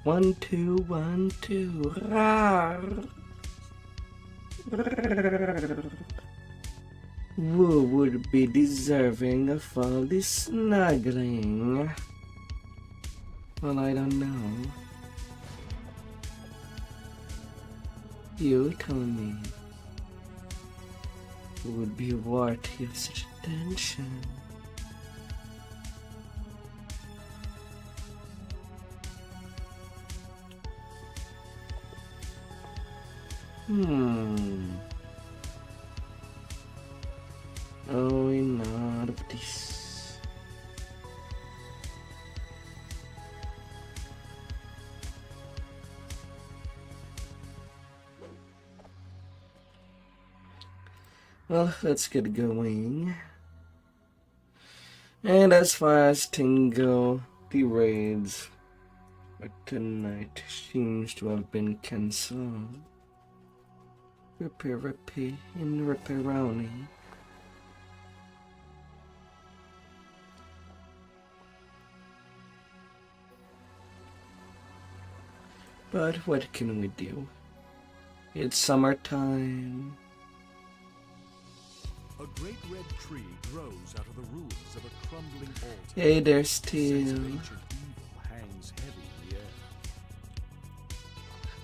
1, 2, 1, 2. Rawr. Who would be deserving of all this snuggling? Well, I don't know. You tell me. Who would be worthy of such attention? Oh, not of this. Well, let's get going. And as far as things go, the raids for tonight seems to have been cancelled. Rippy and ripperoni. But what can we do? It's summertime. A great red tree grows out of the ruins of a crumbling altar. Hey there, A sense Steel. of ancient evil hangs heavy in the air.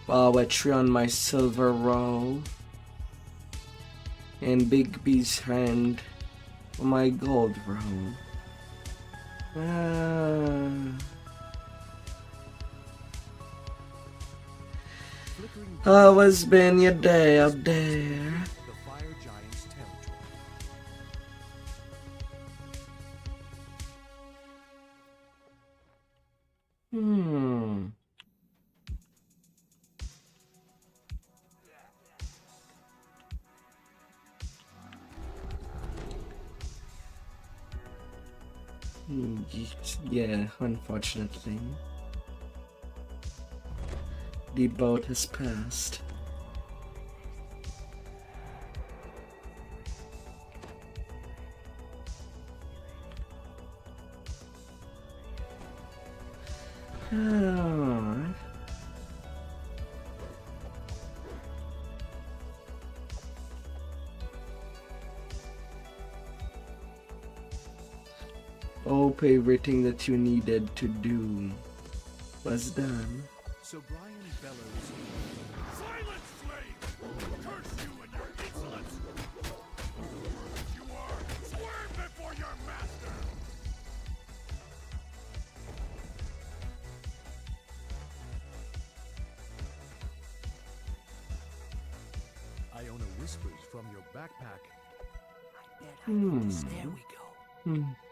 Poetry on my silver roll. And Big B's hand on my gold roll. How has been your day up there? The fire giant's territory. Yeah, unfortunately. The boat has passed. Hope everything that you needed to do was done. So Brian bellows, "Silence, slave! Curse you and your insolence! You are, swerve before your master!" Iona whispers from your backpack, "I bet I need this." There we go.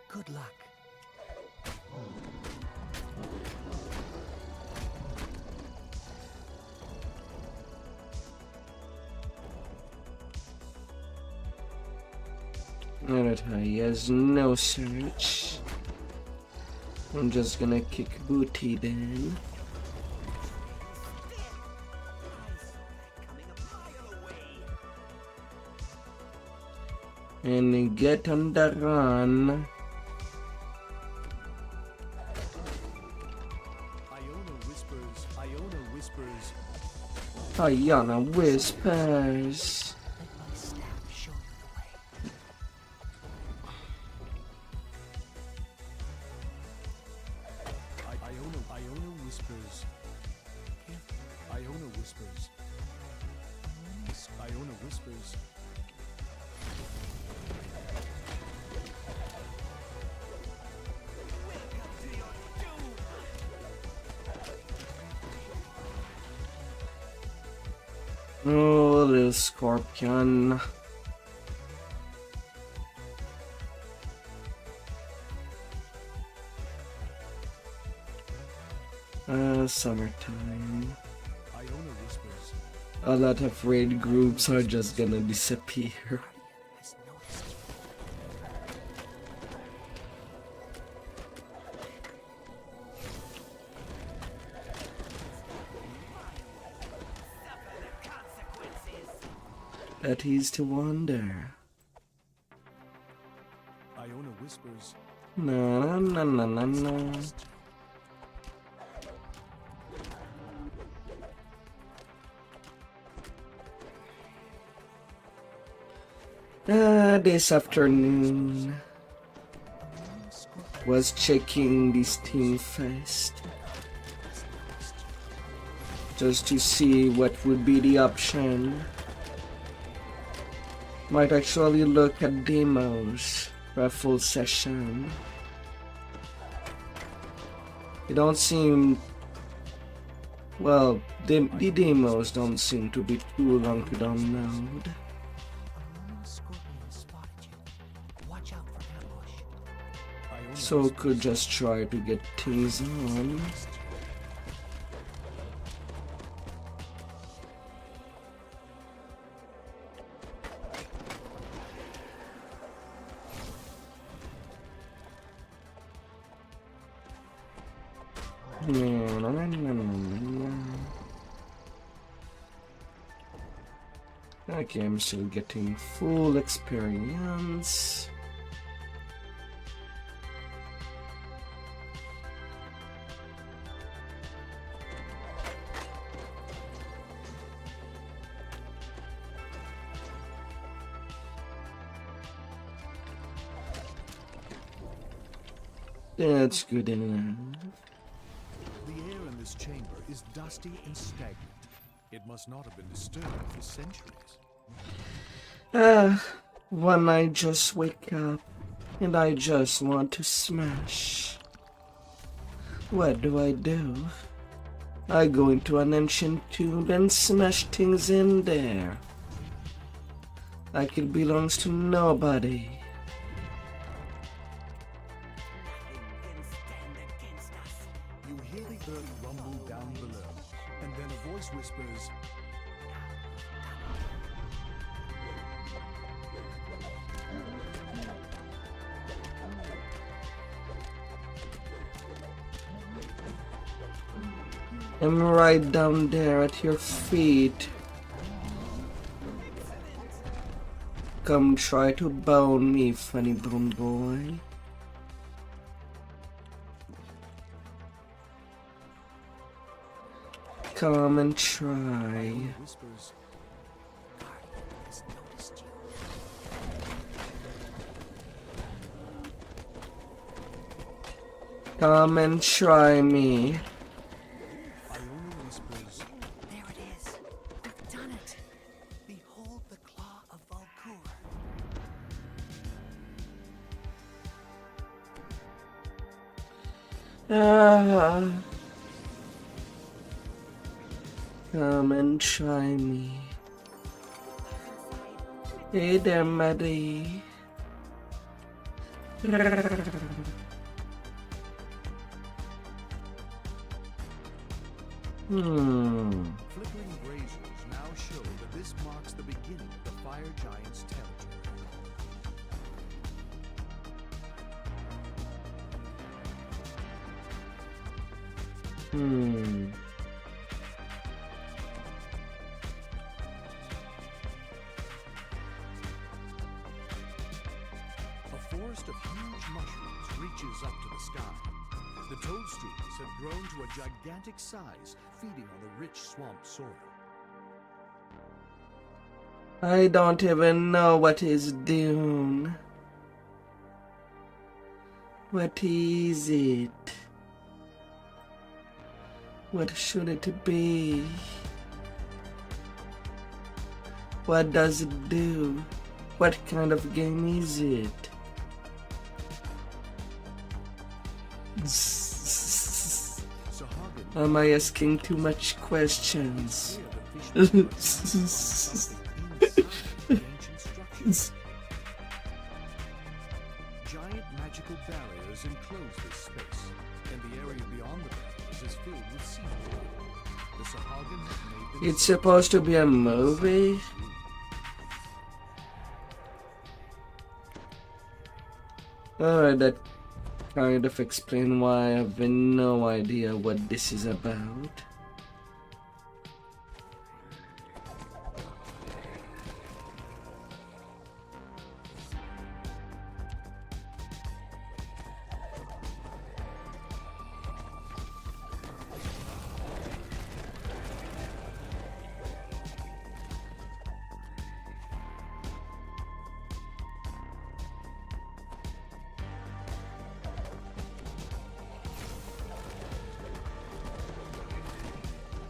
Good luck. Alright, he has no search. I'm just gonna kick booty then. And get on the run. Iona whispers. Iona whispers. Iona whispers. Iona whispers. Iona whispers. Oh, little scorpion. Summertime. A lot of raid groups are just gonna disappear. That is to wonder. Iona whispers. Na na na na na na. This afternoon was checking this team first, just to see what would be the option. Might actually look at demos for a full session. It don't seem, well, the demos don't seem to be too long to download. So could just try to get things on. Okay, I'm still getting full experience. That's good enough. The air in this chamber is dusty and stagnant. It must not have been disturbed for centuries. When I just wake up and I just want to smash, what do? I go into an ancient tomb and smash things in there. Like it belongs to nobody. You hear the earth rumble down below, and then a voice whispers, I'm right down there at your feet. Come try to bone me, funny bone boy. Come and try. whispers, Come and try me. Iona whispers, There it is. I've done it. Behold the claw of Vtuber. Come and try me. Hey there, Maddie. flickering braziers now show that this marks the beginning of the fire giant's territory. A forest of huge mushrooms reaches up to the sky. The toadstools have grown to a gigantic size, feeding on the rich swamp soil. I don't even know what is doing. What is it? What should it be? What does it do? What kind of game is it? Sahagin Am I asking too much questions? clear the fish something inside the ancient structures. Giant magical barriers enclose this space, and the area beyond the barriers is filled with seafood. The Sahagin have made them It's supposed to be a movie? Alright, that kind of explain why I have no idea what this is about.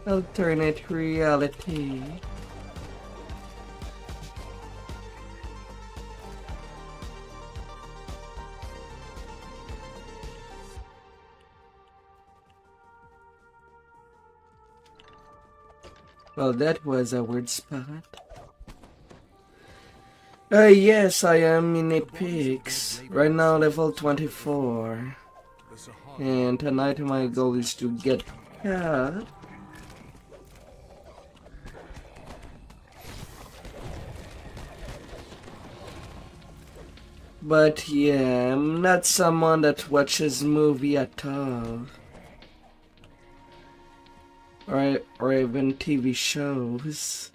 Alternate reality. Well, that was a weird spot. Yes, I am in Epics. Right now, level 24. And tonight my goal is to get cat. But yeah, I'm not someone that watches movie at all. Or even TV shows.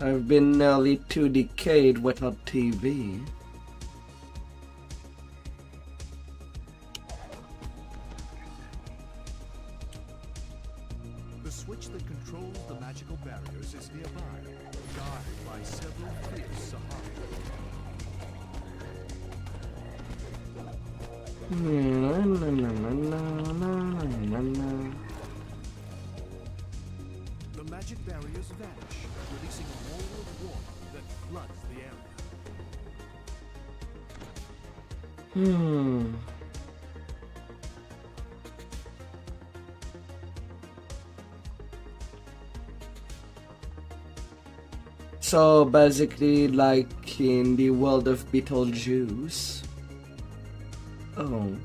I've been nearly 2 decades without TV. The switch that controls the magical barriers is nearby, guarded by several fierce Sahara. The magic barriers vanish, releasing a wall of water that floods the area. So basically, like in the world of Beetlejuice. Oh.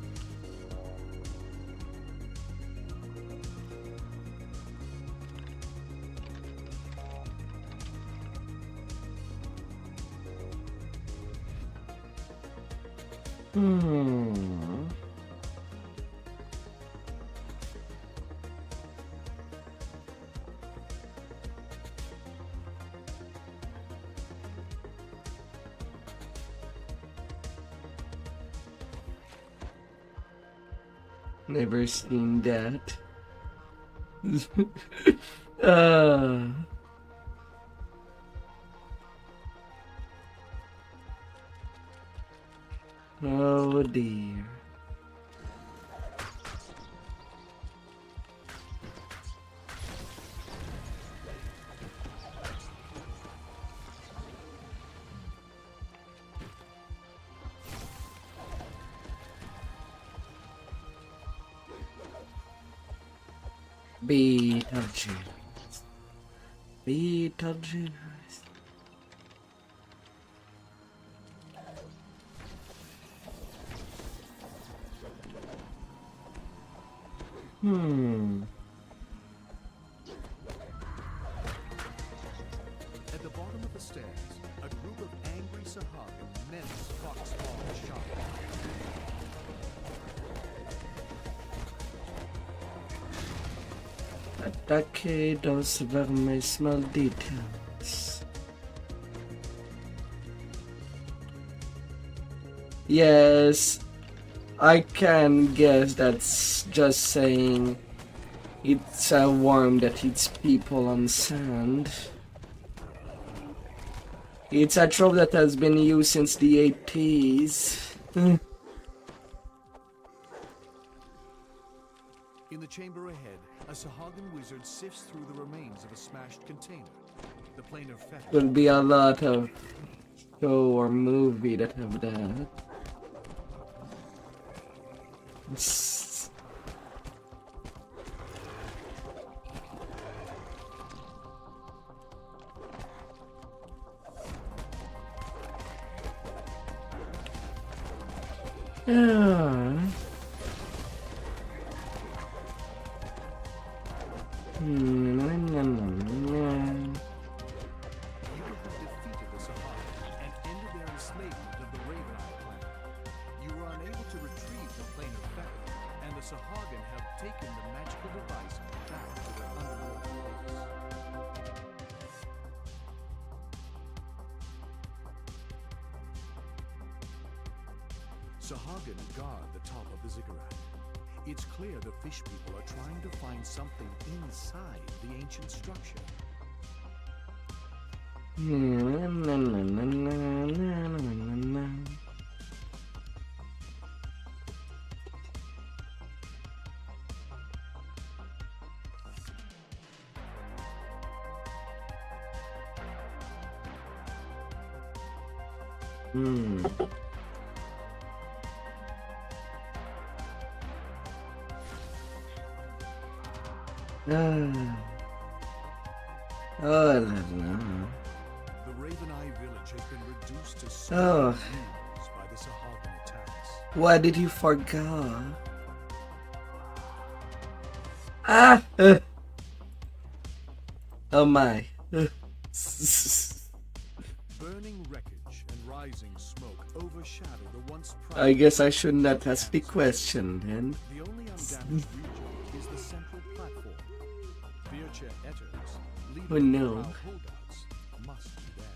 Never seen that. Oh dear. Beetlejuice. Beetlejuice. At the bottom of the stairs, a group of angry Sahara menace Foxfall's shop. Ataque dos vermes malditos. Yes, I can guess that's just saying it's a worm that eats people on sand. It's a trope that has been used since the 80s. In the chamber ahead, a Sahagan wizard sifts through the remains of a smashed container. The planar fetish. Will be a lot of show or movie that have that. Yeah. You have defeated the Sahara and ended their enslavement of the Raven Eye planet. You were unable to retrieve the planar fetter, and the Sahagan have taken the magical device back to their underworld base. Sahagan guard the top of the ziggurat. It's clear the fish people are trying to find something inside the ancient structure. Oh, la, la. The Raven Eye village has been reduced to Oh. small ruins by the Sahagan attacks. Why did you forget? Ah! Oh my. Burning wreckage and rising smoke overshadow the once I guess I should not ask the question then. The only undamaged region is the central platform. Vircha Etters, leading Oh no. the holdouts, must be there.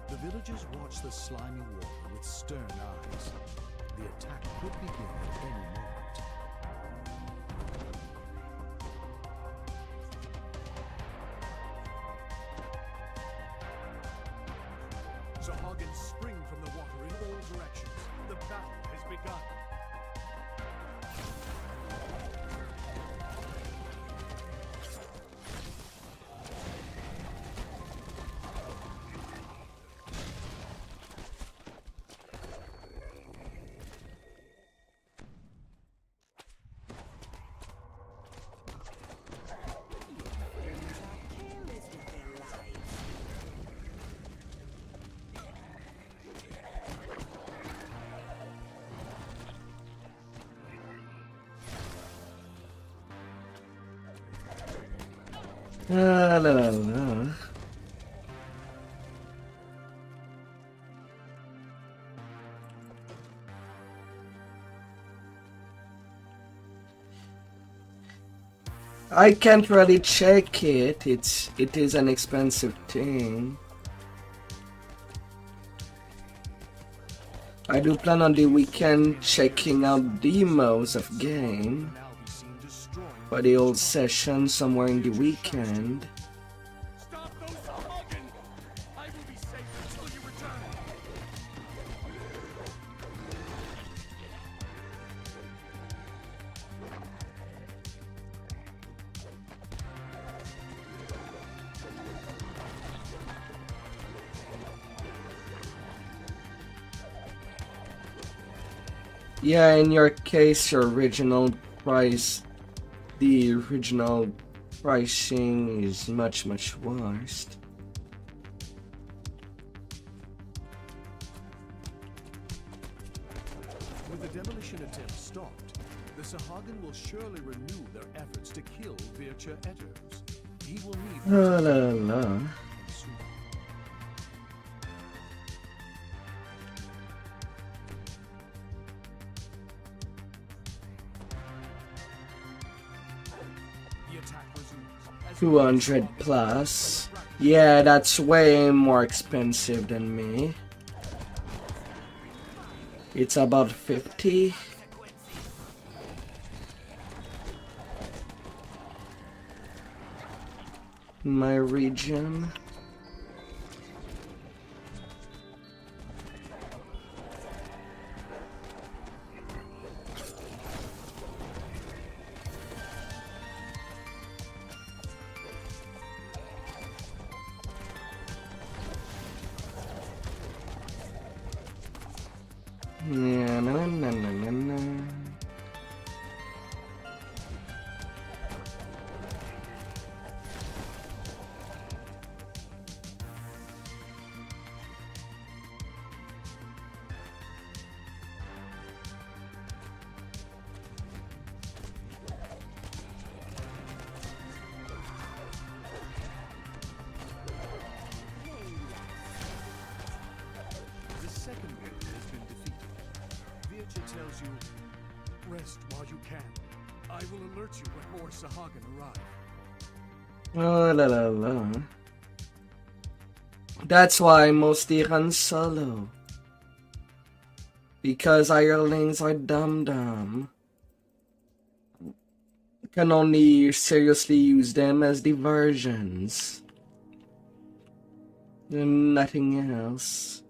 The villagers watch the slimy water with stern eyes. The attack could begin at any moment. Sahagins spring from the water in all directions. The battle has begun. La, la, la. I can't really check it. It is an expensive thing. I do plan on the weekend checking out demos of game Now be seen destroying. for the old session somewhere in the weekend. Stop those Sahagin! I will be safe until you return. Yeah, in your case, the original pricing is much worse. With the demolition attempt stopped, the Sahagin will surely renew their efforts to kill Vircha Etters. He will need La la la. soon. The attack resumes. As 200 plus. Yeah, that's way more expensive than me. It's about 50. In my region. Yeah, na na na na na. the second wave has been defeated. Vircha tells you, rest while you can. I will alert you when more Sahagin arrive. Oh la la la. That's why I mostly run solo. Because hirelings are dumb. Can only seriously use them as diversions. And nothing else.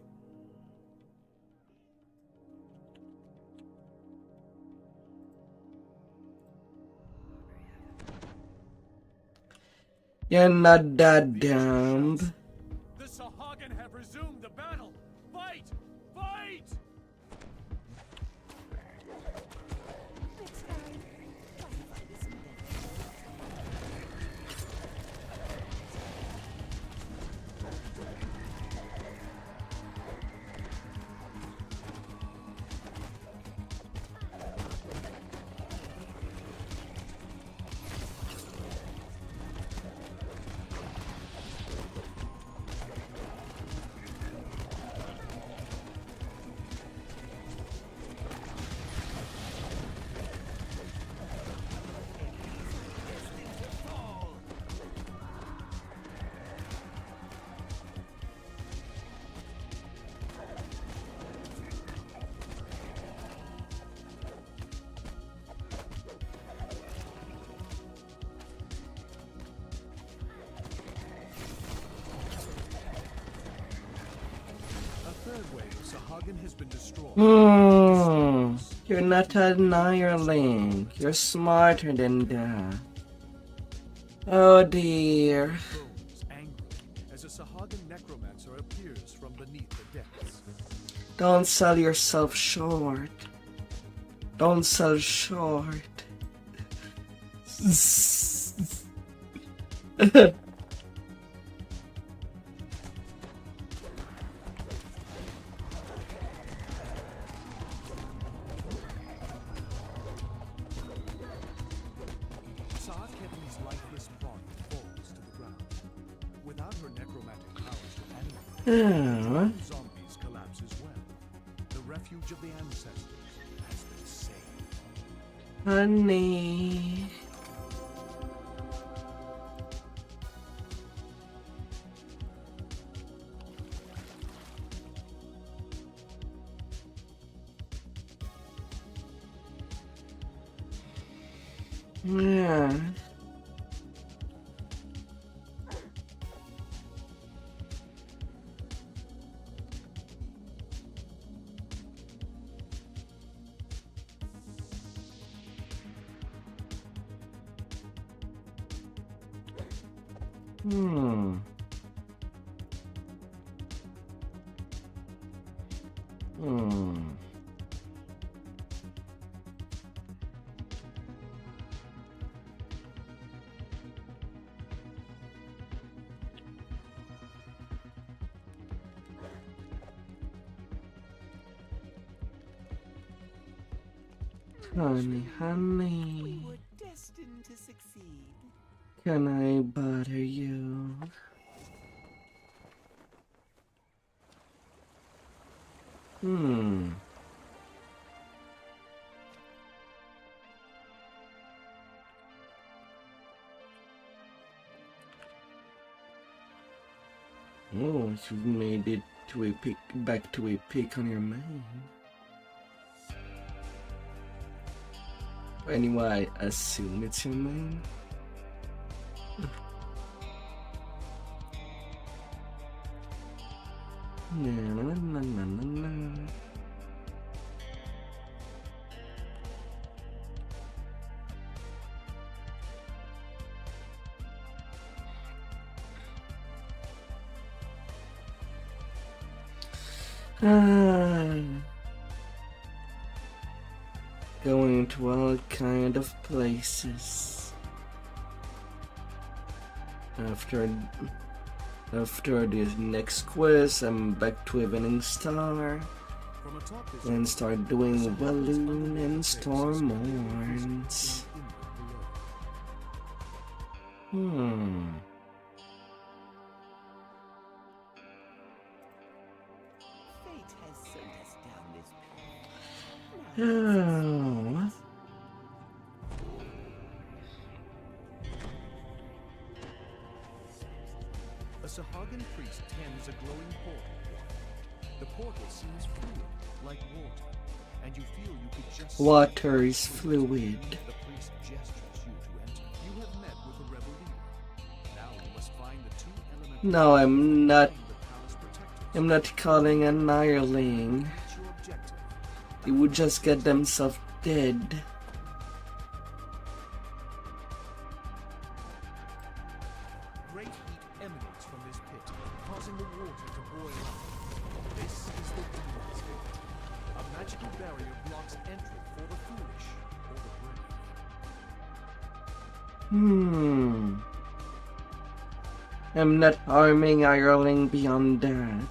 You're not that dumb. The Sahagin have resumed the battle! Fight! Fight! Next time, try to find us some death. A third wave of Sahagin has been destroyed. You're not an hireling. You're smarter than that. Oh dear. Groans angry as a Sahagin necromancer appears from beneath the depths. Don't sell yourself short. Don't sell short. Saaketi's lifeless body falls to the ground. Without her necromantic powers to animate, Oh, zombies collapse as well. The refuge of the ancestors has been saved. honey. Yeah. Hmm. Hmm. Honey, honey, We're destined to succeed. can I bother you? Hmm. Oh, you made it to a pick, back to a pick on your main. Anyway, I assume it's your main. Na, na, na, na, na, na. Going to all kind of places. After this next quiz, I'm back to Evening Star From atop this and start doing Walloon and Storm Horns. Hmm. Fate has sent us down this path. Oh. A Sahagin priest tends a glowing portal. The portal seems fluid, like water. and you feel you could just Water is fluid. the priest gestures you to enter. You have met with the rebel leader. Now you must find the two elemental No, I'm not. the palace protectors. I'm not calling an hireling. That's your objective. He would just get themselves dead. Great heat emanates from this pit, causing the water to boil up. This is the demon's gate. A magical barrier blocks entry for the foolish or the brave. I'm not harming hireling beyond that.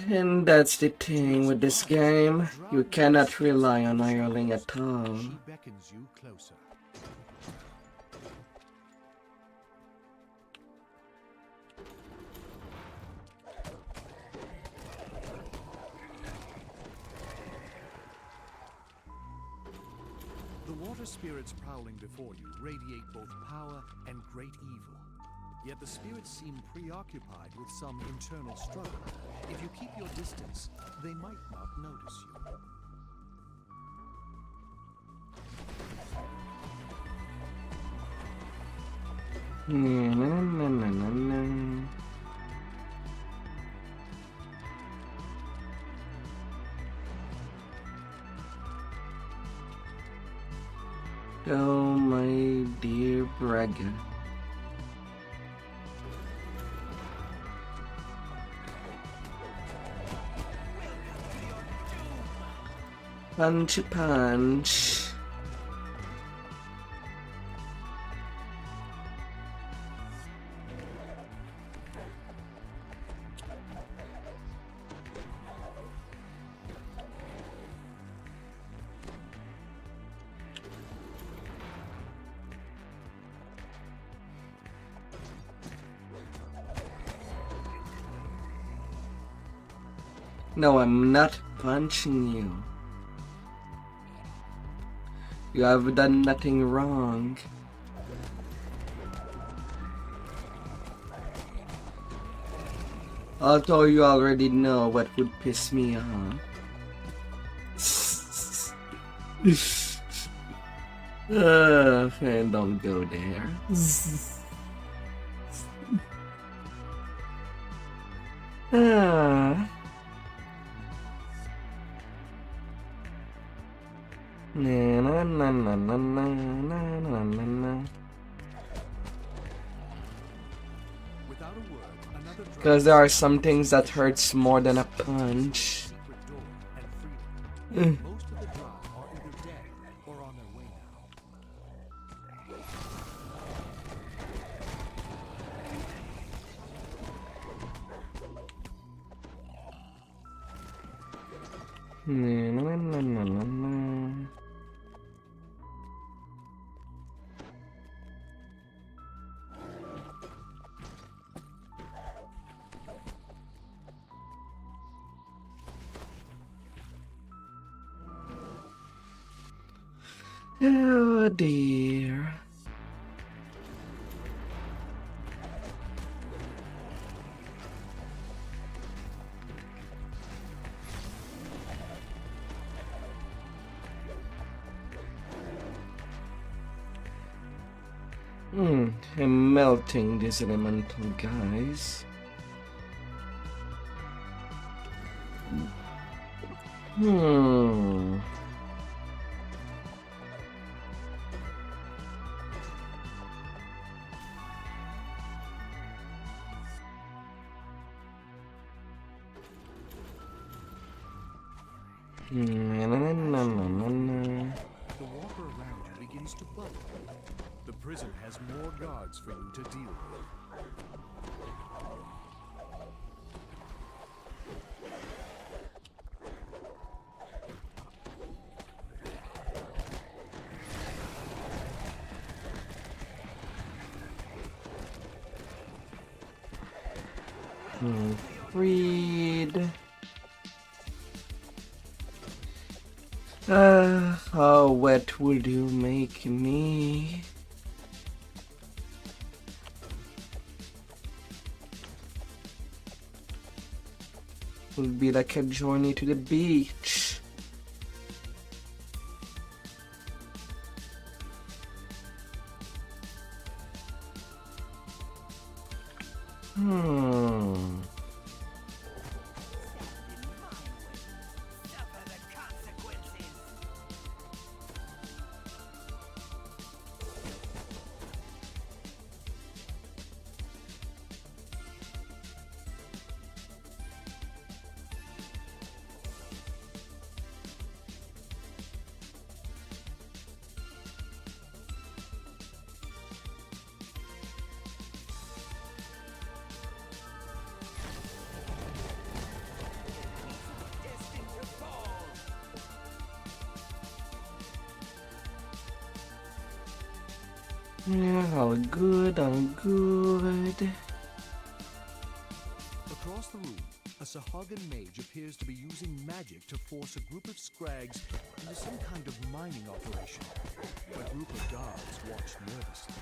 And that's the thing with this game. You cannot rely on hireling at all. She beckons you closer. The water spirits prowling before you radiate both power and great evil. Yet the spirits seem preoccupied with some internal struggle. If you keep your distance, they might not notice you. Oh my dear Braga. Punchy punch. No, I'm not punching you. You have done nothing wrong. Although you already know what would piss me off. And don't go there. Na na na na na na na na na. Without a word, another Because there are some things that hurts more than a punch. secret door and freedom. Most of the Drow are either dead or on their way now. Na na na na na na. Oh dear. I'm melting these elemental guys. Na na na na na na. The water around you begins to bubble. The prison has more guards for you to deal with. Freed. How wet would you make me? Will be like a journey to the beach. Suffer the consequences. Destined to fall. Yeah, all good, all good. Across the room, a Sahagan mage appears to be using magic to force a group of scrags into some kind of mining operation. A group of guards watch nervously.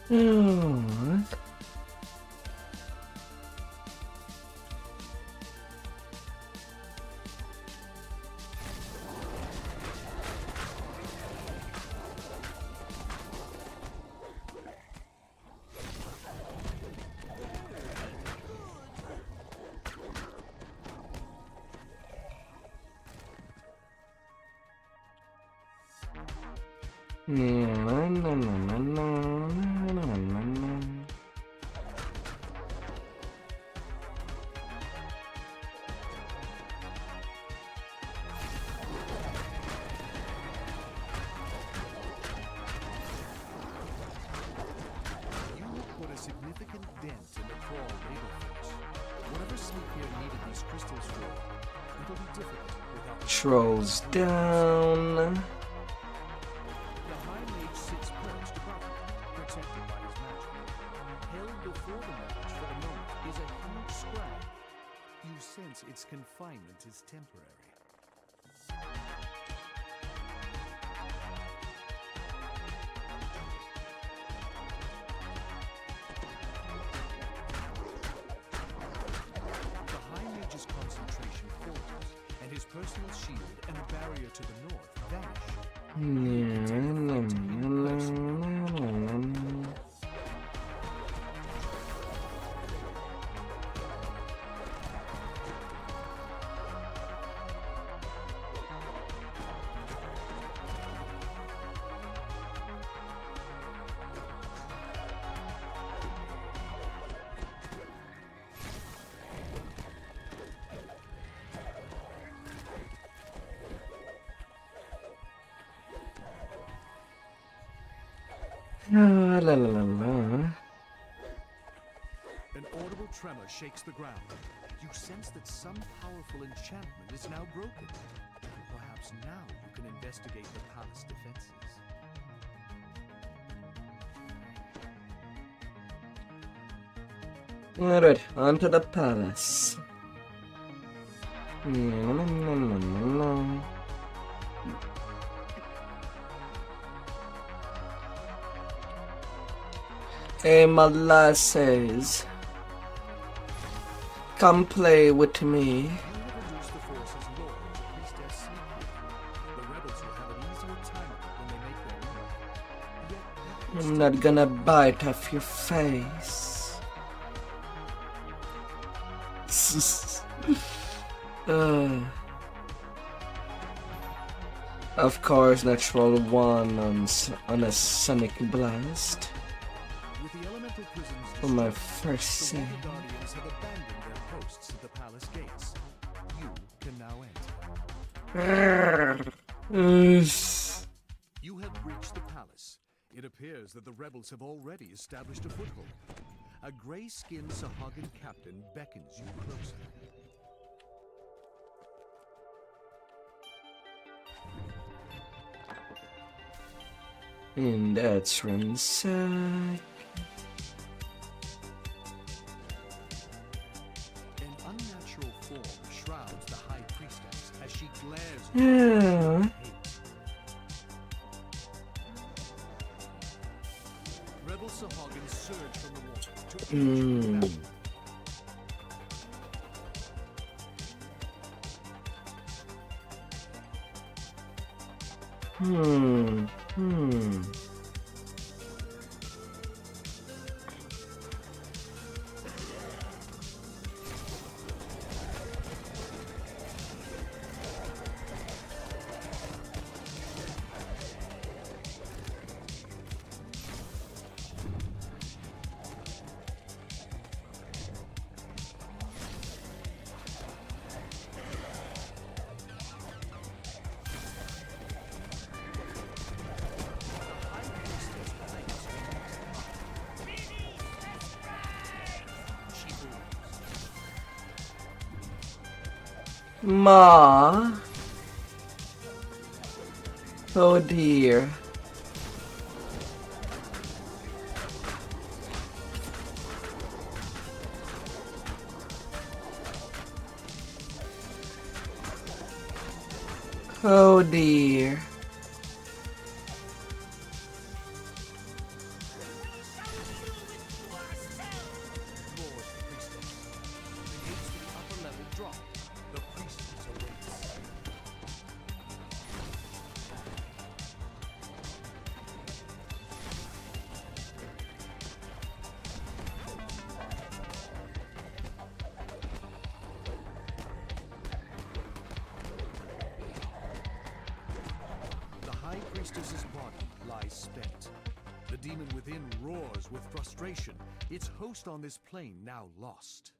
Oh. You put a significant dent in the crawl labor force. Whatever sleep here needed these crystals for, it'll be difficult without the Trolls down. The High Mage sits perched above it, protected by his magic. Held before the mage for the moment is a huge scrag. You sense its confinement is temporary. The High Mage's concentration falters, and his personal shield and a barrier to the north vanish. La la la la. An audible tremor shakes the ground. You sense that some powerful enchantment is now broken. Perhaps now you can investigate the palace defenses. Alright, on to the palace. Hey, molasses. Come play with me. You have reduced the force's lord to priestess Sleepwood. The rebels will have an easier time of it when they make their move. Yet, I'm not gonna bite off your face. Of course, natural one on a sonic blast With the elemental prisons for my destroyed, first the save. water guardians have abandoned their posts at the palace gates. You can now enter. You have reached the palace. It appears that the rebels have already established a foothold. A gray-skinned Sahagan captain beckons you closer. And that's ransack. An unnatural form shrouds the High Priestess as she glares at you Yeah. with hate. Rebel Sahagans surge from the water to aid you in battle. Hmm. Ma. Oh dear. Oh dear. Roars the priestess. The gates to the upper level drop. The priestess awaits. The High Priestess's body lies spent. The demon within roars with frustration. Its host on this plane now lost.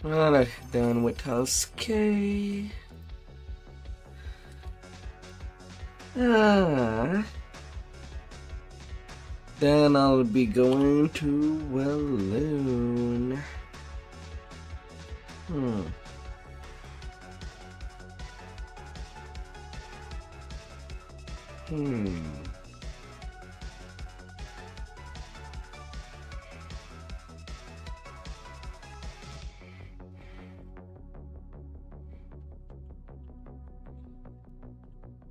Alright, done with House K. Then I'll be going to Walloon.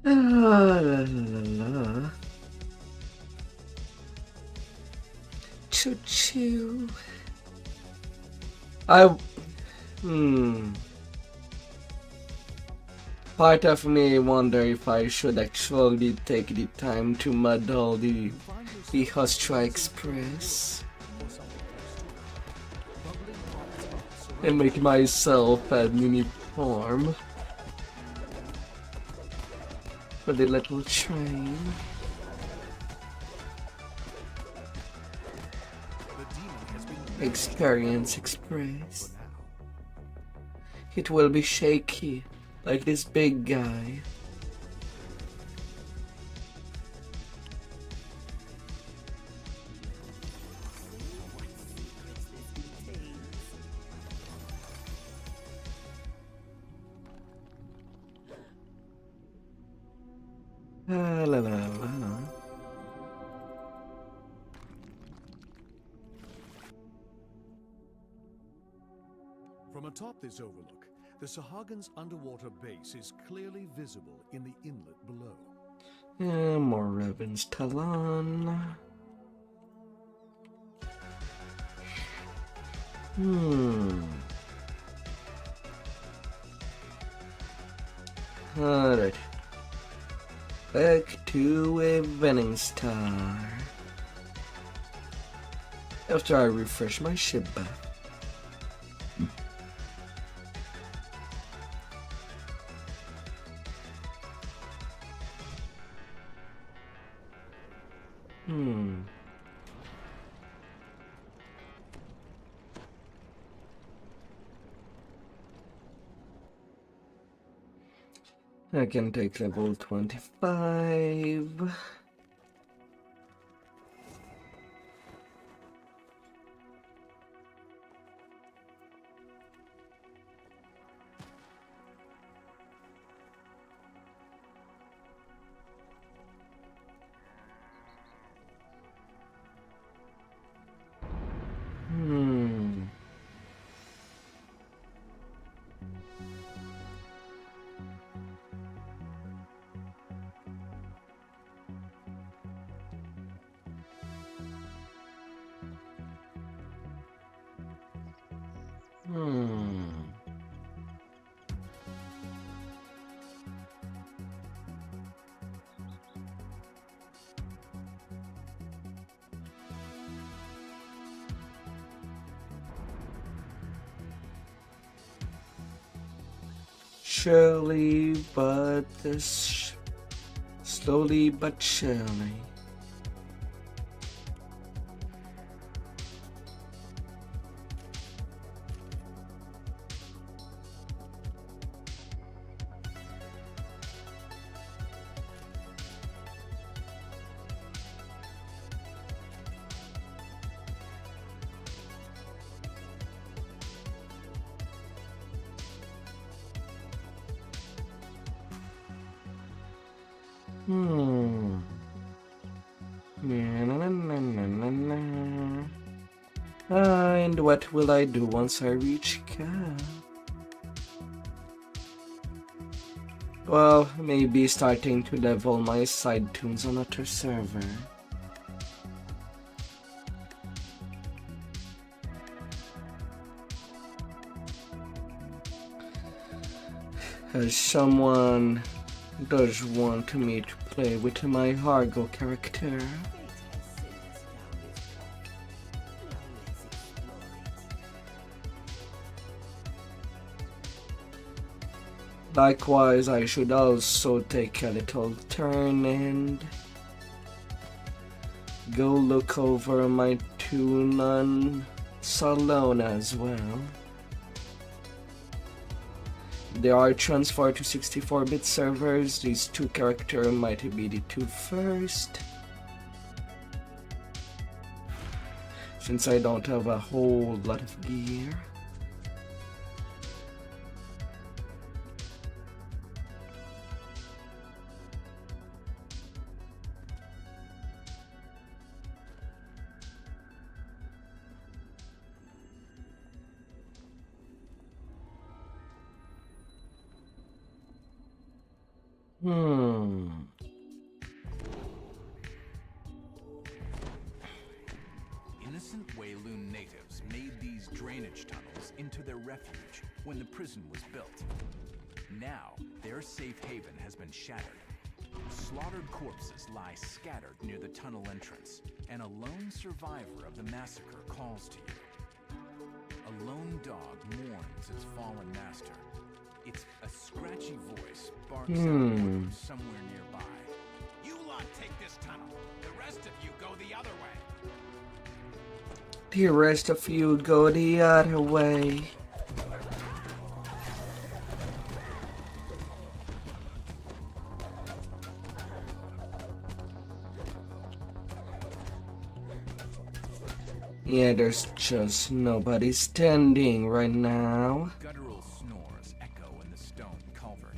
La la la. Choo choo. Part of me wonder if I should actually take the time to model the Hostra Express and make myself a mini form for the little train. Experience Express. It will be shaky, like this big guy. La la la. From atop this overlook, the Sahagan's underwater base is clearly visible in the inlet below. More Revan's Talon. Alright. Back to Evening Star. after I refresh my ship back. I can take level 25. Slowly but surely. And what will I do once I reach camp? Well, maybe starting to level my side tunes on other server. As someone does want me to play with my Argo character. Likewise, I should also take a little turn and go look over my tune on Salona as well. There are transfer to 64-bit servers. These two characters might be the two first. Since I don't have a whole lot of gear. Innocent Wayloon natives made these drainage tunnels into their refuge when the prison was built. Now, their safe haven has been shattered. Slaughtered corpses lie scattered near the tunnel entrance, and a lone survivor of the massacre calls to you. A lone dog mourns its fallen master. It's a scratchy voice barks out from somewhere nearby. You lot take this tunnel. The rest of you go the other way. The rest of you go the other way. Yeah, there's just nobody standing right now. Guttural snores echo in the stone culvert.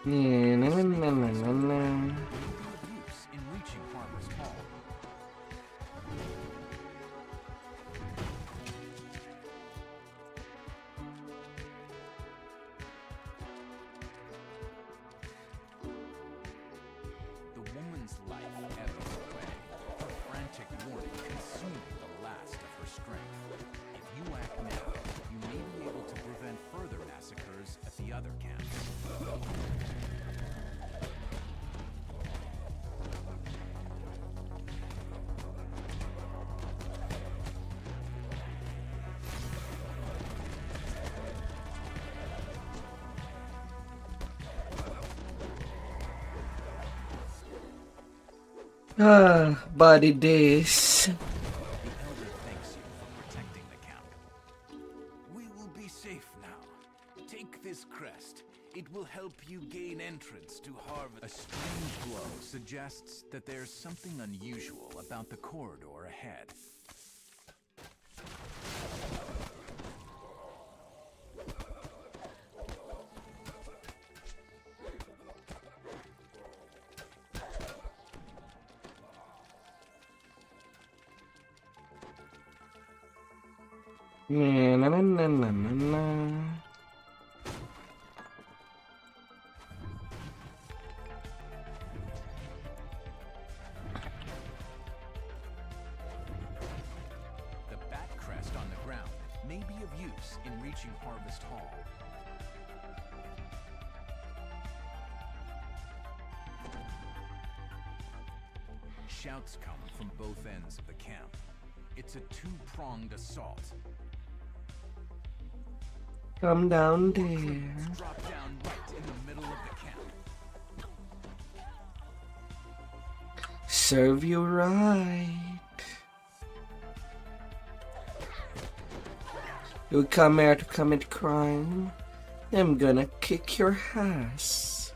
Na, na, na, na, na, na. Use in reaching Harbor's Hall. another camp. Body days. The Elder thanks you for protecting the camp. We will be safe now. Take this crest. It will help you gain entrance to Harvest. A strange glow suggests that there's something unusual about the corridor ahead. Na na na na na na na. The bat crest on the ground may be of use in reaching Harvest Hall. Shouts come from both ends of the camp. It's a two-pronged assault. Come down there. Criminals drop down right in the middle of the camp. Serve you right. You come here to commit crime. I'm gonna kick your ass.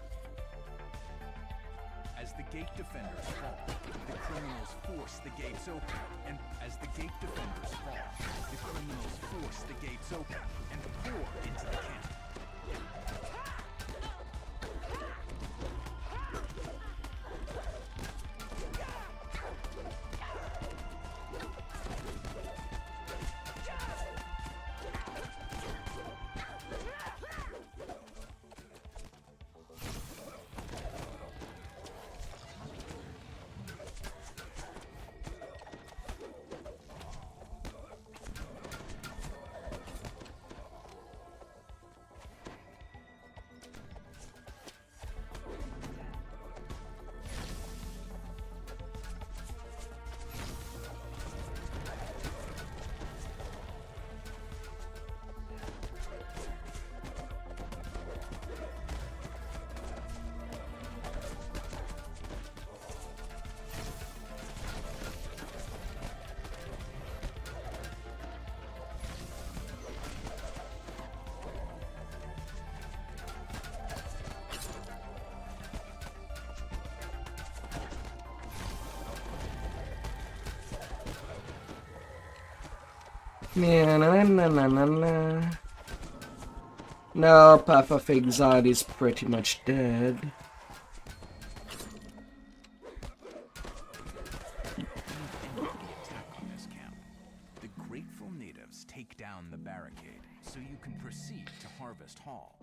As the gate defenders fall, the criminals force the gates open. And as the gate defenders fall, the criminals force the gates open and pour into the camp. Na na na na na na. No, Path of Exile is pretty much dead. Attack on this camp. The grateful natives take down the barricade, so you can proceed to Harvest Hall.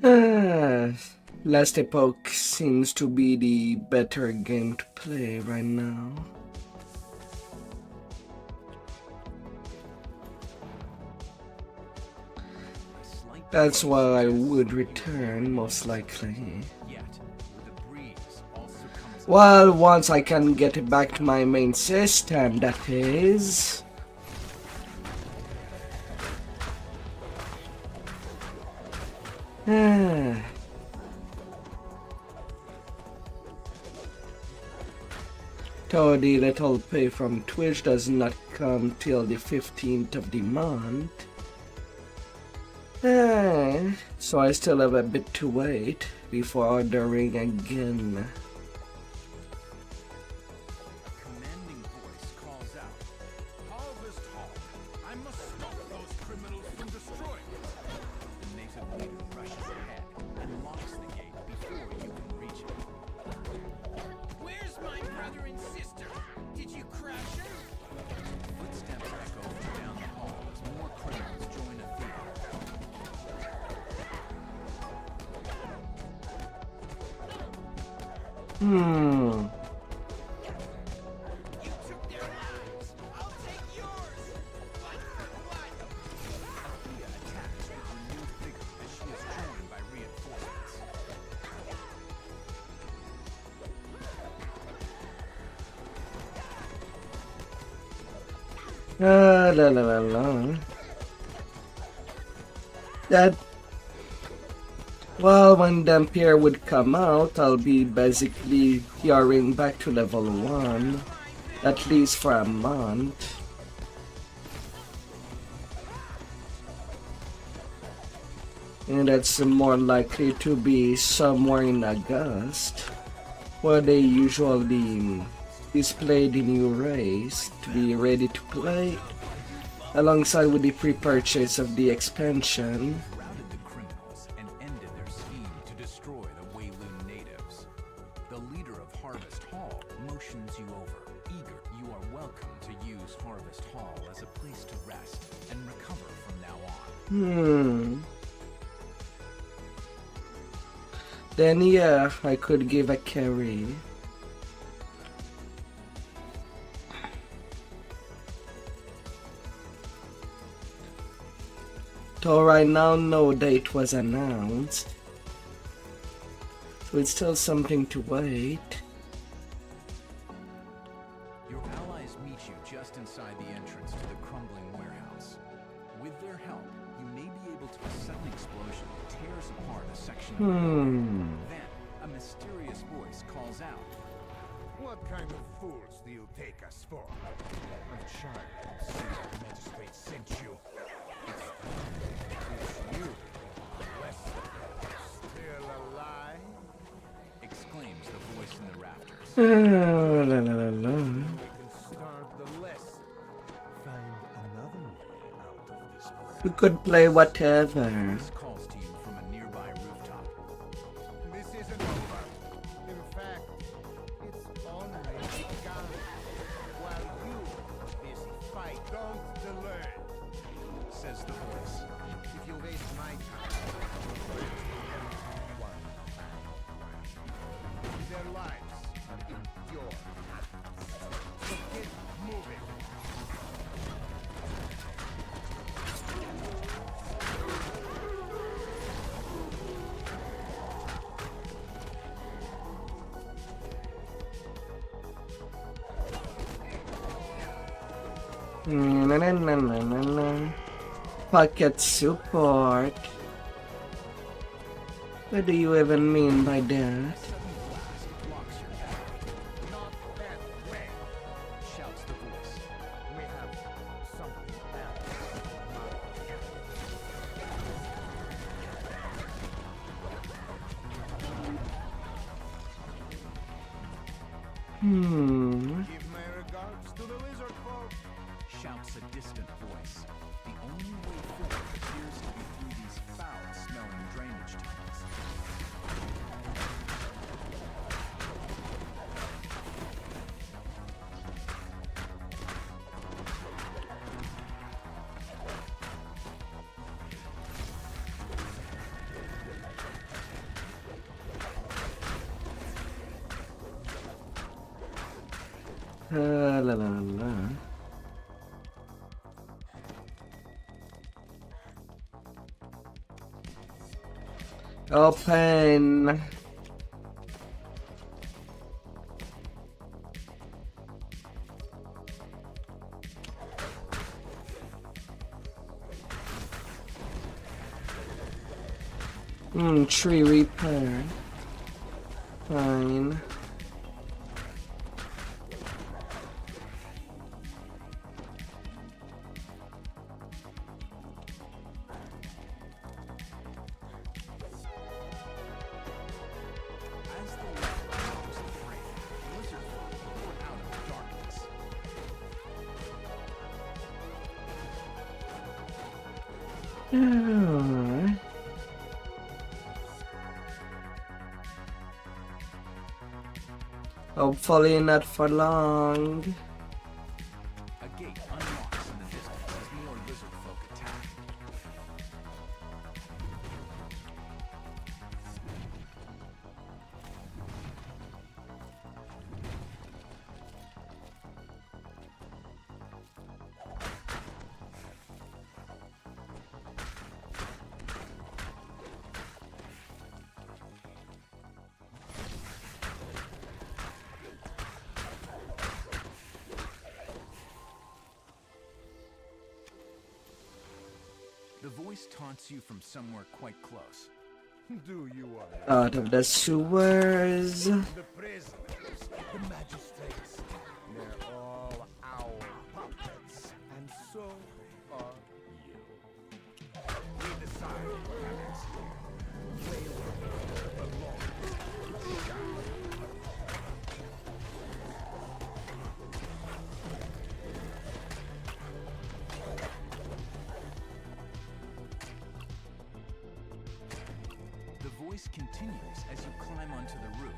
Last Epoch seems to be the better game to play right now. That's why I would return, most likely. Yet, the breeze also comes. Well, once I can get it back to my main system, that is. Though the little pay from Twitch does not come till the 15th of the month. So I still have a bit to wait before ordering again. A commanding voice calls out, "Harvest Hall! I must stop those criminals from destroying it!" The native leader rushes ahead and locks the gate before you can reach it. Where's my brother and sister? Did you crash her? Footsteps echo from down the hall as more criminals join a theater. Hmm. You took their lives. I'll take yours. What for what? Athea attacks with renewed vigor as she is joined by reinforcements. La la la la. That. Well, when the Ampere would come out, I'll be basically PRing back to level 1, at least for a month. And that's more likely to be somewhere in August, where they usually display the new race to be ready to play, alongside with the pre-purchase of the expansion. Routed the criminals and ended their scheme to destroy the Wayloon natives. The leader of Harvest Hall motions you over. Eager, you are welcome to use Harvest Hall as a place to rest and recover from now on. Then yeah, I could give a carry. Though right now no date was announced, so it's still something to wait. Your allies meet you just inside the entrance to the crumbling warehouse. With their help, you may be able to. A sudden explosion tears apart a section of the building. Then, a mysterious voice calls out. What kind of fools do you take us for? I'm trying to see if the magistrate sent you. It's you, Wesley. Still alive? Exclaims the voice in the rafters. La la la la. We can start the lesson. Find another way out of this place. We could play whatever. This calls to you from a nearby rooftop. This isn't over. In fact, it's only begun. While you are busy fight, don't delay. Says the voice. If you waste my time, their lives are in your hands. So get moving. Na na na na na na. Pocket support. What do you even mean by that? Blocks your path. Not that way. Shouts the voice. We have something else. Give my regards to the lizard folk. Shouts a distant voice. The only way forward appears to be through these foul-smelling drainage tunnels. La la la la. Open. Tree repair. Fine. As the light enters the frame, lizard folk pour out of the darkness. Oh. Hopefully not for long. A gate unlocks in the distance as more lizard folk attack. The voice taunts you from somewhere quite close. Do you want Out of the sewers. the prisoners, the magistrates? They're all our puppets, and so are you. We decide what happens here. Wayward belongs to the shadow. The voice continues as you climb onto the roof.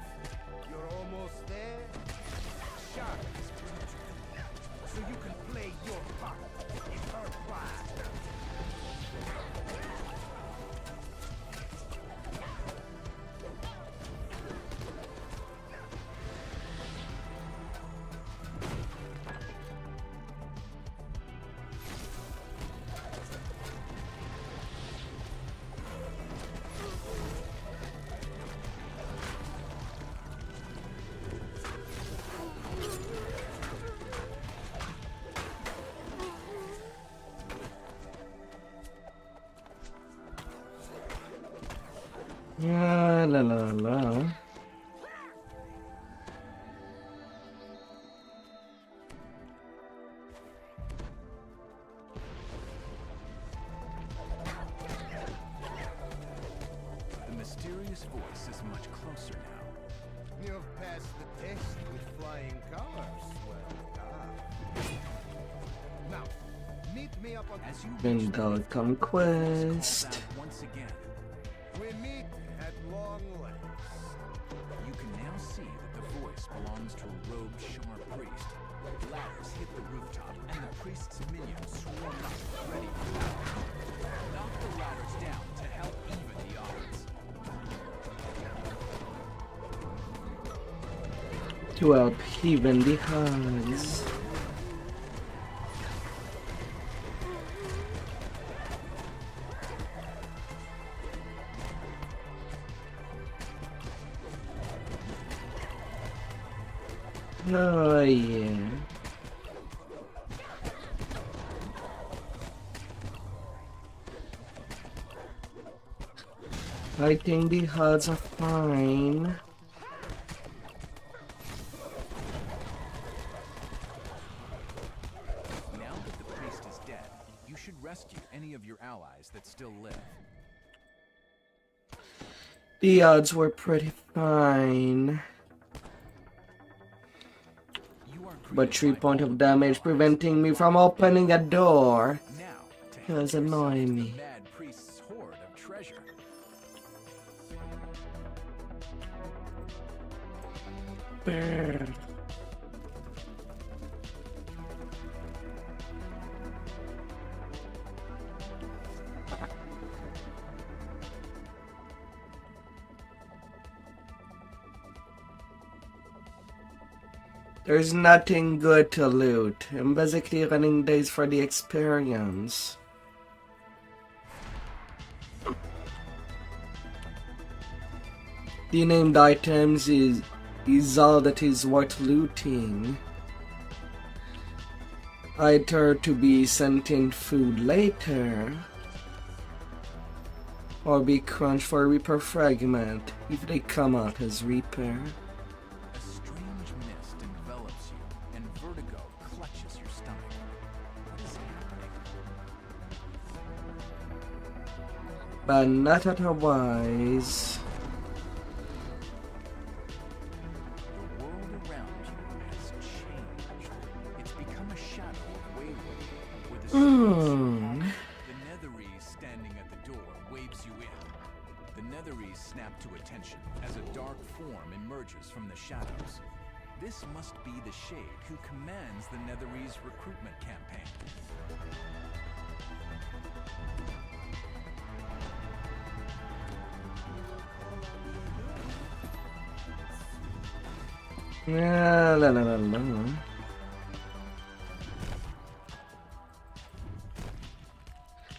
You're almost there. Shadow is beautiful, so you can play your part in her plan. La la la la. The mysterious voice is much closer now. You've passed the test with flying colors. Well done. Now, meet me up on As you Vendel reach Conquest. out once again, We meet at long lengths. you can now see that the voice belongs to a robed Shar priest. Ladders hit the rooftop, and the priest's minions swarm up, ready for battle. Knock the ladders down to help even the odds. To help even the odds. Oh yeah. I think the odds are fine. Now that the priest is dead, you should rescue any of your allies that still live. The odds were pretty fine. You are But greeted 3 by points all of your damage allies. preventing me from opening a door. Now, to Does help yourself annoy to me. the mad priest's hoard of treasure. Brr. There's nothing good to loot. I'm basically running days for the experience. The named items is all that is worth looting. Either to be sent in food later, or be crunched for Reaper fragment if they come out as Reaper. A strange mist envelops you, and vertigo clutches your stomach. What is happening? But not otherwise. The world around you has changed. It's become a shadow of Wayward, where the The Netherese standing at the door waves you in. The Netherese snap to attention as a dark form emerges from the shadows. This must be the Shade who commands the Netherese recruitment campaign. La la la la.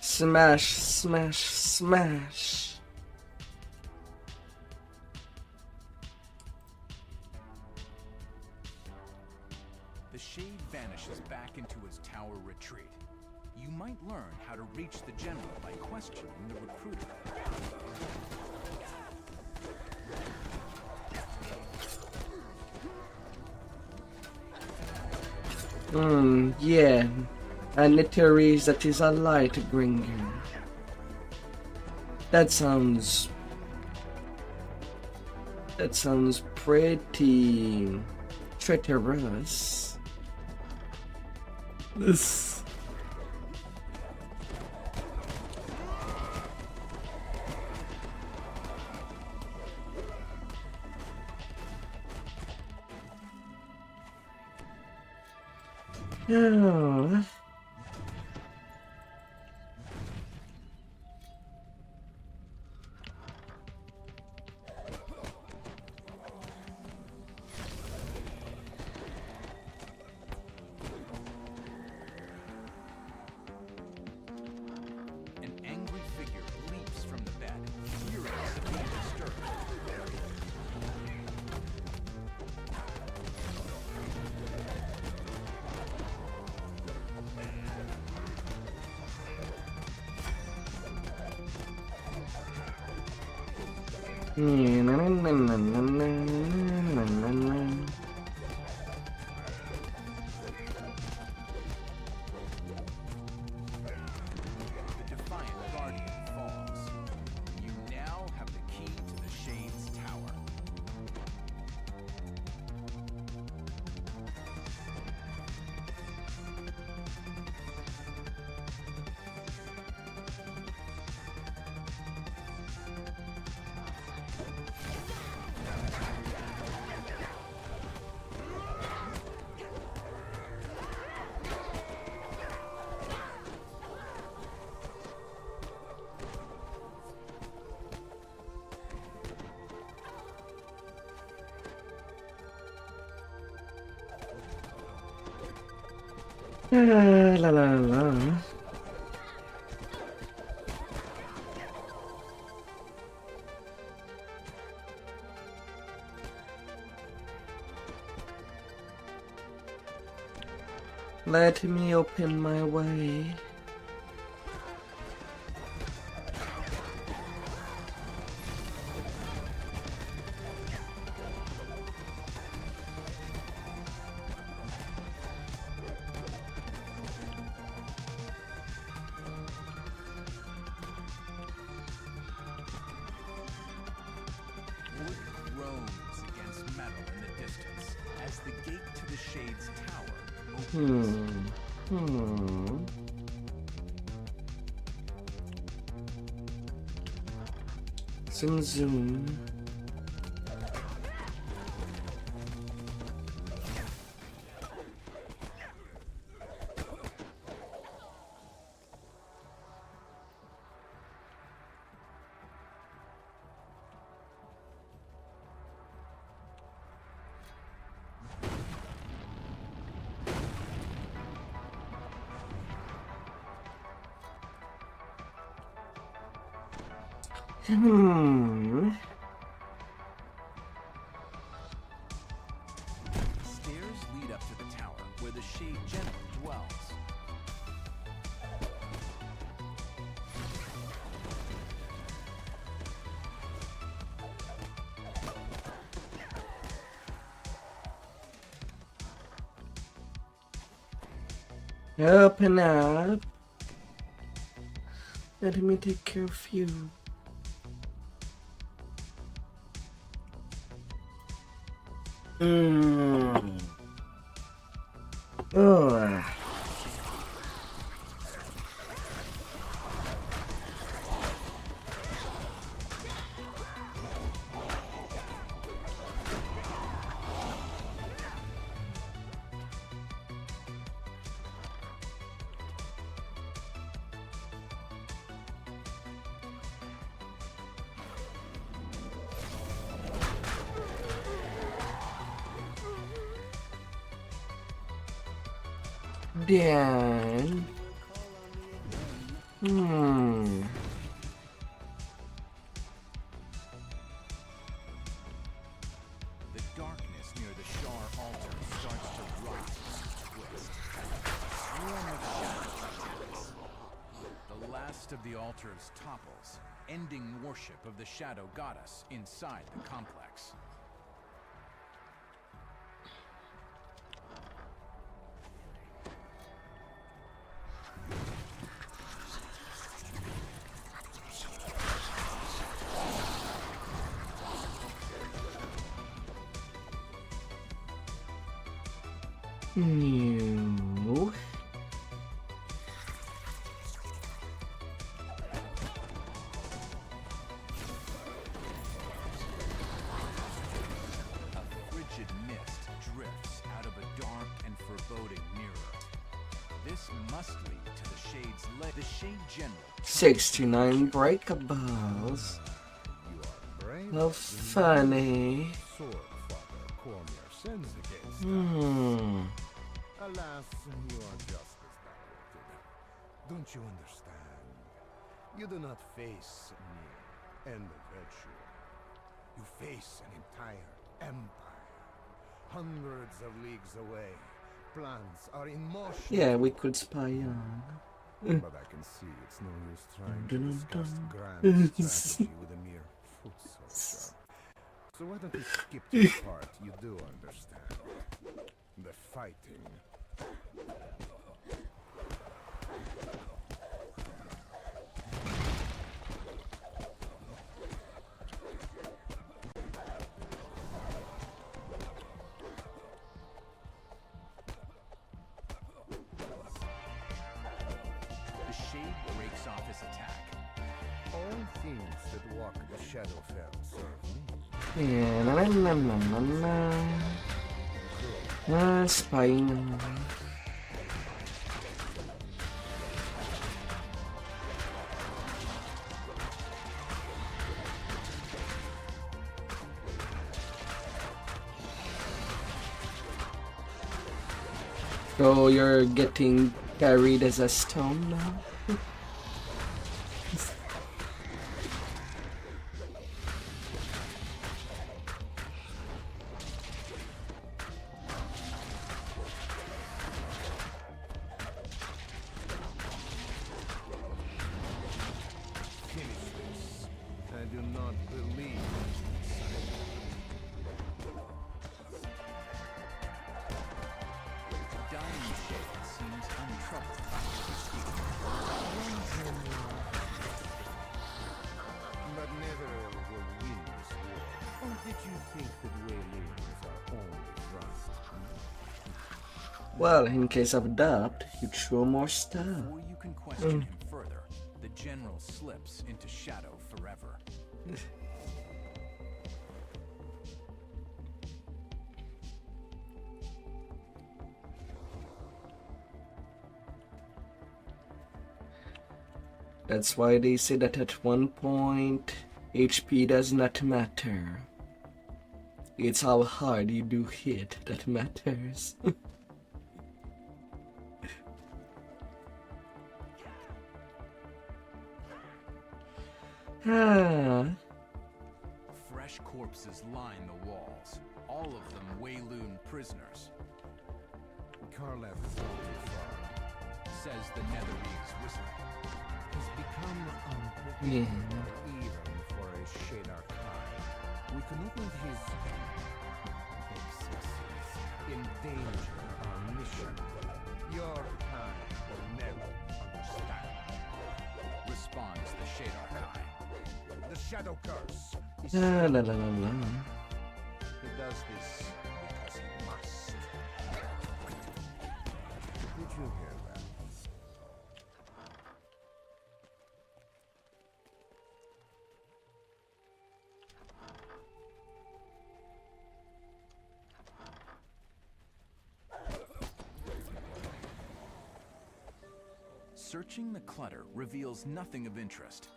Smash, smash, smash. The Shade vanishes back into his tower retreat. You might learn how to reach the general by questioning the recruiter. Yeah. And it is that is a light bringer. That sounds pretty treacherous. This. Yeah. An angry figure leaps from the bed, furious at being disturbed. The defiant guardian falls. You now have the key to the Shade's tower. La la la. Let me open my way. Wood groans against metal in the distance as the gate to the Shade's tower opens. Zoom zoom. Stairs lead up to the tower where the Shade General dwells. Open up. Let me take care of you. Oh. Dan. The darkness near the Shar altar starts to rise and twist. A swarm of shadows attacks. last of the altars topples, ending worship of the shadow goddess inside the complex. No. A frigid mist drifts out of a dark and foreboding mirror. This must lead to the Shade's the Shade General. 69 breakables. You are brave. How funny. Sword father, calm your sins against us. Alas, you are just as bad-witted. Don't you understand? You do not face me and the virtue. You face an entire empire. Hundreds of leagues away. Plans are in motion. Yeah, we could spy on. But I can see it's no use trying to discuss grand strategy with a mere foot soldier. So why don't you skip to the part you do understand? The fighting. The Shade breaks off his attack. All things that walk the Shadowfell serve me. Yeah, spying on. So you're getting carried as a stone now? Finish this. I do not believe. Dying Shade seems untroubled by his defeat. But Netheril will win this war. Or did you think that Waylayers are only front? Well, in case of doubt, you throw more stuff. Before you can question him further, the general slips into shadow forever. That's why they say that at one point, HP does not matter. It's how hard you do hit that matters. Fresh corpses line the walls, all of them Wayloon prisoners, Karlev is not too far. says the Netherese wizard. Has become unpredictable Yeah. even for a Shadar Kai. We cannot let his excesses endanger our mission. Your kind will never understand. Responds the Shadar Kai. The Shadow Curse. La la la la la. He does this because he must. Did you hear that? Searching the clutter reveals nothing of interest.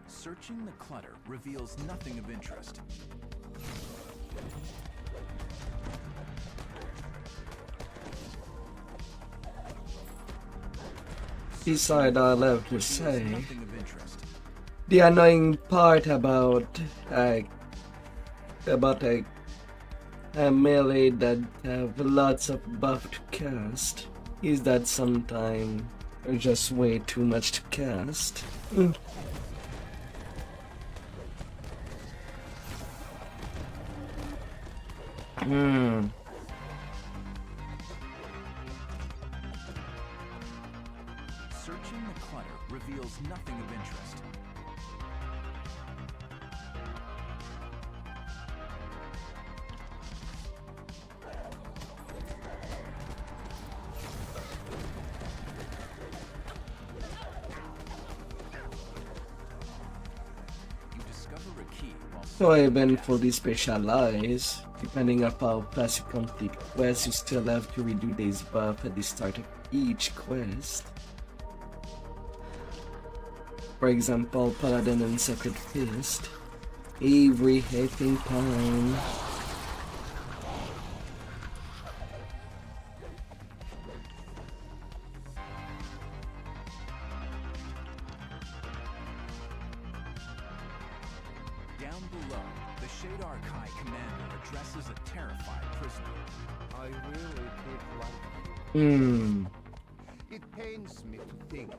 Searching the clutter reveals nothing of interest. Besides, I love to say, Nothing of interest. the annoying part about a melee that have lots of buff to cast is that sometimes just way too much to cast. Searching the clutter reveals nothing of interest. You discover a key while So even fully specialize, depending on how fast you complete quests, you still have to redo this buff at the start of each quest. For example, Paladin and Sacred Fist. Every hitting time. down below, the Shadar Kai commander addresses a terrified prisoner. I really did like Hmm. you. It pains me to think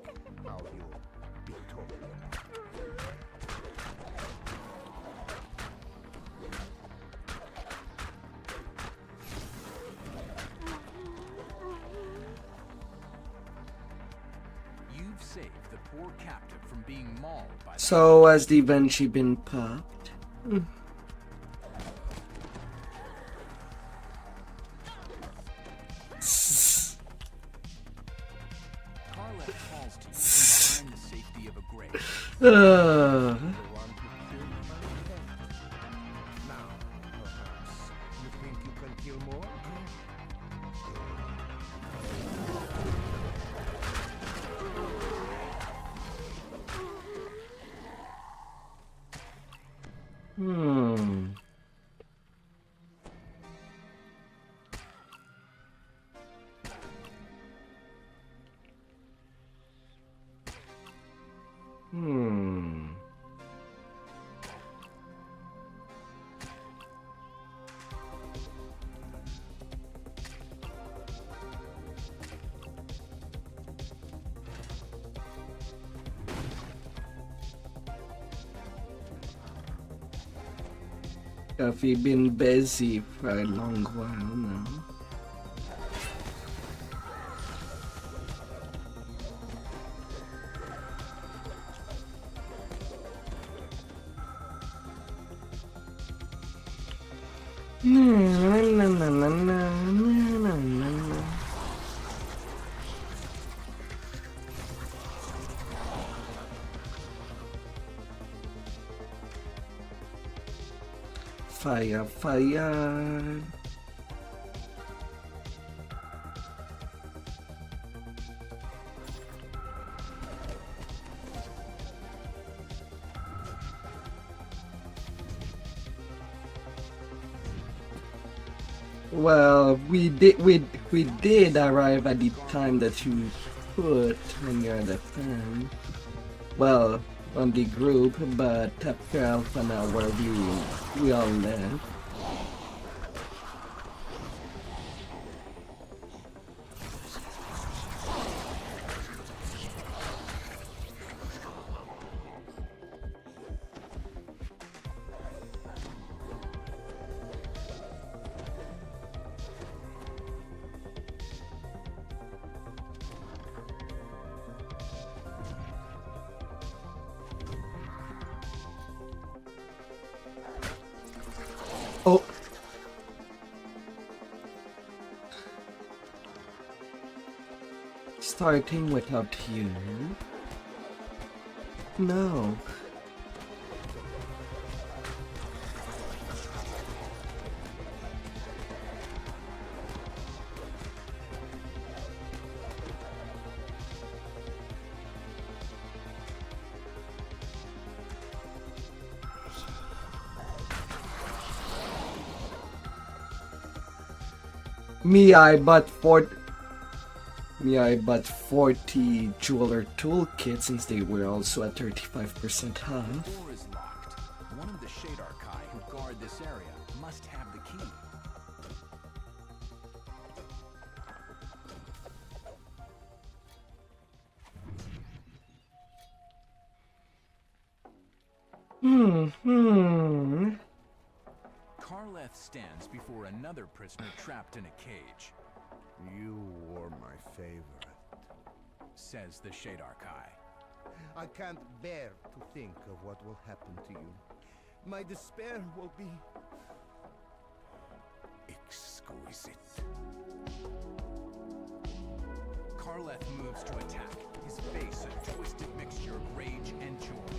how you betrayed me. You've saved the poor captive from being mauled by the So has the Banshee been popped? Carlet calls to you from behind the safety of a grave. Uh, The one who killed my cat. Now, perhaps, you think you can kill more? hmm. Hmm. Have you been busy for a long while now? Fire, fire. Well, we did arrive at the time that you put on your other fan. Well, on the group, but after half an hour we all left. Oh. Starting without you? No. I bought 40 jeweler toolkits since they were also at 35% The off. door is locked. One of the Shadar Kai who guard this area must have the key. Karleth stands before another prisoner trapped in a cage, You were my favorite. says the Shadarkai. I can't bear to think of what will happen to you. My despair will be exquisite. Karleth moves to attack, his face a twisted mixture of rage and joy.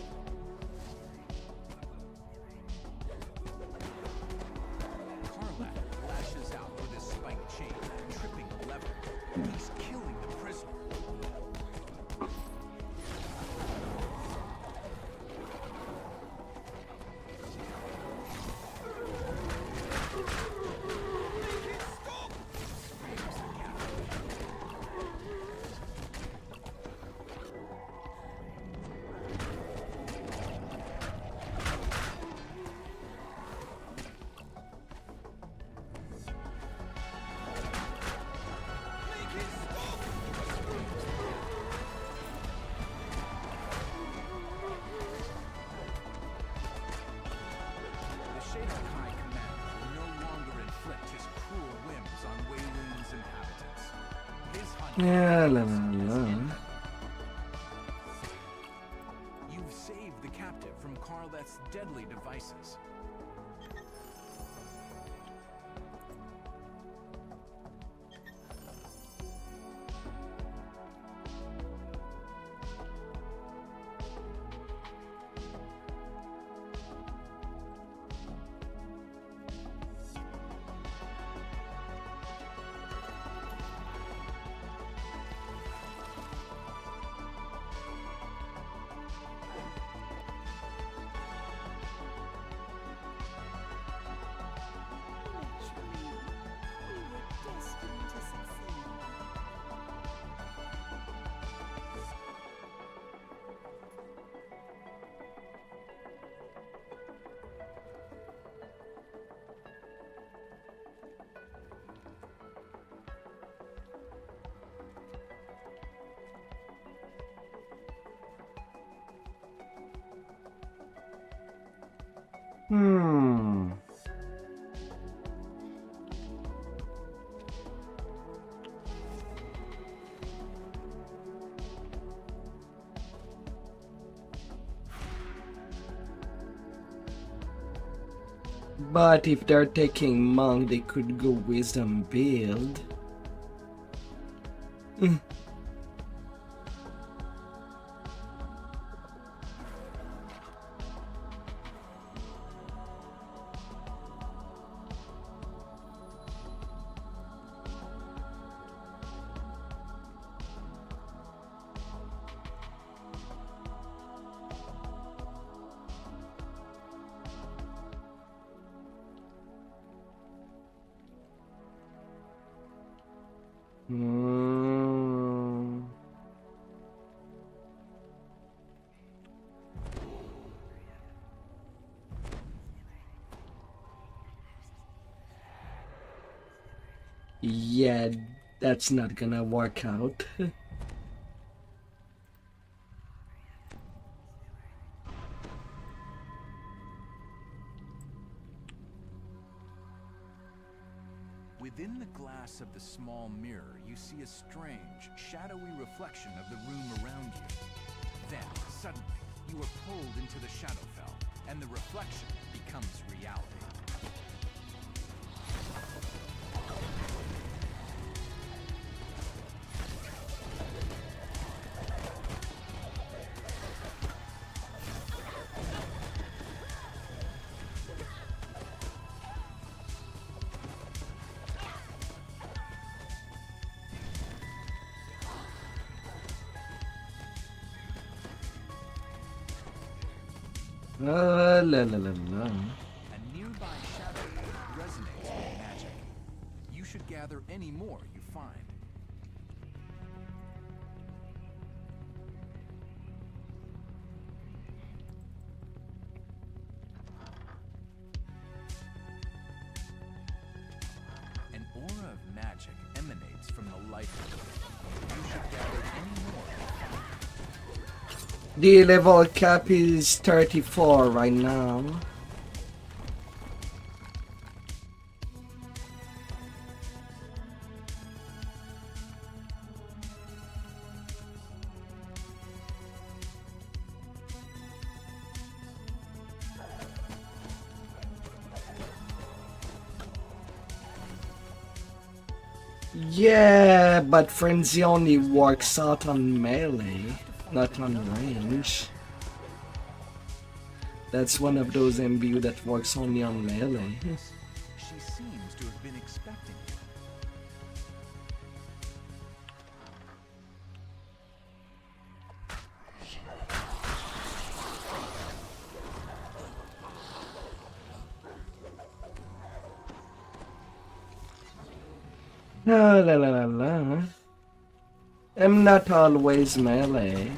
Karleth lashes out with his spiked chain, tripping the lever. He's killing the prisoner. Shadarkai commander will no longer inflict his cruel whims on Weilun's inhabitants. His hunt Yeah, la, has la, la. ended. You've saved the captive from Karleth's deadly devices. We were destined to succeed. But if they're taking monk, they could go wisdom build. Hmm. Yeah, that's not gonna work out. Within the glass of the small mirror, you see a strange, shadowy reflection of the room around you. Then, suddenly, you are pulled into the Shadowfell, and the reflection becomes reality. La la la la. A nearby shadow resonates with magic. You should gather any more you find. An aura of magic emanates from the light. You should gather any more you find. The level cap is 34 right now. Yeah, but Frenzy only works out on melee, not on range. That's one of those MBU that works only on melee. She seems to have been expecting you. La la la la la. I'm not always melee.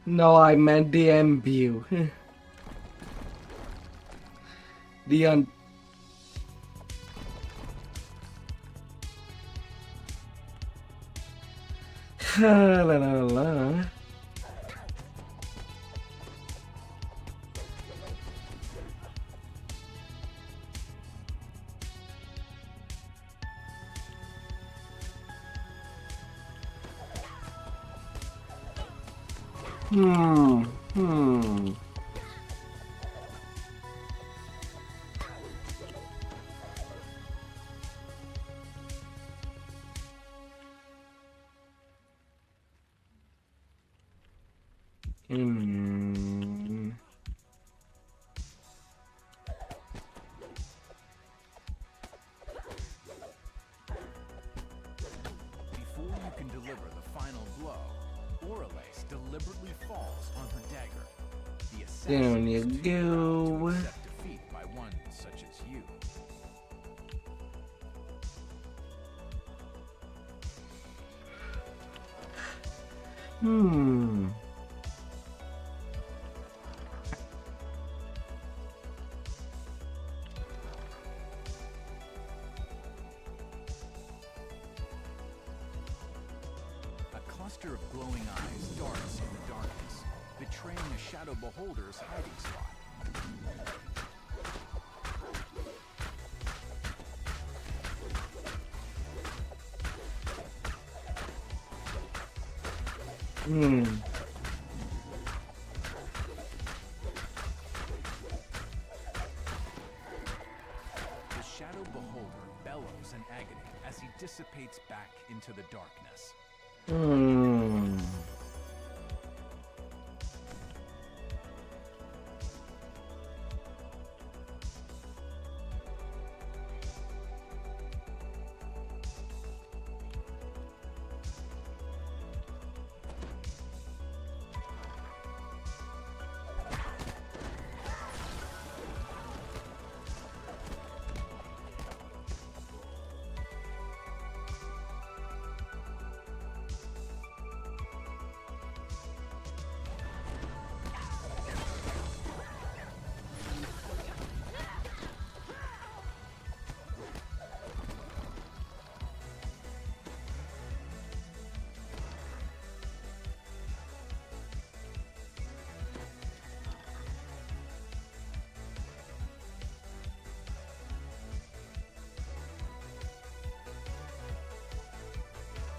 No, I meant the MBU. The la la la la. Hmm. Before you can deliver the final blow, Oralace deliberately falls on her dagger. The Down you assassin is too proud to go. accept defeat by one such as you. A cluster of glowing eyes darts in the darkness, betraying a shadow beholder's hiding spot. The shadow beholder bellows in agony as he dissipates back into the darkness.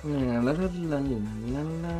La la la la la la.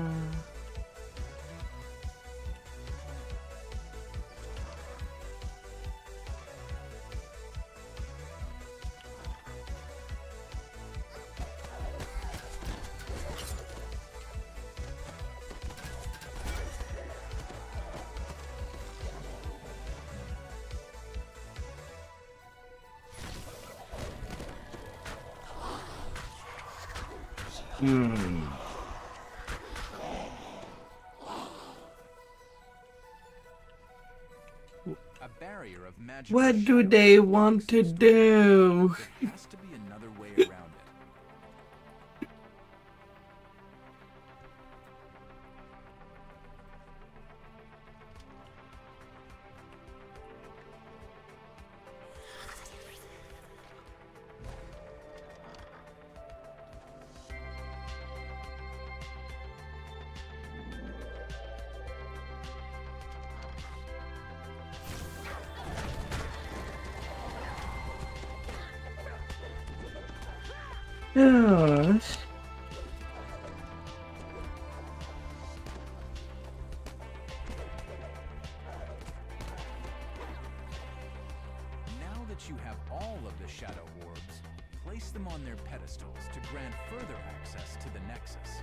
A barrier of magical What do shadow they blocks want to this door. do? There has to be another way around it. Yes. Now that you have all of the shadow orbs, place them on their pedestals to grant further access to the Nexus.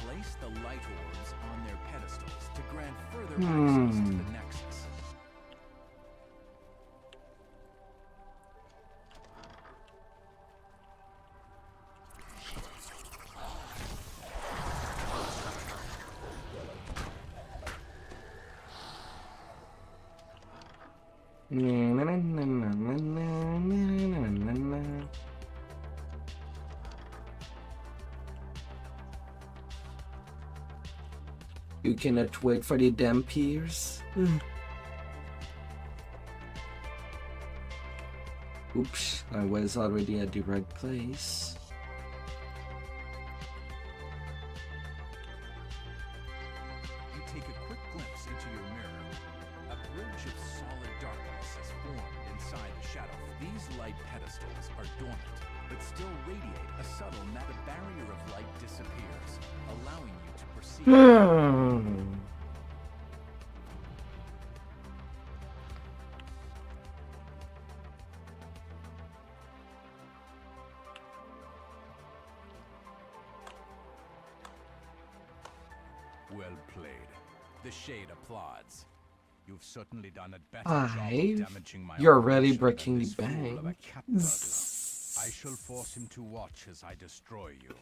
Place the light orbs on their pedestals to grant further access to the Nexus. You cannot wait for the damn peers. Oops, I was already at the right place. You take a quick glimpse into your mirror. A bridge of solid darkness has formed inside the shadow. These light pedestals are dormant, but still radiate a subtle net. The barrier of light disappears, allowing you to perceive. Well played. The Shade applauds. You've certainly done a better job of damaging my You're really operation breaking than the this fool of a bank. cat burglar. I shall force him to watch as I destroy you.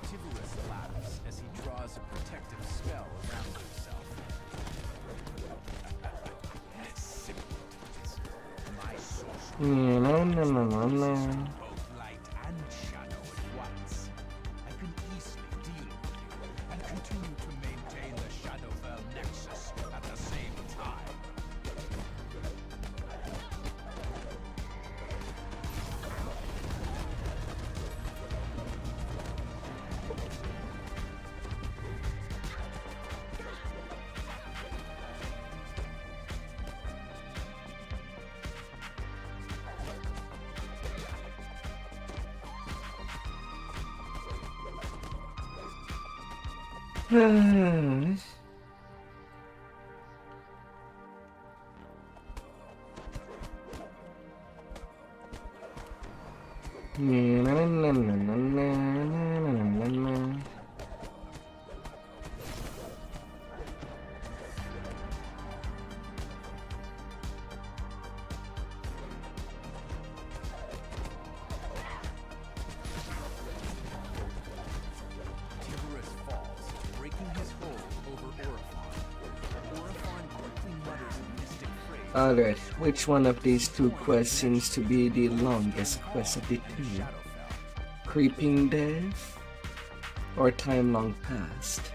Tiburus laughs as he draws a protective spell around himself. My sorcery both light and shadow at once. I can easily deal with you and continue to maintain the Shadowfell Nexus at the same time. Tiburus falls, breaking his hold over Orifon. Orifon quickly mutters a mystic phrase. Alright, which one of these two quests seems to be the longest quest of the two? Shadowfell. Creeping Death or Time Long Past?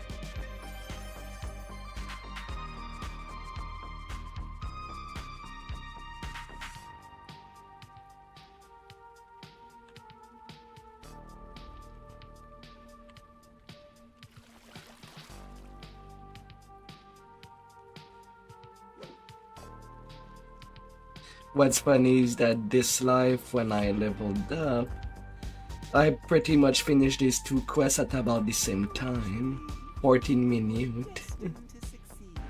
What's funny is that this life, when I leveled up, I pretty much finished these two quests at about the same time. 14 minutes. To succeed.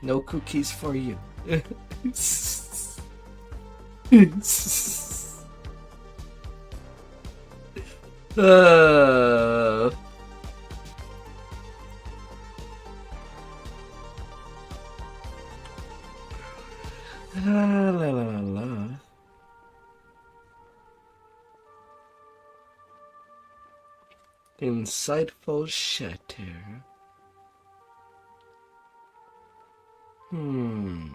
No cookies for you. uh, La la la la. Insightful shatter. Hmm.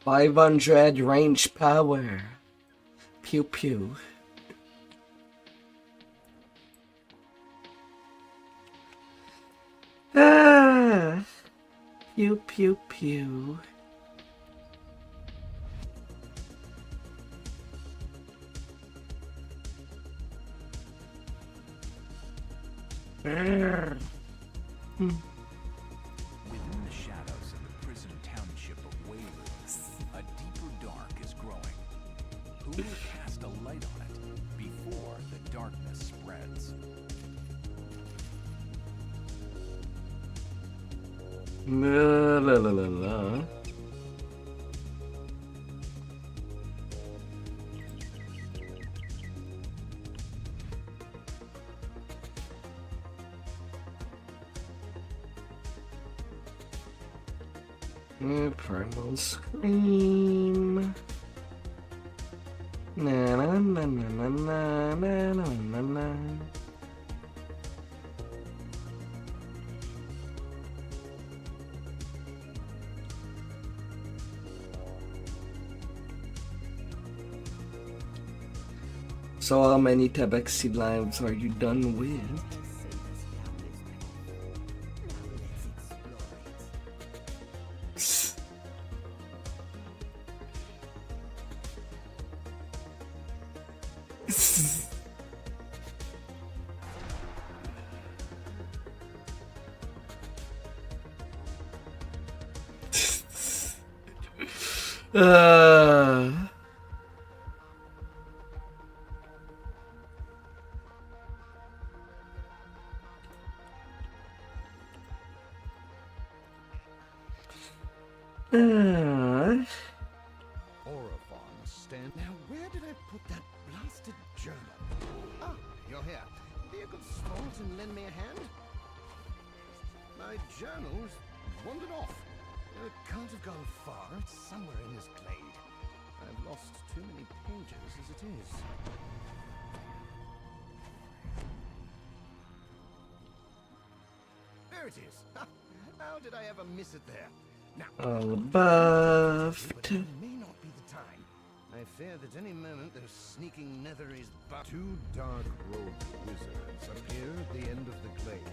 500 range power. Pew pew. Ah. Pew pew pew. Within the shadows of the prison township of Waverly, a deeper dark is growing. Who will cast a light on it before the darkness spreads? La la la la la. Primal Scream. Na na na na na na na na na na. So how many Tabaxi lives are you done with? Stand. Now, where did I put that blasted journal? Ah, you're here. Be a good sport and lend me a hand. My journal's wandered off. It can't have gone far. It's somewhere in this glade. I've lost too many pages as it is. There it is. How did I ever miss it there? Now, All buffed. but it may not be the time. I fear that any moment those sneaking Netheries but two dark-robed wizards appear at the end of the glade.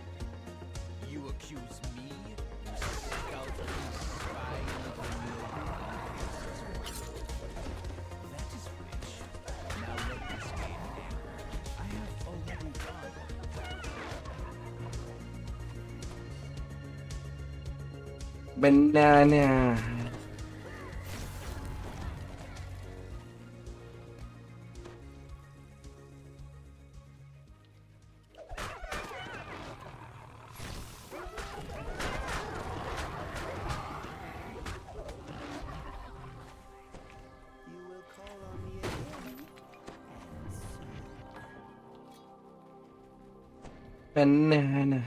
You accuse me, you scoundrel spy of the nobodies. That is rich. Now let this game end. I have already won. Banana. You will call on me again, and Banana.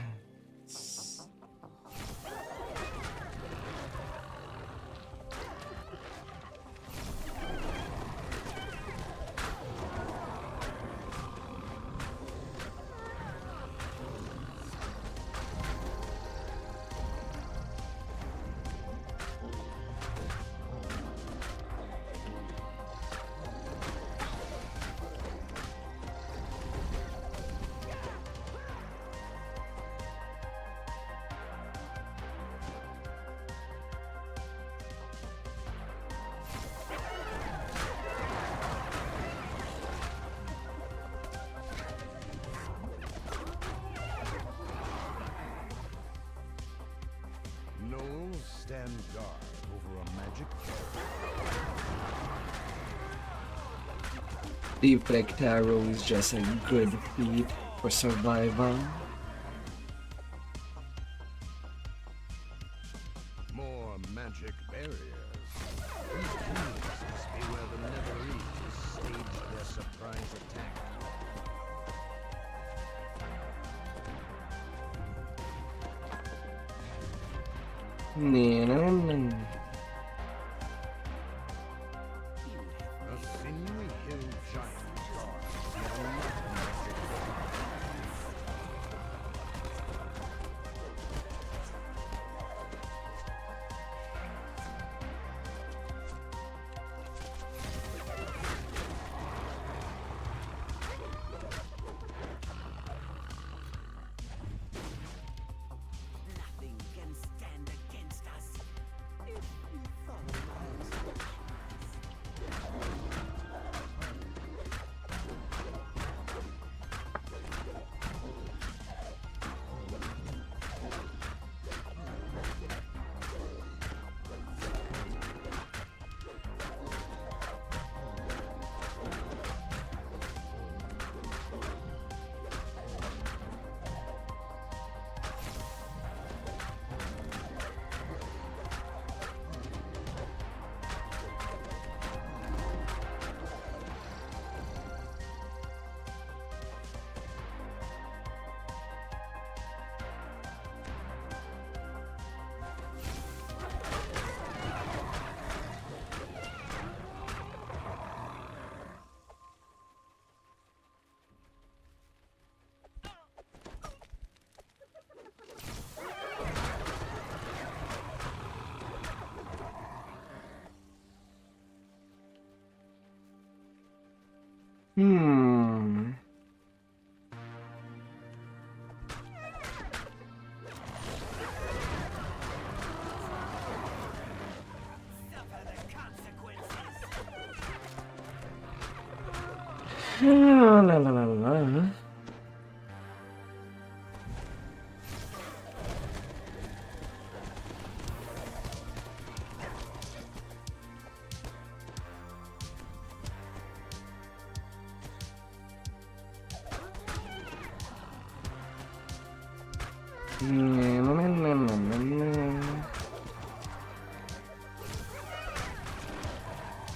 Gnolls stand guard over a magic Deflect arrow is just a good feat for survival. more magic barriers. These trees must be where the Netheries staged their surprise attack. A sinewy hill giant guards. Nothing can stand against us. If you follow my instructions. Hmm. Suffer the consequences. La la la la.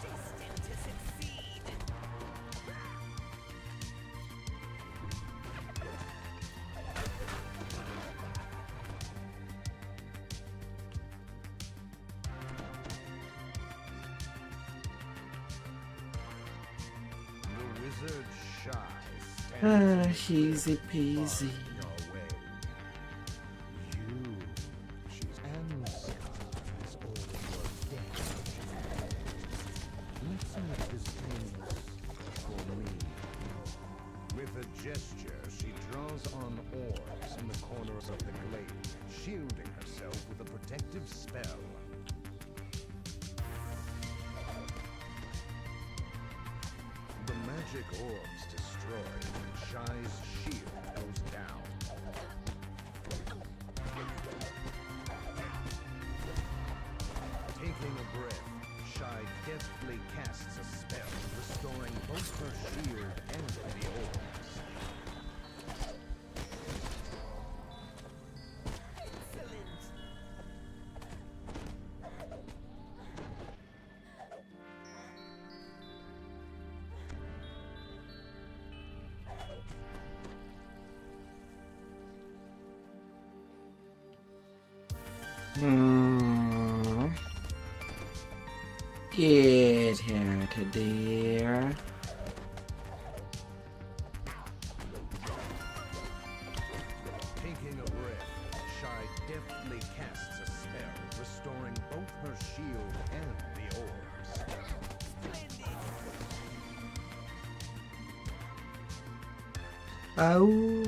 Destined to succeed. The wizard shy Ah, stands easy peasy. your way. You, she's and scars all your death. Let's make this painless for me. With a gesture, she draws on orbs in the corners of the glade, shielding herself with a protective spell. The magic orbs destroyed, and Shy's shield goes down. Taking a breath, Shy deftly casts a spell, restoring both her shield and the orbs. Excellent. Hmm. Get here to dear. Taking a breath, Shy deftly casts a spell, restoring both her shield and the orbs. Oh.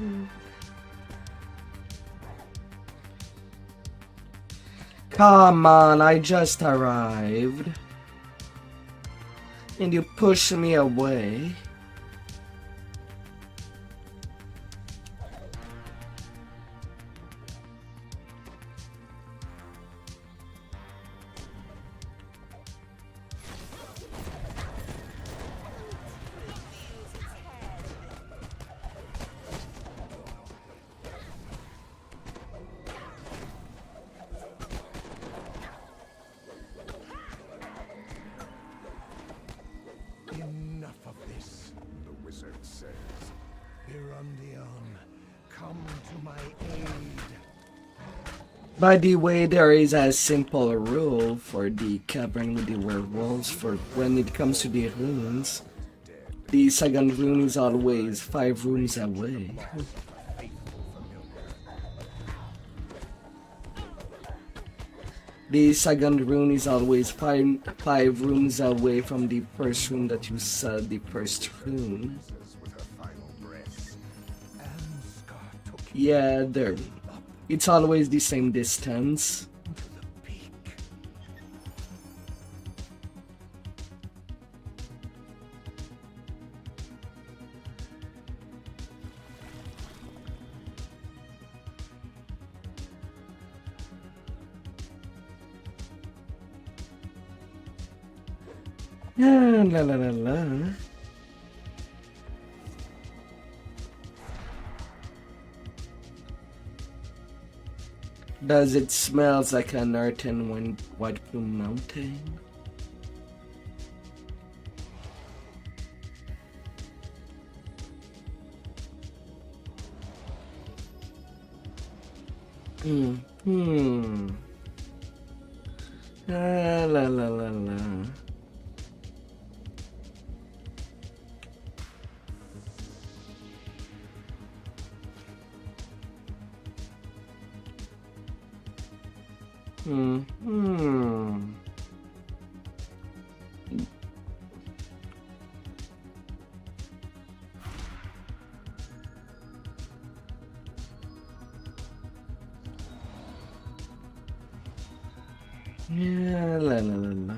Come on, I just arrived. And you push me away. Enough of this, the wizard says. Hirundion, come to my aid. By the way, there is a simple rule for the cavern with the werewolves for when it comes to the runes. The second rune is always 5 rooms away. The second rune is always five rooms away from the first rune that you said, the first rune. Yeah, there. It's always the same distance. La la la la. Does it smells like a northern white plume mountain? La la la la la. Yeah, la la la la.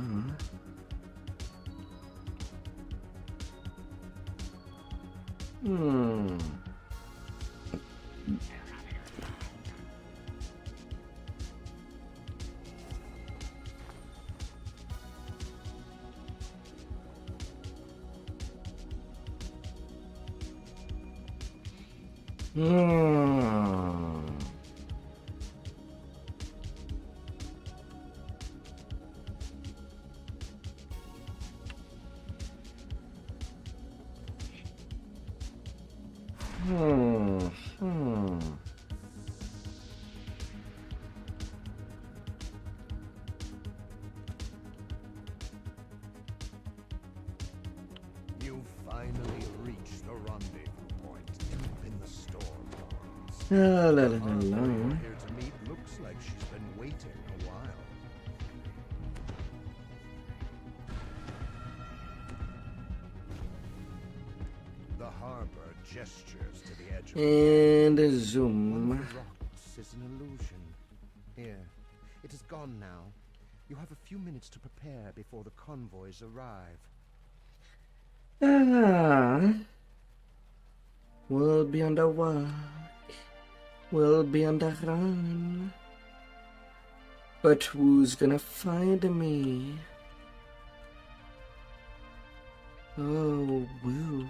You finally reached the rendezvous point deep in the storm. La la la la We're la. here to meet. Looks like she's been waiting a while. The harbor gestures to the edge of And One zoom. of the rocks is an illusion. Here, it is gone now. You have a few minutes to prepare before the convoys arrive. We'll be on the walk. We'll be on the run. But who's gonna find me? Oh, woo.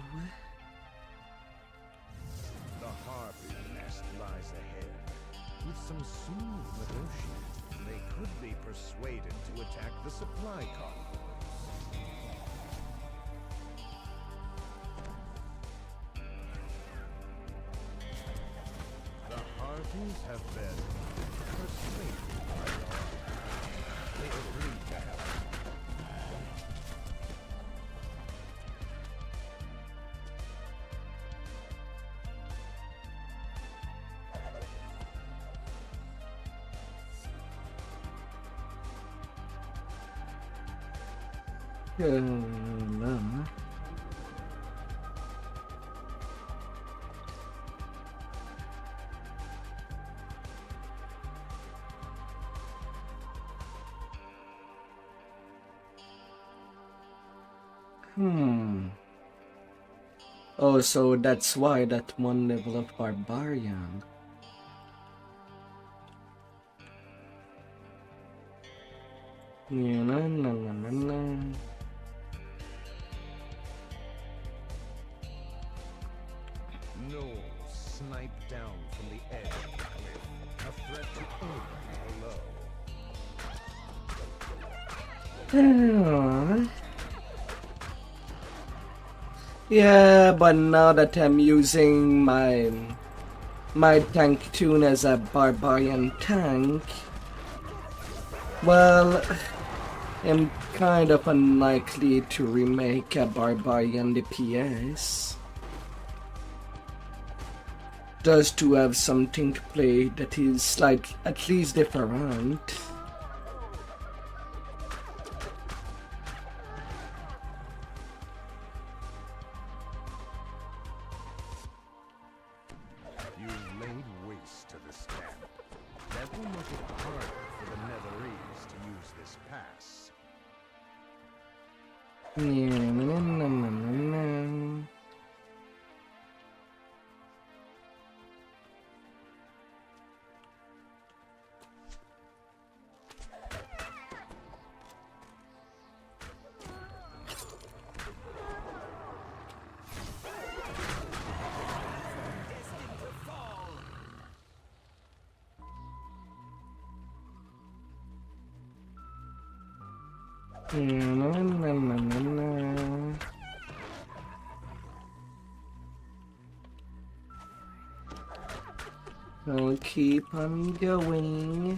The harpy nest lies ahead. With some smooth negotiating, they could be persuaded to attack the supply convoys. The harpies have been persuaded by law. They agreed to help. No. Oh, so that's why that one level of barbarian. Na na na na na. No, snipe down from the edge of the cliff. A threat to everyone below. Yeah, but now that I'm using my my tank tune as a barbarian tank, well, I'm kind of unlikely to remake a barbarian DPS. Just to have something to play that is like at least different. You've laid waste to this camp. That will make it harder for the Netherese to use this pass. I'll keep on going. You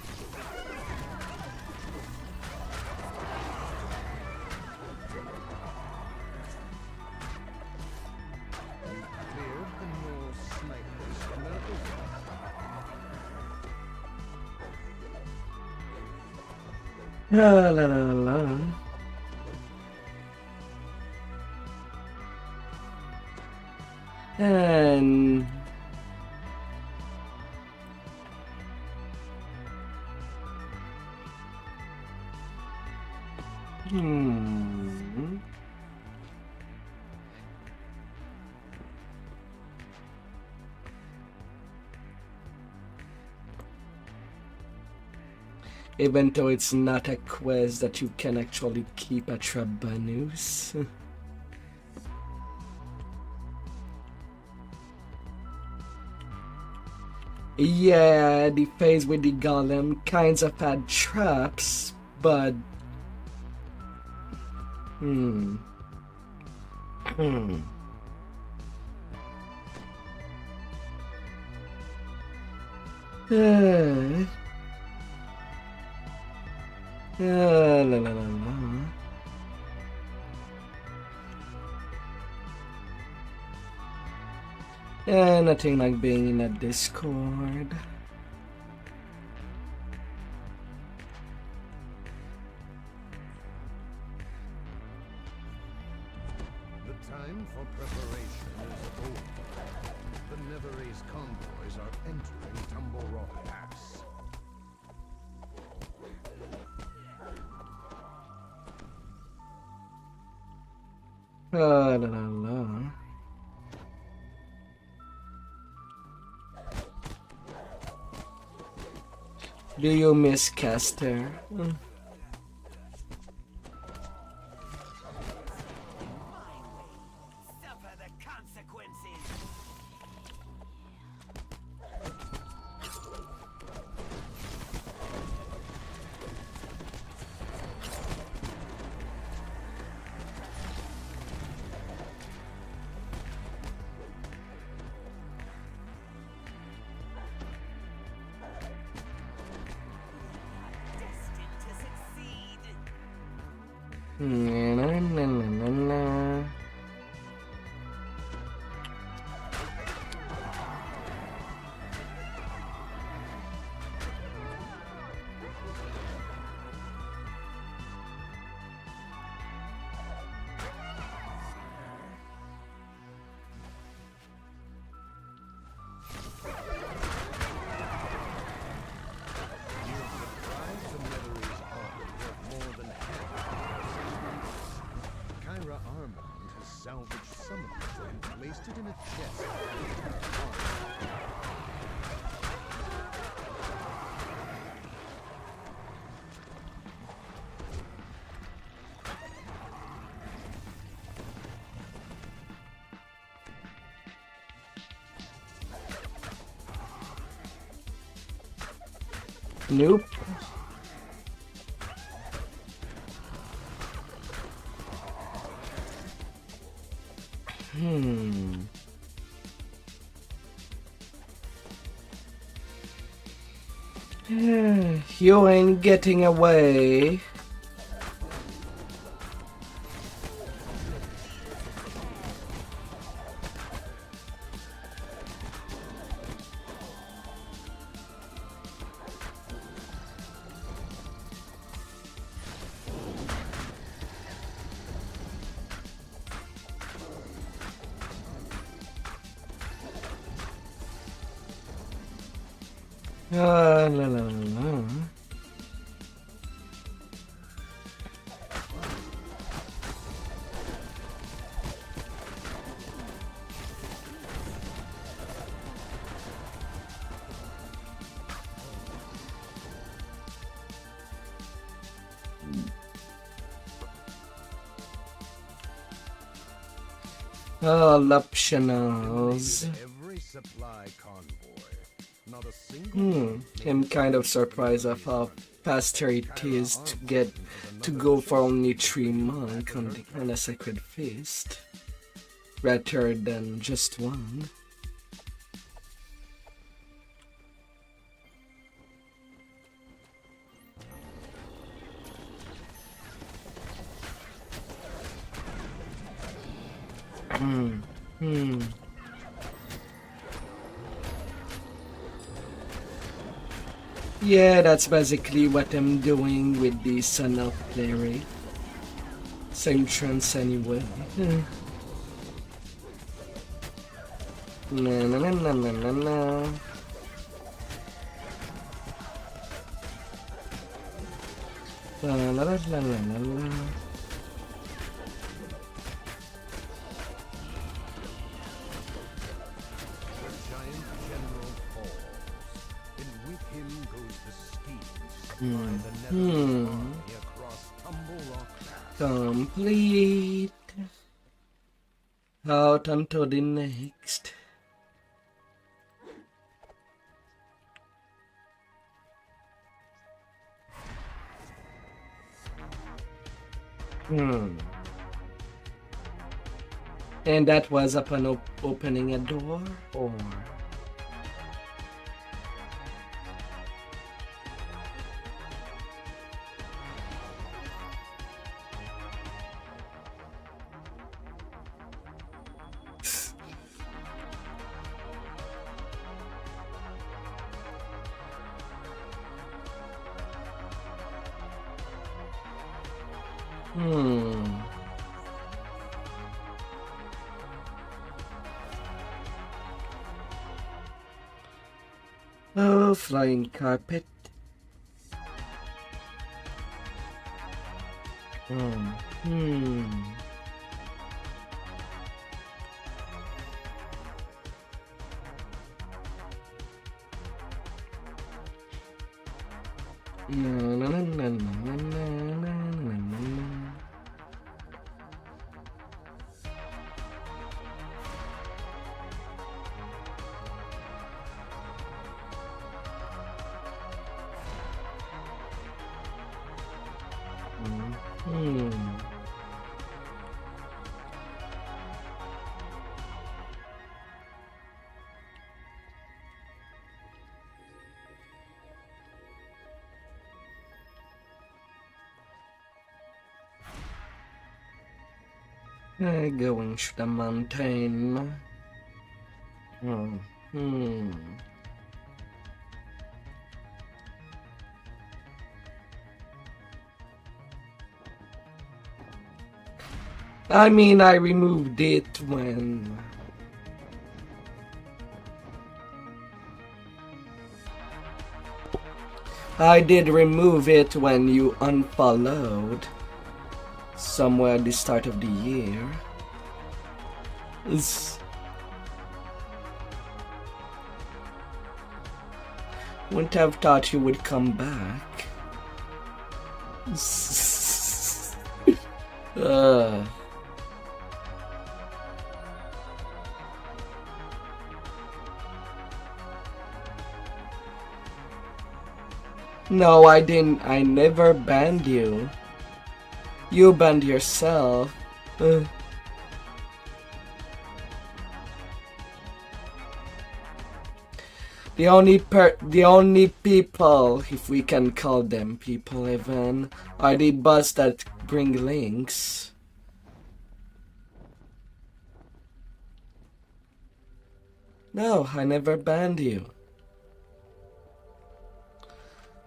cleared the Norse snipers from their position. La la la la. And even though it's not a quest that you can actually keep a Trabanus. Yeah, the phase with the golem kinds of had traps, but La la la la. Nothing like being in a Discord. The time for preparation is over. The Netherese convoys are entering Tumble Rock Pass. La la la la. Do you miss Caster? Suffer the consequences. Destined to succeed. Na, na, na, na, na. Salvaged some of it and placed it in a chest. Nope. You ain't getting away. La la la la. All optionals. Every supply convoy. Not a single I'm kind of surprised of how faster it is to go for only 3 monk on a sacred feast rather than just 1. Yeah, that's basically what I'm doing with the Son of Larry. Same trance anyway. Na na na na na na na. La la la la la la. giant general falls, and with him goes the scheme to supply the Netherlands army across Tumble Rock Pass. Complete. Out until the next. And that was upon opening a door, or? Oh, flying carpet. Na na na na na na na na na. Going to the mountain. I mean, I removed it when... I did remove it when you unfollowed. Somewhere at the start of the year. Wouldn't have thought you would come back. No, I didn't. I never banned you. You banned yourself. The only people, if we can call them people even, are the bots that bring links. No, I never banned you.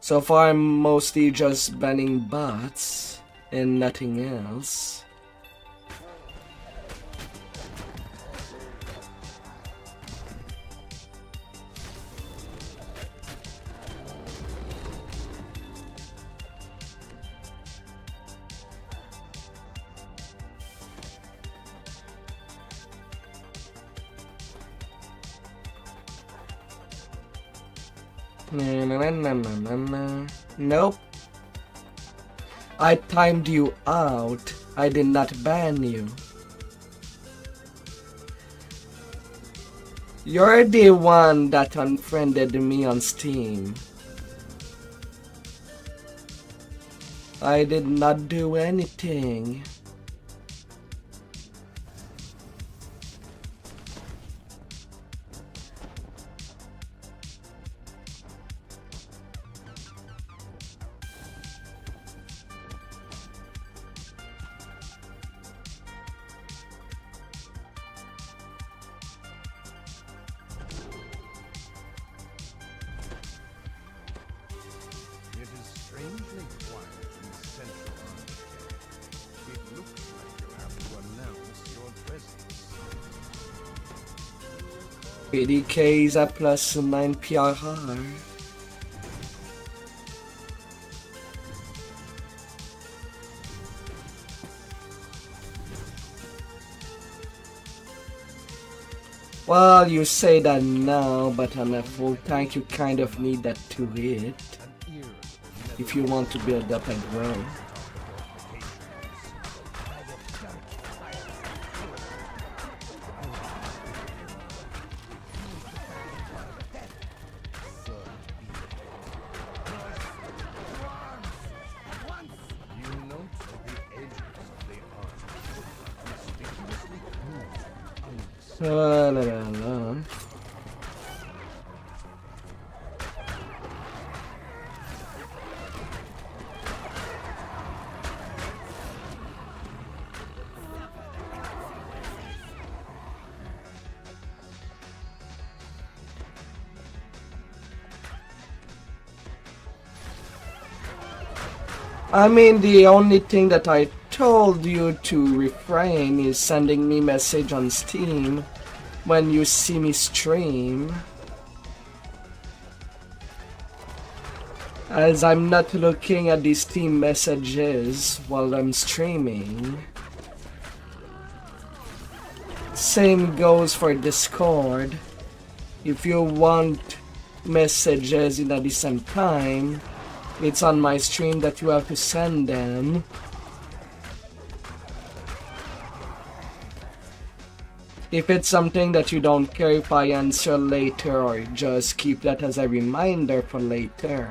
So far I'm mostly just banning bots and nothing else. Nope. I timed you out. I did not ban you. You're the one that unfriended me on Steam. I did not do anything. PDK is at plus 9 PRR. Well, you say that now, but on a full tank you kind of need that to hit if you want to build up and grow. La, la, la, la. I mean, the only thing that I told you to refrain is sending me message on Steam when you see me stream, as I'm not looking at the Steam messages while I'm streaming. Same goes for Discord. If you want messages in a decent time, it's on my stream that you have to send them. If it's something that you don't care if I answer later or just keep that as a reminder for later,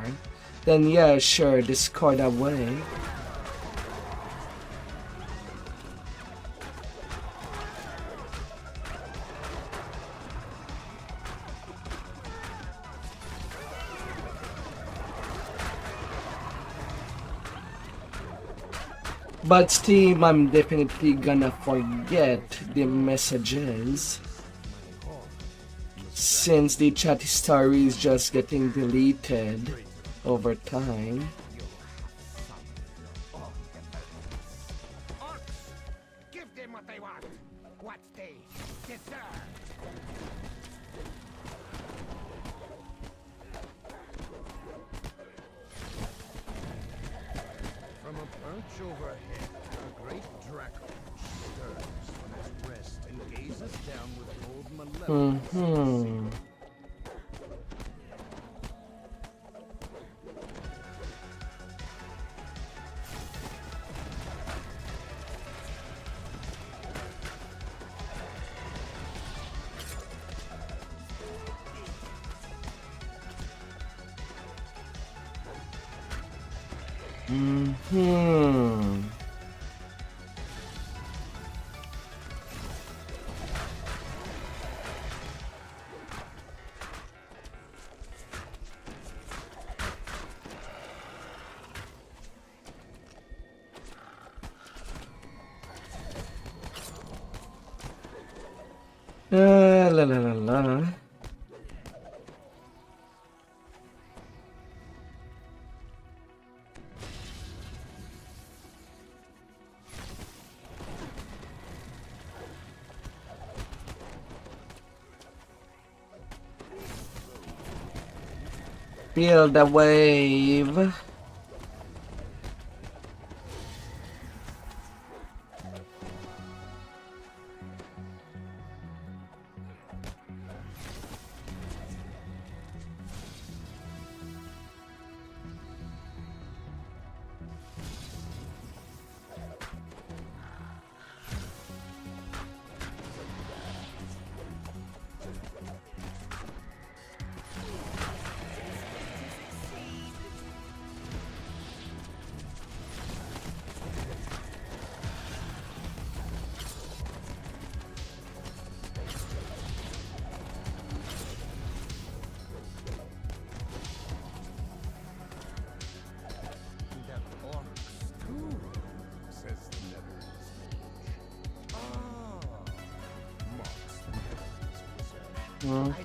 then yeah, sure, Discord away. But Steam, I'm definitely gonna forget the messages, since the chat history is just getting deleted over time. Give them what they want, what they deserve. From a perch overhead, a great draco stirs from its rest and gazes down with cold malevolence. La la la la. Feel the wave.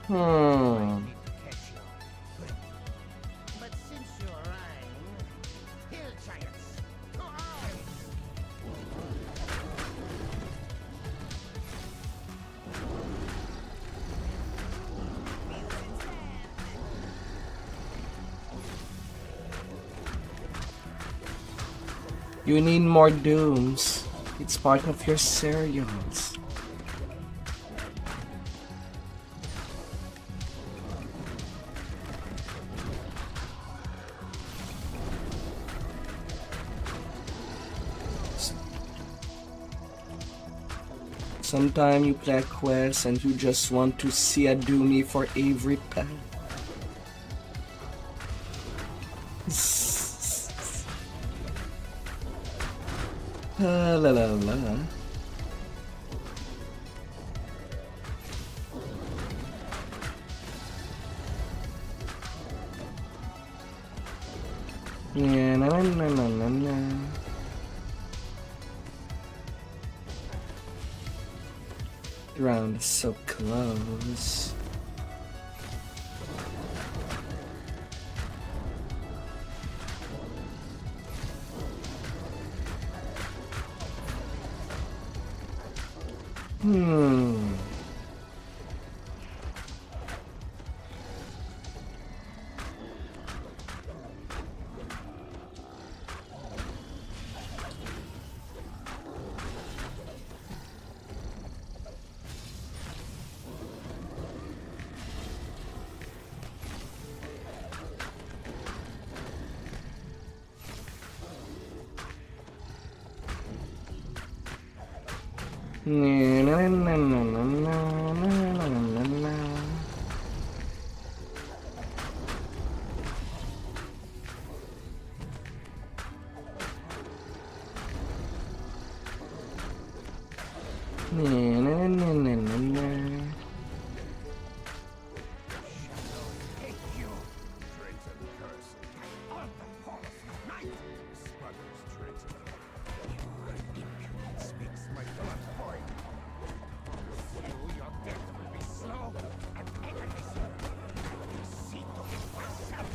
Hmm. But since you're rhyme, hill giants, to arms! You need more dooms. It's part of your cereals. Sometimes you play a quest and you just want to see a doomie for every path. La la la. Yeah, na na na na na na. Round is so close. Na na na na na na na na na. Na na na na na na. Hate you, traitor curse. On the hall of night, smugglers traitor. Your impudence makes my blood boil. You, your death will be slow and painless. See to it yourself.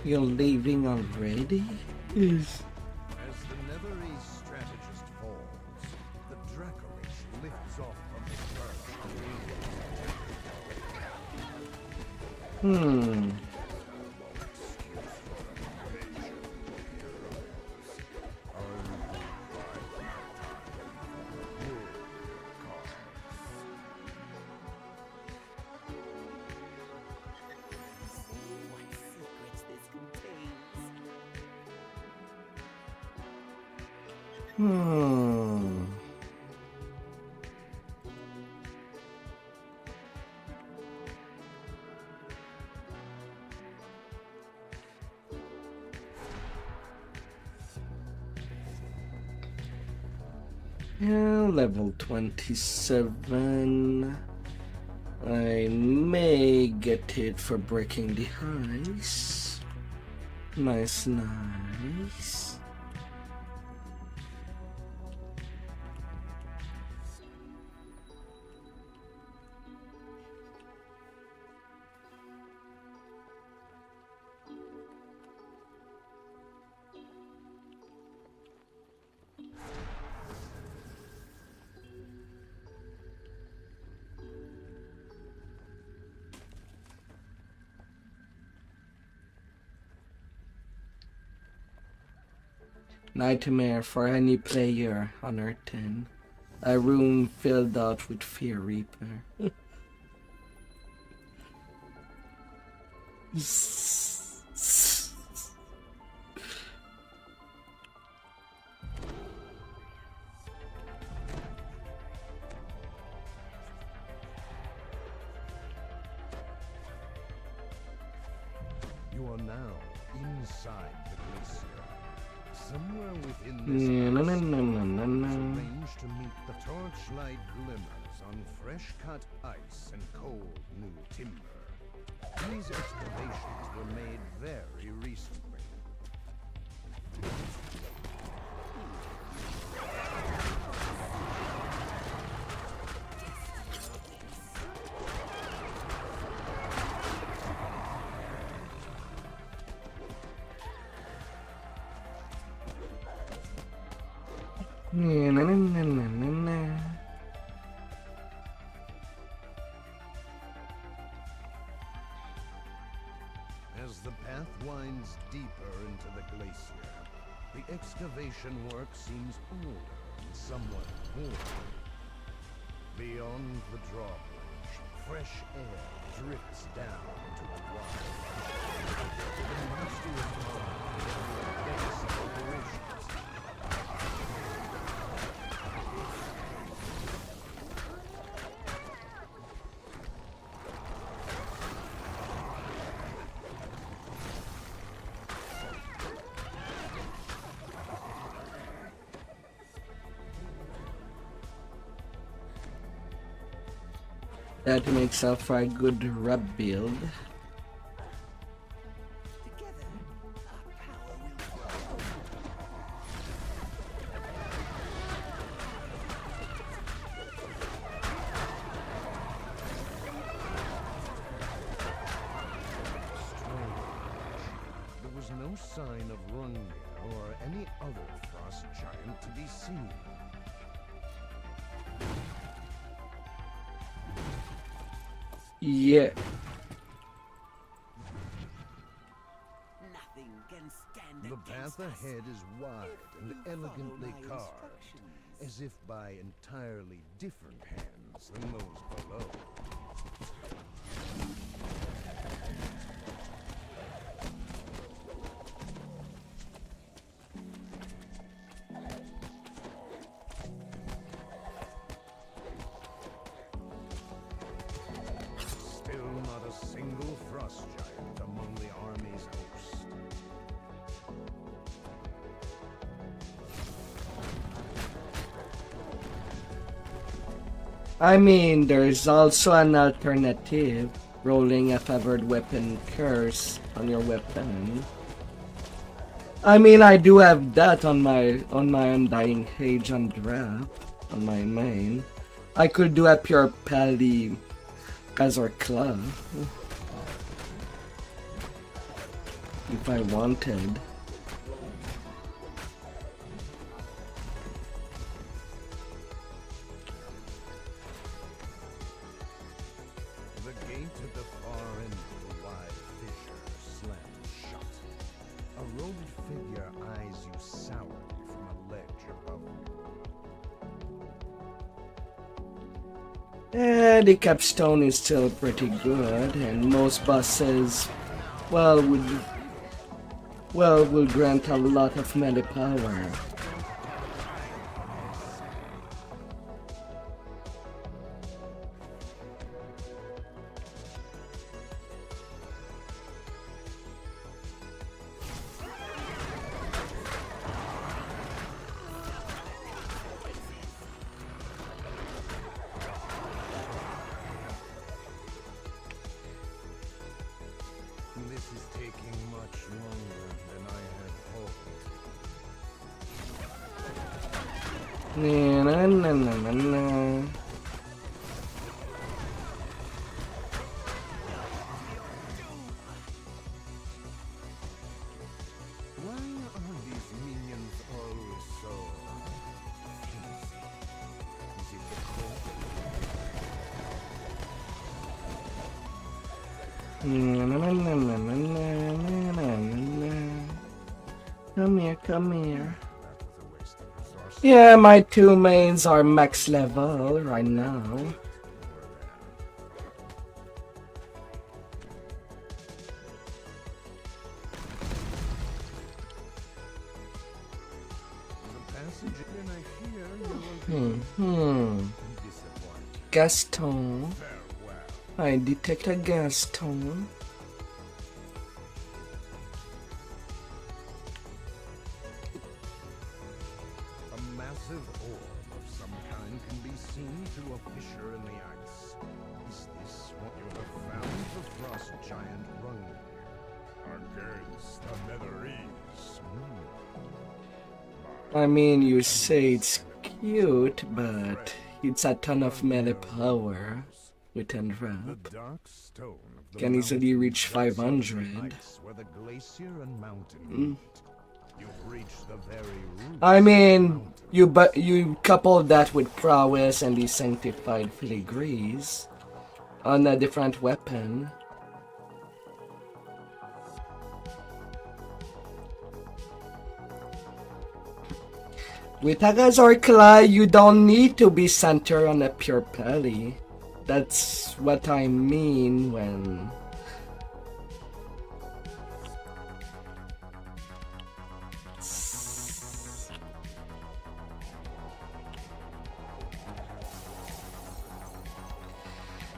You're leaving already? Yes. As the Never-Ease strategist falls, the Dracolich lifts off from the earth. What secrets this contains? Yeah, level 27. I may get it for breaking the ice. Nice, nice. Nightmare for any player on Earth 10. A room filled out with Fear Reaper. You are now inside the glacier. Somewhere within this No, no, no, no, no, no, it's no. arranged to meet the torchlight glimmers on fresh-cut ice and cold new timber. These excavations were made very recently. No, no, no, no, no, no. As the path winds deeper into the glacier, the excavation work seems older and somewhat worn. Beyond the drawbridge, fresh air drifts down into the water. The monster is gone to the base of operations. That makes up for a good rub build. Together, our power will grow. Strange. There was no sign of Rungnir or any other frost giant to be seen. Yeah. Nothing can stand The against path us. ahead is wide and You elegantly follow my carved, instructions. as if by entirely different hands than those below. Still not a single frost giant among the army's host. I mean, there's also an alternative. Rolling a favored weapon curse on your weapon. I mean, I do have that on my Undying Age on draft, on my main. I could do a pure pally Azor Club if I wanted. The gate at the far end of the wide fissure slams shut. A robed figure eyes you sourly from a ledge above you. The capstone is still pretty good, and most bosses, will grant a lot of melee power. Na, na, na, na, na, na. Why are these minions always so flimsy? Is it the cold? Na, na, na, na, na, na, na, na, na. Come here, come here. That was a waste of resources. Yeah, my two mains are max level right now. The passage, then I fear you will Hmm. be disappointed. Gaston. Farewell. I detect a Gaston. A massive orb of some kind can be seen through a fissure in the ice. Is this what you have found? The frost giant rung against the netherese. I mean, you say it's cute, but it's a ton of melee power with The unwrap. dark stone of the Can easily mountain reach depths of the 500. ice where the glacier and mountain meet. You've reached the very root I of the mean, mountain. you couple that with prowess and the sanctified filigrees on a different weapon. With Agazor Clay, you don't need to be centered on a pure pelly. That's what I mean when...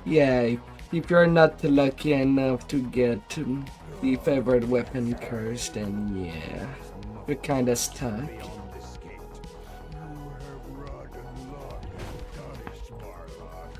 Yeah, if you're not lucky enough to get the favored weapon curse, then yeah, you're kinda stuck. Beyond this gate. You have wrought and long and punished Marlock.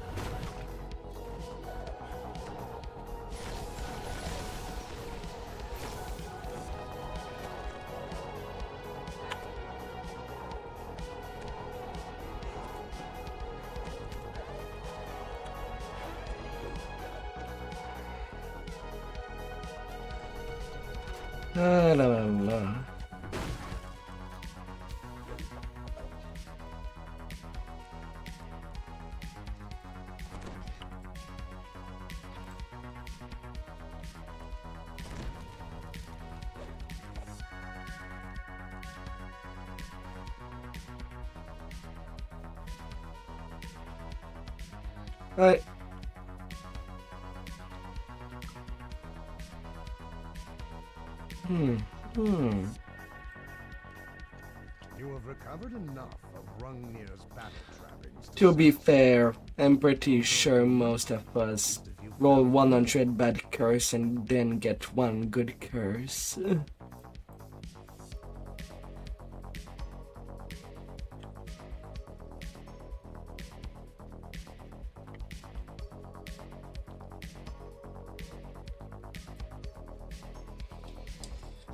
La la la la. Right. Hmm. You have recovered enough of Rungnir's battle trappings To be fair, I'm pretty sure most of us roll 100 bad curse and then get one good curse.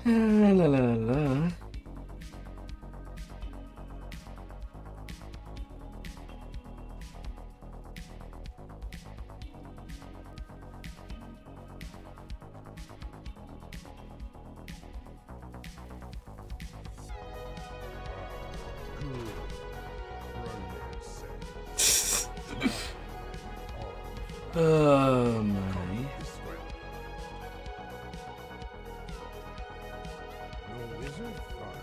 La la la la. Rungnir said. Oh my. This way. The wizard farm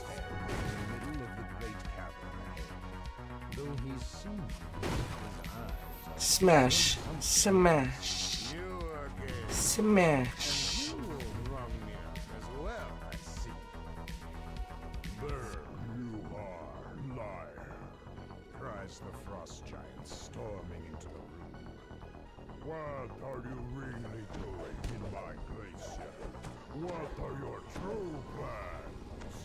stands in the middle of the great cavern ahead. Though he seems his eyes are Smash. Smash. you again. Smash. You Rungnir as well, I see. There you are, liar, cries the frost giant, storming into the room. What are you really doing in my glacier? What are your true plans?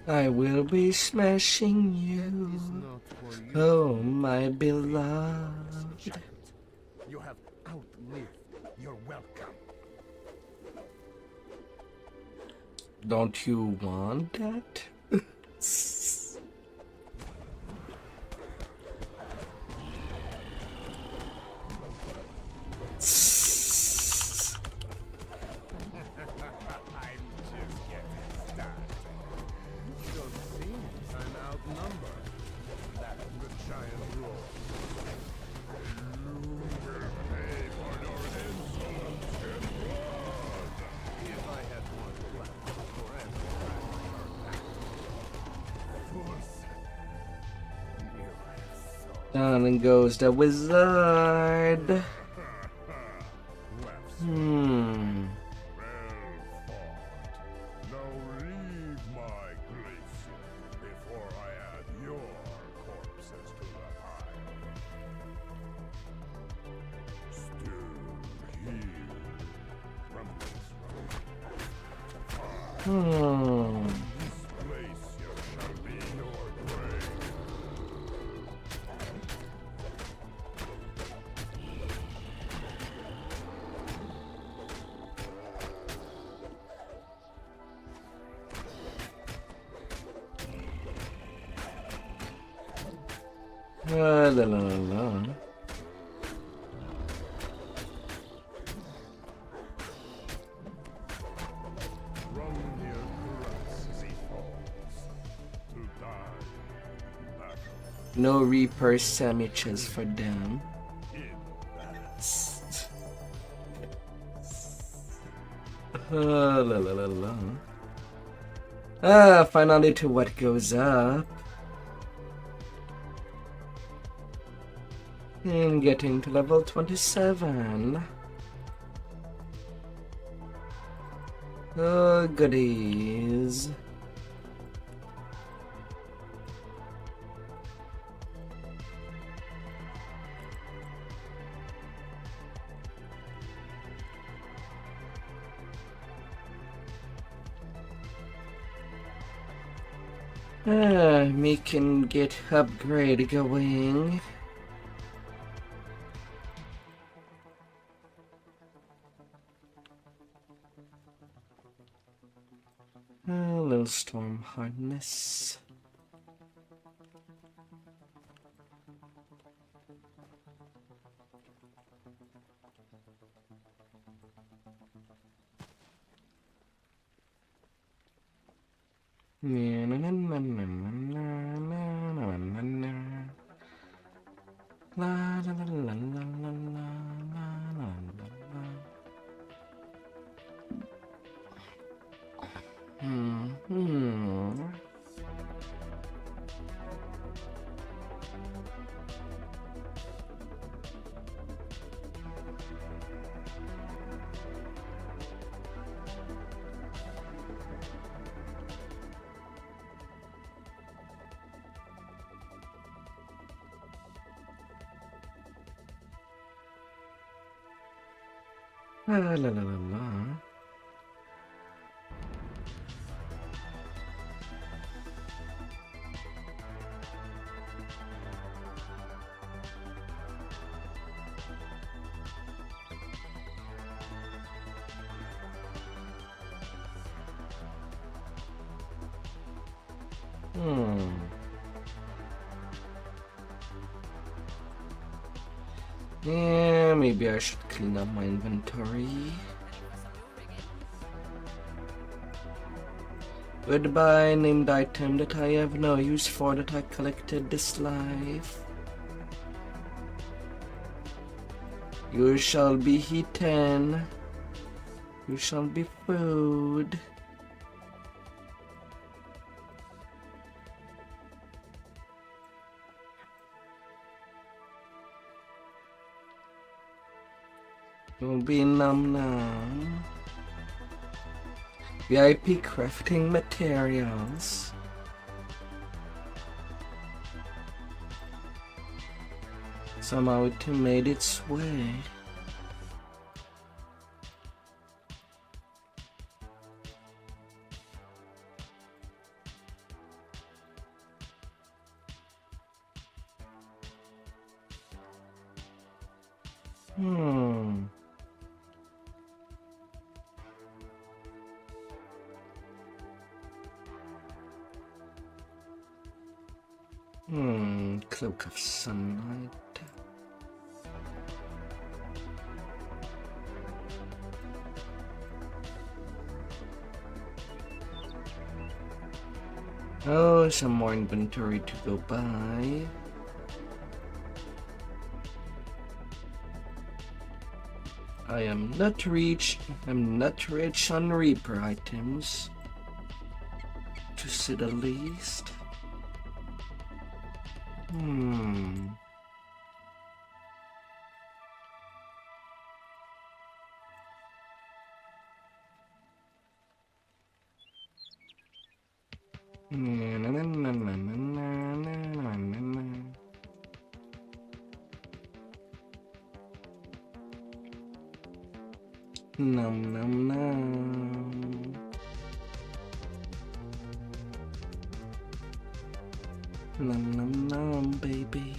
I will be smashing Is you. not for you. Oh, my beloved. Giant. You have outlived your welcome. Don't you want that? Down goes the wizard. Hmm. Well fought. Now leave my glacier before I add your corpses to the pile. Still here from this room. This glacier shall be your grave. La la la la. Run near grass as he falls, to die in battle. No Reaper sandwiches for them. In La la la la. Ah, finally to what goes up. And getting to level 27. Oh, goodies. Me can get upgrade going. A little storm hardness. La la la la. Yeah, maybe I should clean up my inventory. Goodbye, named item that I have no use for that I collected this life. You shall be eaten. You shall be food. You'll be num num. VIP crafting materials. Somehow it made its way. Cloak of sunlight. Oh, some more inventory to go by. I am not rich. I'm not rich on Reaper items, to say the least. Nom nom nom. Nom nom nom, baby.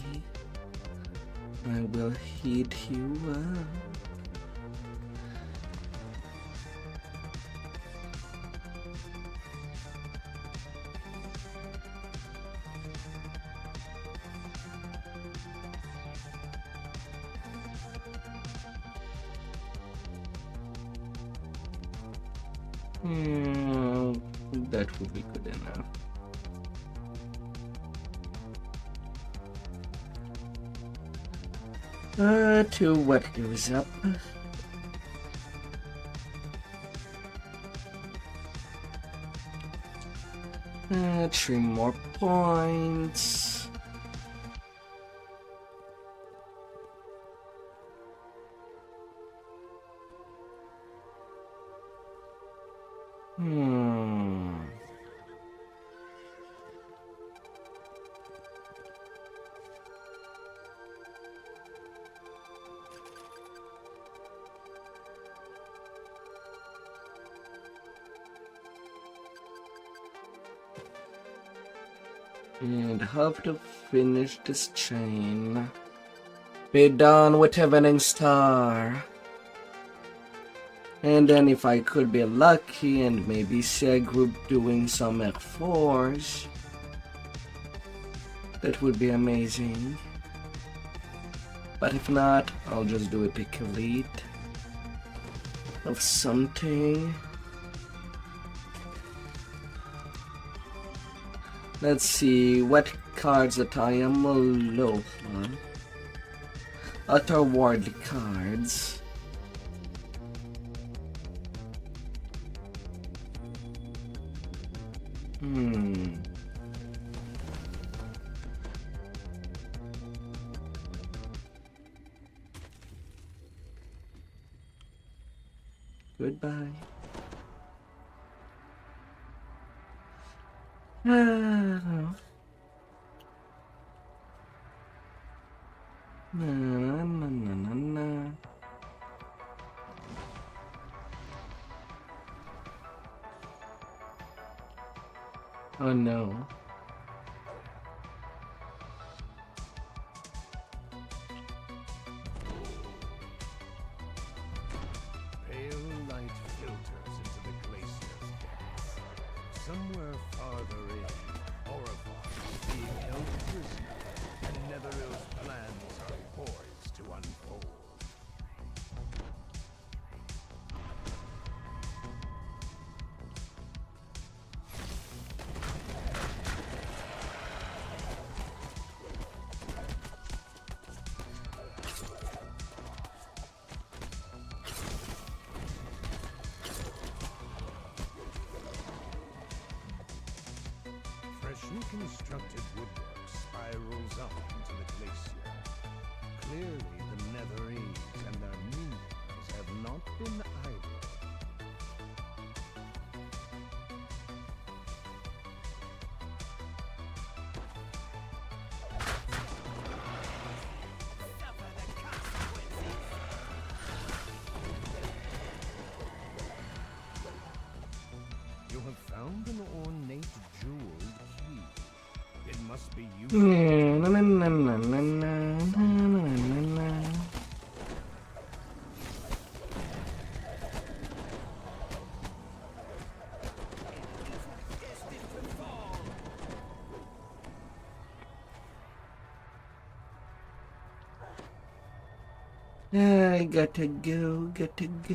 I will heat you up. That would be good enough. To what goes up? 3 more points. And have to finish this chain. Be done with Evening Star. And then if I could be lucky and maybe see a group doing some F4s, that would be amazing. But if not, I'll just do a pick elite of something. Let's see what cards that I am low on. Otherworldly cards. Goodbye. Na, na, na, na, na. Oh no. Pale light filters into the glacier's depths. Somewhere farther in, Orvar is being held prisoner, and Netherill's plans are poised to unfold. Freshly constructed woodwork spirals up into the glacier. Clearly, the Netherese and their minions have not been idle. You have found an ornate jeweled key. It must be useful. Na, na, na, na, na, na, na, na, na. I gotta go, gotta go.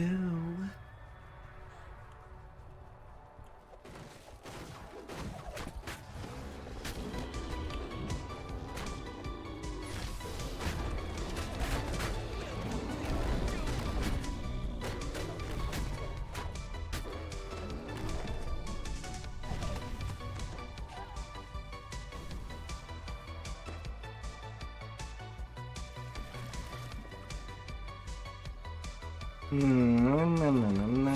No, no, no, no, no.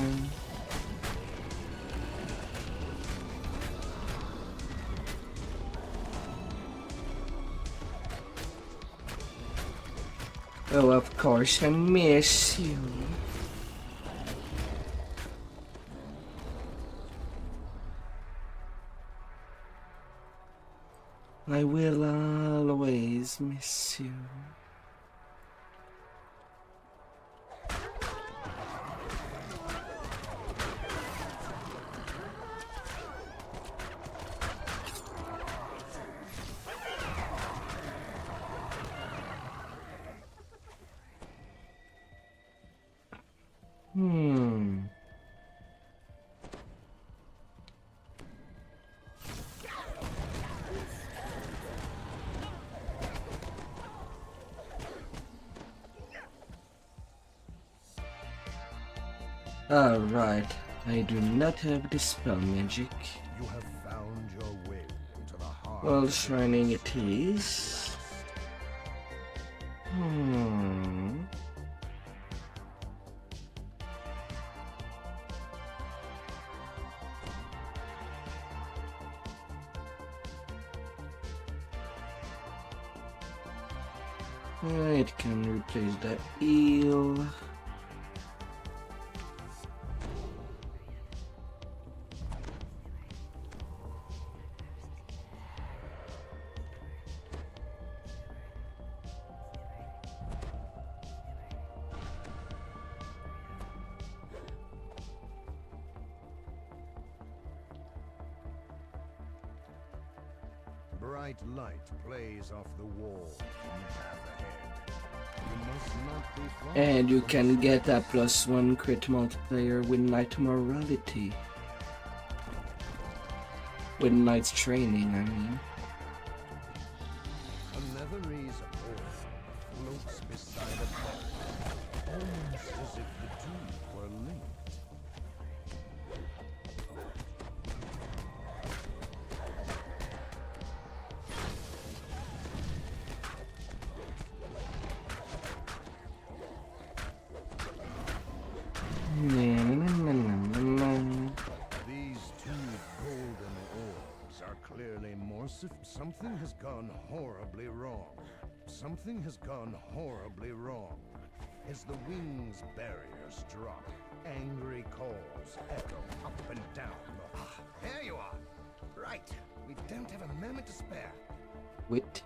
Oh, of course, I miss you. I will always miss you. Alright, I do not have dispel magic. You have found your way into the heart. Well, shrining it is. It can replace the eel. Bright light plays off the wall from the path ahead. You must not be far And you from can the get a +1 crit multiplier with Knight Morality. With Knight's Training, I mean. A Netherese orb floats beside a bed, almost as if the two were linked. These two golden orbs are clearly morsive. Something has gone horribly wrong. Something has gone horribly wrong. As the wings' barriers drop, angry calls echo up and down. Ah, there you are. Right. We don't have a moment to spare. Wit.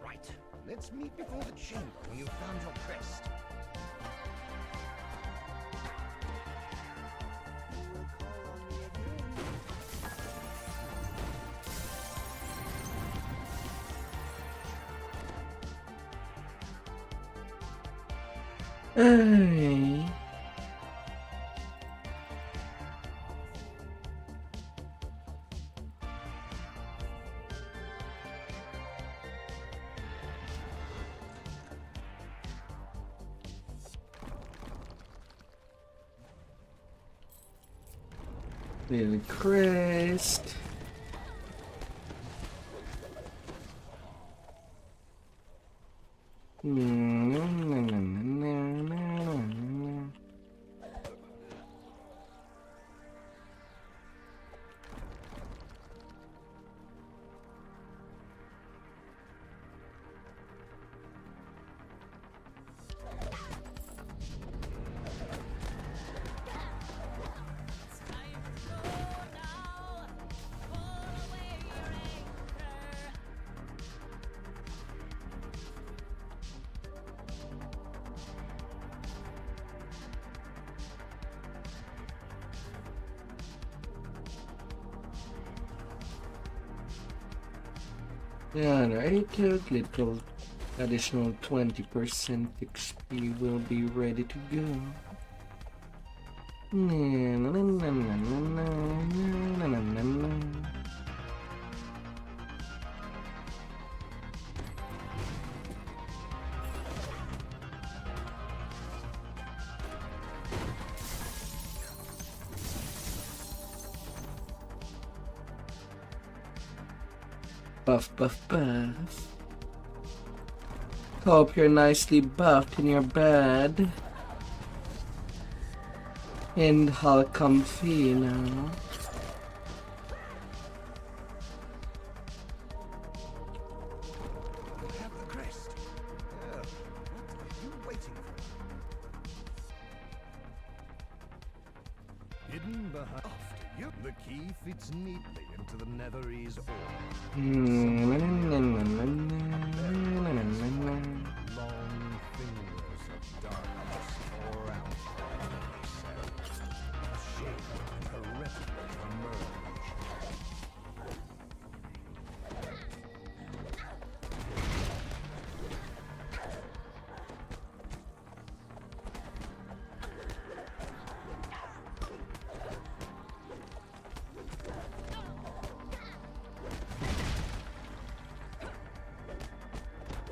Right. Let's meet before the chamber when you've found your crest. Hey. Little crest. Yeah, I took little additional 20% XP will be ready to go. Buff, buff, buff. Hope you're nicely buffed in your bed. And how comfy now. We have the crest. After you, the key fits neatly into the netherese ore. Long fingers of darkness tore out the cell. A shape heretical emerged.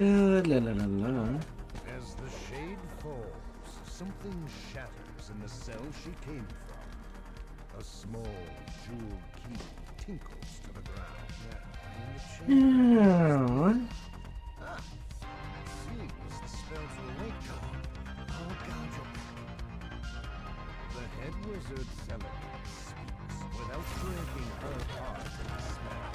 La la la la. As the shade falls, something shatters in the cell she came from. A small jeweled key tinkles to the ground. Yeah. Seems the spell to awake her. I'll gouge her. The head wizard celebrates, speaks without breaking her heart in the spell.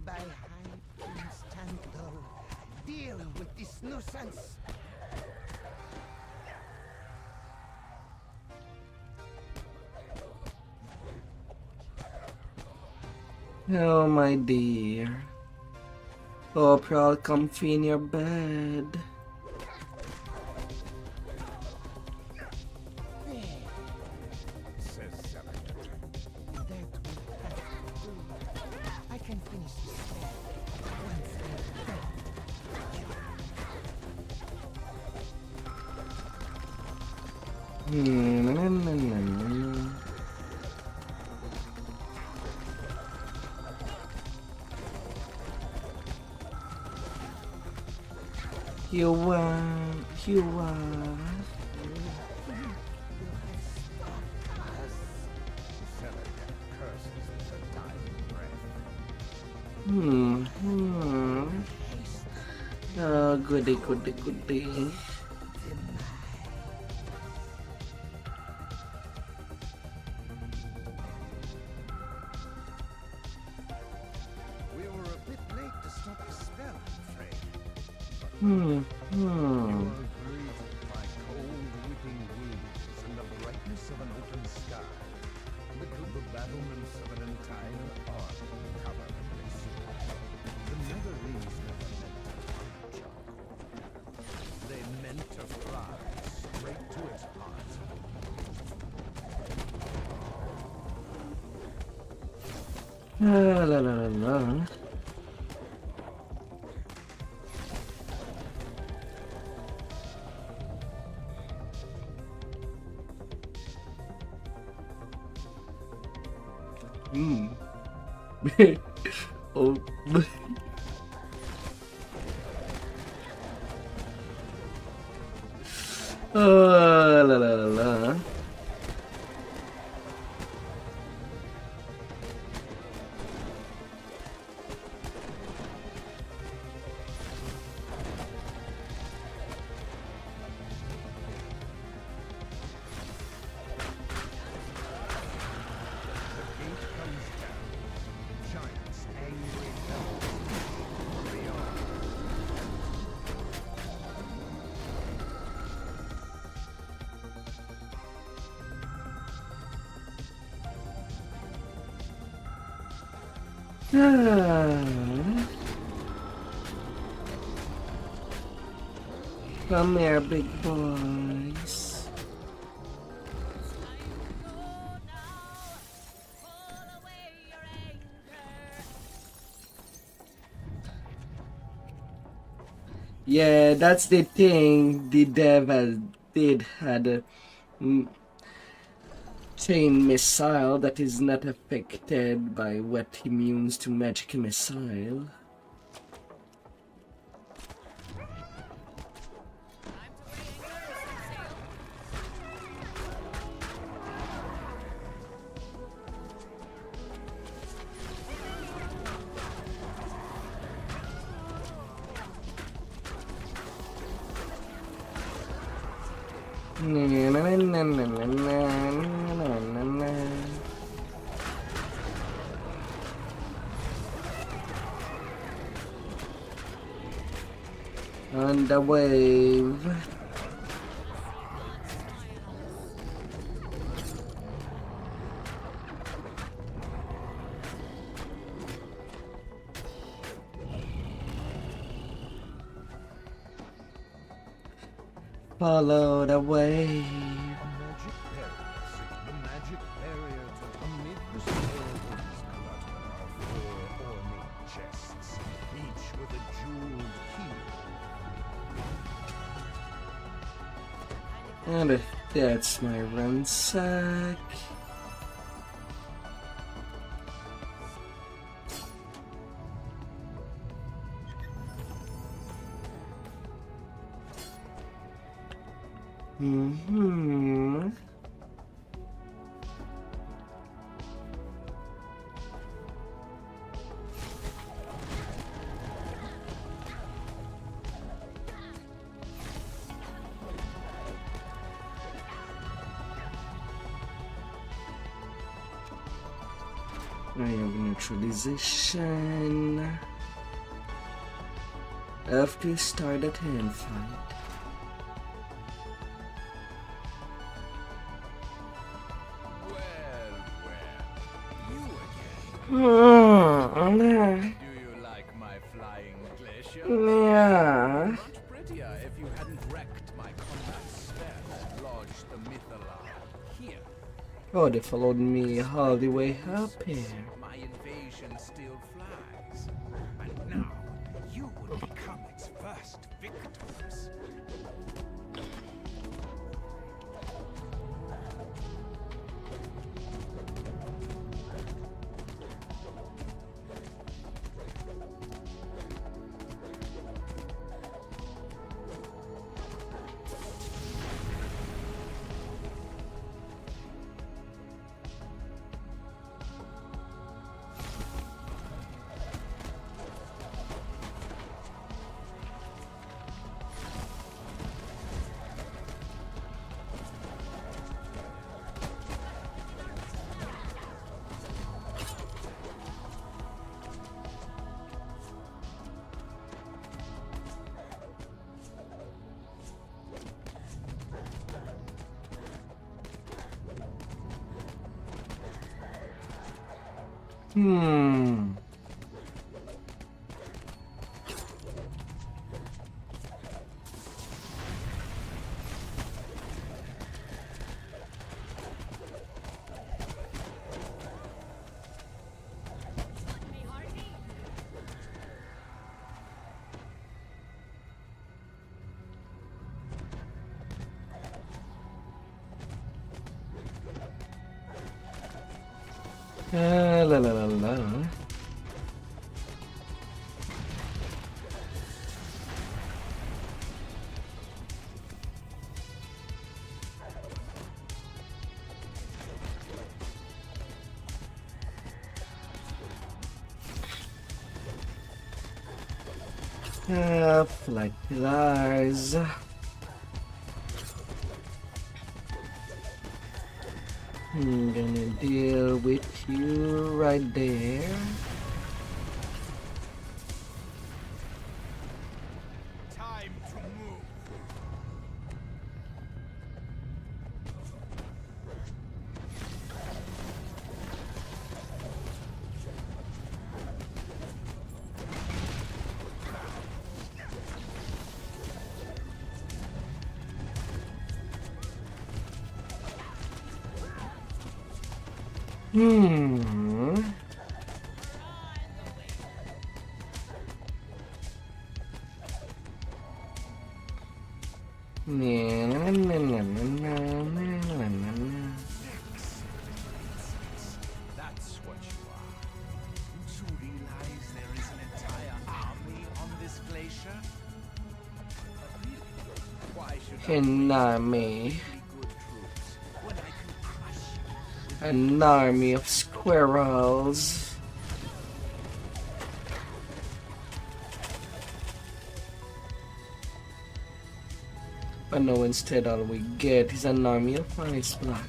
By High Prince Tanto, deal with this nuisance. Oh my dear. Hope you're all comfy in your bed. Says Selector. That will have to do. I can finish this spell once I'm done. Na, na, na, na. You are. Selector curses with her dying breath. Oh, goody. We were a bit late to stop the spell, I'm afraid. Hmm. You are greeted by cold, whipping winds and the brightness of an open sky. The battlements of an entire army cover the place. The netherese never meant to harm charcoal. They meant to fly straight to its heart. La la la la. Oh. Oh, la la la la. The gate comes down. Giants angry devils beyond. Come here, big boys. Yeah, that's the thing. The dev had a chain missile that is not affected by what immunes to magic missile. On the wave. follow the wave. The magic barrier to amid the swirls clutter are 4 ornate chests, each with a jeweled key. And if that's my ransack. Mm-hmm. I have neutralization. After you start that hand fight. Do you like my flying glacier? Yeah. Much prettier if you hadn't wrecked my combat spell and lodged the myth alarm here. Oh, they followed me all the way up here. My invasion still flies. And now, you will become its first victims. La la la la. Flight pillars. I'm gonna deal with you right there. Time to move. That's what you are. Don't you realize there is an entire army on this glacier? But really, why should I An waste army. good troops when I can crush you with An army of squirrels. But no, instead all we get is an army of ice block.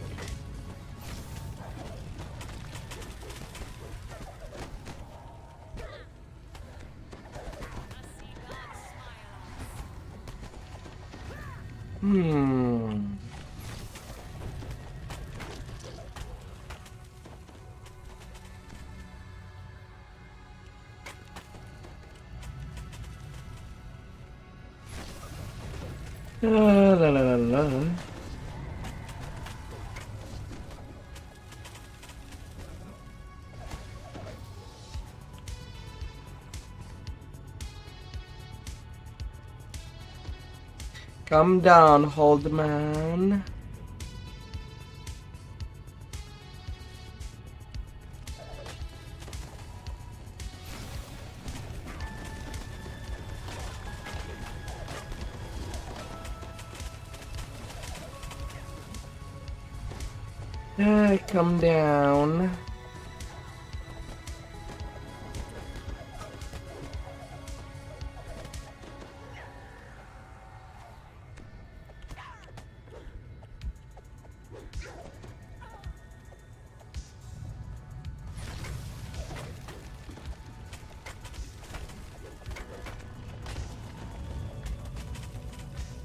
La la la la. Come down, hold man. Come down.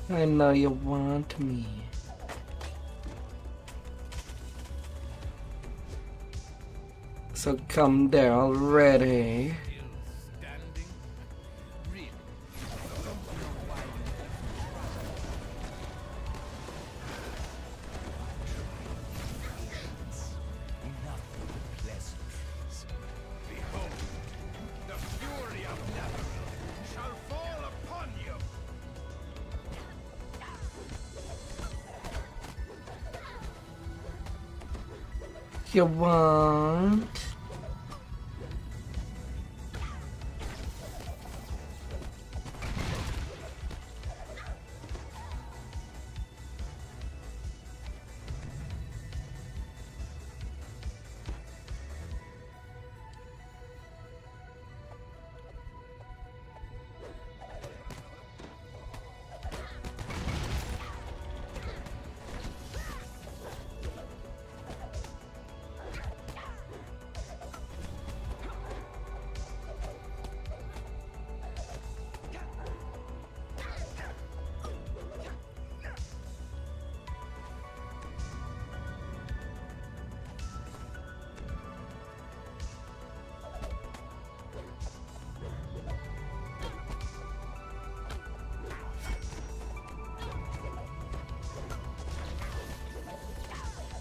I know you want me. So come there already. Standing? Really? Don't know why you Enough of the pleasantries. Behold, the fury of Netheril shall fall upon you. You want?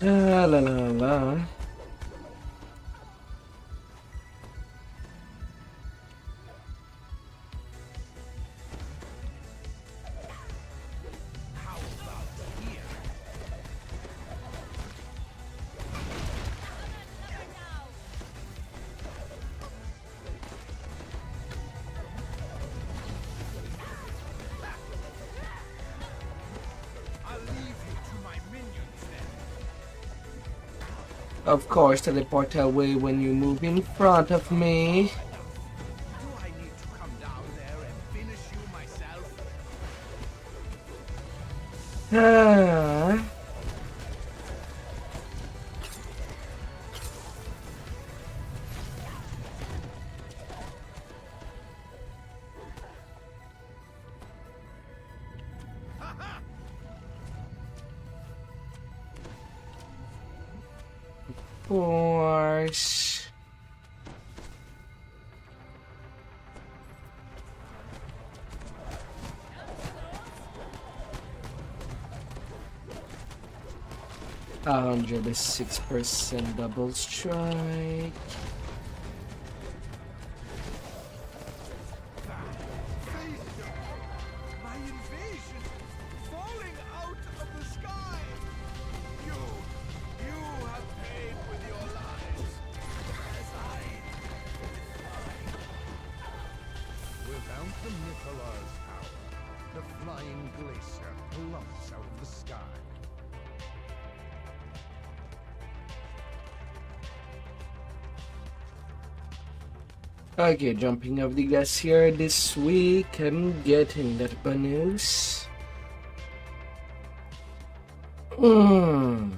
La la la la. How about here? I'll leave you to my minions then. Of course, teleport away when you move in front of me. Do I need to come down there and finish you myself? Ah. Course. A 106% double strike. My invasion falling out of the sky. You have paid with your lives, as I. Without the Mythalar's power, the flying glacier plummets out of the sky. Okay, jumping over the glacier this week and getting that bonus. Well,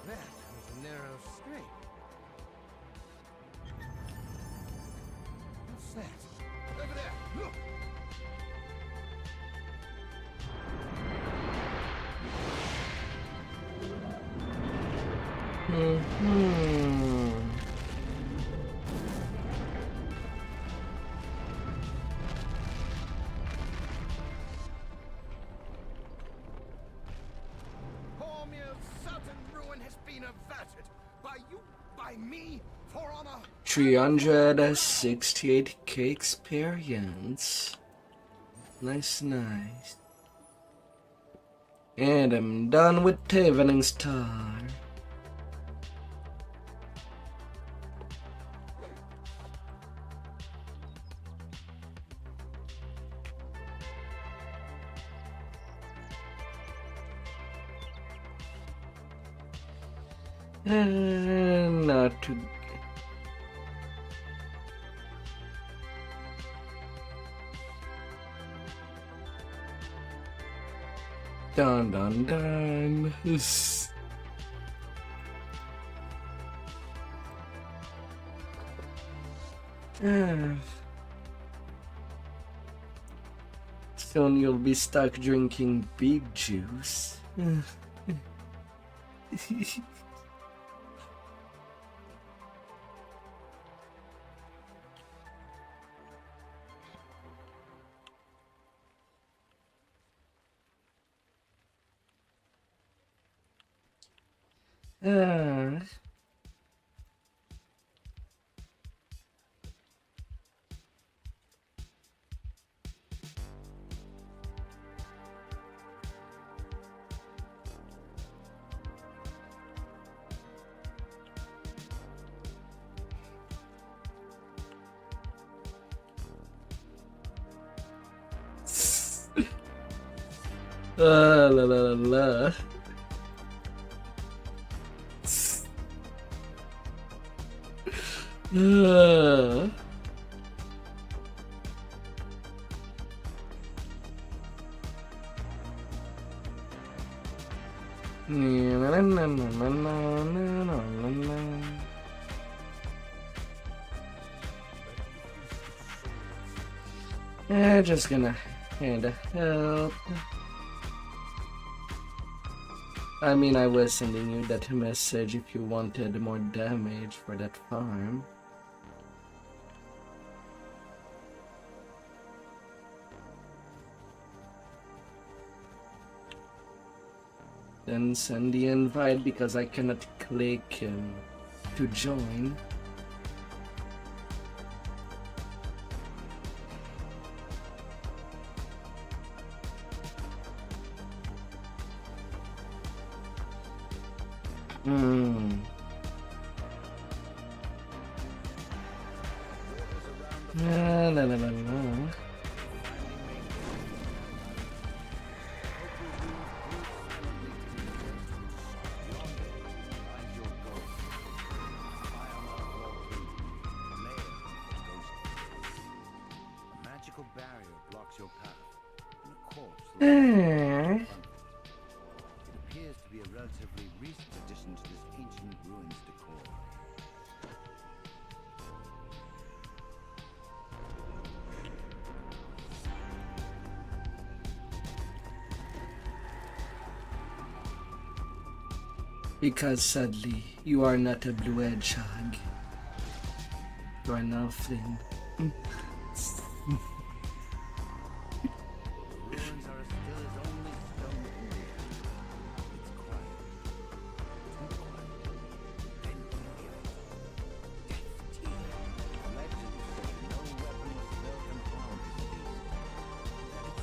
that was a narrow escape. What's that? Over there, look! Cormier's certain ruin has been averted by you, by me, for honor. 368k experience. Nice, nice. And I'm done with Evening Star. And not to. Dun dun dun. Soon you'll be stuck drinking big juice. La la la la. Yeah, just gonna hand help. I mean, I was sending you that message if you wanted more damage for that farm. Then send the invite because I cannot click to join. La la la la la. Magical barrier blocks your path, and a corpse Eh. It appears to be a relatively recent addition to this ancient ruins decor. Because sadly, you are not a blue hedgehog. You are nothing. The ruins are as still as only stone can be. It's quiet. Too quiet. Then you hear it. Death tear. Legends say no weapon was built and harmed this beast. That its touch is death.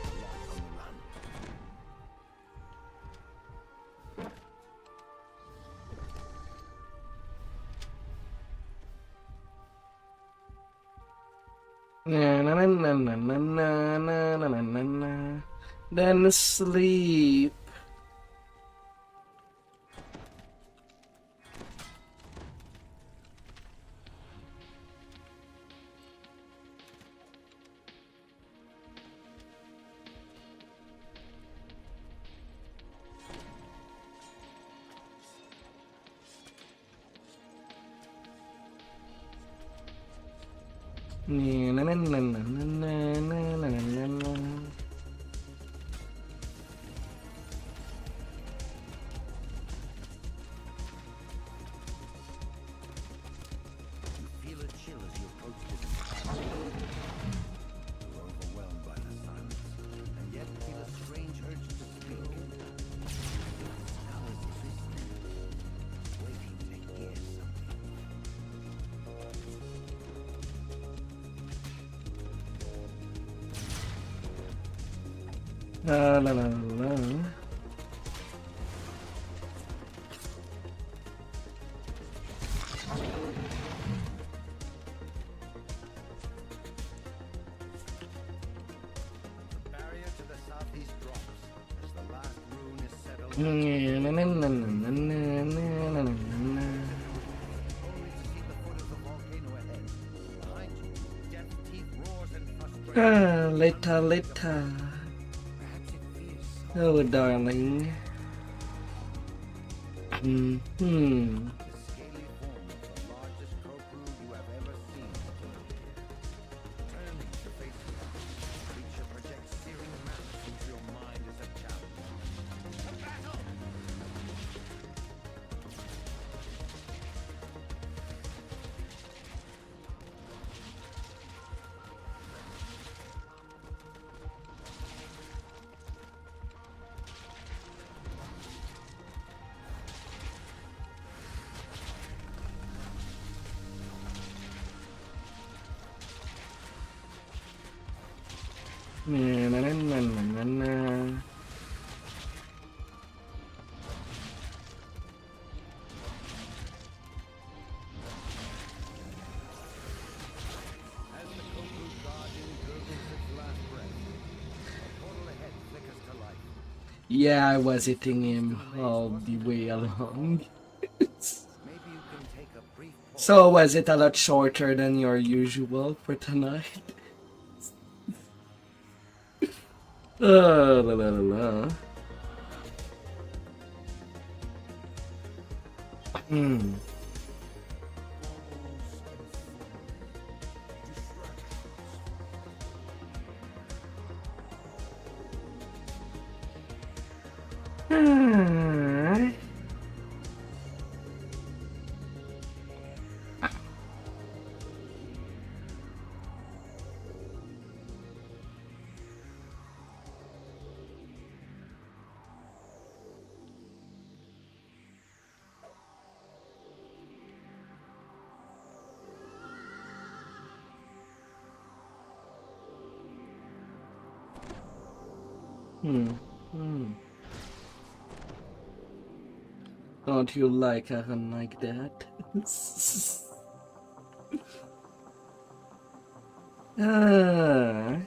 After lost on the run. Na na na na na na na na na na na. Then sleep. Na na na na na na na na na na. La la la la. Barrier to the southeast drops as the last rune is settled. Na, na, na, na, na, na, na, na, na. Only to see the foot of the volcano ahead. Behind you, Death's teeth roars in frustration. Later, later. Perhaps it feels Oh, darling. Hmm. the scaly form of the largest cobra you have ever seen. Turning to face it, the creature projects searing malice into your mind as a challenge. A battle! Na, na, na, na, na, na. As the Koku's guardian gurgles its last breath, a portal ahead flickers to life. Yeah, I was hitting him all the way along. Maybe you can take a brief pause. So was it a lot shorter than your usual for tonight? La la la la. Hmm. Ah. Don't you like a gun like that? Ah.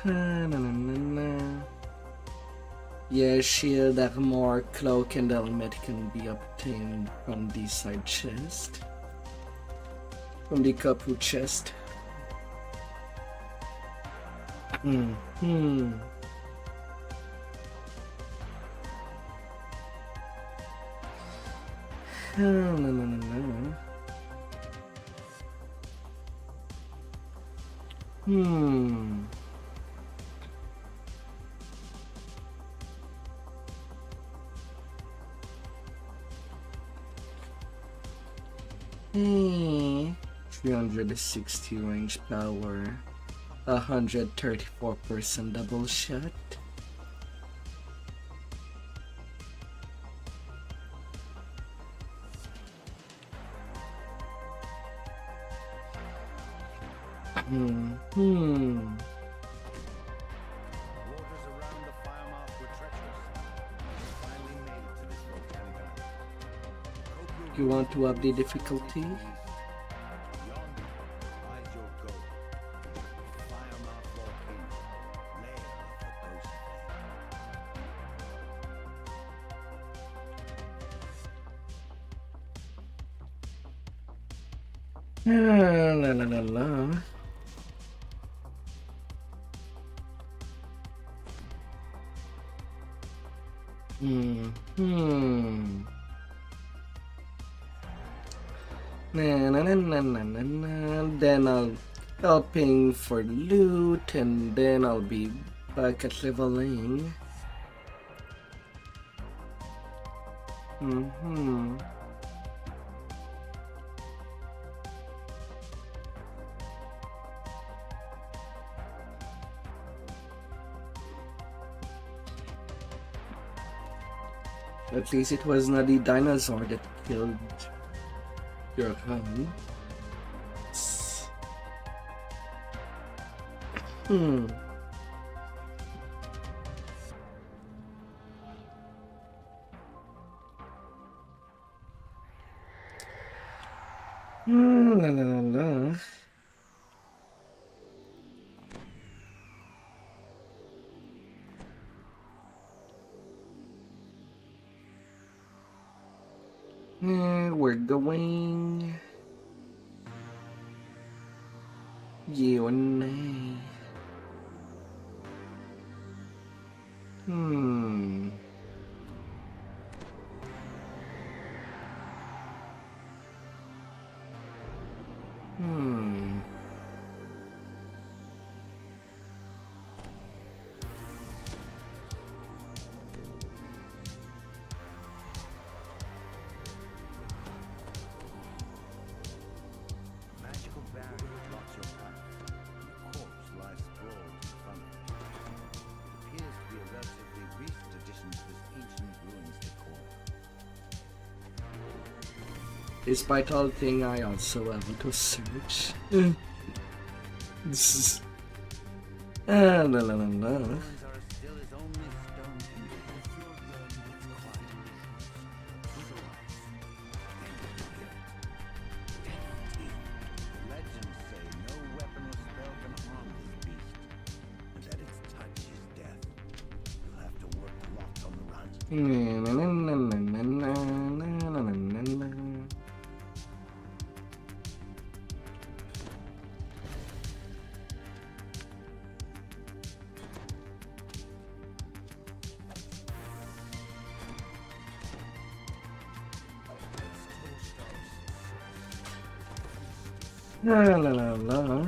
Na, na, na, na. Yeah, shield, armor, cloak, and helmet can be obtained from the side chest. From the couple chest. No, no, no, no. Hmm. 360 range power, 134% double shot. Waters around the fire mouth were treacherous. Finally made it to this volcanic island. You want to up the difficulty? Yonder lies your goal. Fire mouth volcano, lair of the ghost La la la la. Na na na na na na na. Then I'll helping for loot, and then I'll be back at leveling. At least it was not the dinosaur that killed Your home. Hmm. La la la la. We're going. You and I. Hmm. Hmm. Magical barrier blocks your path. Your corpse lies sprawled in front of you. It appears to be a relatively recent addition to this ancient ruins decor. Despite all thing, I also have to search. This is. La la la la. Ruins are as still as only stone can be. If your realm needs quiet rituals, legends say no weapon or spell can harm this beast, and that its touch is death. You'll have to work locked on the run. Na na na na na na na na na na. La la la la.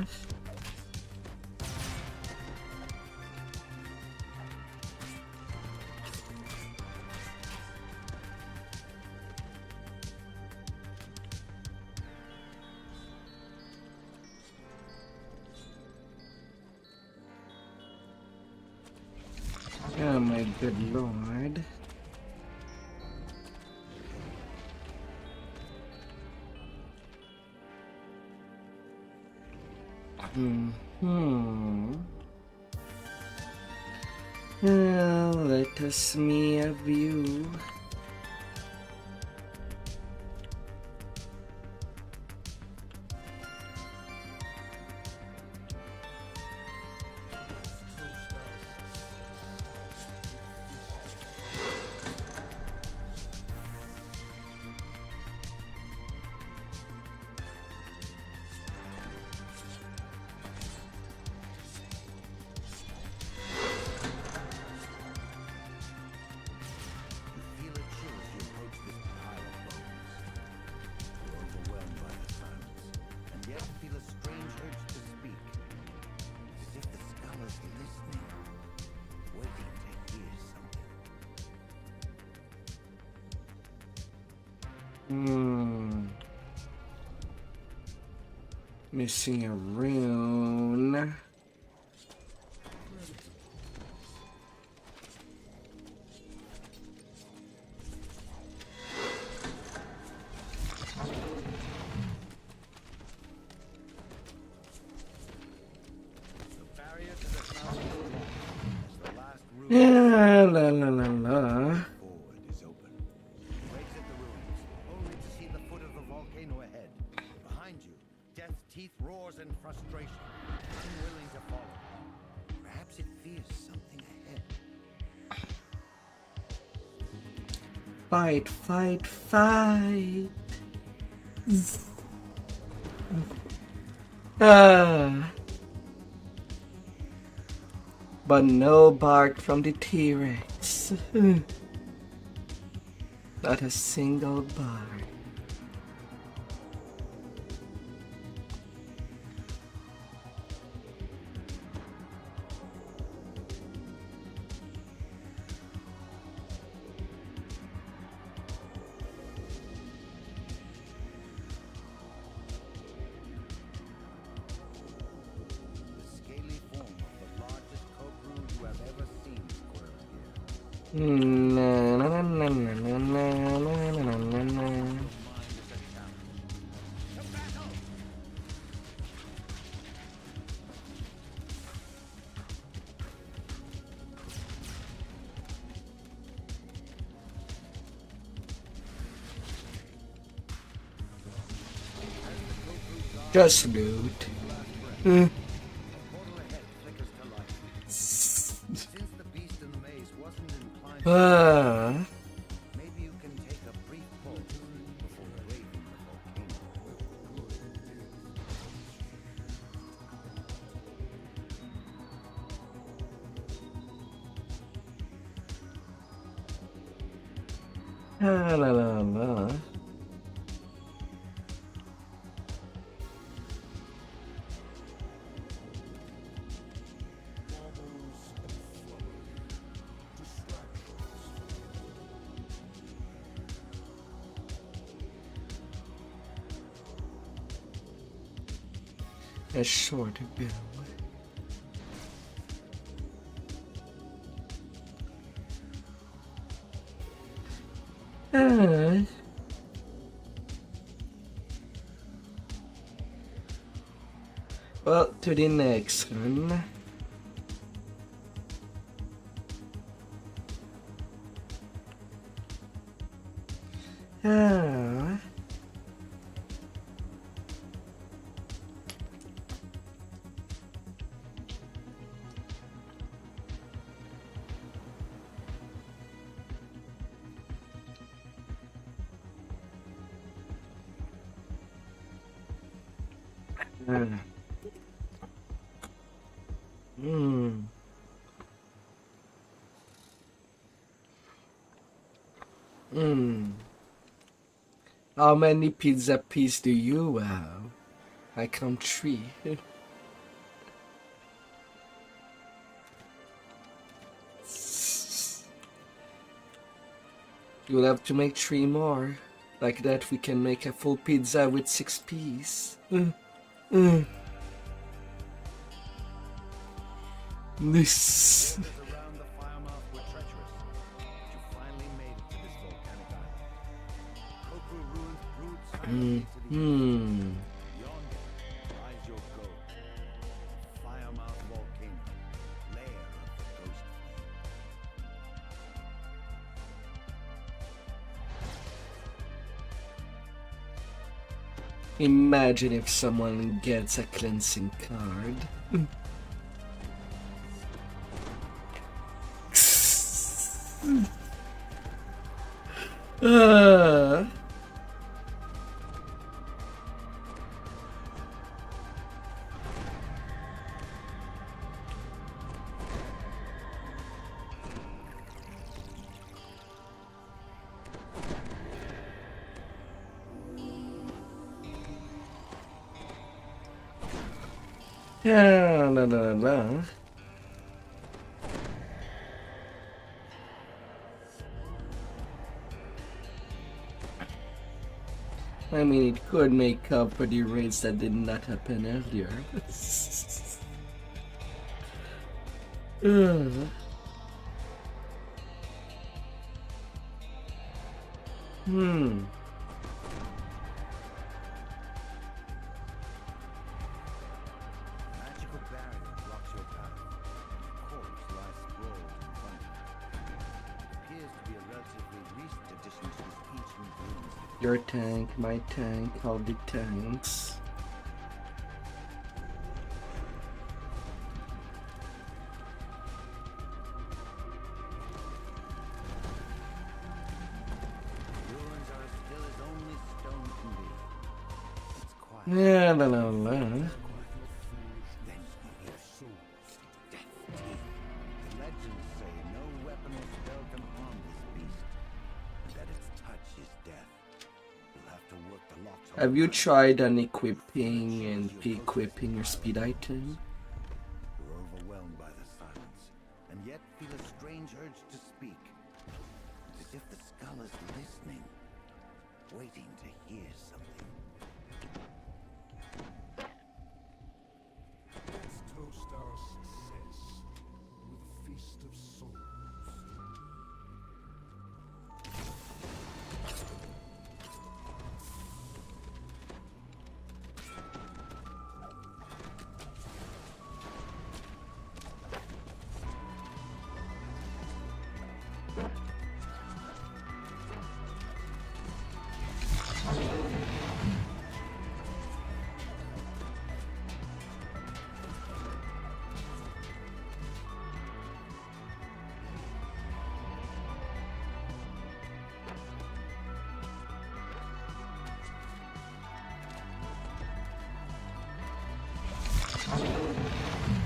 Oh my good lord. Let us me a view. Feel a chill as you approach this pile of bones. You're overwhelmed by the silence, and yet feel a strange urge to speak. As if the skull is listening, waiting to hear something. Missing a rune. The barrier to the south is locked, as the last room La la la la. forward is open. You exit the ruins, only to see the foot of the volcano ahead. Behind you, Death's teeth roars in frustration, unwilling to follow. Perhaps it fears something ahead. Fight, fight, fight. But no bark from the T-Rex. Not a single bark. The scaly form of the largest cobra you have ever seen squirrel here. Na na na na na na na na na na. Mine is a challenge. Just loot. portal ahead flickers to life. Since the beast in the maze wasn't inclined to Ah. maybe you can take a brief pause before braving the volcano. La la la la. A short bill. Well, to the next one. Ah. Hmm. Hmm. How many pizza pieces do you have? I count 3. You'll have to make 3 more. Like that we can make a full pizza with 6 pieces. This. Around the firemouth were treacherous, but you finally made it to this volcanic island. Koku ruins brewed silently to the east. Yonder lies your goal. Firemouth volcano, lair of the ghost flame. Imagine if someone gets a cleansing card. Ah. Yeah, la la la. I mean, it could make up for the raids that did not happen earlier. Hmm. Magical barrier blocks your path. Corpse lies sprawled in front of you. It appears to be a relatively recent addition to this ancient ruins. Your tank, my tank, all the tanks. Ruins are as still as only stone can be. It's quiet. Yeah, la la la. Then you hear souls, death teeth. The legends say no weapon or spell can harm this beast. That its touch is death. You'll have to work the locks on Have you tried unequipping and equipping your speed item? You're overwhelmed by the silence, and yet feel a strange urge to speak. It's as if the skull is listening, waiting to hear something. Let's toast our success with a feast of souls.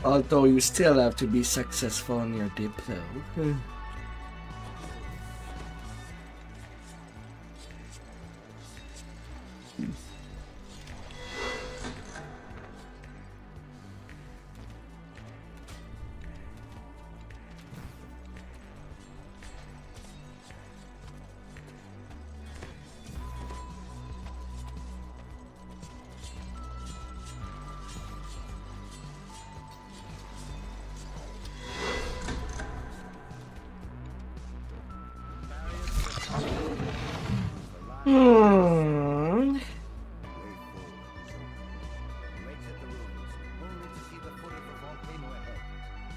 Although you still have to be successful on your diplo. Hmm.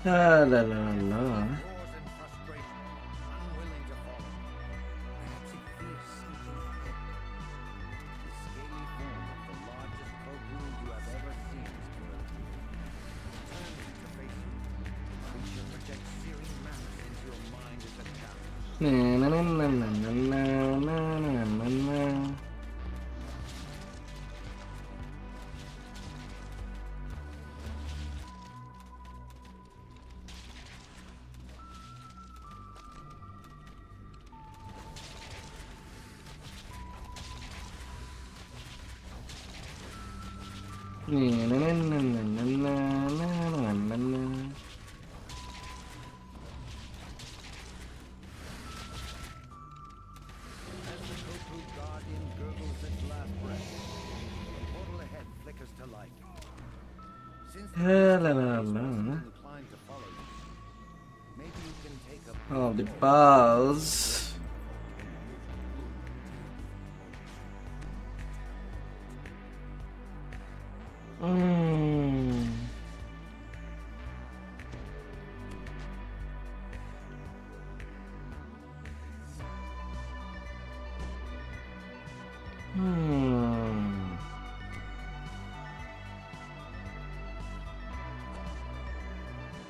La la la la. Na na na na na na na na na na. Oh, the balls.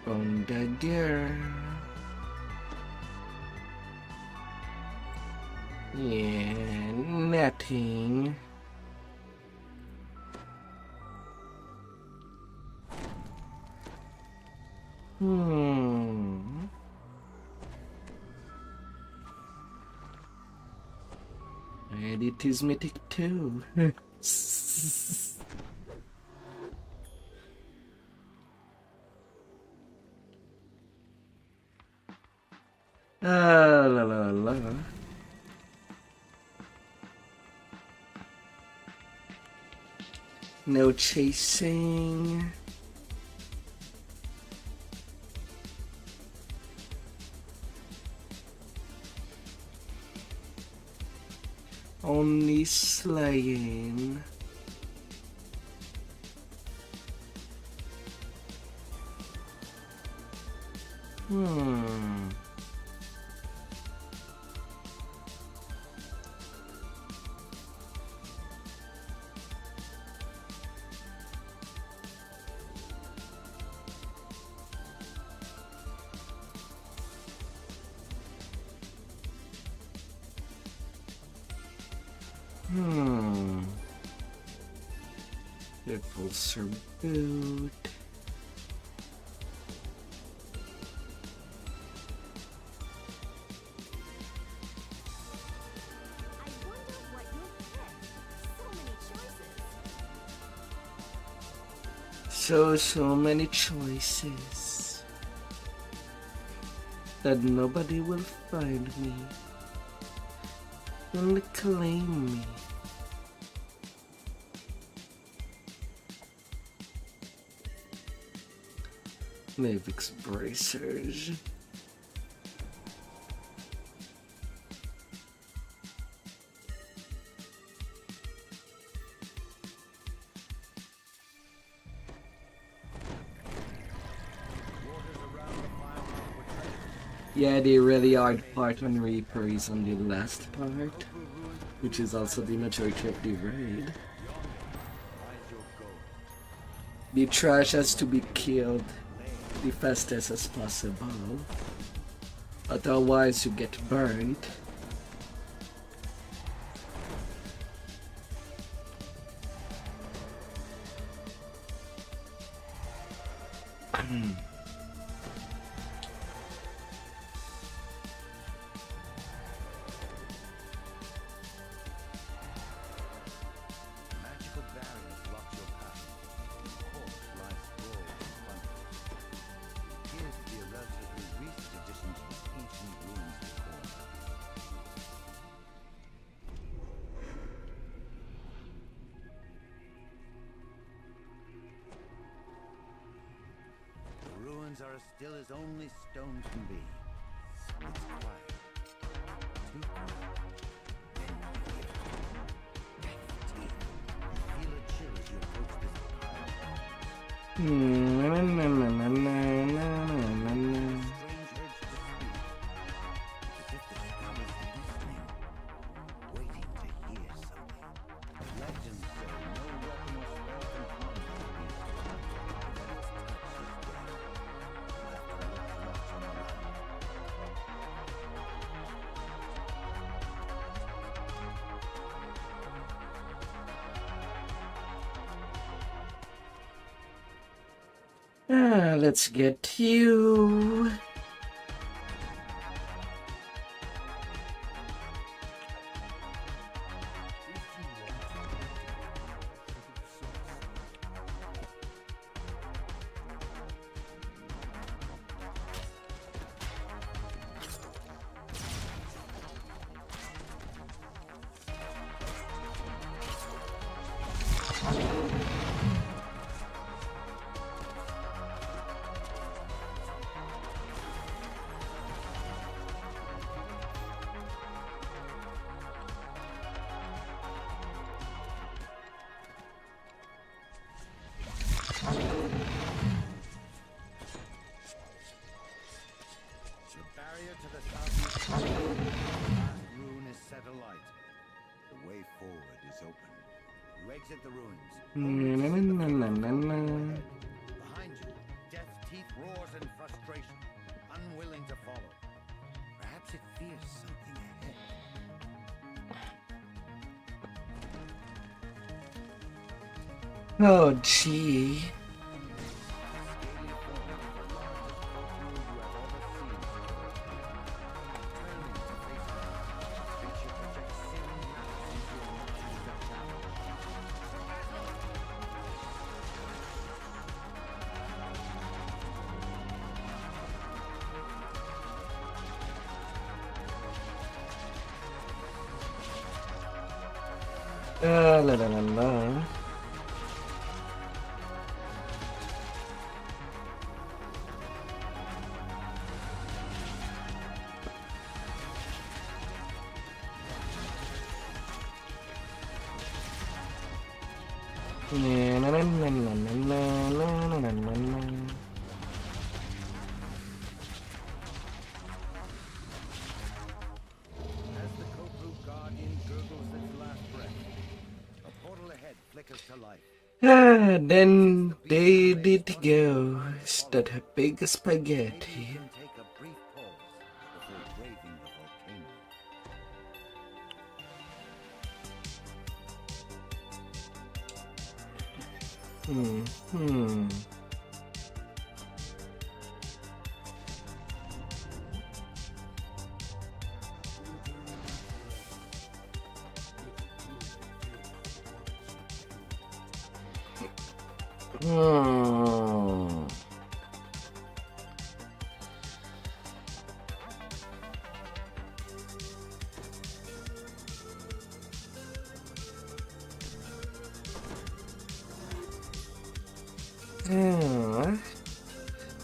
On the gear. Yeah, nothing. And it is mythic too. La la la. No chasing. Only slaying. Repulsor boot. So many choices that nobody will find me and claim me. Mavix bracers. Yeah, the really hard part on Reaper is on the last part, which is also the majority of the raid. The trash has to be killed the fastest as possible, otherwise you get burnt. Magical barriers block your path. The course lies broad in front of you. It appears to be a relatively recent addition to the ancient ruins before. The ruins are as still as only stone can be. It's quiet. Too quiet. Then you hear it. Death's teeth. You feel a chill as you approach this pile. Strange urge to speak. It's as if the skull is listening, waiting to hear something. Legends say no weapon or spell can harm this beast. That its touch is death. You'll have to look not on the land. Let's get you. The barrier to the southeast corner. The last rune is set alight. The way forward is open. You exit the ruins. Behind you, Death's teeth roars in frustration, unwilling to follow. Perhaps it fears something ahead. Oh, gee. Scaly form is the largest courtroom you have ever seen. Turning to face them, the creature projects searing maps into your multi-step channel. La la la la. As the Kopru Guardian gurgles its last breath, a portal ahead flickers to life. Then they did goes that her big spaghetti. You can take a brief pause before braving the volcano.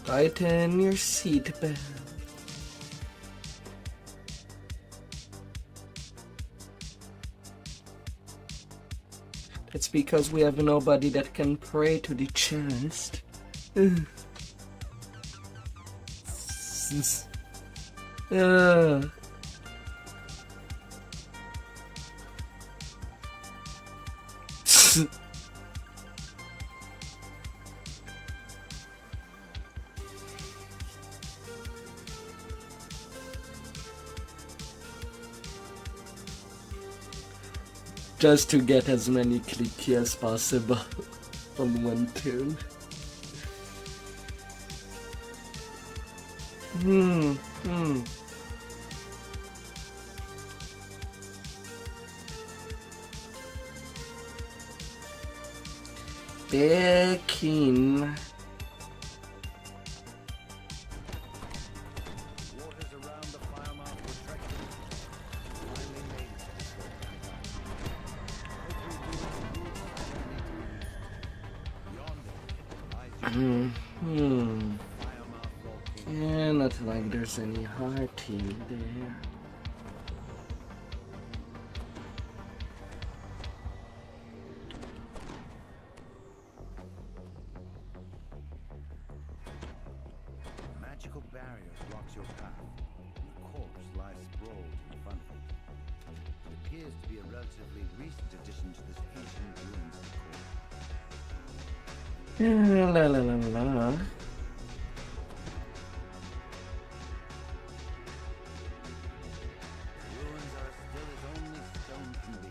Tighten your seatbelt. That's because we have nobody that can pray to the chest. Just to get as many clicky as possible on one tune. Hmm. Hmm. Peking. Waters around the firemouth were treacherous. Finally made it to the shore Hmm. Hmm. firemouth volcano. Yeah, not like there's any hearty there. Magical barriers blocks your path. The corpse lies sprawled in front of it. It appears to be a relatively recent addition to this ancient ruins decor. La la la la. The ruins are as still as only stone can be.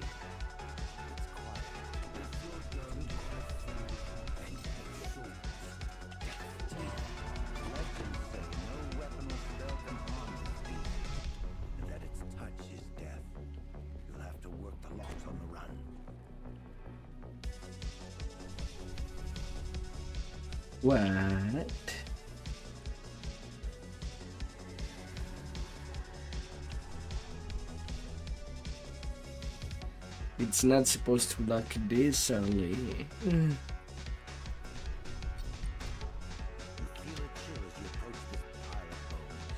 It's quiet. It's still done with ancient swords. Legends say no weapon or spell can harm this beast, and that its touch is death. You'll have to work the locks on the run. What? It's not supposed to block this only. You feel a chill as you approach this pile of bones.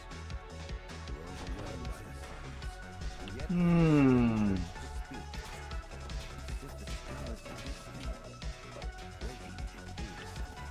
You're overwhelmed by the silence, and yet Hmm. to speak. As if the stars are listening, waiting to hear something.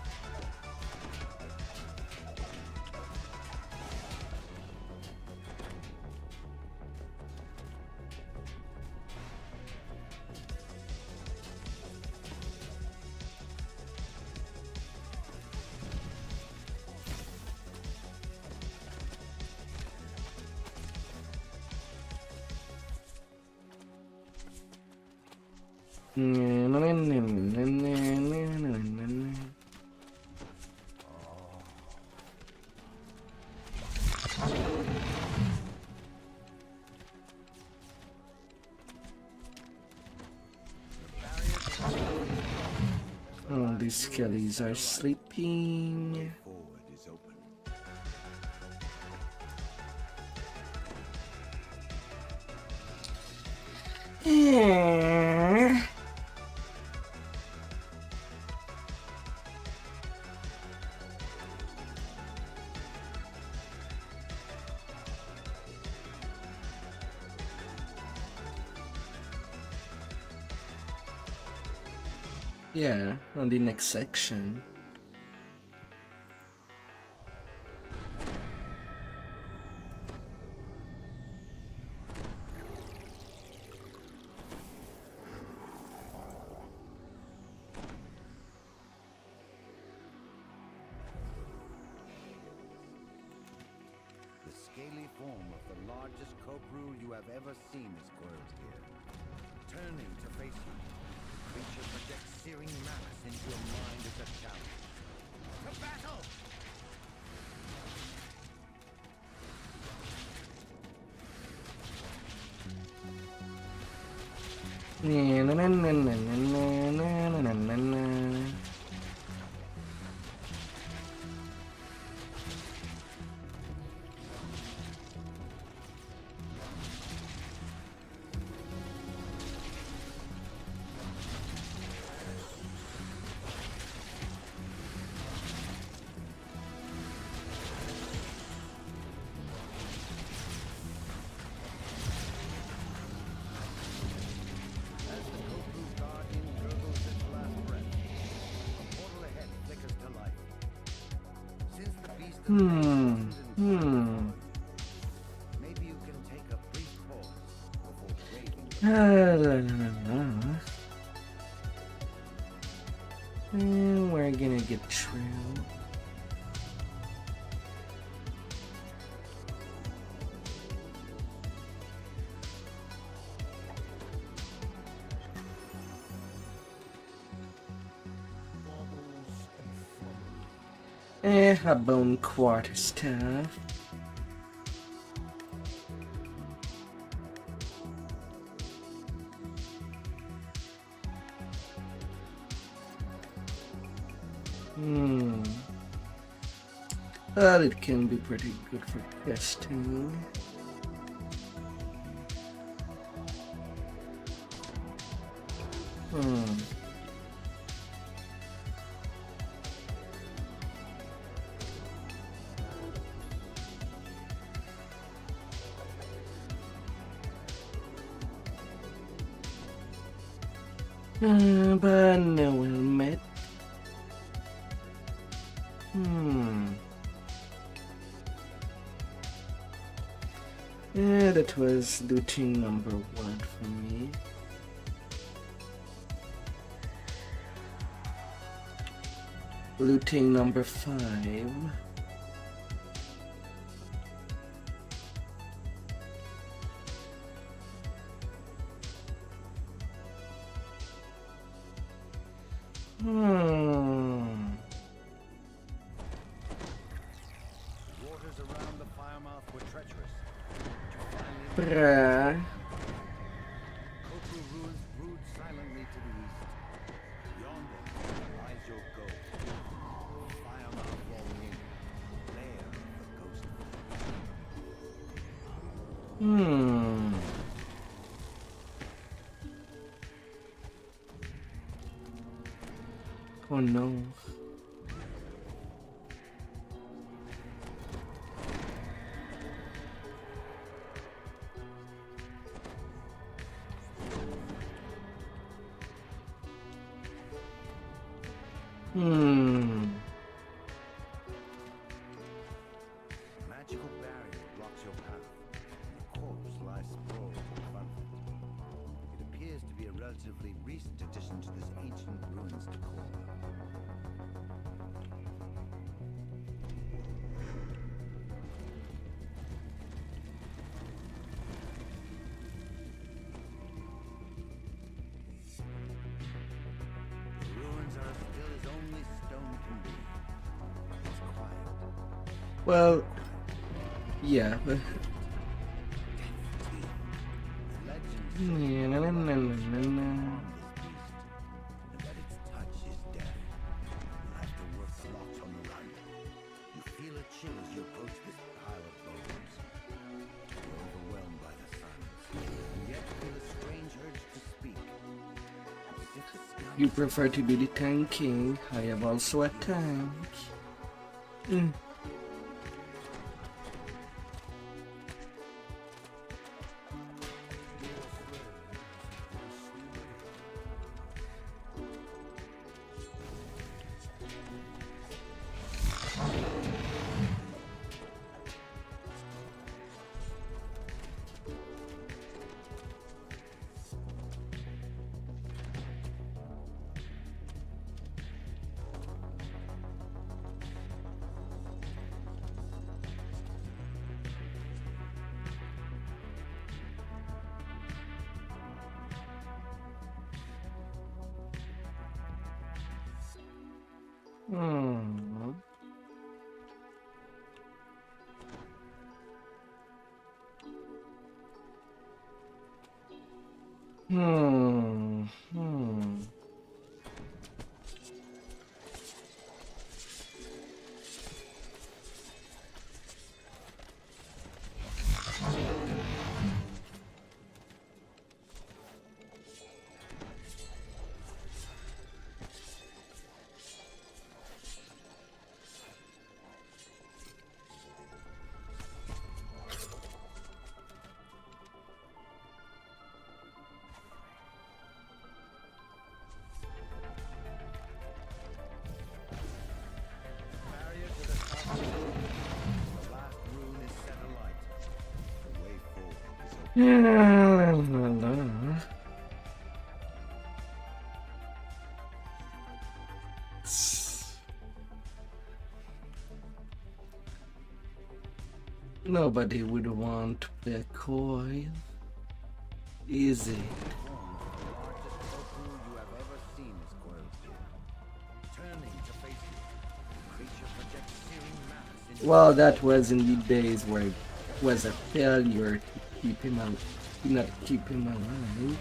Oh, these skellies are sleeping. Forward is open. Yeah, on the next section. The scaly form of the largest cobra you have ever seen is coiled here. Turning to face you, the creature projects searing malice into your mind as a challenge. To battle! As the Cobra Guardian gurgles its last breath, a portal ahead flickers to life. Since the beast of the maze isn't in maybe you can take a brief pause before braving. And we're gonna get through. A bone quarter stuff. Hmm. Well, it can be pretty good for questing. Hmm. But no one met. Yeah, that was looting number 1 for me. Looting number 5. Waters around the firemouth were treacherous. Bruh. Coastal ruins brood silently to the east. Yonder lies your goal. Firemouth rolling in. Lair of the ghost. Oh no. Magical barrier blocks your path. The corpse lies sprawled in front of it. It appears to be a relatively recent addition to this ancient ruins decor. The ruins are as still as only stone can be. It's quiet. Well, yeah, but Legends and that its touch is death. You'll have to work the locks on the run. You feel a chill as you approach this pile of bones. You're overwhelmed by the silence, and yet feel a strange urge to speak. As if the scum you prefer to be the Tank King. I have also a tank. barrier to the south. The last rune is set alight. The way forward is open. Nobody would want to play a coil. Easy. Form of the largest tofu you have ever seen is coiled here. Turning to face you, the creature projects searing mass into Well, that was in the days where it was a failure to keep him out, not keep him alive.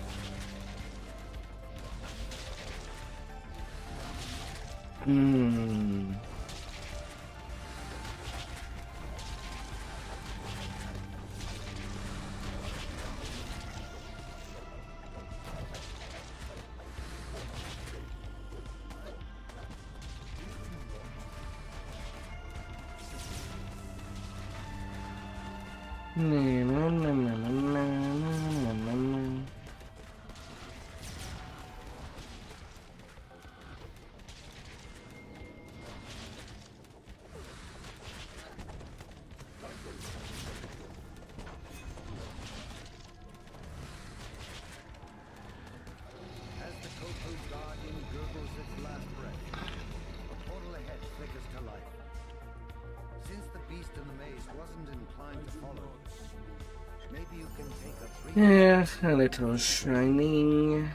Hmm. Na, na, na, na, na, na, na, na, na. As the Koko's guardian gurgles its last breath, a portal ahead flickers to life. Since the beast in the maze wasn't inclined to follow, maybe you can take a brief... Yeah, a little shining.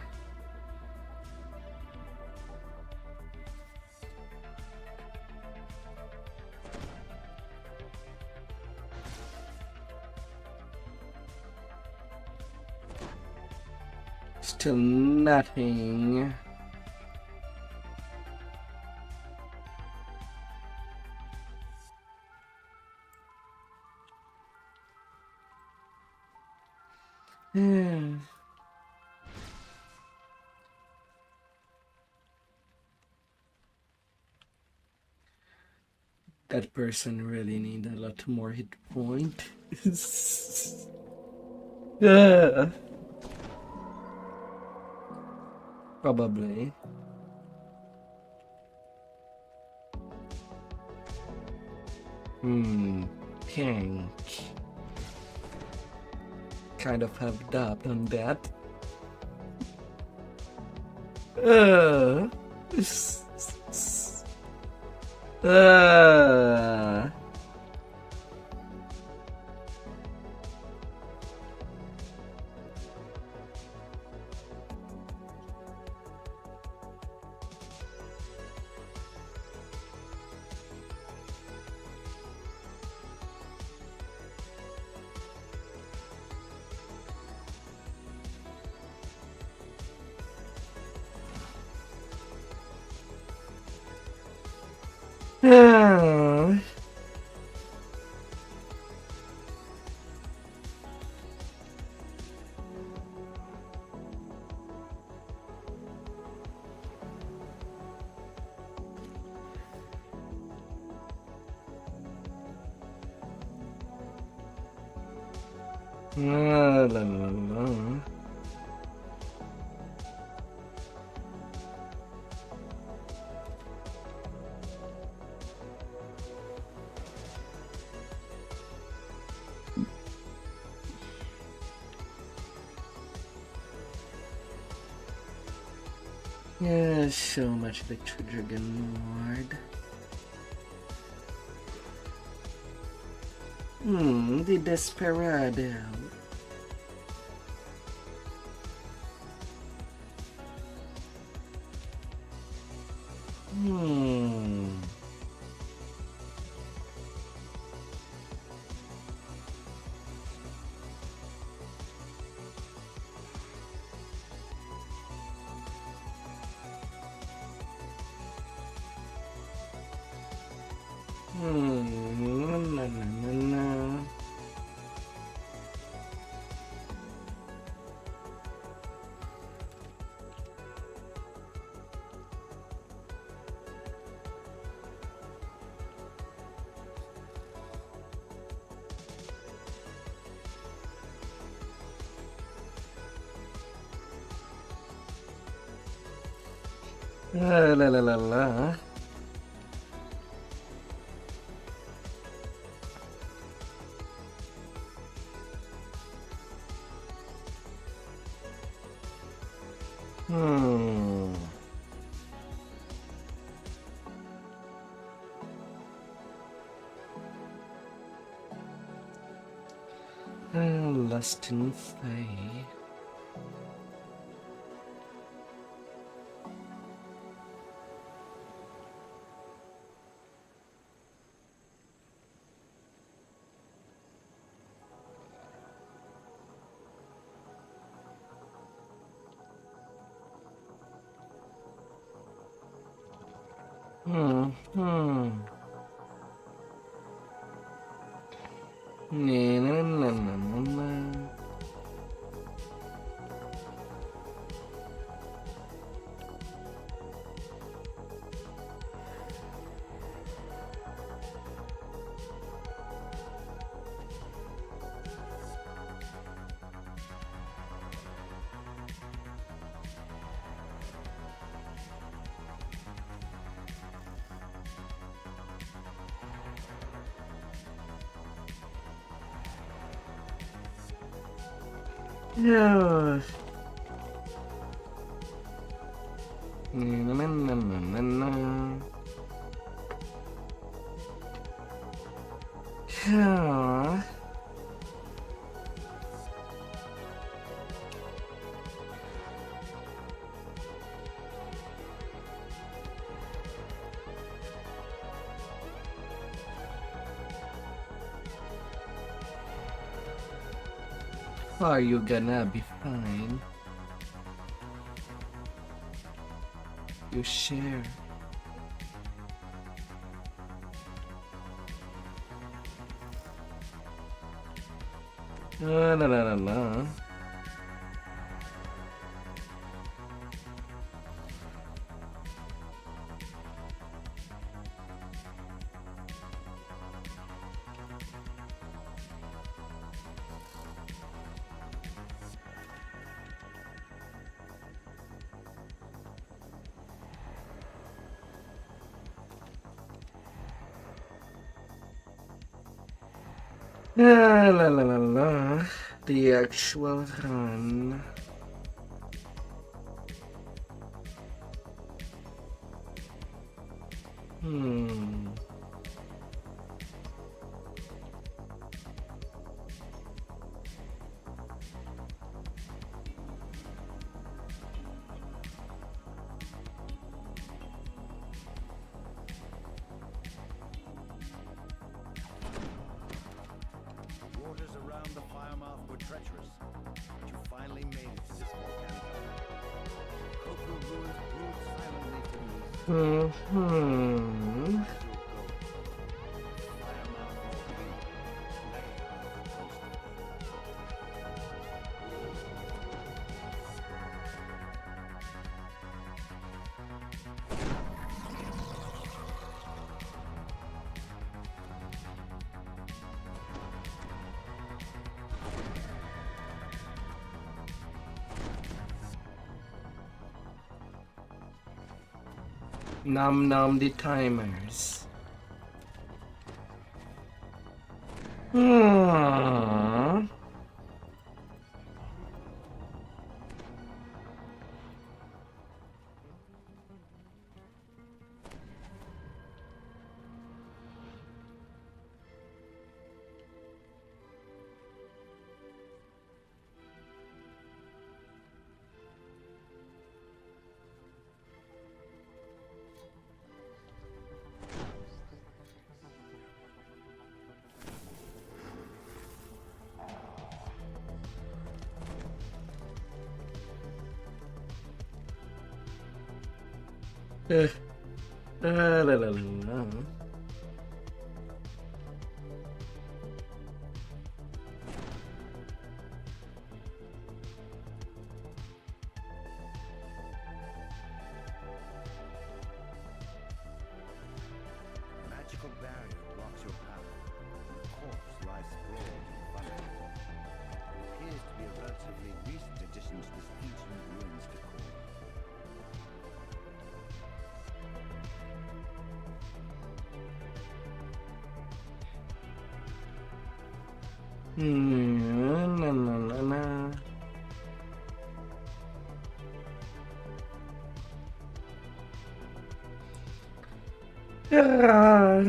Still nothing. Yeah. That person really need a lot more hit point. Yeah. Probably. Tank. Kind of have doubt on that. Uh. Uh. Ah. La la la. Yeah, so much Victor Dragon Lord. The Desperado. Na, na, na, na. La la la la. Lust and Faye. Hmm. Na, na, na, na, na, na. Yeah. Na, na, na, na, na, na. Yeah. Are you gonna be fine? You share. La la la la la. La la la la la. The actual run. Hmm. The waters around the firemouth were treacherous, but you finally made it to this volcanic island. Cocoa ruins brewed silently to the east. Hmm. As you'll go, firemouth will be lay on the coast of Earth. Nom nom the timers. Hmm. La la la la. A magical barrier blocks your path. The corpse lies sprawled in front of you. It appears to be a relatively recent addition to this ancient ruins decor. Na na na na. Rar.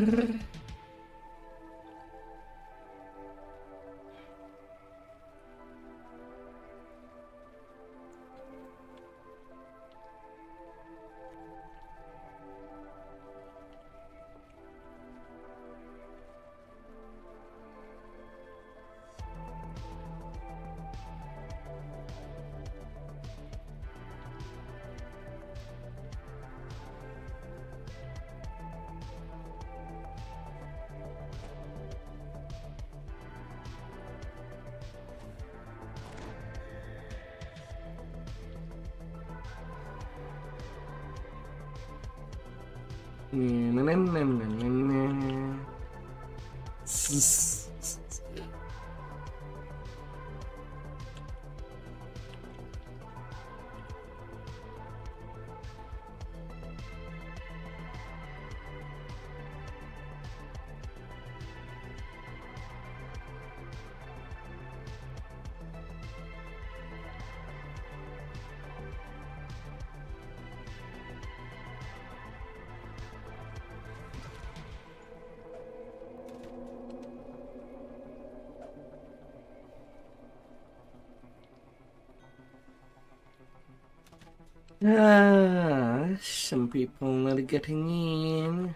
Some people not getting in.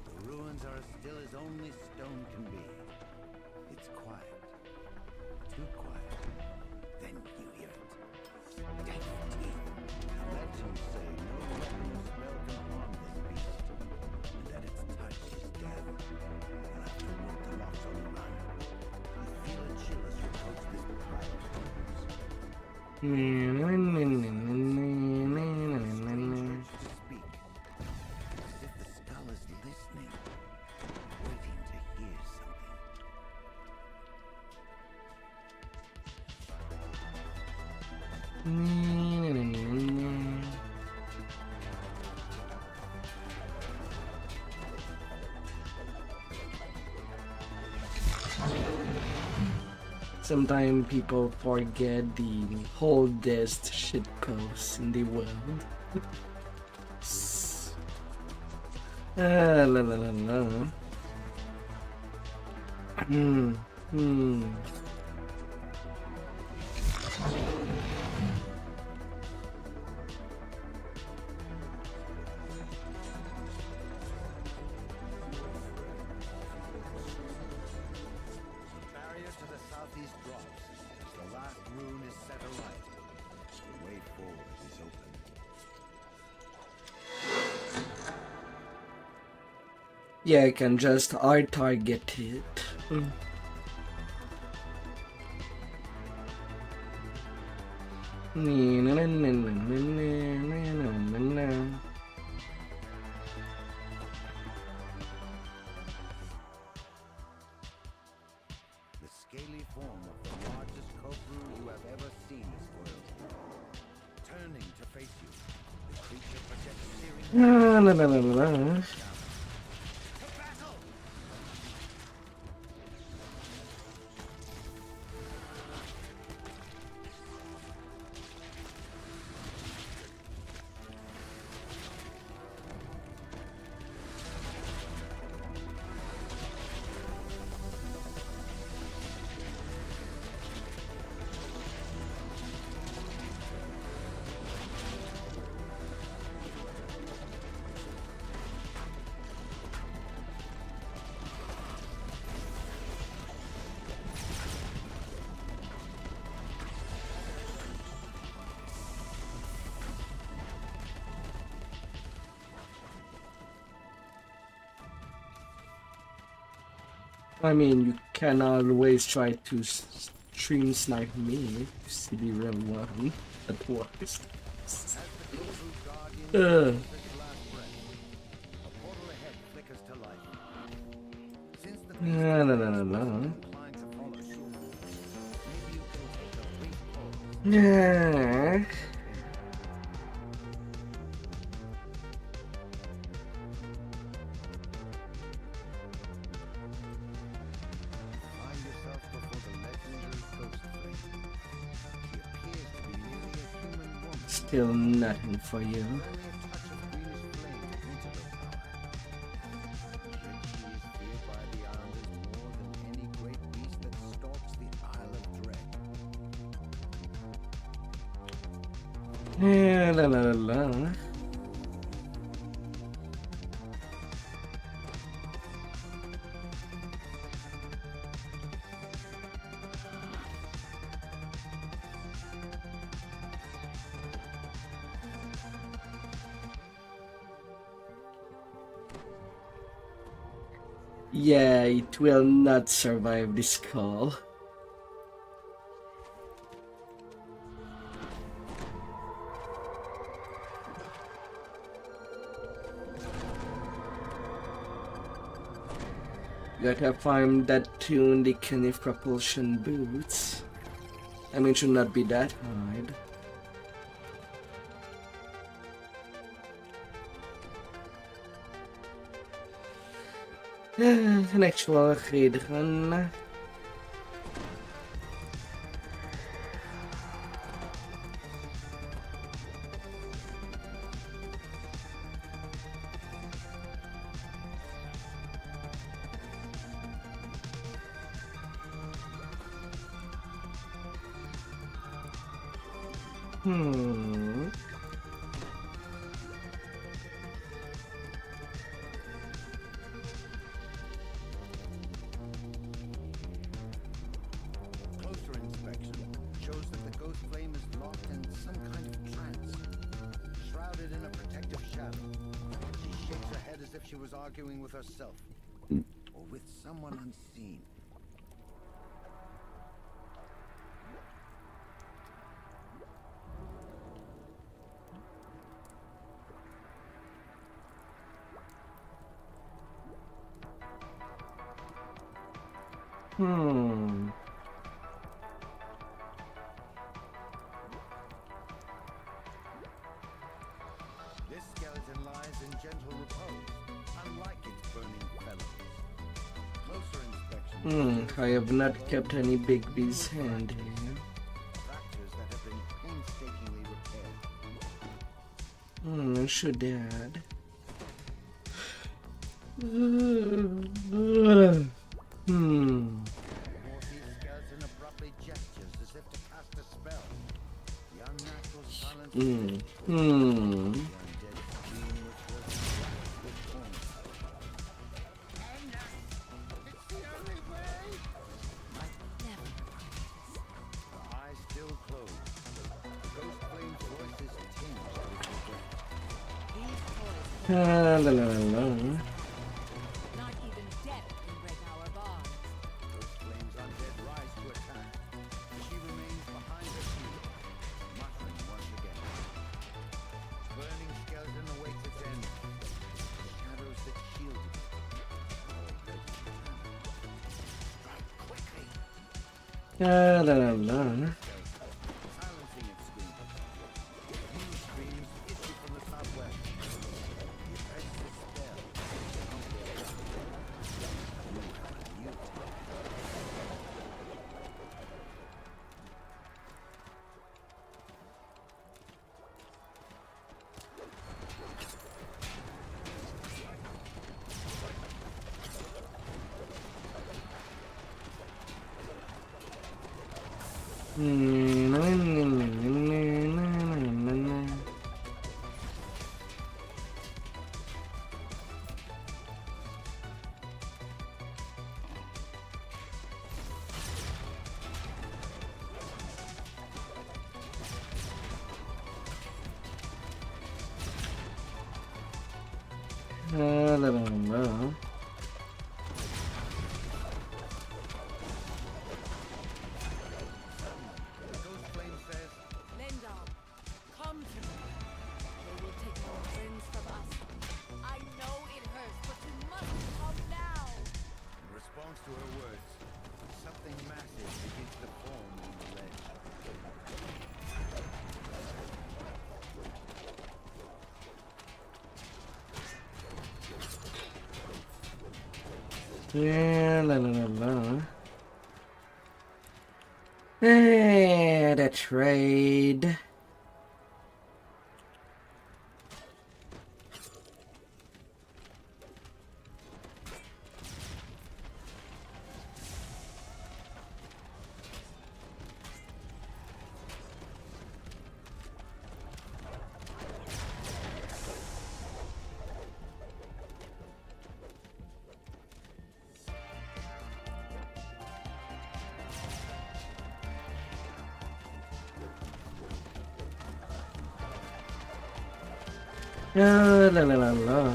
The ruins are as still as only stone can be. It's quiet. Too quiet. Then you hear it. Death teeth. Legends say no weapon or spell can harm this beast, and that its touch is death. You'll have to work the locks on the run. You feel a chill as you approach this pile of bones. Strange to speak, as if the skull is listening, waiting to hear something. Sometimes people forget the oldest shitpost in the world. La la la la. Barrier to the southeast drops. The last rune is set alight. The way forward is open. Yeah, I can just hard target it. The scaly form of the largest cobra you have ever seen is foiled. Turning to face you, the creature projects searing La la la la la. to battle! I mean, you can always try to stream snipe me. You see the real one at worst. As the Cobra Guardian takes its last breath, a portal ahead flickers to life. Since the beast La la la la la. is inclined to follow suit, maybe you can take a brief pause. Yeah. Find yourself before the legendary ghost flame. She appears to be merely a human woman. Still nothing for you. Only a touch of greenish flame to interlope power. Yet she is feared by the islanders more than any great beast that stalks the Isle of Dread. Yeah, la la la la. Yeah, it will not survive this call. Gotta farm that tune the Kenneth propulsion boots. I mean, should not be that hard. An actual raid run. Closer inspection shows that the ghost flame is locked in some kind of trance, shrouded in a protective shadow. She shakes her head as if she was arguing with herself, or with someone unseen. This skeleton lies in gentle repose, unlike its burning fellows. Closer inspection I have not kept any big bees handy. fractures that have been painstakingly repaired. I should add. Morpheus' skeleton abruptly gestures as if to cast a spell. The unnatural silence of the undead scream which was with corn. It's the only way! The eyes still closed. The ghost flame's voice is tinged with regret. These toys, La la la la. not even death can break our bond. Ghost flame's undead rise to attack. She remains behind her shield, muttering once again. Burning skeleton awaits its end. The shadows that shield it. Already strike quickly. La la la la. Silencing its screams. New screams issue from the southwest. The effects of spell. La la la la. The ghost flame says, Lendal, come to me. They will take our friends from us. I know it hurts, but you must come now. in response to her words, something massive begins to form on the ledge. La la la la. The trade. La la la la.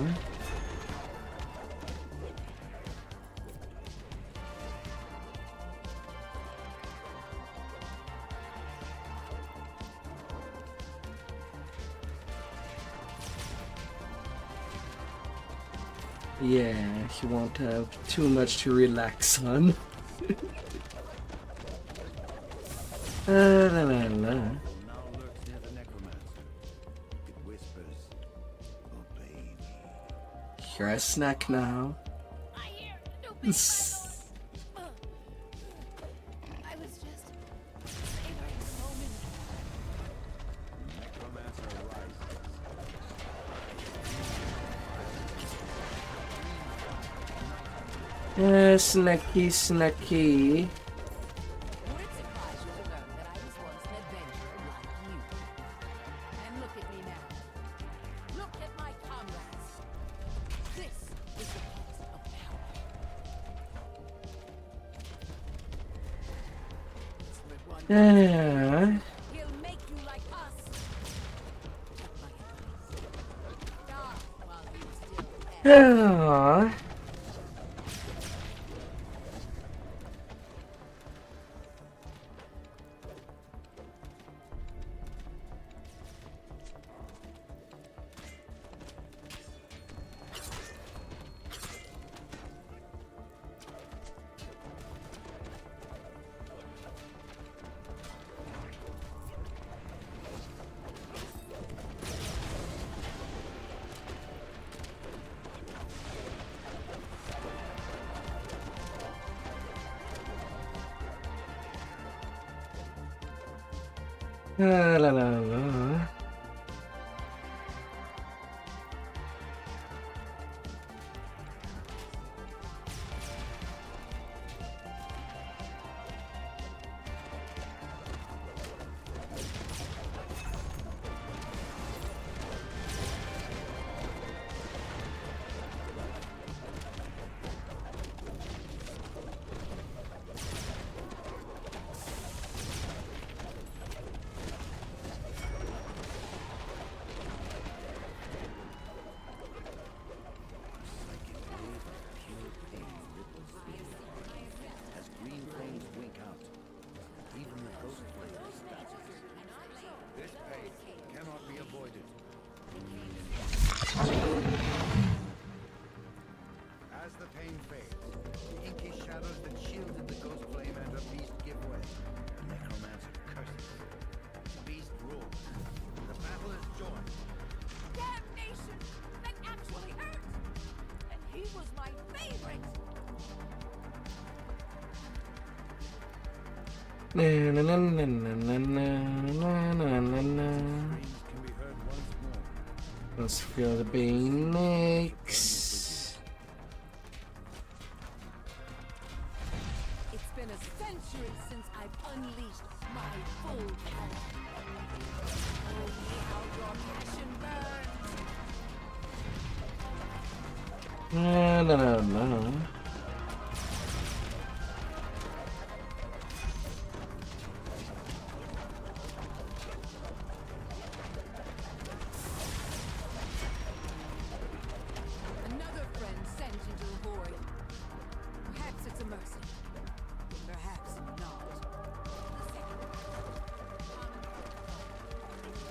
Yeah, he won't have too much to relax on. La, la, la. Now lurks near the necromancer. It whispers, obey me. You're a snack now. I hear no big I was just savoring the moment. Necromancer rises. Snacky, snacky. Would it surprise you to learn that I was once an adventurer like you? And look at me now. Look at my comrades. This is the pit of power. Whispered one he'll make you like us. Took my advice. Die while you still can. La la la la. As the pain fades, the inky shadows that shielded the ghost flame and her beast give way. The necromancer curses. The beast rules. The battle is joined. Damnation! That actually hurt! And he was my favorite! Na na na na na na na na na. Screams can be heard once more. Let's feel the being next. It's been a century since I've unleashed my full power. Oh, how your passion burns! Na na na na. Another friend sent into the void. Perhaps it's a mercy. Perhaps not. The second.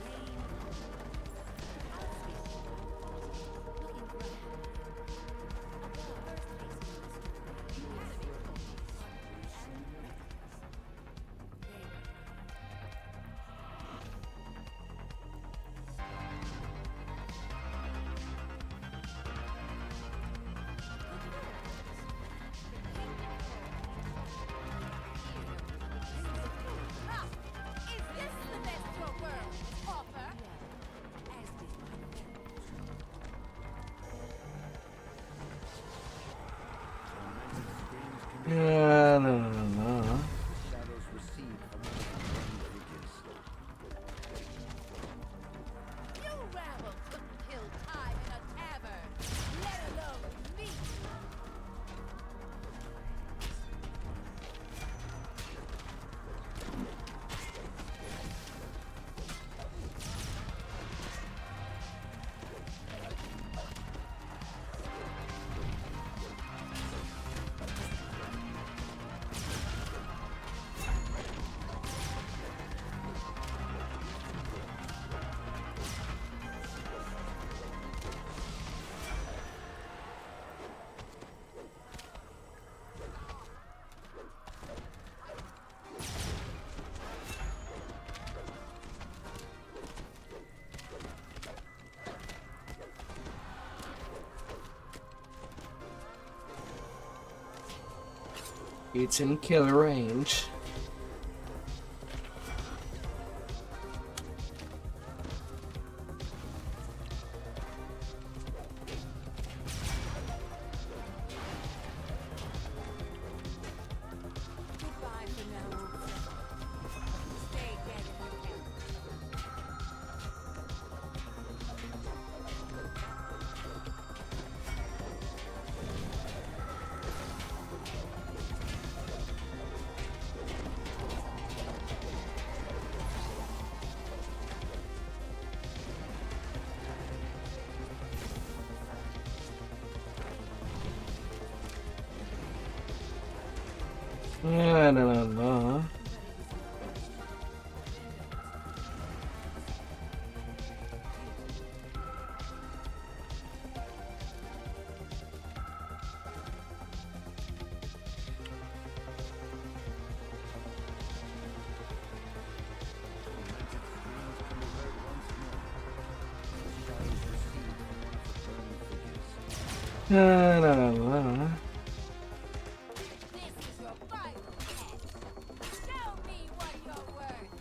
Pain. Looking for a Ah, is this the best your world can offer? As did my Na na na na. Shadows recede from the figures. You rabble couldn't kill time in a tavern, let alone me. It's in kill range. Goodbye for now, old friend. Stay dead if you can. La la la la. La la la la. This is your final test. Show me what you're worth.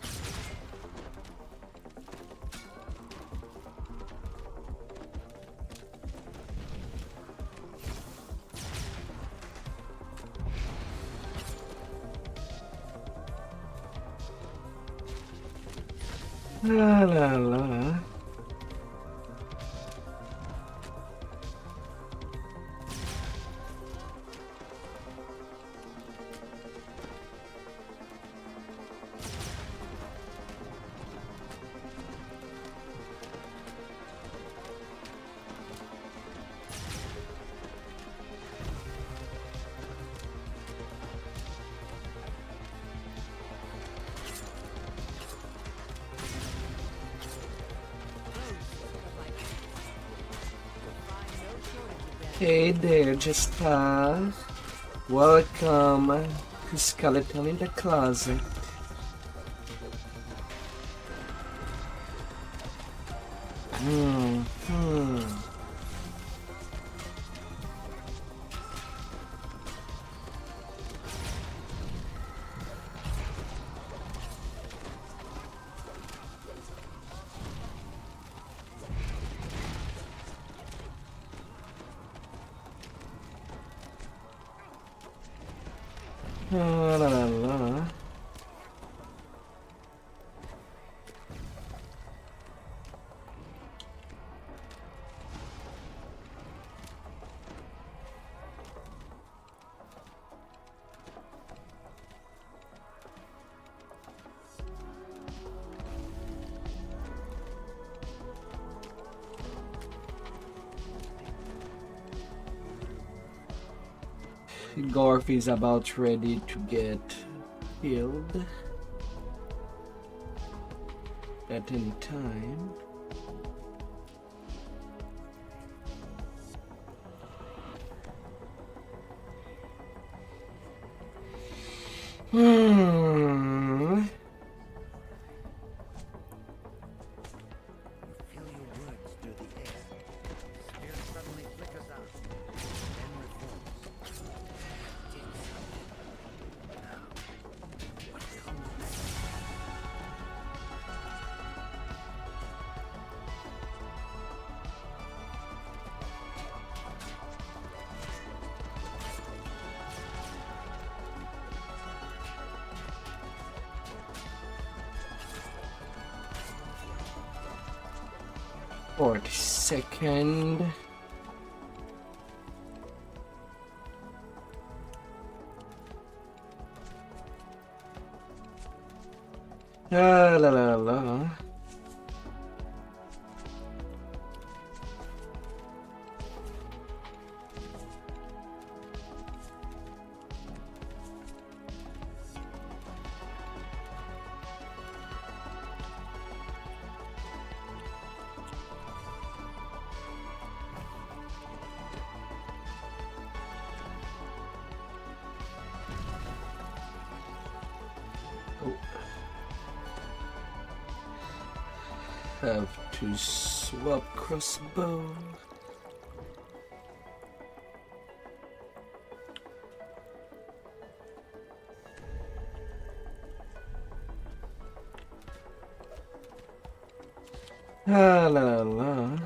La la la. Hey there, just welcome to Skeleton in the Closet. La la la la. Garf is about ready to get killed at any time. Feel your words through the air. Spirit suddenly flickers out, then reforms. Did something. Now, what comes next? Second. La la la la. Have to swap crossbow. Ah, la la la.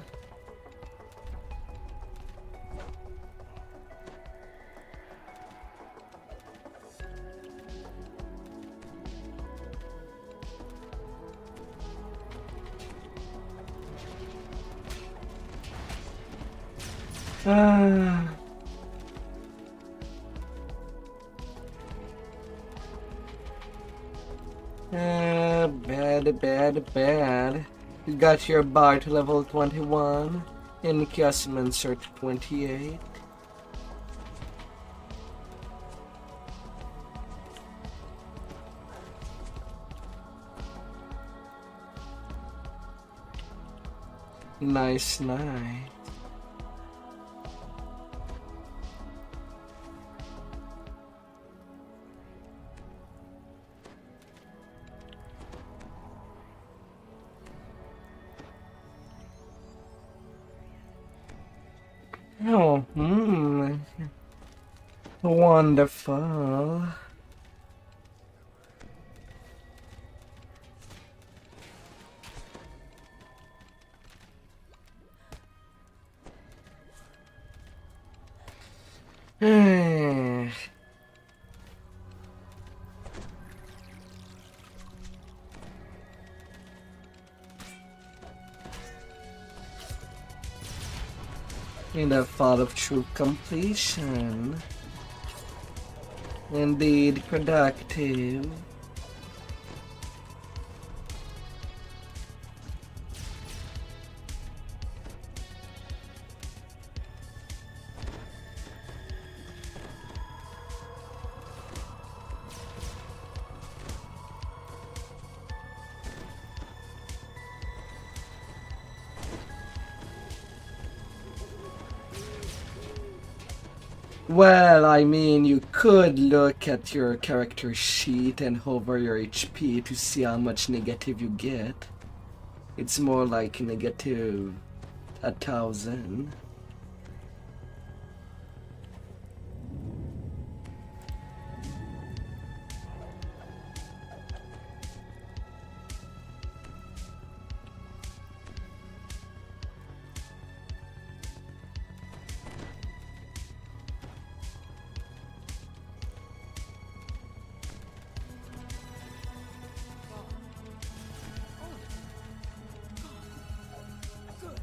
Ah. Bad. You got your bar to level 21. Adjustments are to 28. Nice. Oh, wonderful. In the thought of true completion. Indeed productive. Well, I mean, you could look at your character sheet and hover your HP to see how much negative you get. It's more like negative 1,000. Good.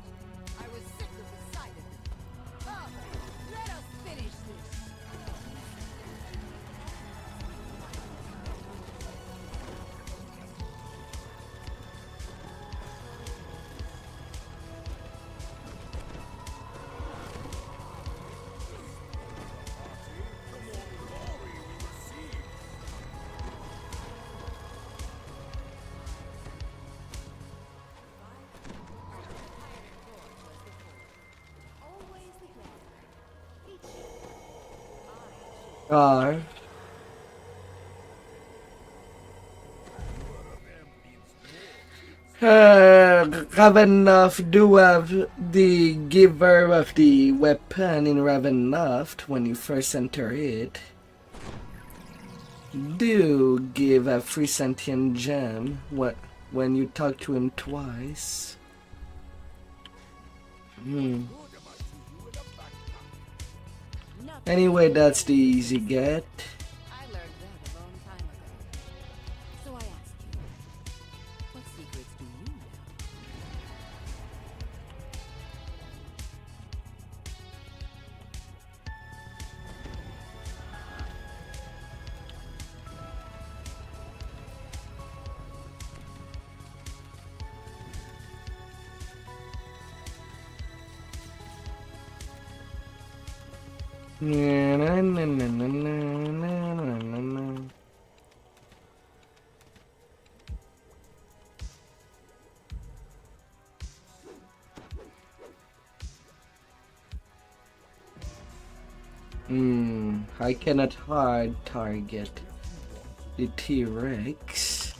I was sick of the sight of it. Father, let us finish this. Always the grass. Each Are. Ravenloft do have the giver of the weapon in Ravenloft when you first enter it. Do give a free sentient gem when you talk to him twice. nothing. Anyway, that's the easy get. I learned that a long time ago. So I ask you, what secrets do you know? I cannot hard target the T-Rex.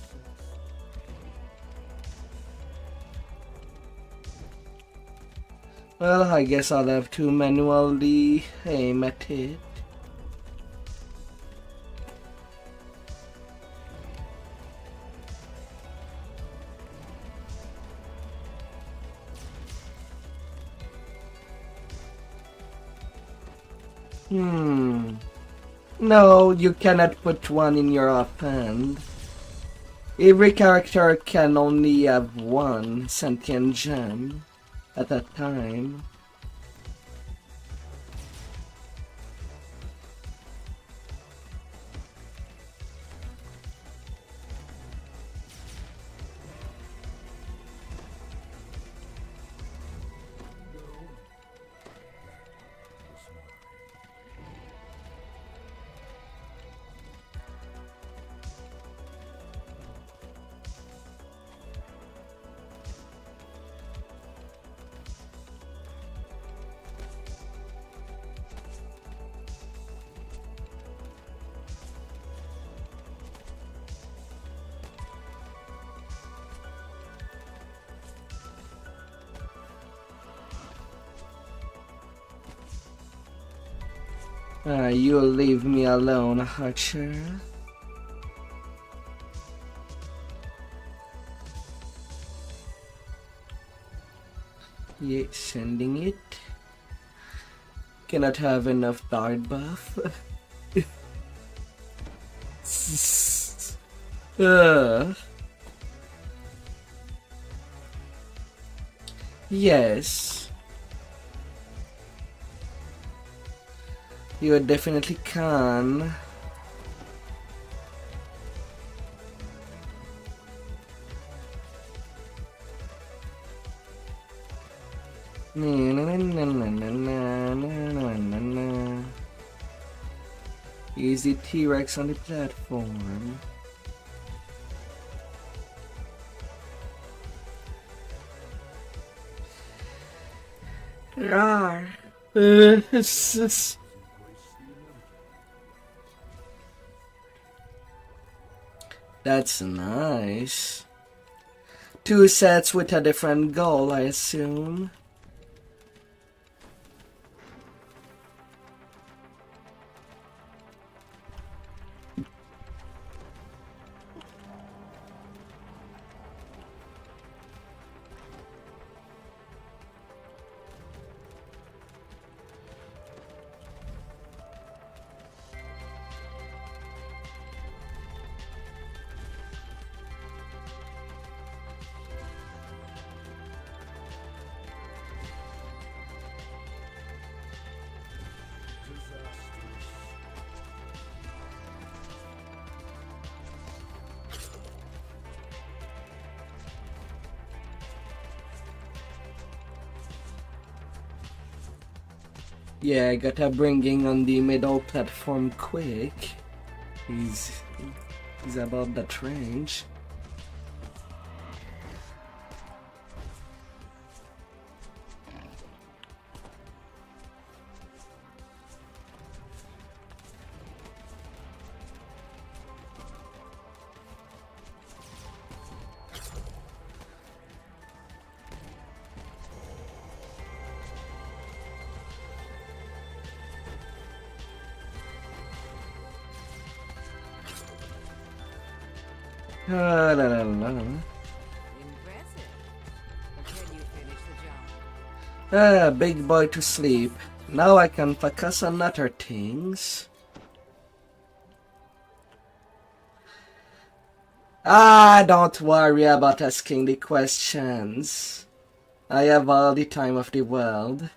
Well, I guess I'll have to manually aim at it. No, you cannot put one in your offhand. Every character can only have one sentient gem at a time. You'll leave me alone, Archer. Yeah, sending it. Cannot have enough dart buff. Yes. You definitely can. Easy T-Rex on the platform. Rawr. That's nice. 2 sets with a different goal, I assume. Yeah, I gotta bring on the middle platform quick. He's about that range. La, la, la. Impressive. But can you finish the job? Big boy to sleep. Now I can focus on other things. Don't worry about asking the questions. I have all the time of the world.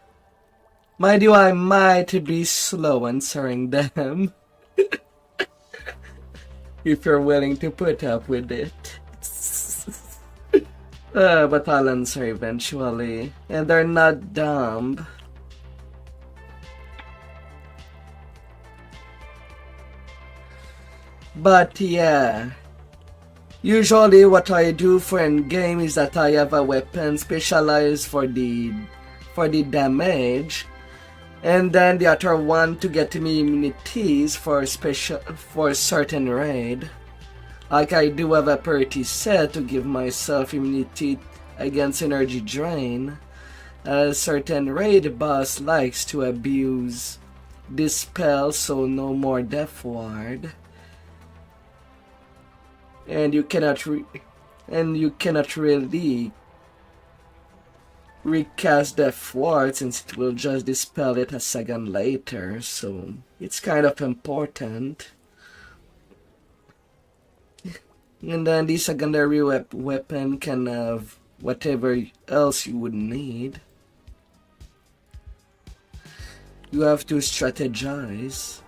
Mind you, I might be slow answering them. If you're willing to put up with it. But I'll answer eventually. And they're not dumb. But yeah. Usually what I do for endgame is that I have a weapon specialized for the damage. And then the other one to get me immunities for certain raid. Like I do have a pretty set to give myself immunity against energy drain. A certain raid boss likes to abuse this spell, so no more death ward. And you cannot really recast the thwart since it will just dispel it a second later, so it's kind of important. And then the secondary weapon can have whatever else you would need. You have to strategize.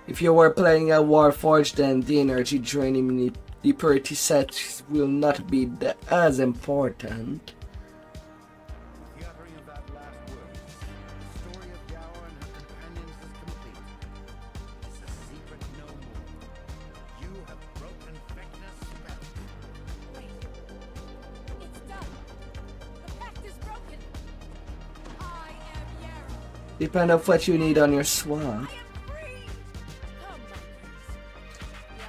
If you were playing a Warforged, then the energy draining the party set will not be as important. The uttering of that last word, the story of Gower and her companions is complete. It's a secret no more. You have broken Vecna's spell. Wait. It's done. The pact is broken. I am Yarrow. Depend on what you need on your swap. I am free. Come, my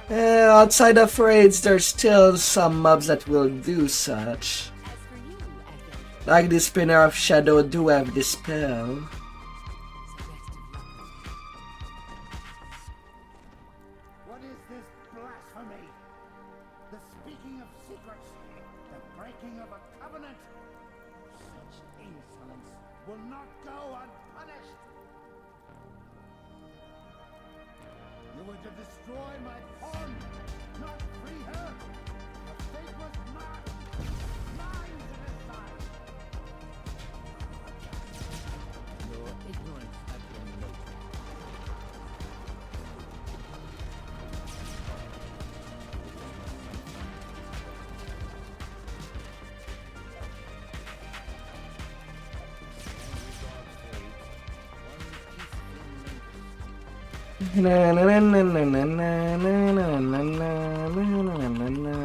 prince. Outside of raids, there's still some mobs that will do such. As for you, adventurer, Like the Spinner of Shadow do have the spell. so best of luck. What is this blasphemy? The speaking of secrets, the breaking of a covenant. Such insolence will not go unpunished. You were to destroy my pawn, not free her. The fate was mine, mine to decide. Your ignorance has been noted. Na na na na na na na na na na na na na.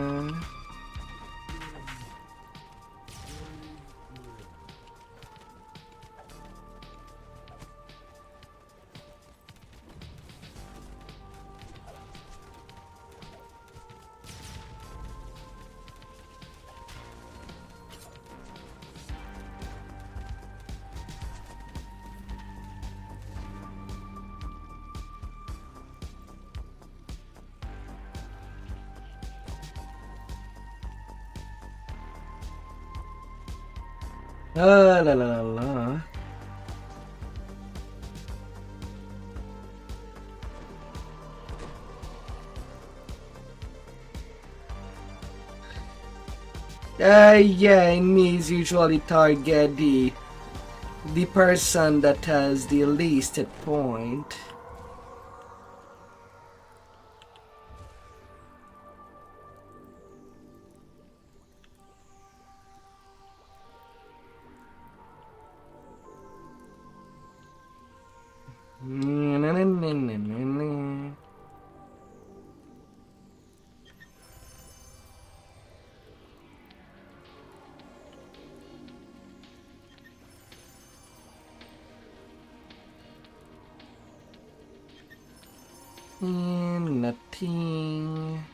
La la la la. Yeah, enemies usually target the person that has the least hit point. Nothing.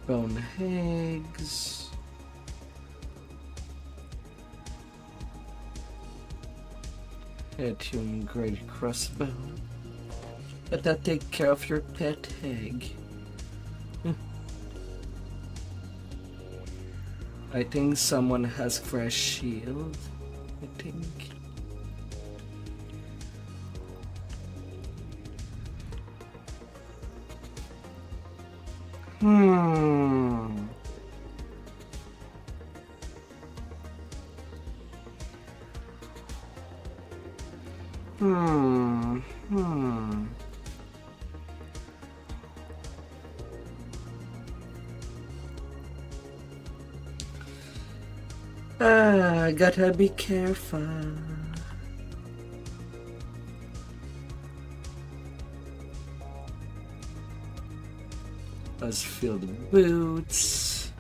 Bone eggs. Headhuman great crossbow. Let that take care of your pet egg. I think someone has fresh shield. I think. Gotta be careful. Let's fill the boots.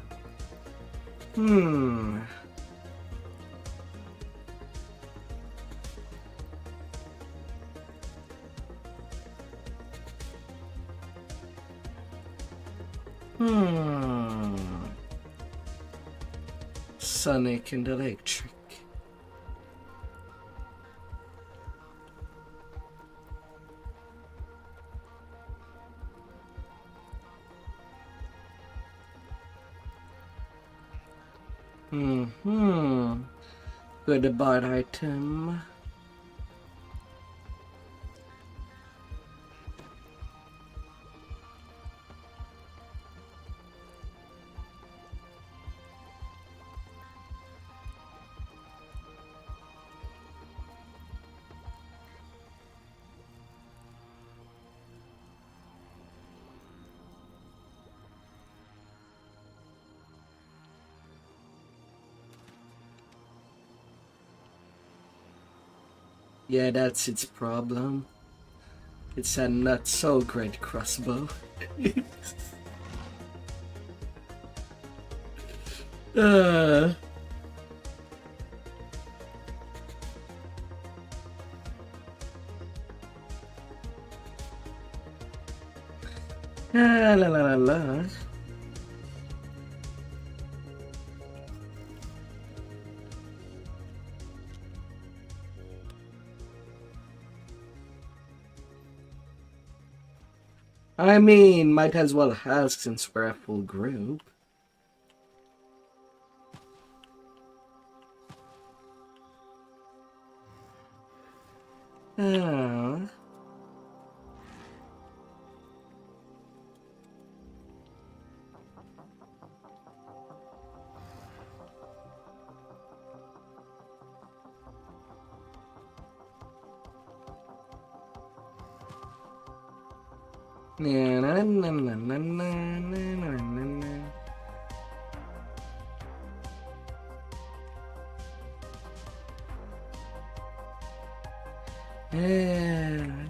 Sonic and Electric. Good bot item. Yeah, that's its problem. It's a not so great crossbow. uh. La la la la. I mean, might as well ask since we're a full group. Oh. Na na na na na na na na na. And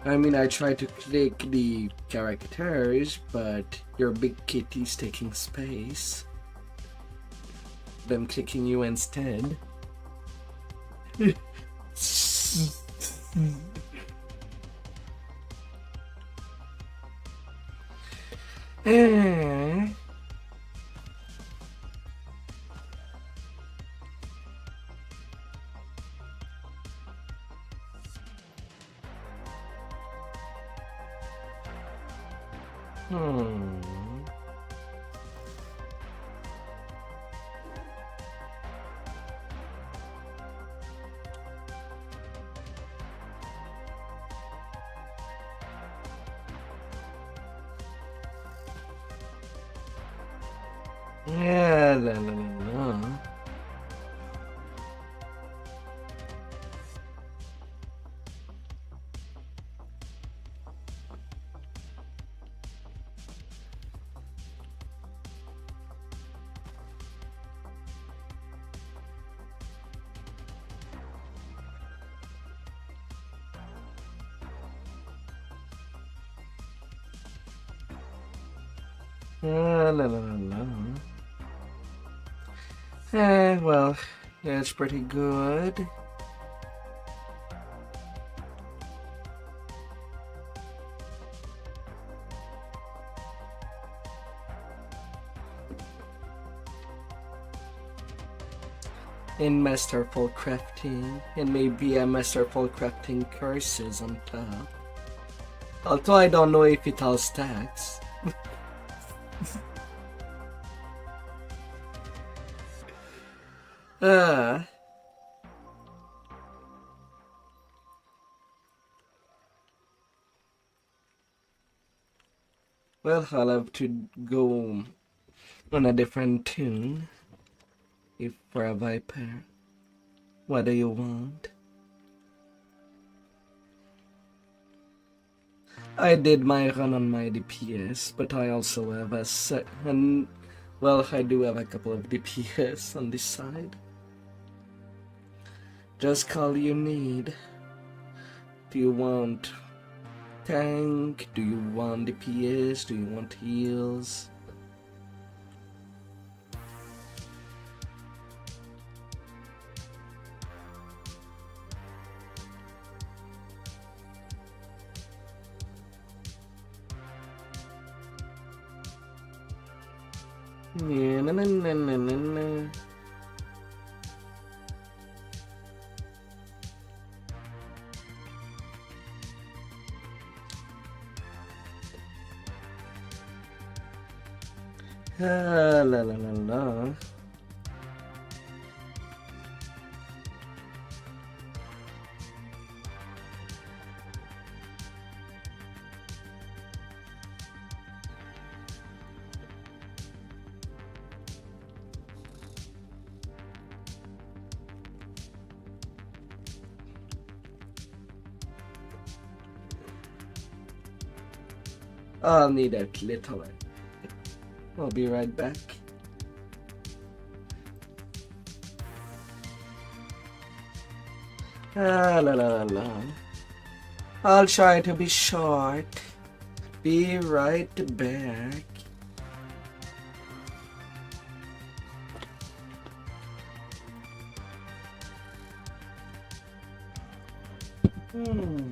I mean, I tried to click the characters, but your big kitty's taking space. Then clicking you instead. Eh. Yeah, la la la la. La la la la. Well, that's pretty good. In masterful crafting, and maybe a masterful crafting curses on top. Although I don't know if it all stacks. Well, I'll have to go on a different tune. If for a Viper, what do you want? I did my run on my DPS, but I also have I do have a couple of DPS on this side. Just call you need. Do you want tank? Do you want DPS? Do you want heals? Yeah, na, na, na, na, na, na. Ah, la la la la. I'll need that little. I'll be right back. Ah, la la la la. I'll try to be short. Be right back. Hmm.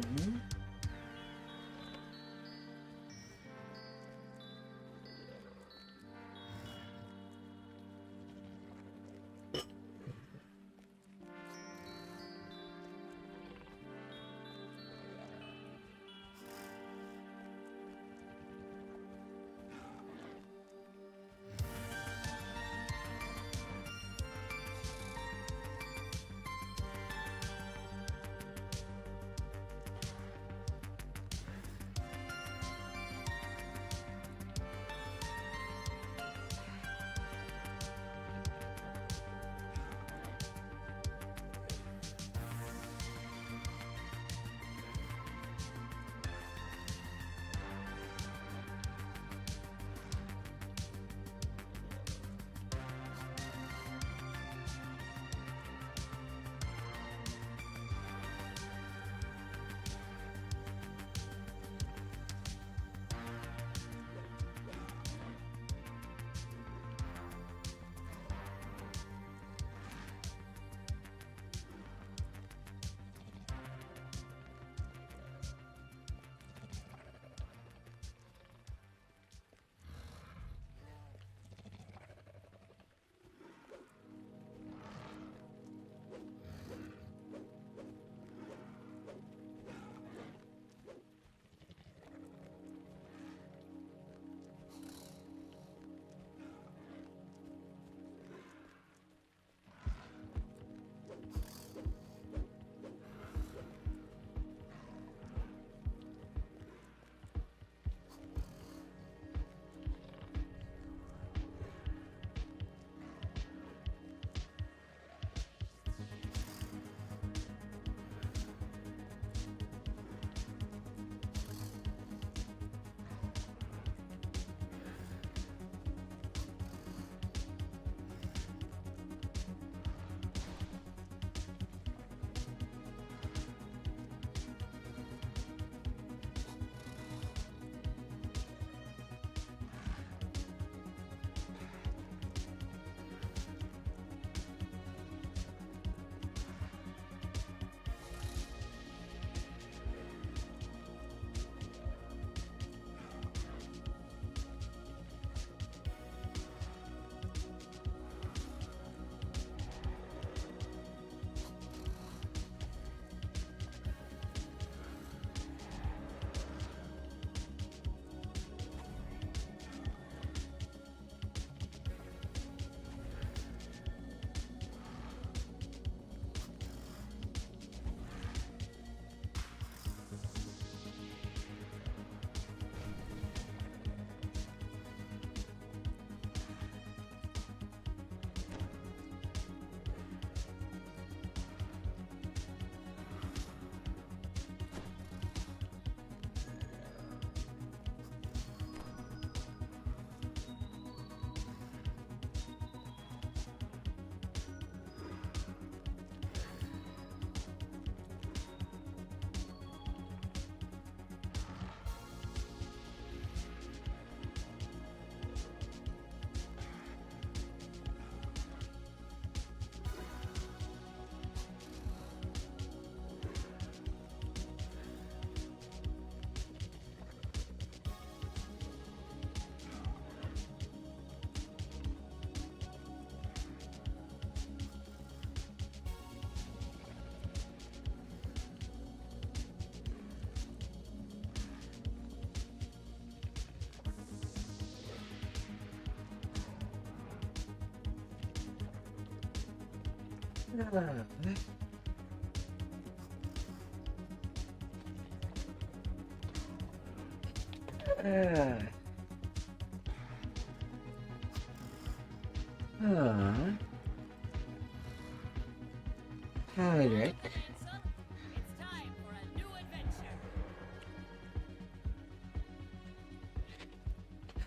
Critic. It's time for a new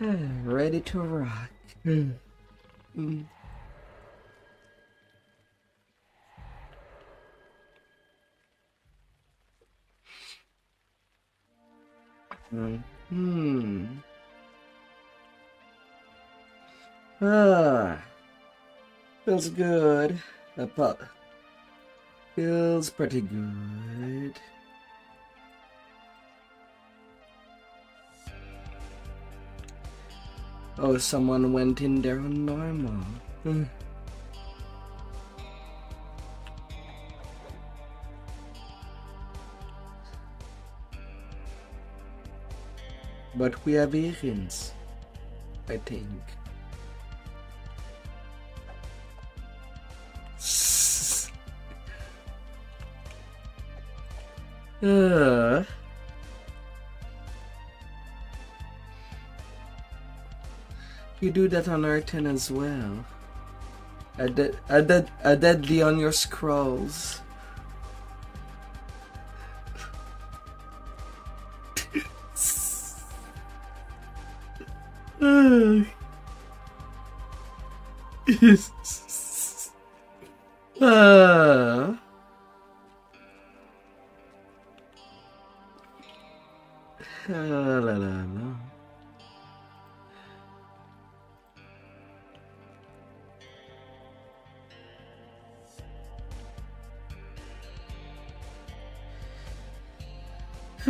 adventure. Ready to rock. Mm. Ah, feels good. Feels pretty good. Oh, someone went in there on normal. But we have agents, I think. You do that on R10 as well. A deadly on your scrolls. La la la.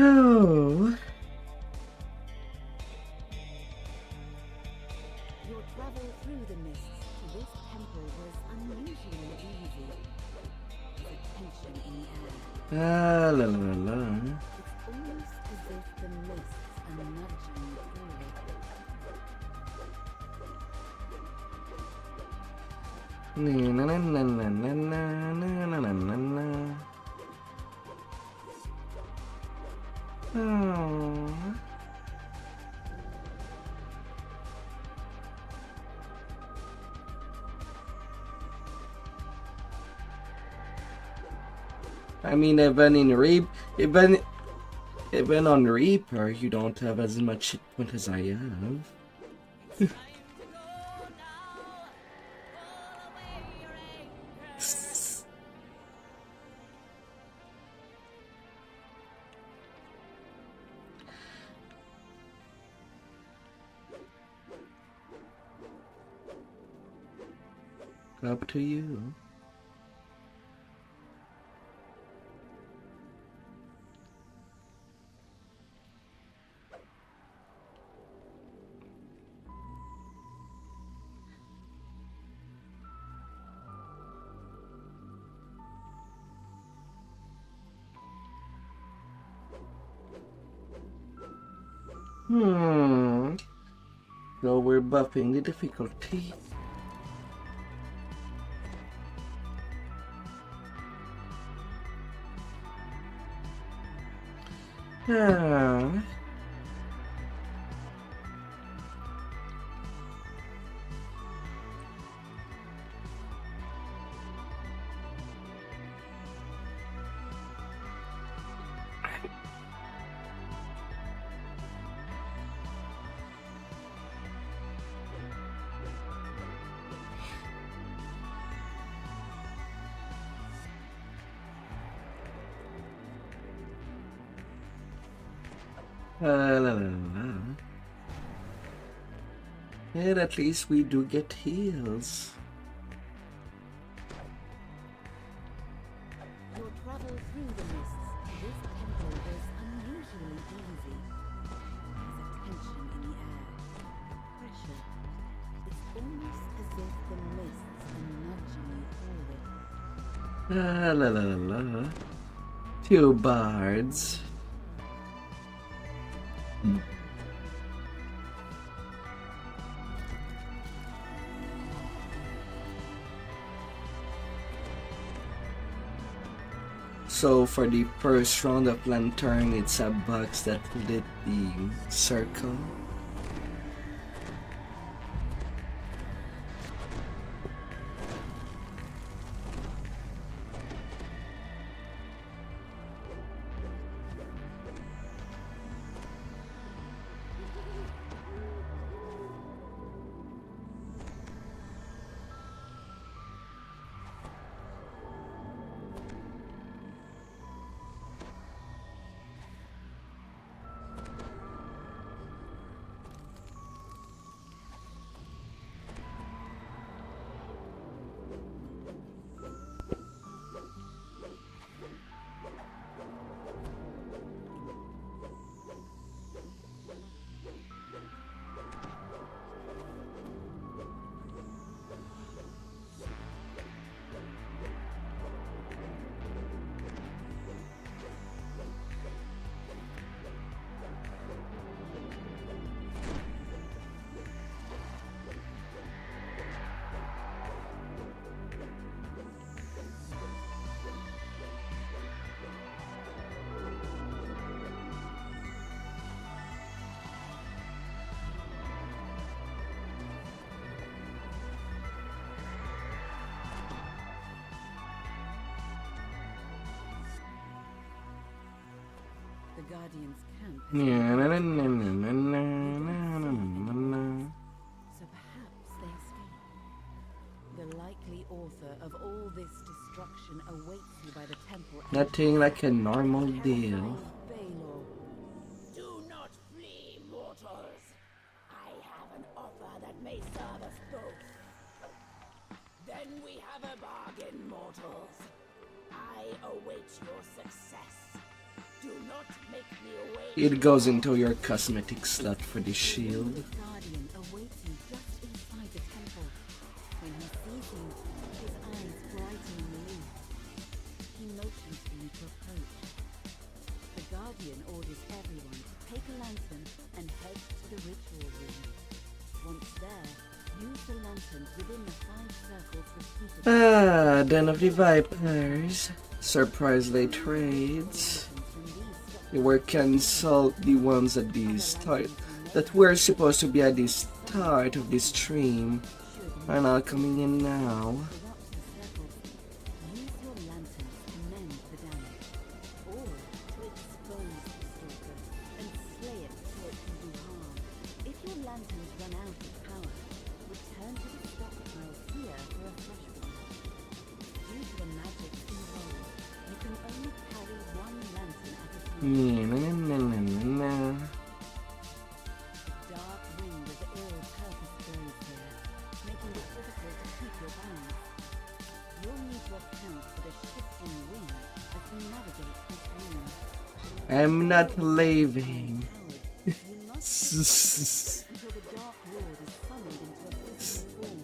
Oh. Your travel through the mists to this temple was unusually easy. There's a tension in the air. La la la la. It's almost as if the mists are nudging you forward. Na na na na na na na na na na. Oh. I mean, even on Reaper, you don't have as much hit point as I have. Up to you. So we're buffing the difficulty. La, la, la. And at least we do get heals. Your travel through the mists to this temple was unusually easy. There's a tension in the air. Pressure. It's almost as if the mists are nudging you forward. La la la la. Two bards. So for the first round of lantern, it's a box that lit the circle. The Guardian's camp. Yeah, na, na, na, na, na, na, na, na, na. So perhaps they escape. The likely author of all this destruction awaits you by the temple. Nothing like a normal deal. Baylor. Do not flee, mortals. I have an offer that may serve us both. Then we have a bargain, mortals. I await your success. Do not make me wait. It goes into your cosmetic slot for the shield. The Guardian awaits you just inside the temple. When he sees you, his eyes brighten in relief. He motions for you to approach. The Guardian orders everyone to take a lantern and head to the ritual room. Once there, use the lanterns within the 5 circles repeatedly. Ah, Den of the Vipers. Surprise late trades. You were cancelled the ones at the start that were supposed to be at the start of this stream are not coming in now. Use your lanterns to mend the damage, or to expose the stalker and slay it so it can do harm. If your lanterns run out of power, return to the stockpile here for a fresh one. Due to the magic involved, you can only carry 1 lantern at a time. Na, na, na, na, na, na. Dark wind of ill purpose blows here, making it difficult to keep your balance. You'll need to account for the shifting wind as you navigate this room. I'm not leaving. You must until the Dark Lord is summoned into a physical form.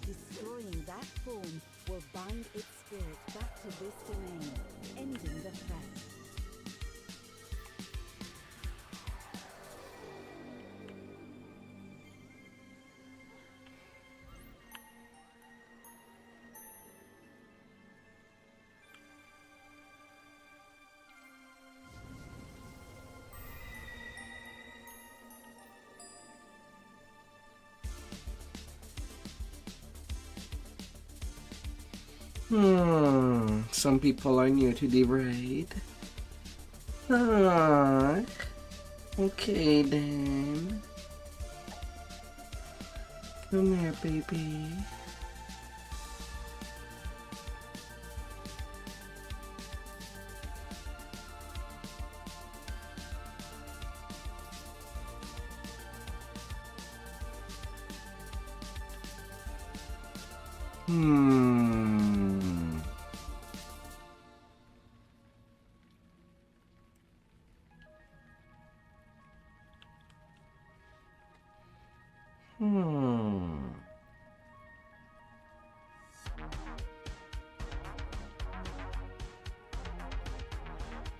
Destroying that form will bind its spirit back to this domain, ending the threat. Some people are new to the raid. Ah, okay then. Come here, baby.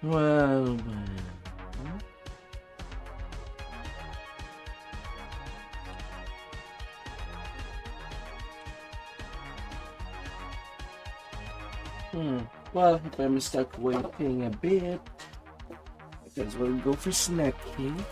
Well. Well, if I'm stuck waiting a bit, because we'll go for snacking.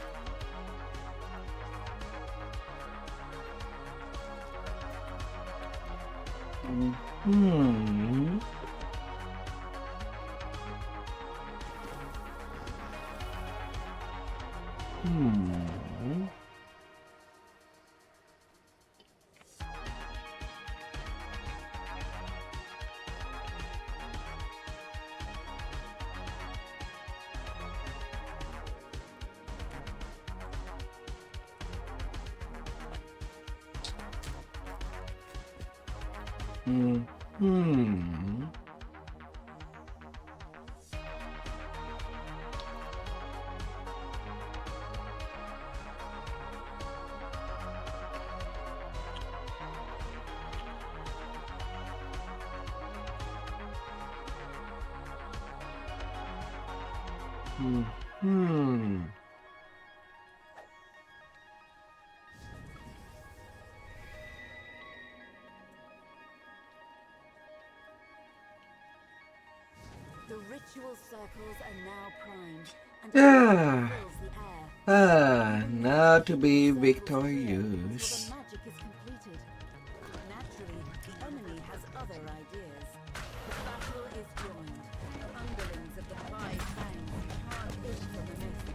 Hmm. The ritual circles are now primed, and Ah. fills the air. Now to be Circles victorious. until the magic is completed. Naturally, the enemy has other ideas. The battle is joined. Underlings of the Five Fangs can't in from the mist.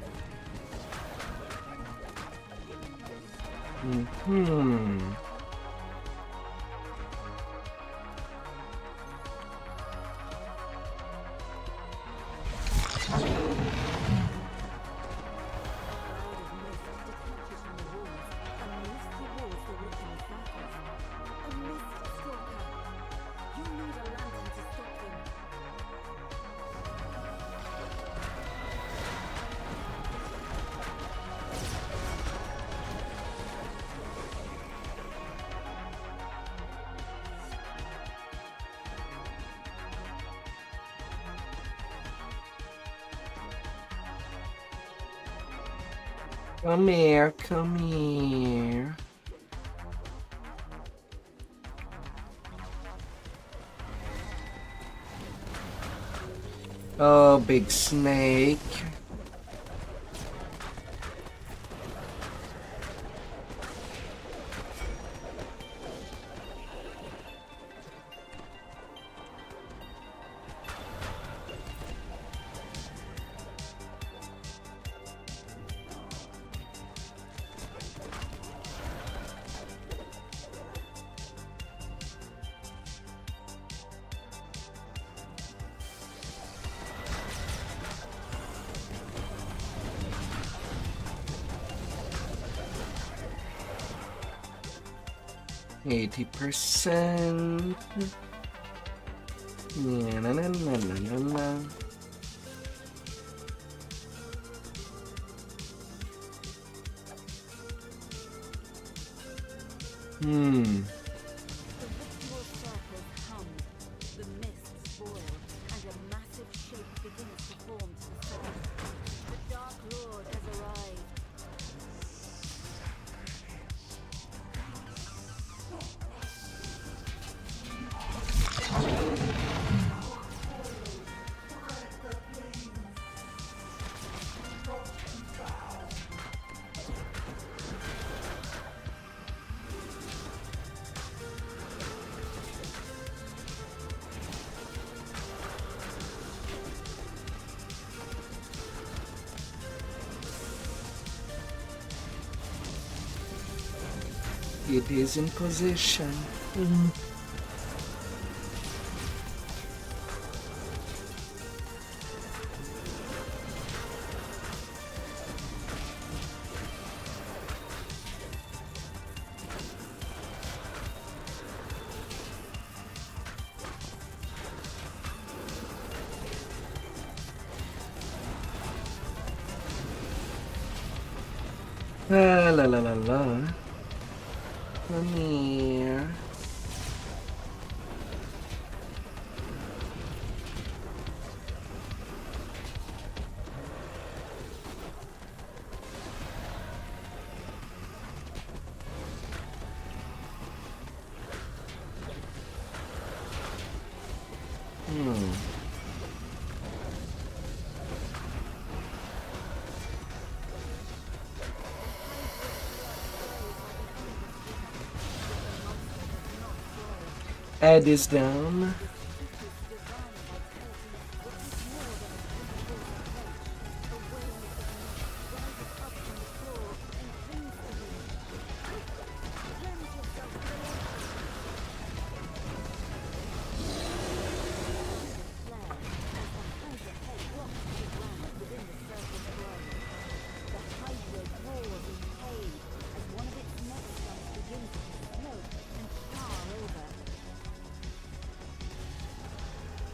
Come here, come here. Oh, big snake. %. Yeah, na na na na na na. The ritual circles hum, the mists boil, and a massive shape begins to form to the south. The Dark Lord has arrived. It is in position. La la la la la. Come here. Head is down.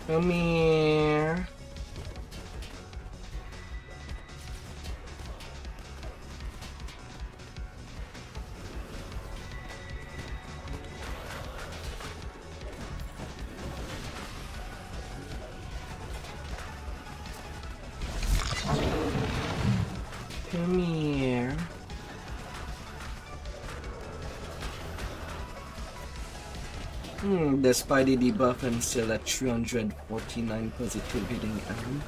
Come here. Come here. Despite the debuff, I'm still at 349 positive hitting arm.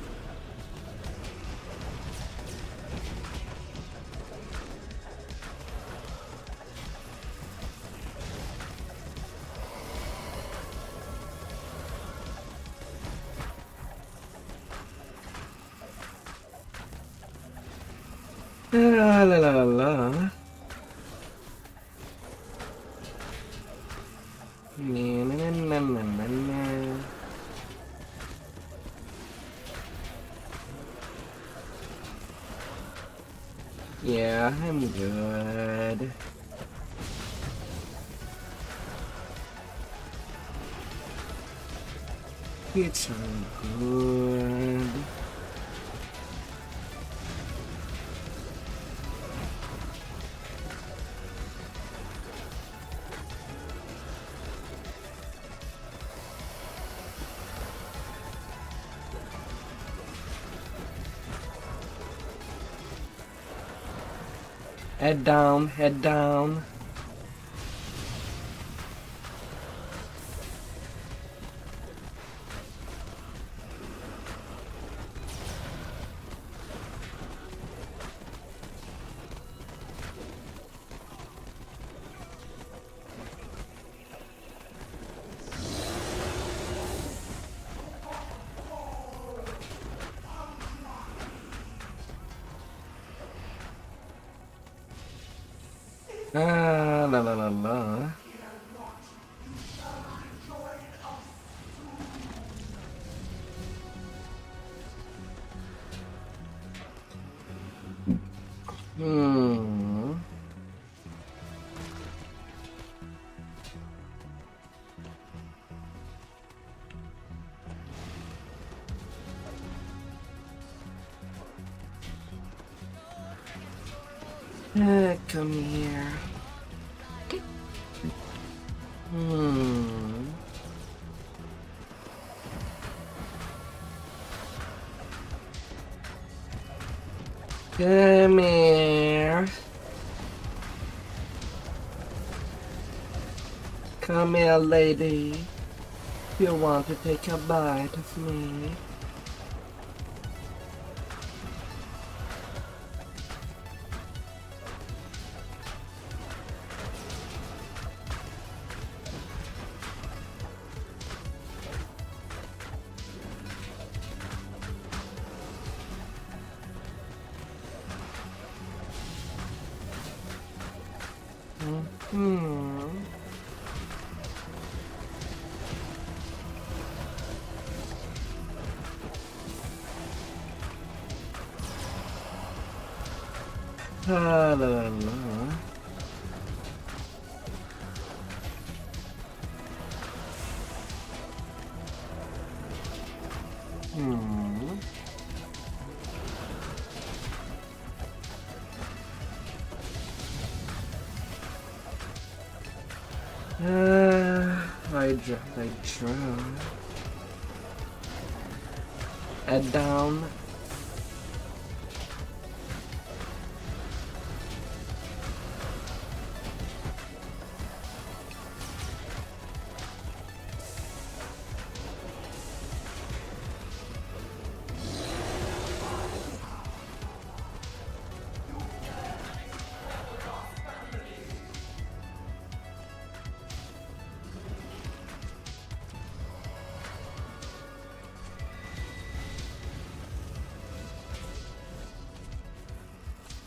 La la la la. Na, na, na, na, na, na. Yeah, I'm good. It's all good. Head down, head down. Ah, la la la la. Hmm. Come here. Hmm. Come here. Come here, lady. You want to take a bite of me? Hmm. La la la la. Hmm. I draw. Head down.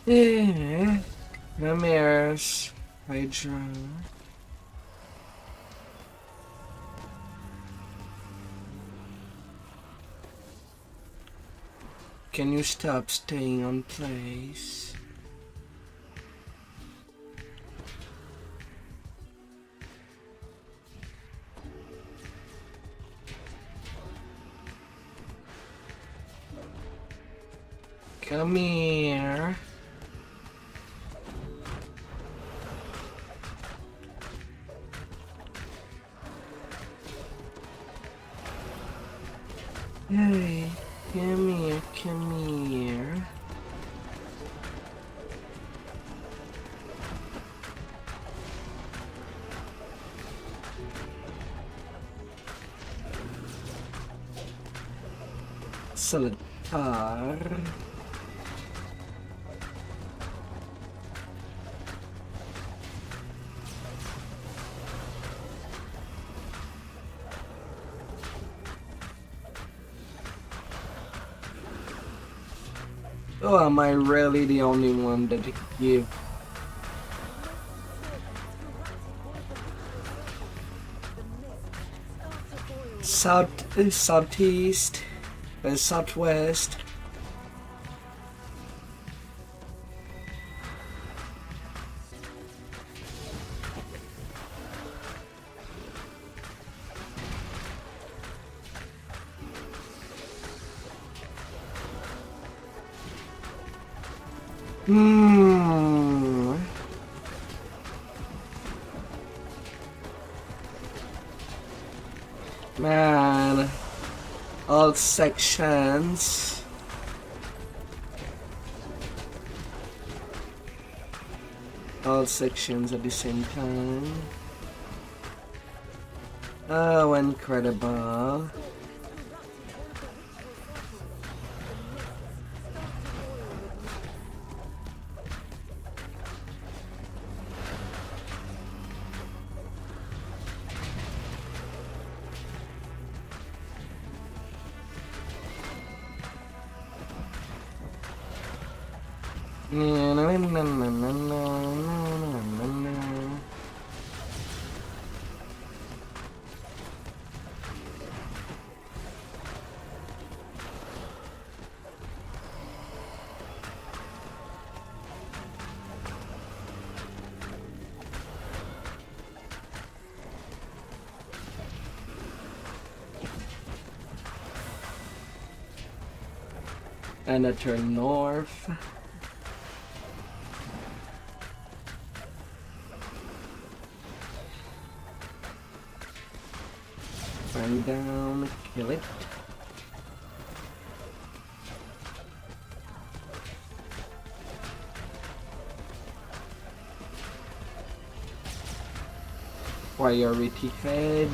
Yeah. The mirrors. Hydra. Can you stop staying on place? Come here. Hey, come here, come here. Salatar. Oh, am I really the only one that give? Southeast, southwest. Man, all sections. All sections at the same time. Oh, incredible. And I turn north. Run down, kill it. Priority fed.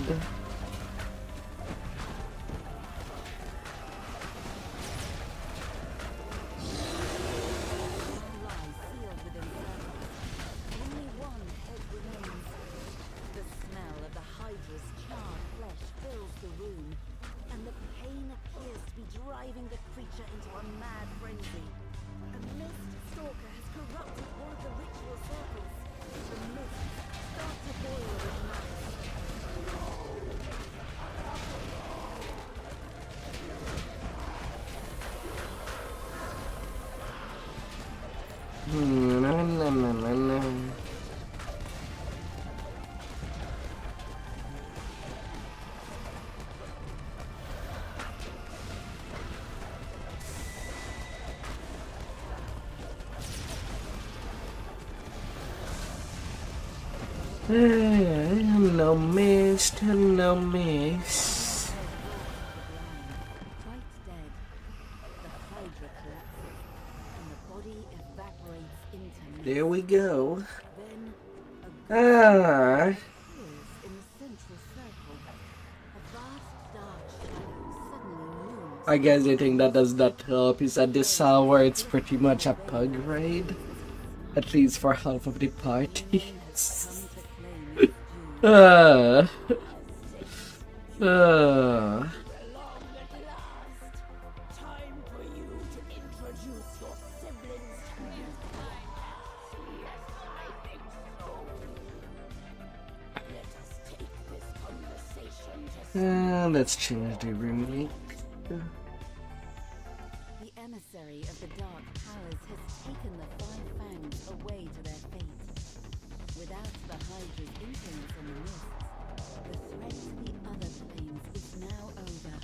No miss, no miss. Quite dead. The Hydra collapses, and the body evaporates into mist. There we go. Then a Ah, appears in the central circle. A vast dark shadow suddenly looms. I guess I think that does not help. Is at this hour it's pretty much a pug raid, at least for half of the party. Along at last, time for you to introduce introduce your siblings to me? Yes, I think so. Let us take this conversation to Let's change the remake. The emissary of the dark powers has taken the five fangs away to their fate. Without the Hydra's influence on the mists, the threat to the other planes is now over.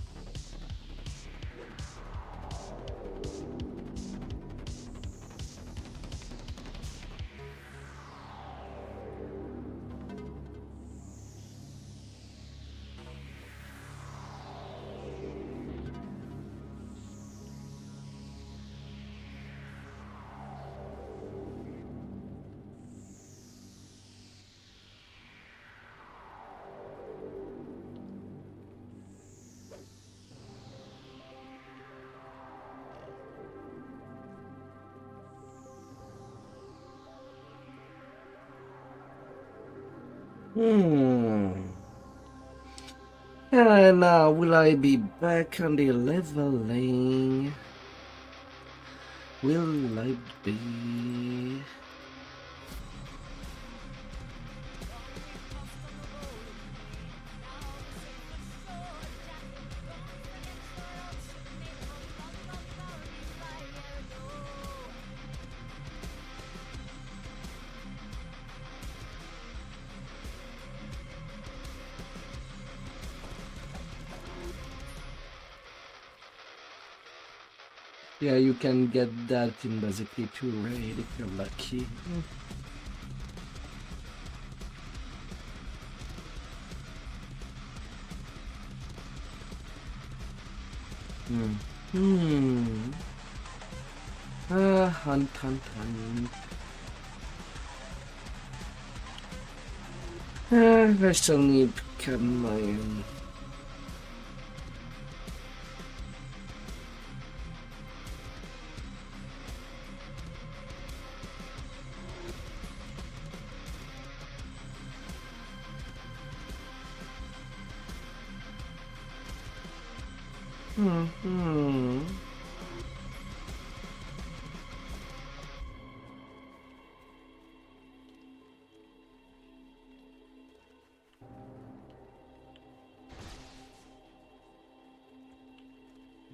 And now will I be back on the leveling? Will I be? Yeah, you can get that in basically 2 raid if you're lucky. Hunt. I still need Cadmium.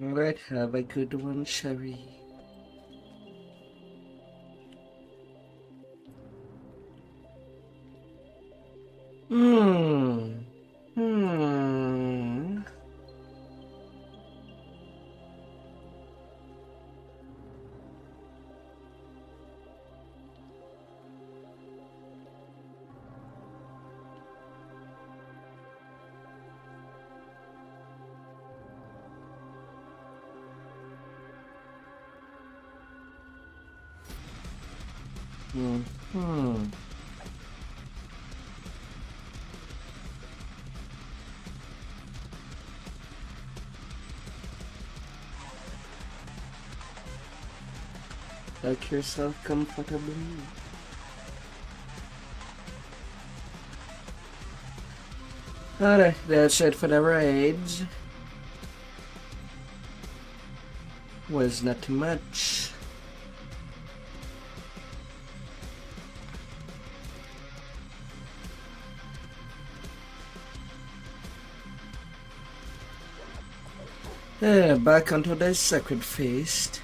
Alright, have a good one, Sherry. Make yourself comfortable. Alright, that's it for the raids. Was not too much. Back onto the sacred feast.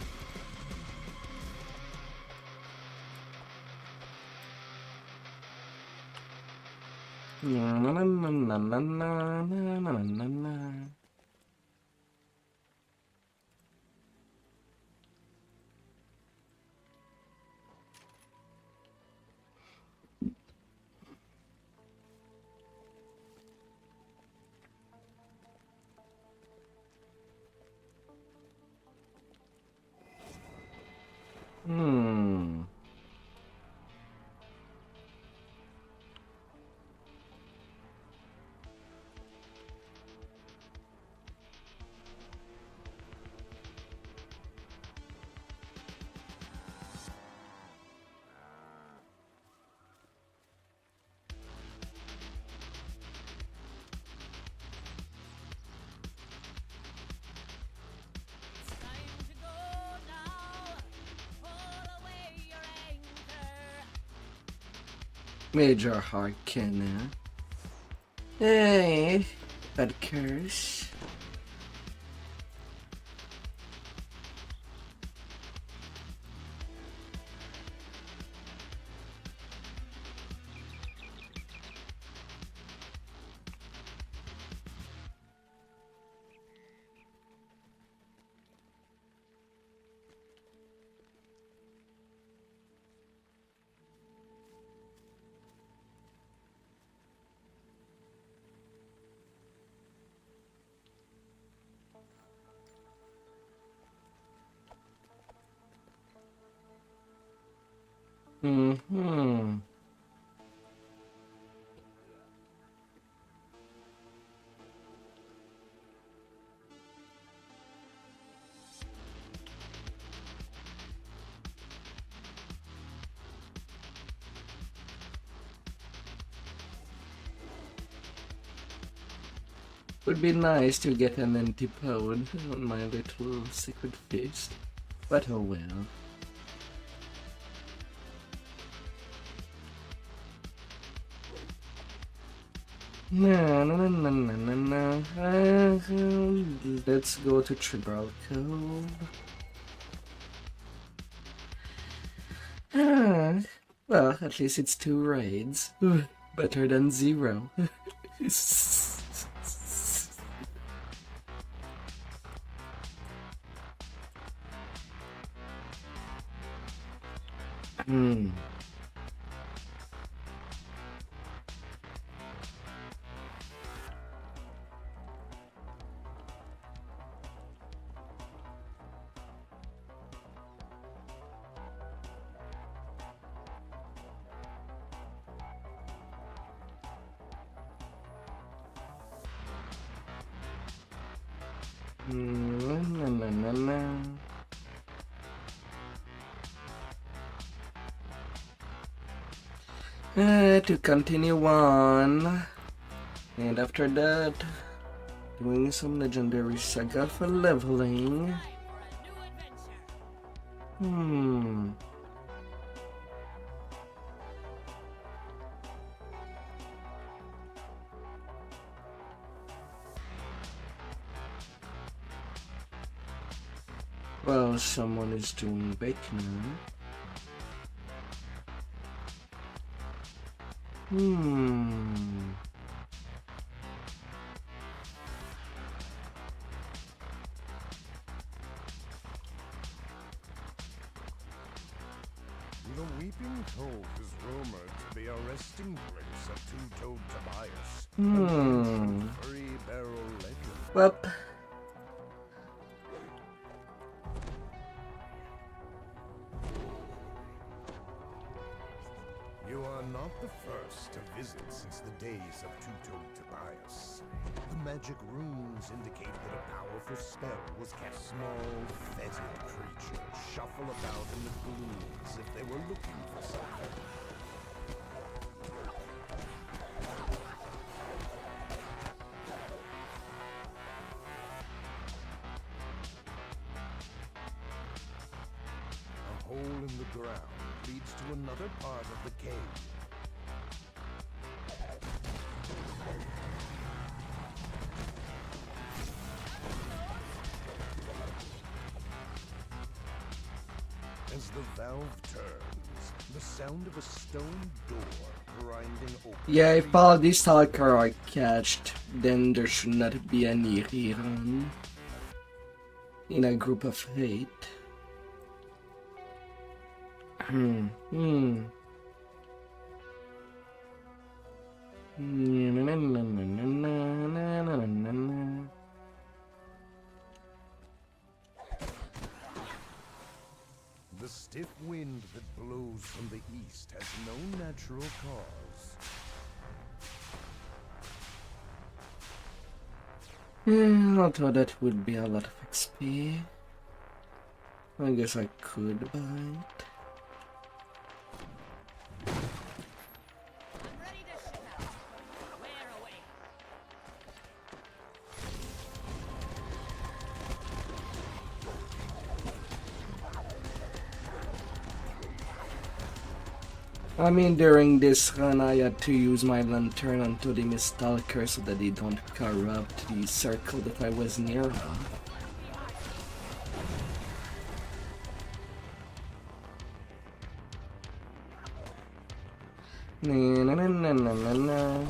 Major Harkina. Hey, bad curse. Mm-hmm. Would be nice to get an antipode on my little secret feast, but oh well. No, no, no, no, no, no, no. Let's go to Tribal Cove. Well, at least it's 2 raids. Better than 0. Na, na, na, na. To continue on, and after that, doing some legendary saga for leveling. Well, someone is doing bacon. The Weeping Cove is rumored to be a resting place of two-toed Tobias. Furry barrel legend. Well, You are not the first to visit since the days of two-toed Tobias. The magic runes indicate that a powerful spell was cast. Small, fetid creatures shuffle about in the gloom as if they were looking for something. A hole in the ground leads to another part of the cave. As the valve turns, the sound of a stone door grinding open. yeah, if all these stalker are catched, then there should not be any rerun in a group of 8. The stiff wind that blows from the east has no natural cause. Although that would be a lot of XP. I guess I could buy it. I'm ready to ship out. Where away? I mean, during this run, I had to use my lantern onto the stalker so that they don't corrupt the circle that I was near of. Na, na, na, na, na, na, na.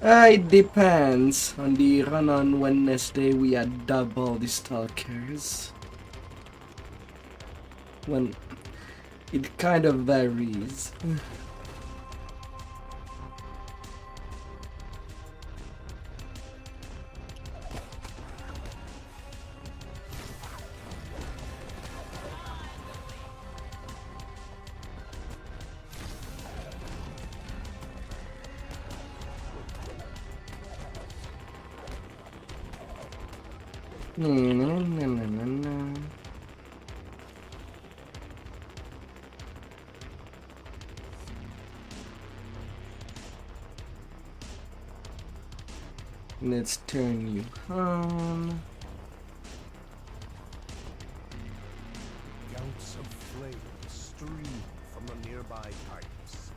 It depends. On the run on Wednesday, we had double the stalkers. When it kind of varies. Na, na, na, na, na, na. Let's turn you on. Gouts of flame stream from the nearby pipes.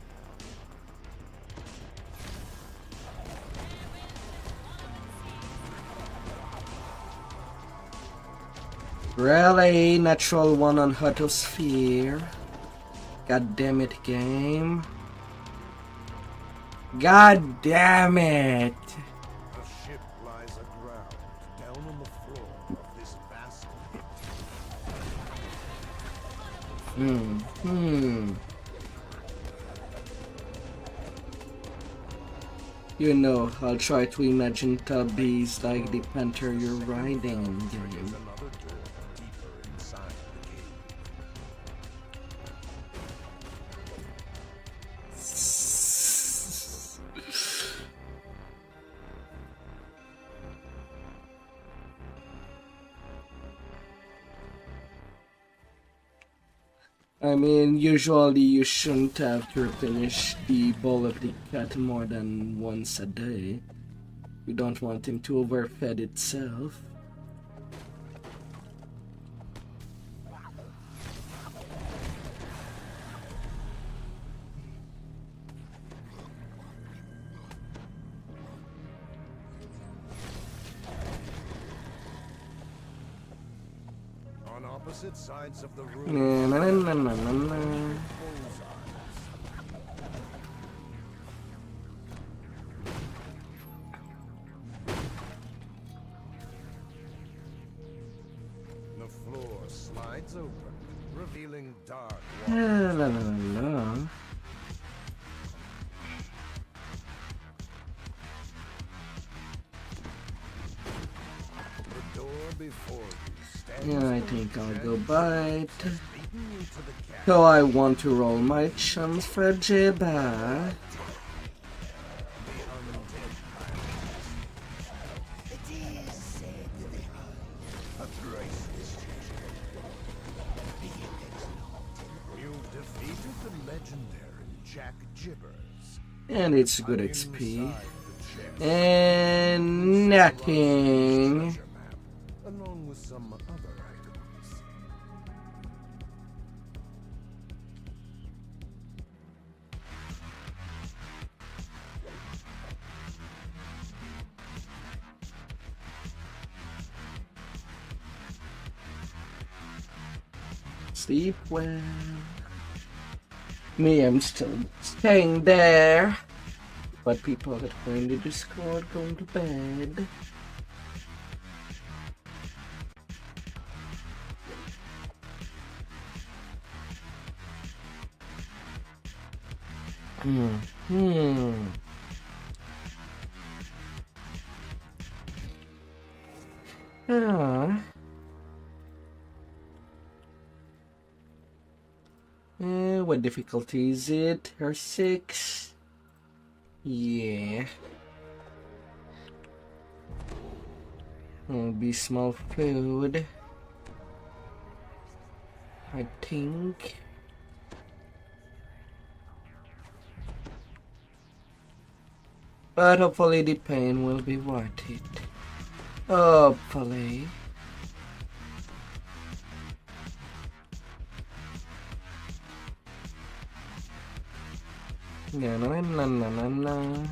Really? Natural one on Hotosphere. God damn it, game. God damn it. A ship lies aground, down on the floor of this vast pit. You know, I'll try to imagine tubbies like the panther you're riding in game. There's another door deeper inside the cave. I mean, usually you shouldn't have to replenish the bowl of the cat more than once a day. You don't want him to overfed itself. On opposite sides of the room, Na, na, na, na, na, na. the floor slides open, revealing dark La, la, la, la. the door before you stands Yeah, I think I'll go bite. beaten into the cat. So I want to roll my chums for Jibba. It is said that they are a graceless You defeated the legendary Jack Jibbers. And it's good XP. Inside the chest, And nothing. treasure map, along with some other items. Sleep well. Me, I'm still staying there. But people that are in the Discord going to bed. Ah. What difficulty is it? Her 6? Yeah. It'll be small food. I think. But hopefully the pain will be worth it. Hopefully. Na na na na na na.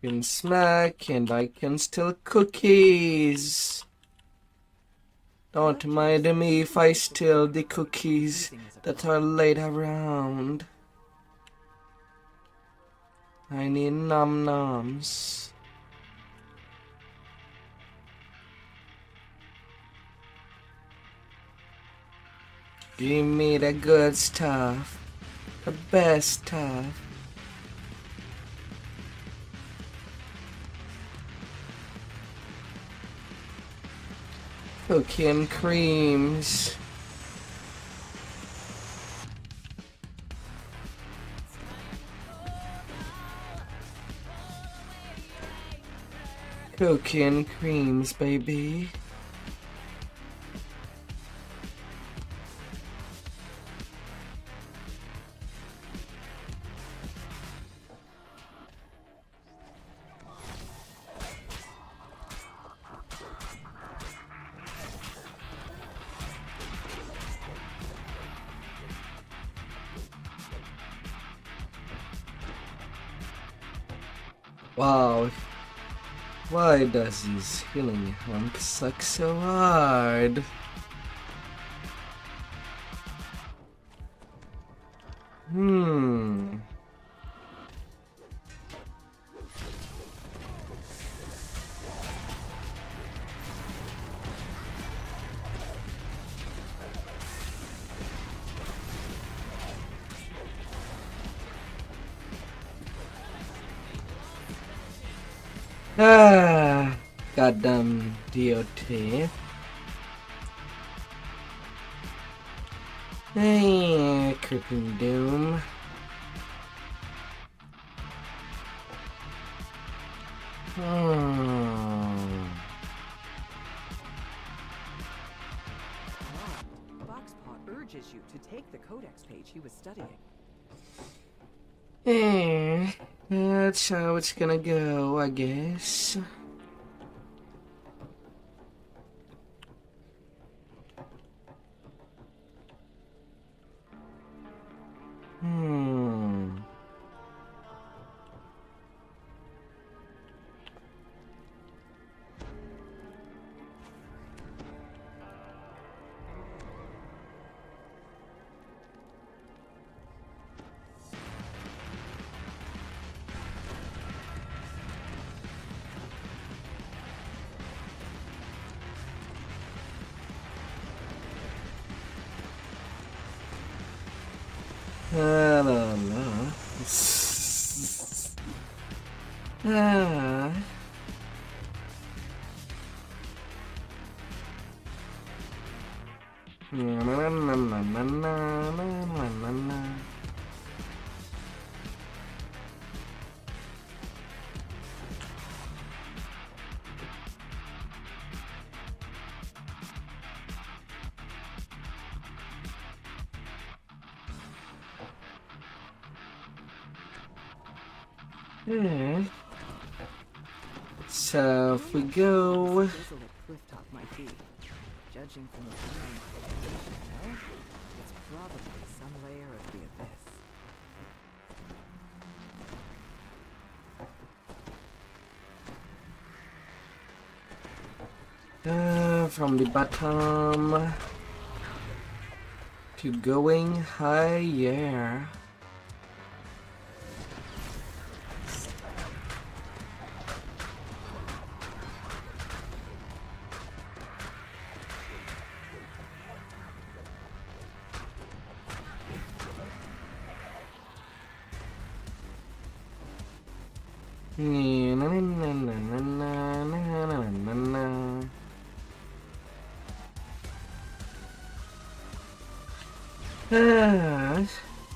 Can smack and I can steal cookies. Don't mind me if I steal the cookies that are laid around. I need num nums. Give me the good stuff, the best stuff. Cookie and creams. Cookie and creams, baby. Wow, why does this healing hump suck so hard? Ah, goddamn DOT. Hey, creeping doom. Boxpaw urges you to take the codex page he was studying. That's how it's gonna go, I guess. La la la. Na na na na na na na na. So if we go. Sizzle at Clifftop might be. Judging from the time well, it's probably some layer of the abyss. From the bottom to going higher.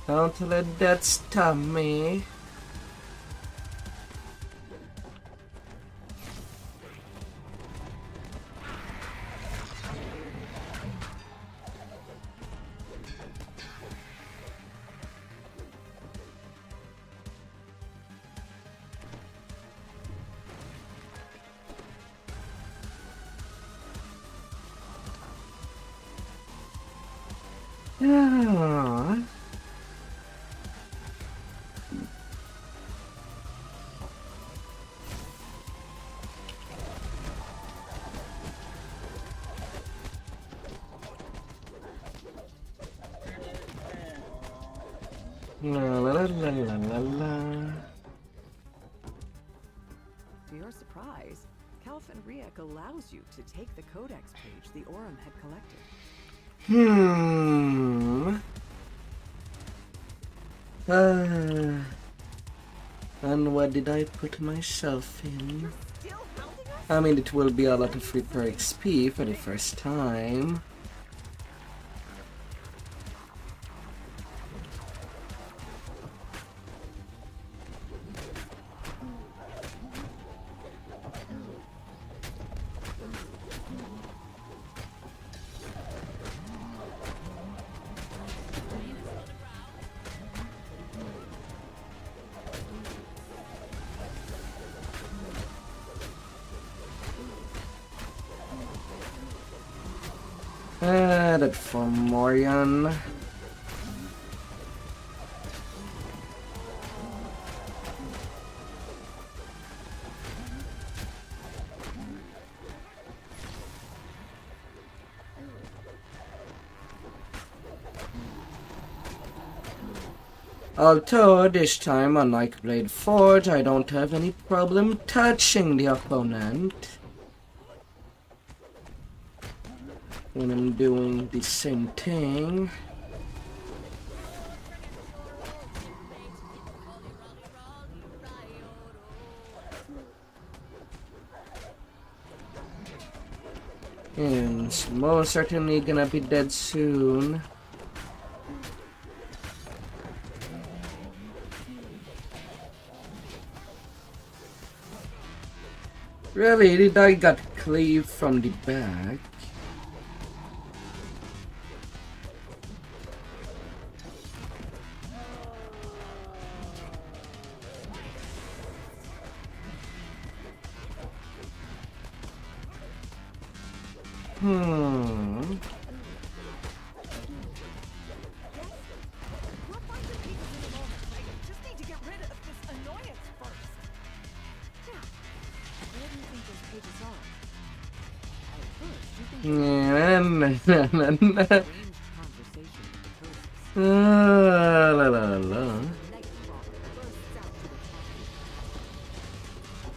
Don't let that stop me. Ah. La la la la la la la. To your surprise, Calfenriek allows you to take the codex page the Aurum had collected. And what did I put myself in? Still hounding us? I mean, it will be a lot of Reaper XP for the first time. That for Morian. Although this time, unlike Blade Forge, I don't have any problem touching the opponent when I'm doing the same thing. And it's most certainly gonna be dead soon. Really, did I got cleaved from the back? La la la.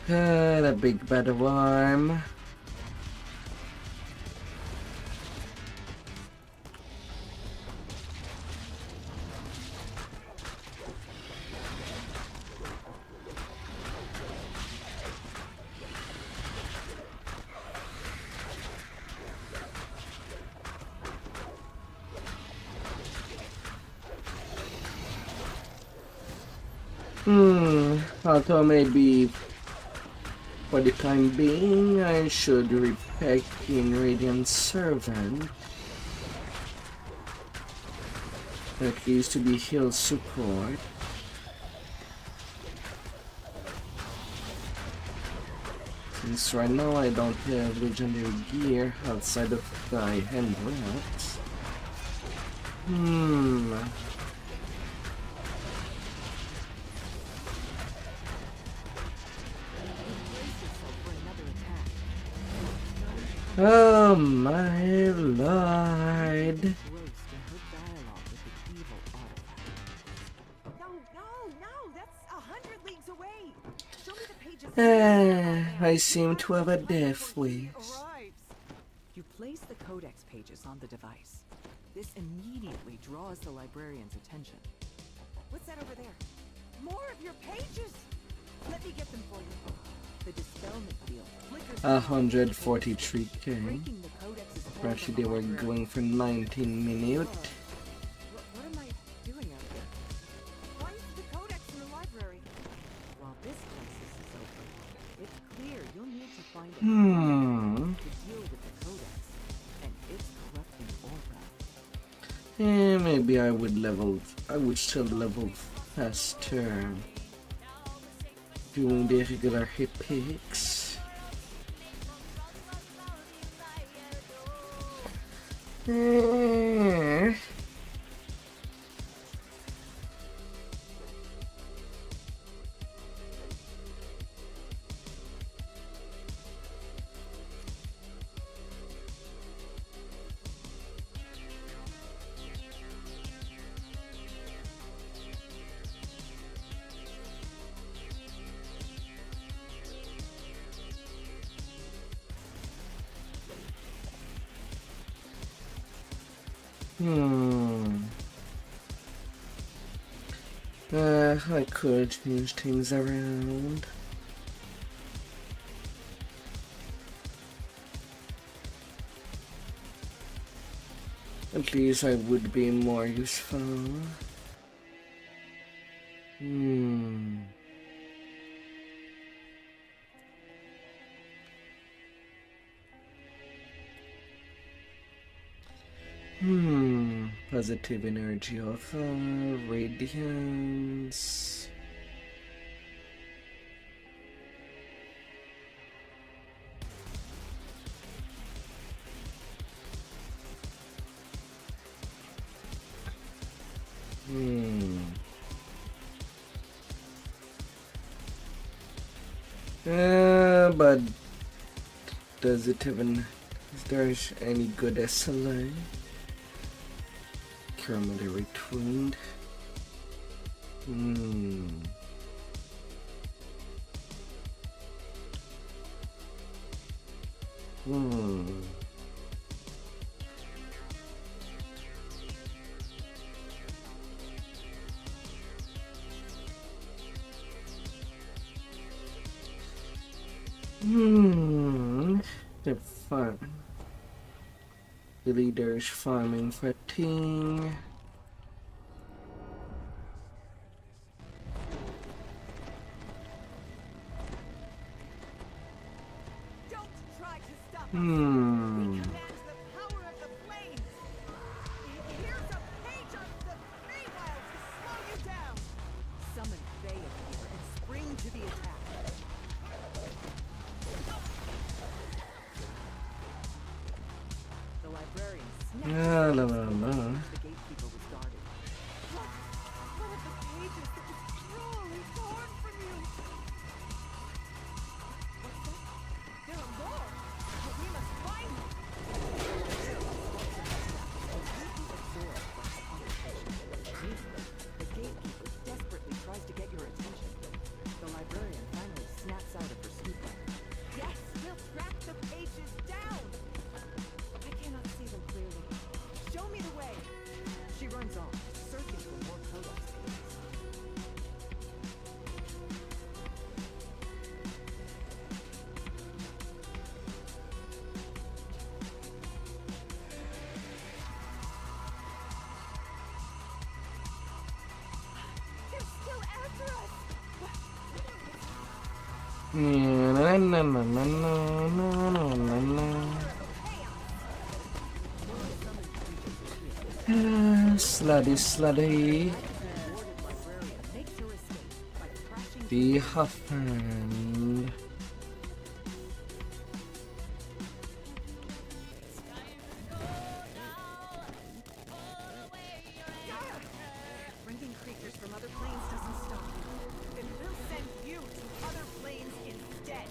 That big bad worm. Although maybe for the time being I should repack in Radiant Servant. That used to be heal support. Since right now I don't have legendary gear outside of my hand wraps. Oh my lord. No, that's 100 leagues away. Show me the pages. I seem to have a death wish. You place the codex pages on the device. This immediately draws the librarian's attention. What's that over there? More of your pages? Let me get them for you. The dispelment field flickers. 143k. Breaking the codex's hold Actually, they on the were library. going for 19 minutes. What am I doing out here? Why is the codex in the library? While this crisis is over, it's clear you'll need to find a to deal with the codex and its corrupting aura. Maybe I would still level faster doing the regular hit picks. I could change things around. At least I would be more useful. Positive energy of radiance. But does it even, is there any good SLA? Caramely retweet. The farm. The leader's farming fatigue. Don't try to stop us. We command the power of the flames. Here's a page of the Feywild to slow you down. Summon Vtuber and spring to the attack. The librarian snapped La la la la. the gatekeeper was guarded. One of the pages that was cruelly torn from you. What's that? There are more, but we must find them. The gatekeeper desperately tries to get your attention. The librarian finally snaps out of her stupor. Yes, we'll track the pages down. I cannot see them clearly. Show me the way. She runs off, searching for more codex pages. They're still after us. Slutty. Makes her escape by crashing The Huffman. bringing creatures from other planes doesn't stop. Then we'll send you to other planes instead.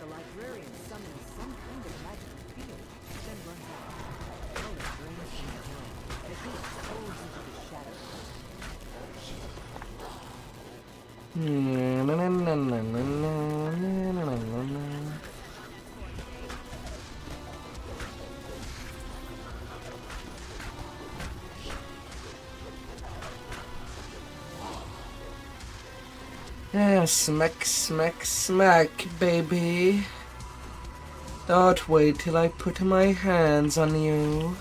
The librarian summons some kind of magical field, then runs out. Color drains from the room. The heat flows into the shadows. Yeah, smack, smack, smack, baby. Don't wait till I put my hands on you.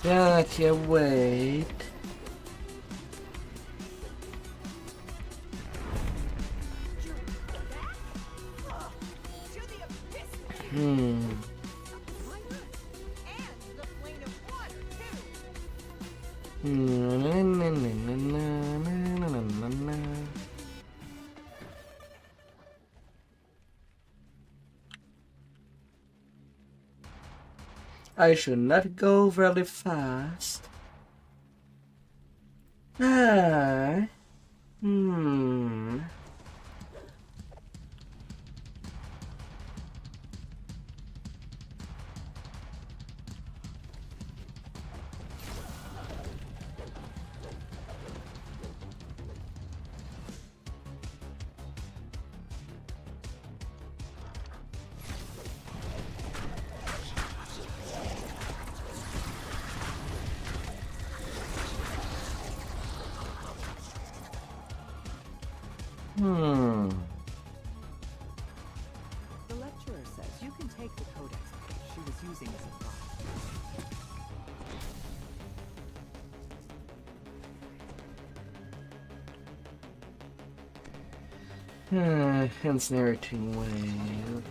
Don't you wait. To the abyss. Hmm. And the plane of water, too. I should not go very fast. Hmm. The lecturer says you can take the codex page she was using as a prop. Hence narrating wave.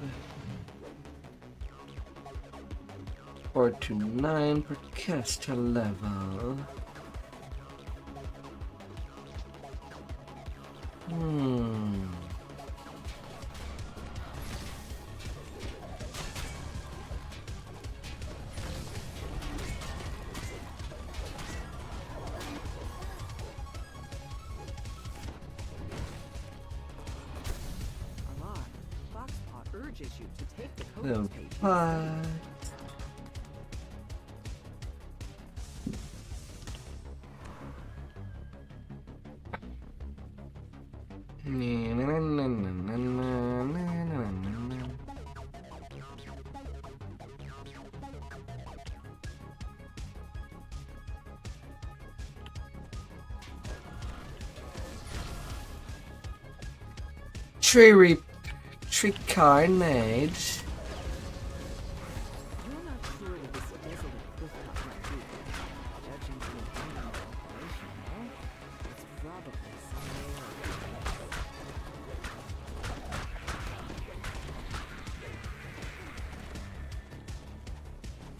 4 to 9 per caster level. Foxpot urges you to take the Level codex page. 5. Tree carnage. You're not sure that this desolate clifftop might be. Judging from the abandoned operation, no? It's probably somewhere.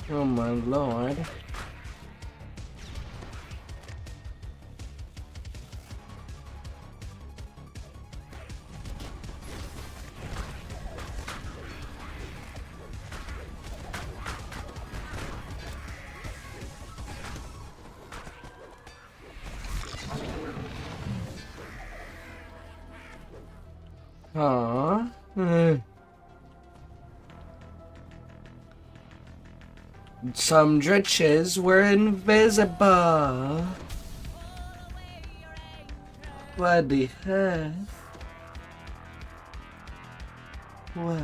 Oh my lord. Aww. Some dritches were invisible. What the heck? What?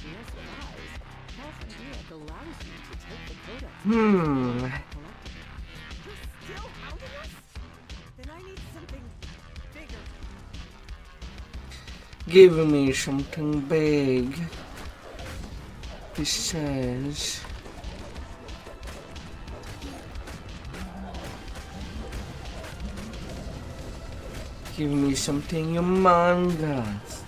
No surprise. Health Idea allows you to take the codex. You're still hounding us? Then I need something bigger. Give me something big. He says. Give me something humongous.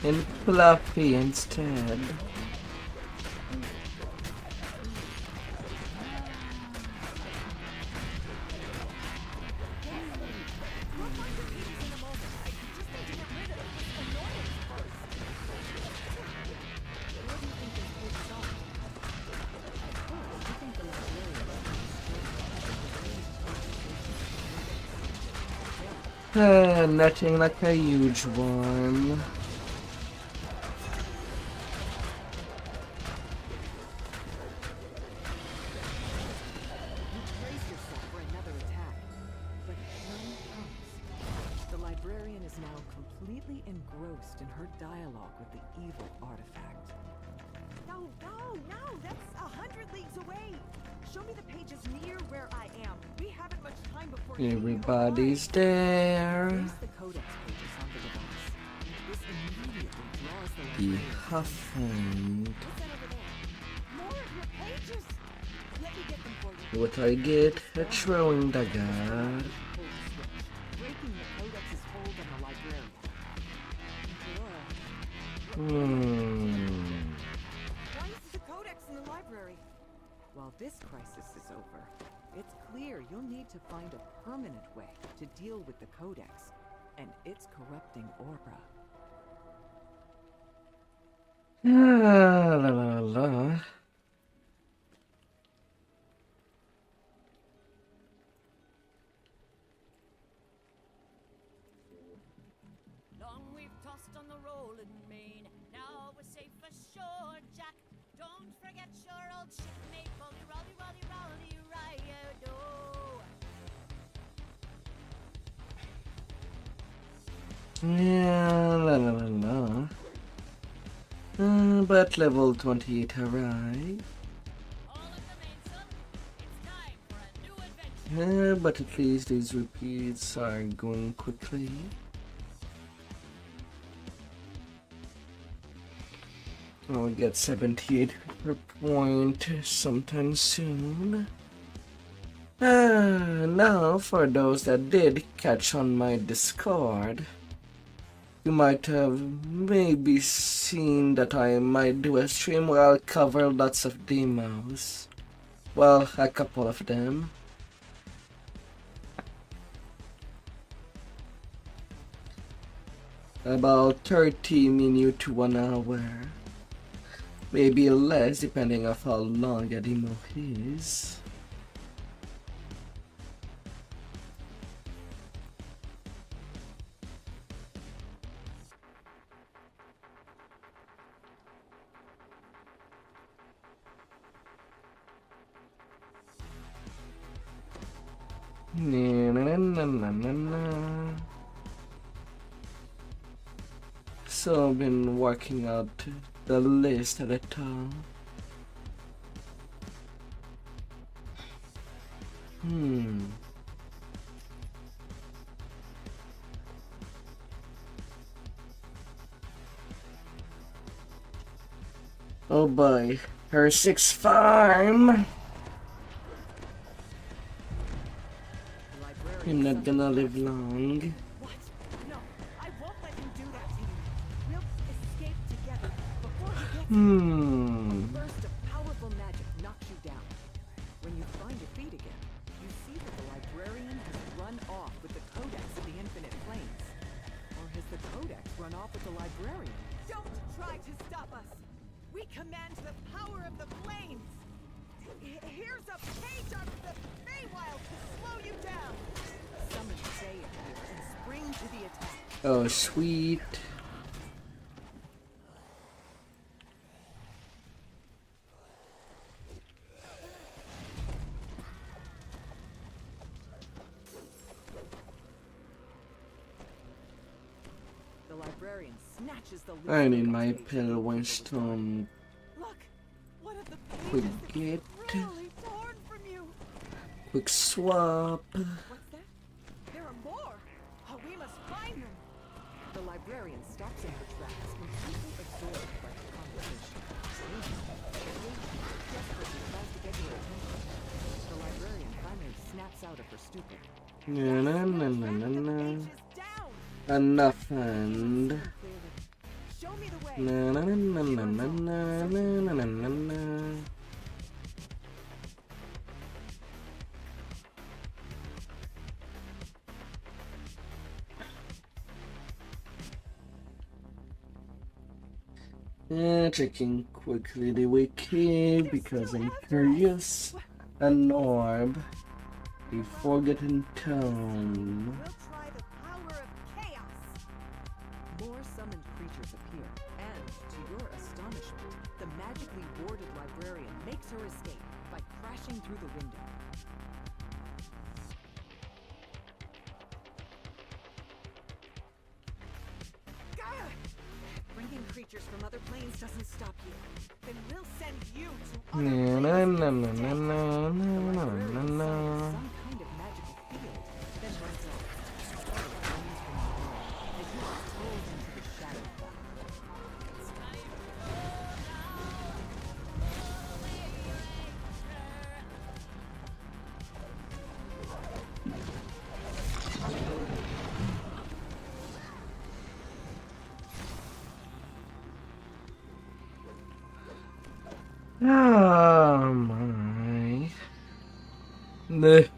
And fluffy instead. Nothing like a huge one. Brace yourself for another attack. But none comes. The librarian is now completely engrossed in her dialogue with the evil artifact. No, that's 100 leagues away. Show me the pages near where I am. We haven't much time before Everybody's there. Place the codex pages on the device. This immediately draws the The librarian. Huffing. What's that over there? More of your pages. Let me get them for you. What I get? A throwing dagger. Pull the switch, breaking the codex's hold on the librarian. Why is the codex in the library? While this crisis is over, it's clear you'll need to find a permanent way to deal with the codex and its corrupting aura. La la la. Long we've tossed on the rolling main. Now we're safe ashore, Jack. Don't forget your old shipmate, Polly, Rolly, Rolly, Rolly, Riot. Yeah, la la la la. But level 28, alright. All of the main sub, it's time for a new adventure. But at least these repeats are going quickly. I'll get 78 per point sometime soon. Now, for those that did catch on my Discord, you might have maybe seen that I might do a stream where I'll cover lots of demos. Well, a couple of them. About 30 minutes to 1 hour. Maybe less depending on how long a demo is. So I've been working out the list at the top. Oh boy, her 6 farm. I'm not gonna live long. What? No, I won't let him do that to you. We'll escape together before he gets A burst of powerful magic knocks you down. When you find your feet again, you see that the librarian has run off with the codex of the infinite planes. Or has the codex run off with the librarian? Don't try to stop us! We command the power of the planes! Here's a page of the Feywild to slow you down! Summon Fey here and spring to the attack. Oh, sweet. The librarian snatches the I need my pill Winston. Look! One of the Quick pages get. is really torn from you! Quick swap. What's that? There are more! Oh, we must find them! The librarian stops in her tracks, completely absorbed by the conversation. Desperately tries to get your attention. The librarian finally snaps out of her stupor. Na na na na na na. Page is down! Enough and. Clearly. Show me the way! Na na na na na na na na na na na. Checking quickly the wiki because I'm curious. An orb. A forgotten tome. We'll try the power of chaos! More summoned creatures appear, and, to your astonishment, the magically warded librarian makes her escape by crashing through the window. Gah! Bringing creatures from other planes doesn't stop you. Then we'll send you to Na other na planes. na na na na The na librarian na summons na. some kind of magical field, then runs off. Terror runs from the room, as you are pulled into the shadow cloud. It's time Oh my. The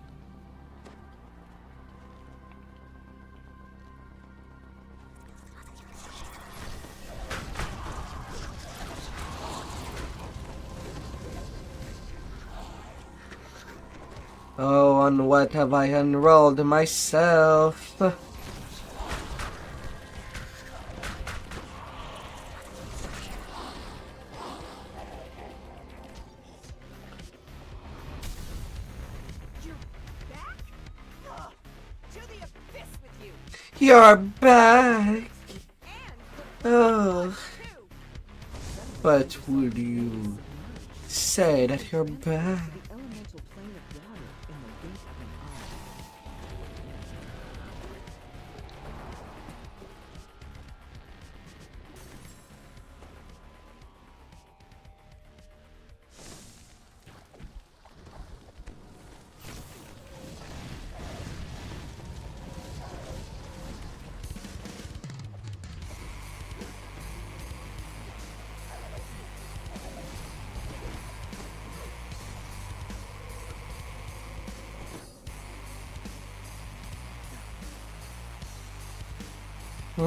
Oh, on what have I enrolled myself? You're back? Ugh. To the abyss with you! You're back. Oh, but would you say that you're back? The elemental plane of water in the gateway eye.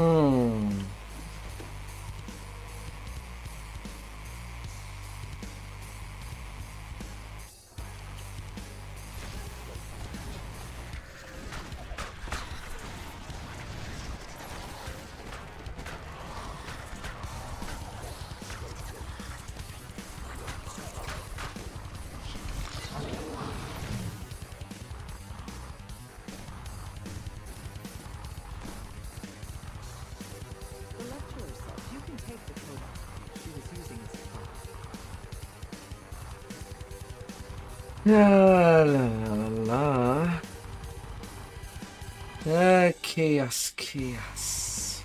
Hmm. The lecturer said you can take the code. She was using it as a La la la la. Chaos, chaos.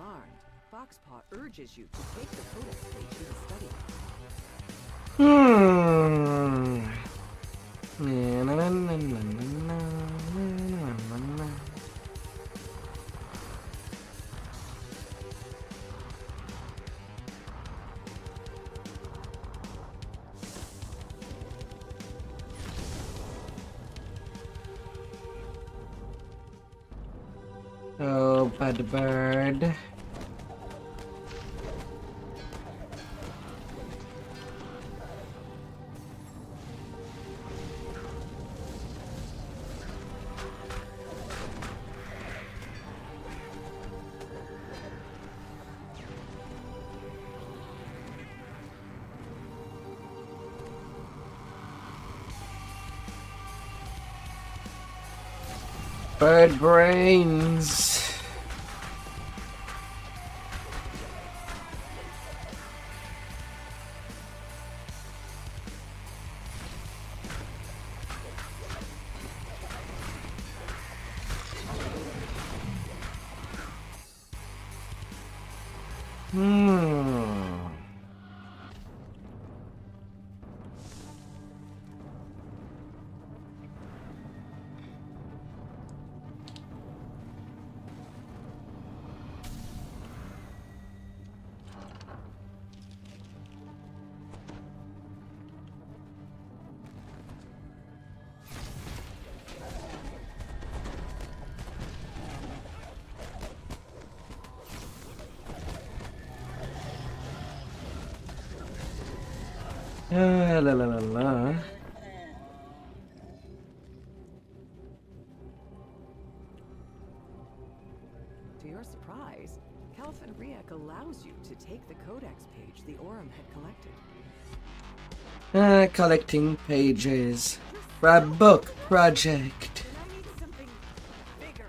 alarmed. Foxpaw urges you to take the codex page to the study. Hmm. Na, na, na, na, na, na, na, na, na. Oh, bad bird. Bird brains. Hmm. La la la la. To your surprise, Kelvin Riek allows you to take the codex page the Aurum had collected. Collecting pages for a book project. And I need something bigger.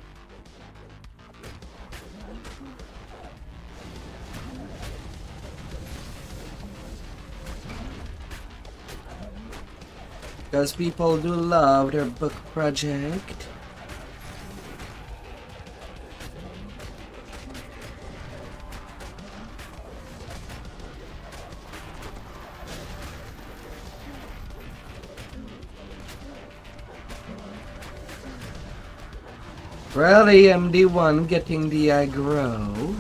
Because people do love their book project. Really, I'm the one getting the aggro.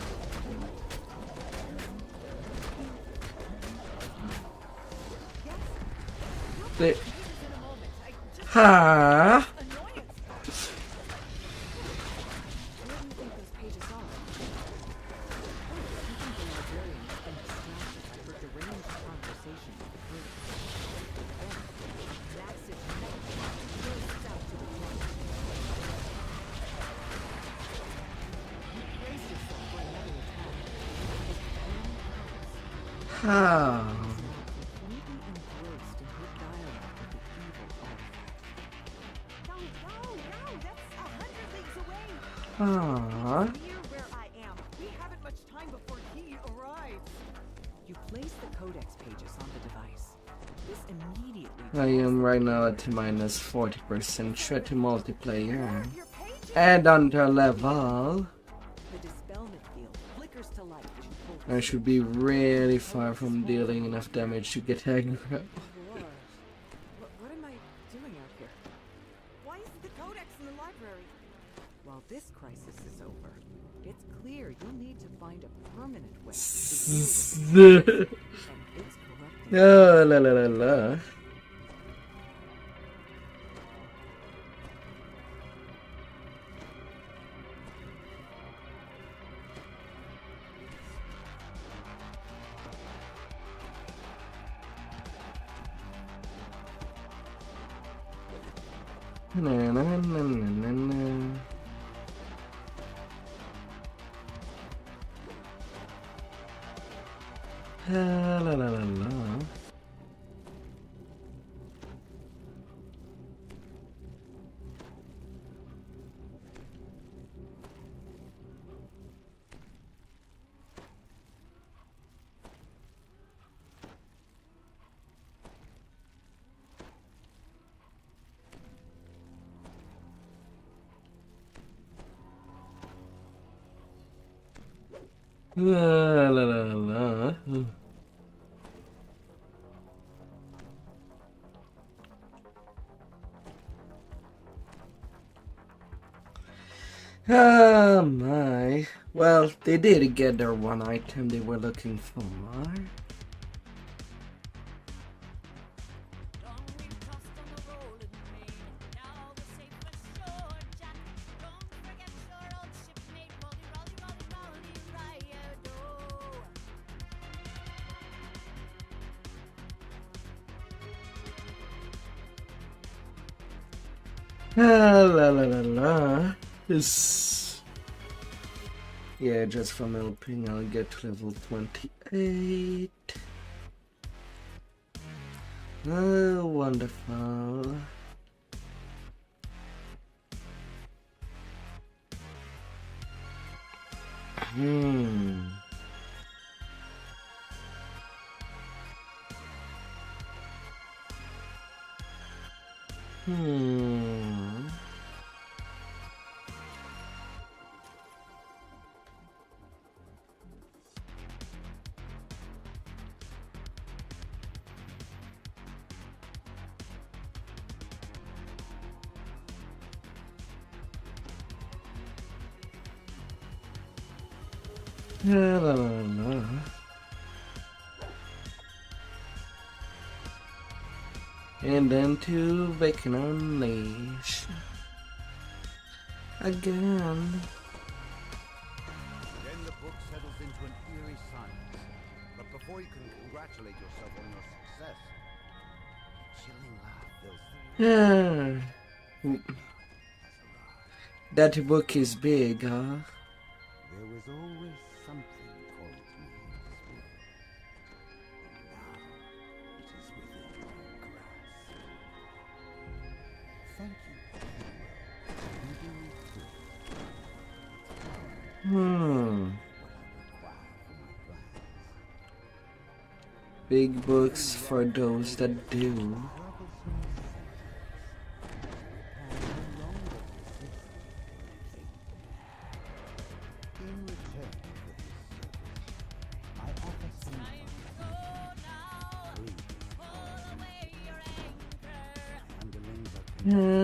The... Ha! Where do you think those pages are? Oh, I think the librarian has been distracted by her Ah. Completely engrossed in her dialogue with the evil artifact. No, that's 100 leagues away. Ah. Near where I am. We haven't much time before he arrives. You place the codex pages on the device. This immediately I am right now at minus 40% threat to multiplayer. your pages. And under level. The dispelment field flickers to life as you pull I should be really far from dealing enough damage to get angry. What am I doing out here? Why isn't the codex in the library? While this crisis is over, it's clear you'll need to find a permanent way to deal with it. And it's corrupting. Oh, la la la la. Na, na, na, na, na. La la la la la. La la la la. Oh my. Well, they did get their one item they were looking for. Long we've tossed on the rolling main. Now we're safe ashore, Jack. Don't forget your old shipmate, Rolly, Rolly, Rolly, Rolly, Riot-O. La la la la la. This. Yeah, just from helping, I'll get to level 28. Oh, wonderful. La la la la. And then to Bacon Unleash. Again. Then the book settles into an eerie silence. But before you can congratulate yourself on your success, a chilling laugh fills the room. That book is big, huh? There was always something called to me in spirit. And now it is within my grasp. Thank you, Emmanuel, for leading me through it. What I require for my plans. Big books for those that do.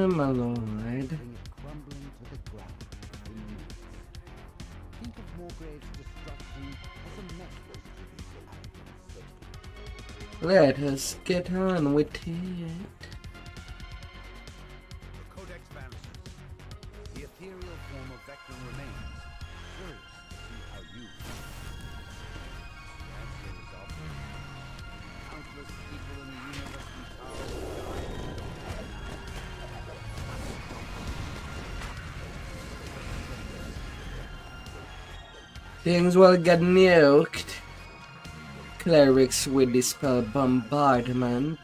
My lord. Bring it crumbling to the ground in minutes. Think of Morgrave's destruction as a message to these arrogant citizens. Let us get on with it. The codex vanishes. The ethereal form of Vectrum remains. Curious to see how you the answer is obvious. Countless people in the universe and powers die. Things will get nuked. clerics with the spell bombardment.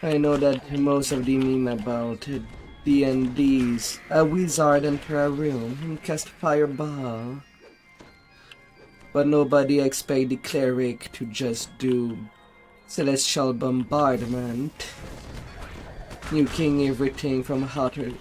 I know that most of the meme about D&D's a wizard enter a room and cast fireball, but nobody expect the cleric to just do celestial bombardment, nuking everything from heaven.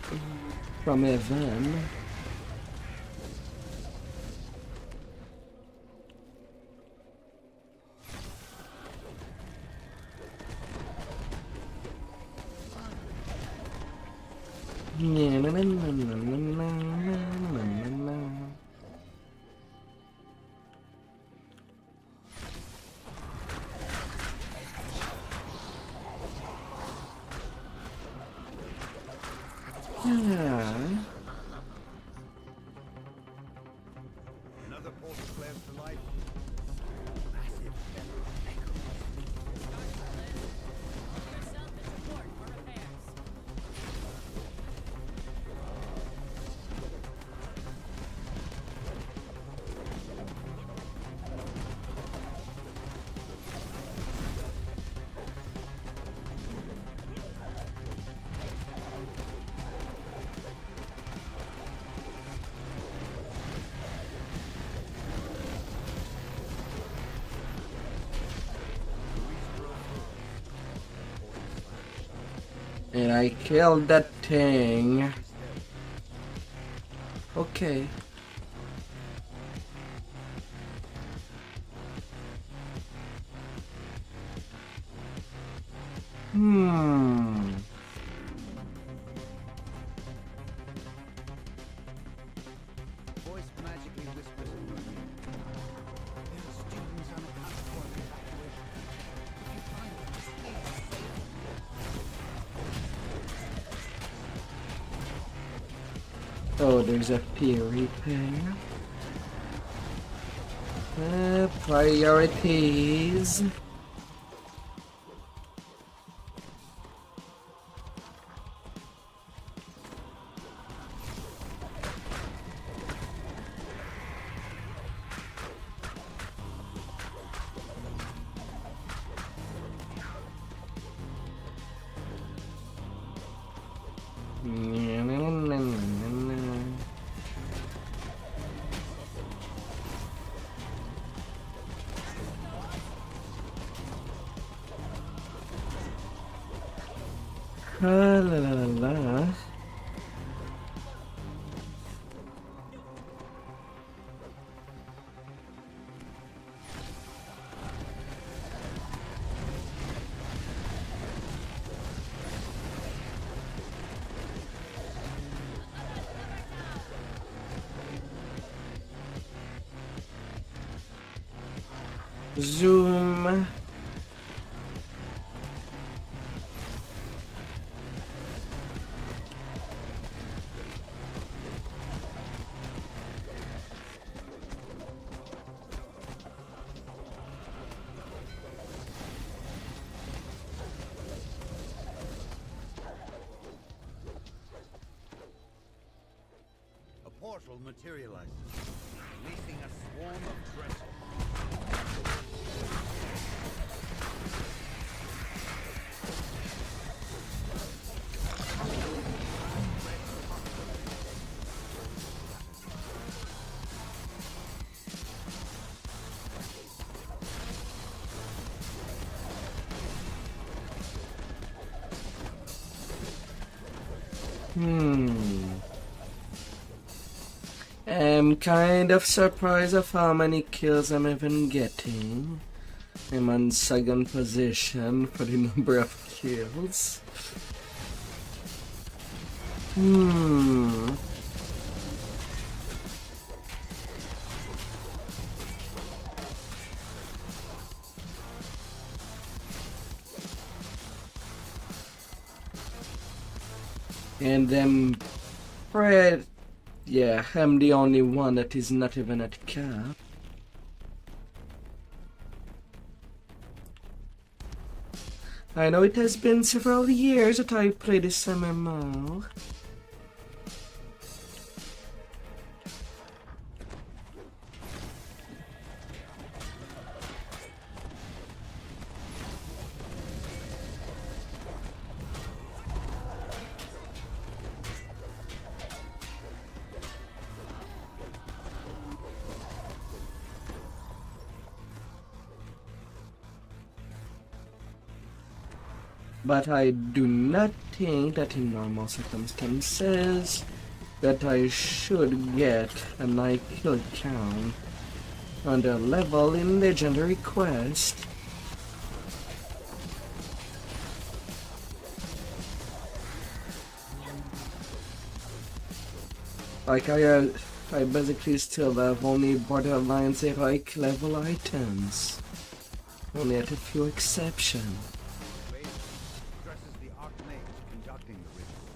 Another portal flares to life. Yourself and support for repairs. And I killed that thing. Okay. Voice magically whispers in your ear. There are students on a platform evacuation. If you find them, please save them. Oh, there's a theory pair. Priorities. La la la la. Zoom. A portal materializes, releasing a swarm of treasure. I'm kind of surprised of how many kills I'm even getting. I'm on second position for the number of kills. And then Fred, yeah, I'm the only one that is not even at cap. I know it has been several years that I played this MMO. but I do not think that in normal circumstances that I should get an I kill count on the level in Legendary Quest. Like I basically still have only borderline heroic level items. Only at a few exceptions. Stresses the Archmage conducting the ritual.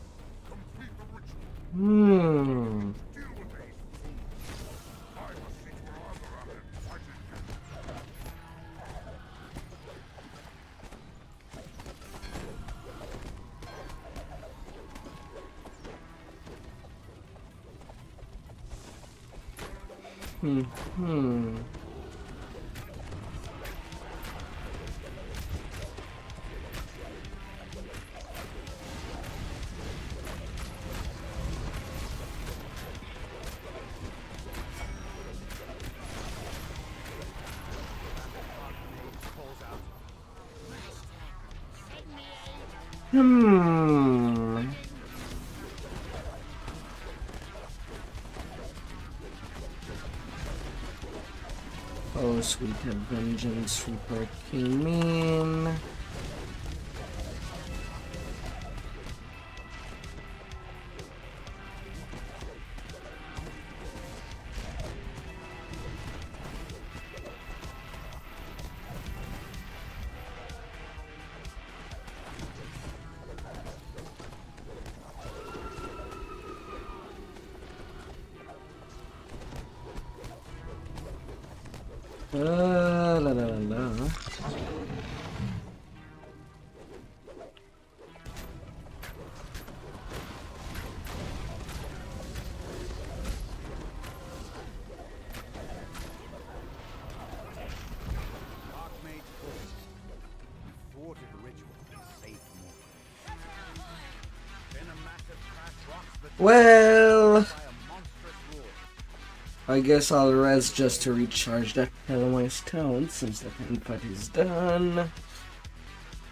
Complete the ritual. Hmm. Deal with it. I must see to our armor and fight it. Hmm. Hmm. Oh, sweet vengeance reaper came in. La la la la. Archmage forces. Thwarted the ritual and saved more. Then a massive crash rocks the Well, by a monstrous roar. I guess I'll rest just to recharge that hell of my stone since the end fight is done.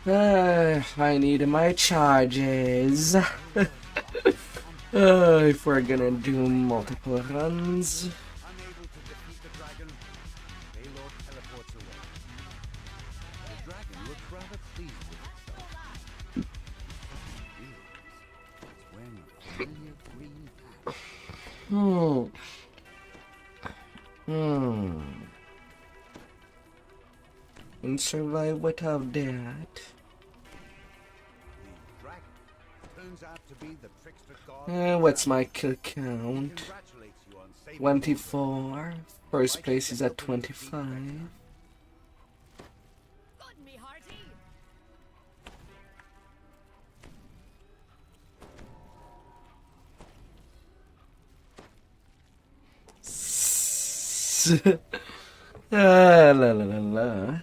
I need my charges. If we're gonna do multiple runs. Unable to defeat the dragon, Baylor teleports away. The dragon looks rather pleased with itself. It's wearing a familiar green patch. And survive without that. The dragon turns out to be the trickster god. What's my kill He count? congratulates you on saving 24. First place is at 25. Good, me hearty. La la la la.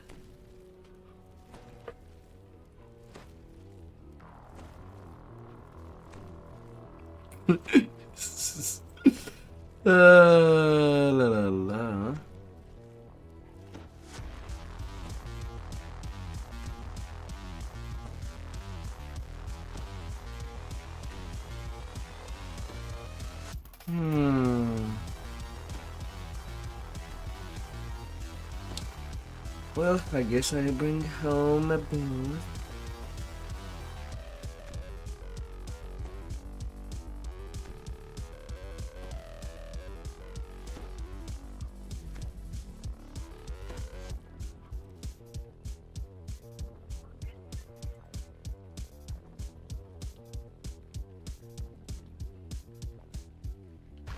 La la la. Well, I guess I bring home a booth.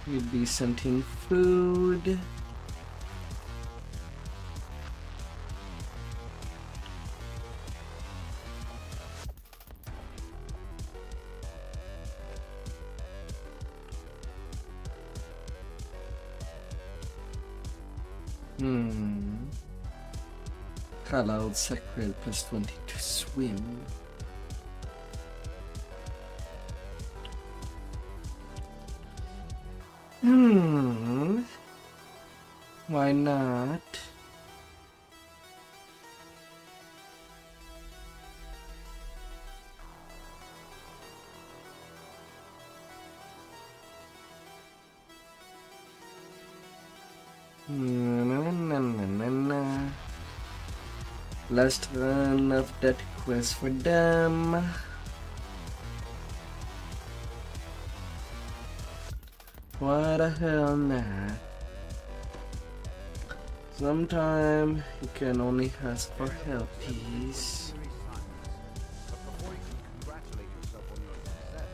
You'd be sending food. Cloud Sacred plus 20 to swim. Why not? Na. Last run of that quest for them. What the hell now? Sometimes you can only ask for help, please. But before you can congratulate yourself on your success,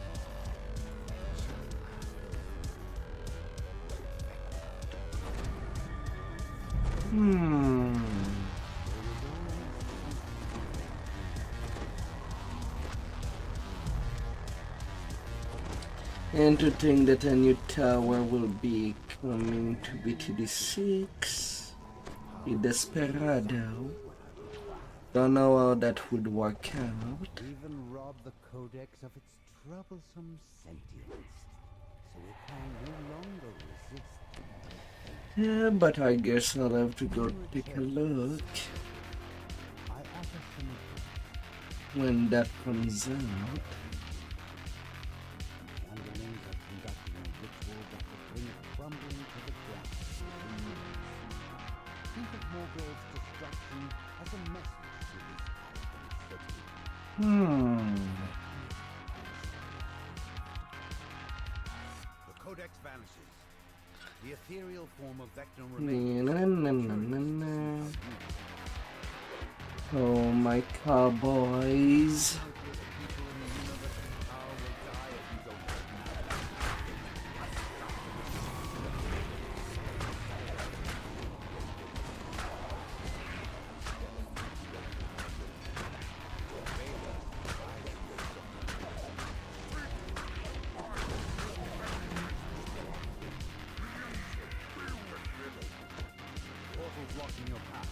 And to think that a new tower will be coming to BTD6 with Desperado. Don't know how that would work out. even rob the Codex of its troublesome sentience, so it can no longer resist. Yeah, but I guess I'll have to go take a look I offer some when that comes out. the underlings are conducting a ritual that will bring it crumbling to the ground within minutes. Think of Morgoth's destruction as a message to this arrogant city. The Codex vanishes. The ethereal form of Vectum remains. Oh, my cowboys. Portals blocking your path.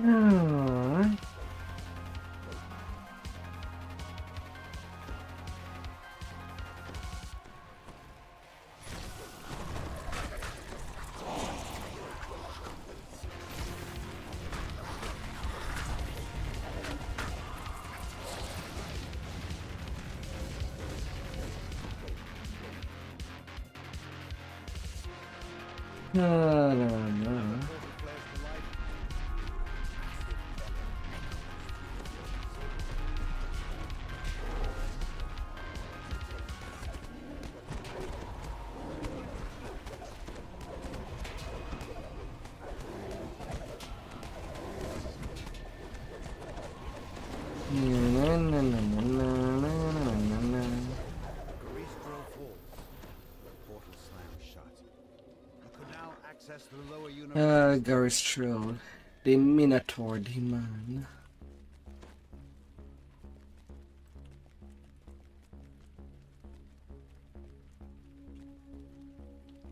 Ah. No. Garistro falls. The portal slams shut. You can now access the lower universe. Garistro, the Minotaur demon.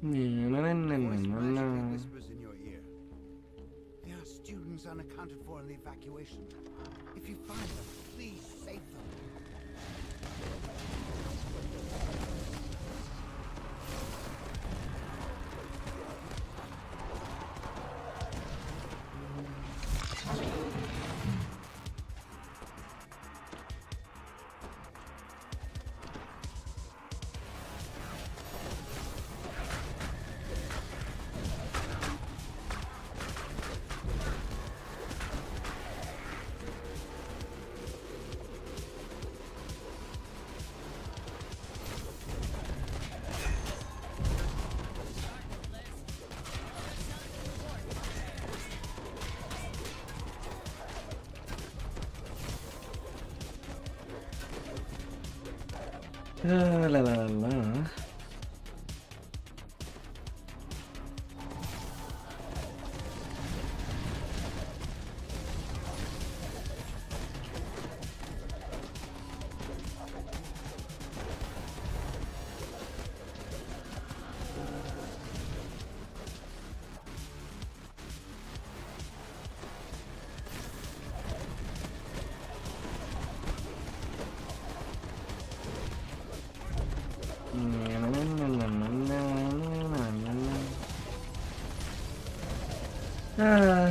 Voice magically whispers in your ear. There are students unaccounted for in the evacuation. If you find them, please save them. La la la la.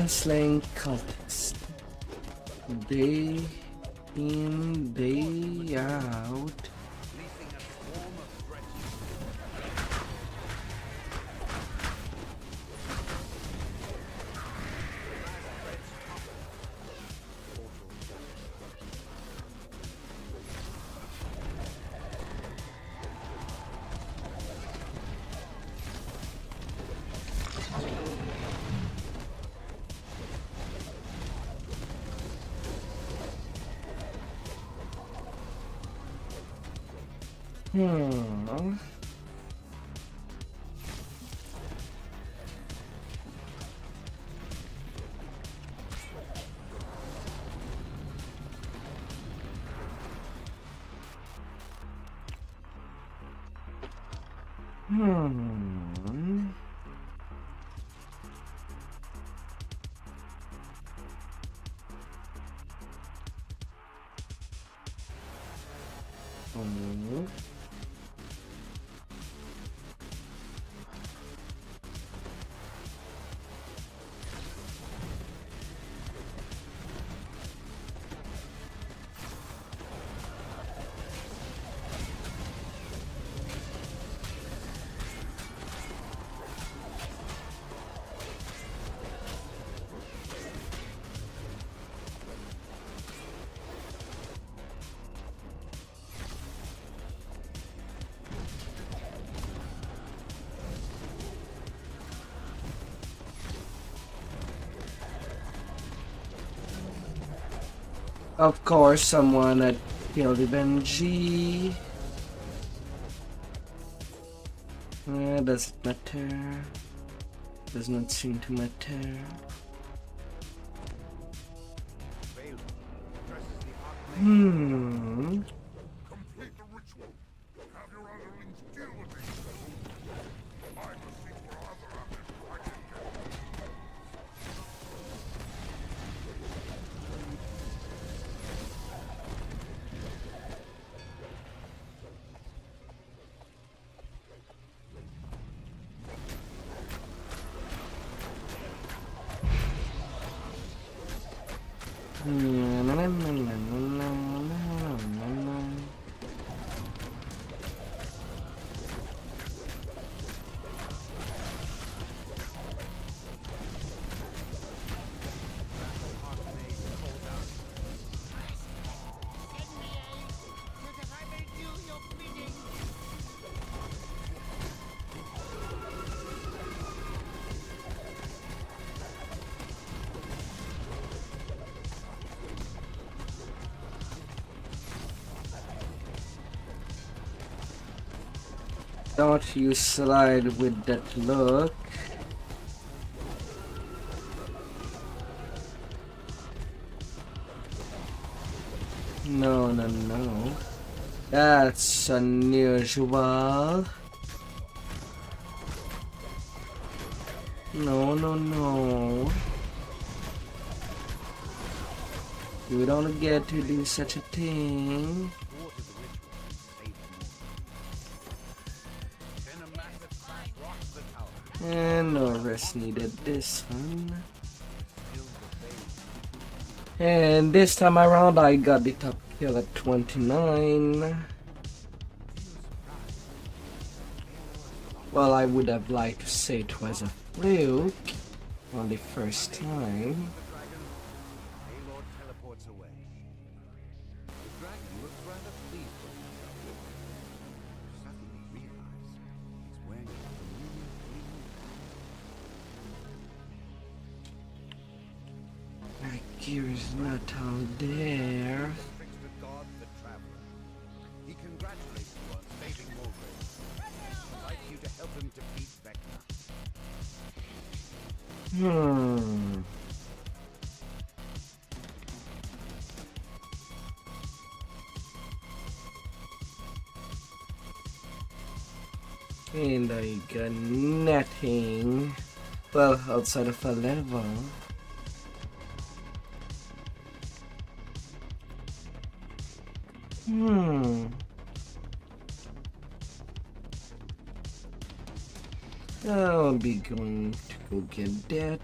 Slaying cultists. Day in, day out. Releasing a swarm of threats. Hmm. Hmm. Hmm. Of course, someone had killed Benji. Doesn't matter. Does not seem to matter. Hmm. Complete the ritual. Have your underlings deal with these souls. I must seek for other objects I can get. Don't you slide with that look. No, no, no. That's unusual. No, no, no. You don't get to do such a thing. And no rest needed this one. And this time around I got the top kill at 29. Well, I would have liked to say it was a fluke on the first time. Lord teleports away. The dragon looks rather pleased with himself. Suddenly realizes he's wearing a familiar green. My gear is not all there. Trickster god, the traveler. He congratulates you on Hmm. And I got nothing. Well, outside of a level. I'll be going to go get that.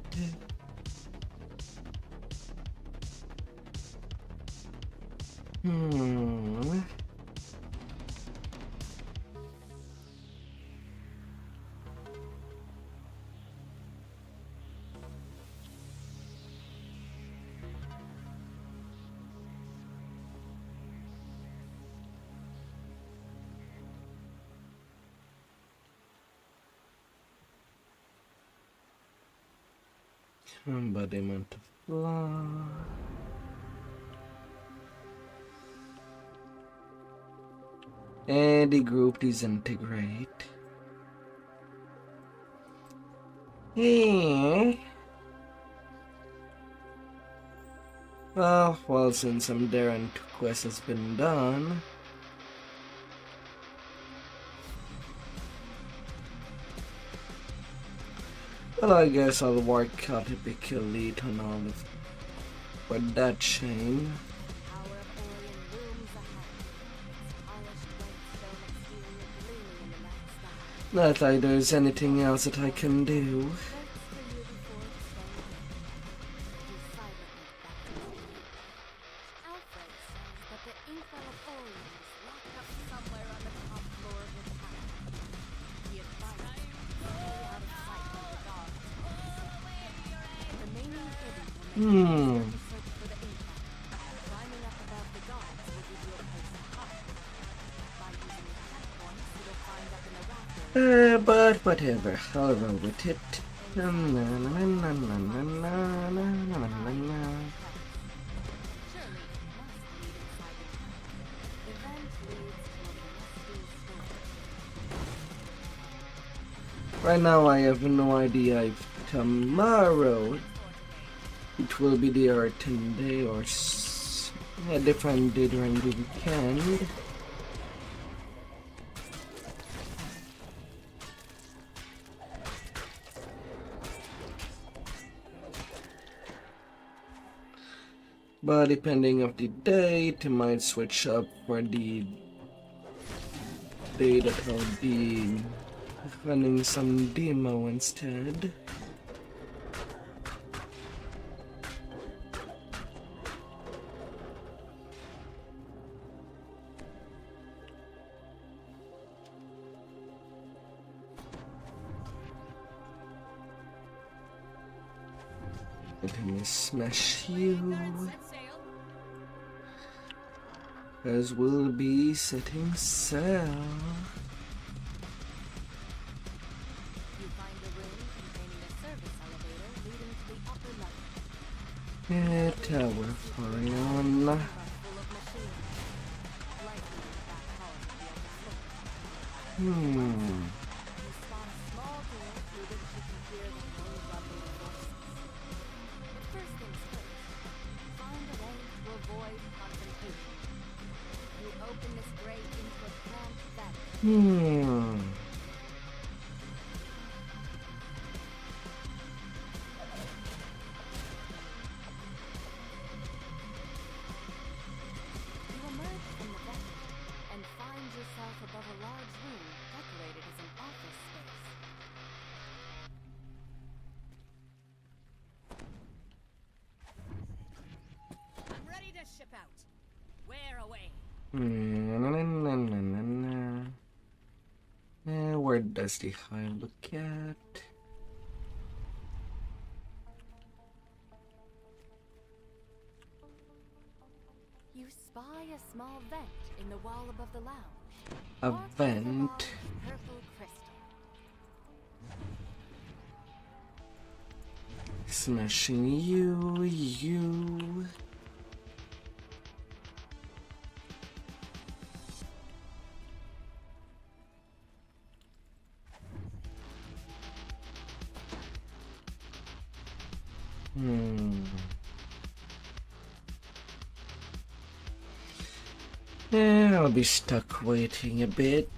Embodiment of law. And the group disintegrate. Well, since some Darren quest has been done, well, I guess I'll work out typically on all of for that chain. Power of Orion looms ahead. Its polished white stone exterior gleaming in the night sky. Not like there's anything else that I can do. Waits for you before the sun rises. You silently back to the Alfred says that the inkwell of Orion is locked up somewhere on the top floor of the tower. He advised you to stay out of sight of the dogs. Remaining hidden will make it easier to search for the inkwell. Climbing up above the dogs will give you a place to hide. By using the tech points you'll find up in the rafters. But whatever, I'll roll with it. Na, na, na, na, na, na, na, na, na, na, na, na. Surely it must lead inside the tower. The vent leads toward the musty storage. Right now I have no idea if tomorrow it will be the Earthen Day or a different day during the weekend. But depending of the date, it might switch up for the day that I'll be running some demo instead. Let me smash you, Set sail. as we'll be setting sail. You find a room containing a service elevator leading to the upper level. Yeah, tower for on. Full of machines. Likely in the back halls of the upper floor. You spot a small door through which you can hear the noise rumbling voices. But first things first, find a way to avoid confrontation. You open this grate into a cramped vent. You emerge from the vent and find yourself above a large room decorated as an office space. I'm ready to ship out. Where away? Where does the hive look at? You spy a small vent in the wall above the lounge. A Marked with vent. large purple crystal. Smashing you. Yeah, I'll be stuck waiting a bit.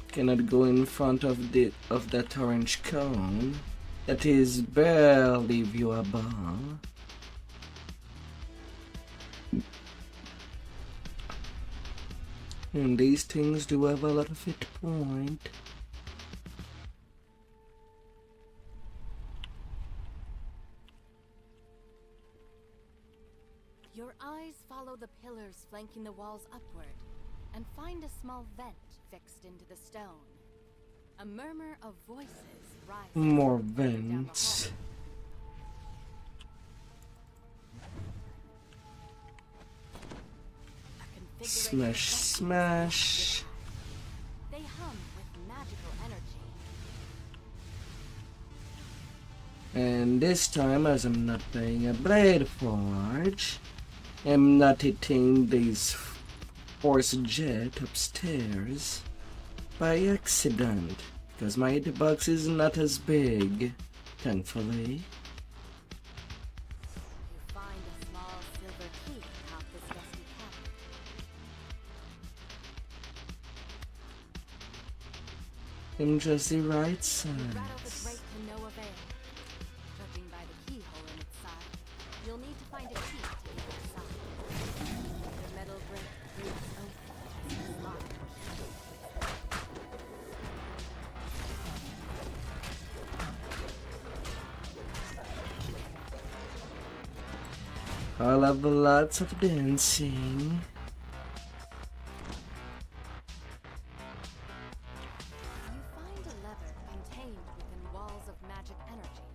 Cannot go in front of that orange cone that is barely viewable. And these things do have a lot of hit point. Your eyes follow the pillars flanking the walls upward and find a small vent fixed into the stone. A murmur of voices rises More down the vents. hall. A configuration Smash, of smash. They hum with magical energy. And this time, as I'm not playing a Blade Forge, I'm not hitting this Force Jet upstairs by accident, because my hitbox is not as big, thankfully. You find a small silver key atop this dusty cabinet. I'm just the right You rattle the size. grate to no avail. Judging by the keyhole in its side, you'll need to find a key to the other side. The metal grate creaks open as you slide. I'll have lots of dancing. You find a lever contained within walls of magic energy.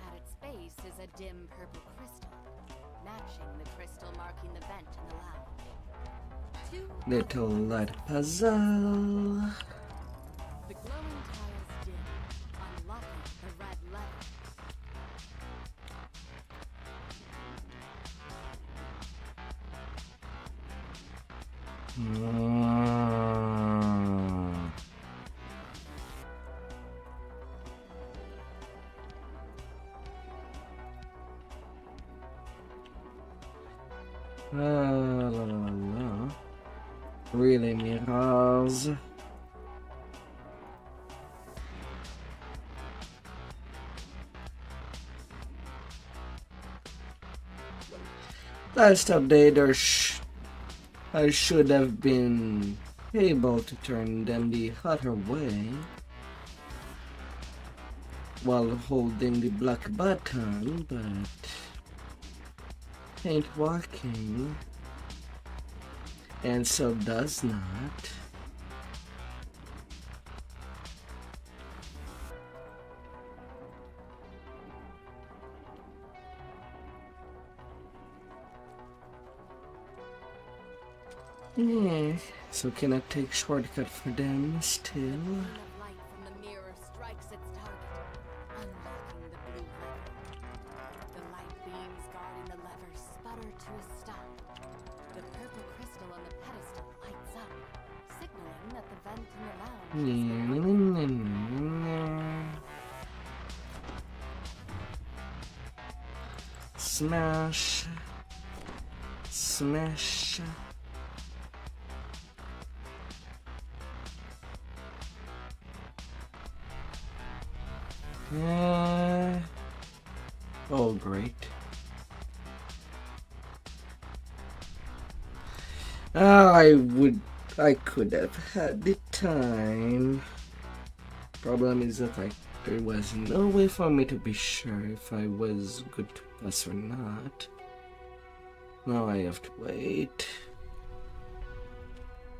At its base is a dim purple crystal, matching the crystal marking the vent in the lounge. Two Little light puzzle. The glowing tiles dim, unlocking the red lever. La la la la. Really, mirrors. Last update, I should have been able to turn them the other way while holding the black button, but ain't working, and so does not. Yeah, so can I take shortcut for them still? Beam of light from the mirror strikes its target, unlocking the blue lever. The light beams guarding the lever sputter to a stop. The purple crystal on the pedestal lights up, signaling that the vent in the lounge is open. Smash. Smash. Oh, great. I could have had the time. Problem is that there was no way for me to be sure if I was good to pass or not. Now I have to wait.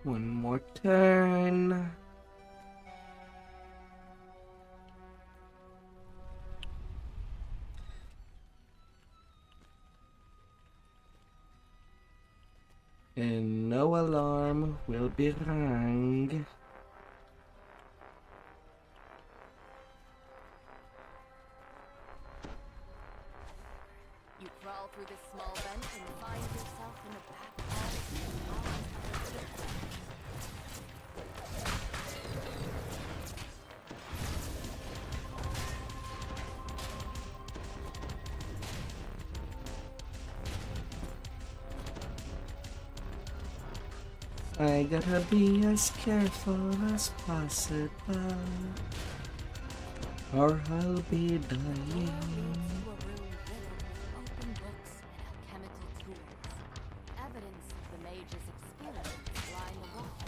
One more turn. And no alarm will be rang. You crawl through this small vent and find yourself in the back hall of the tallest of the I gotta be as careful as possible, or I'll be dying. To a room riddled with open books and alchemical tools. Evidence of the mage's experiments line the walls.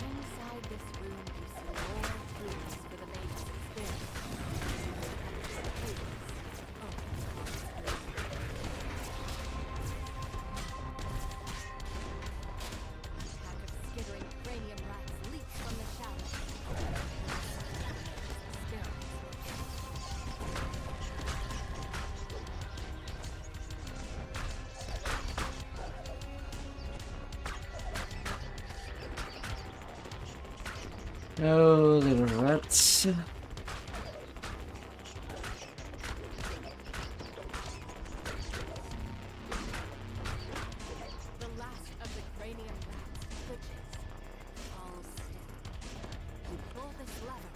Inside this room you see more tools for the mage's experiments. A pack of skittering cranium rats leaps from the shadows. Oh, little rats. The last of the cranium rats twitches, falls still. You pull this lever.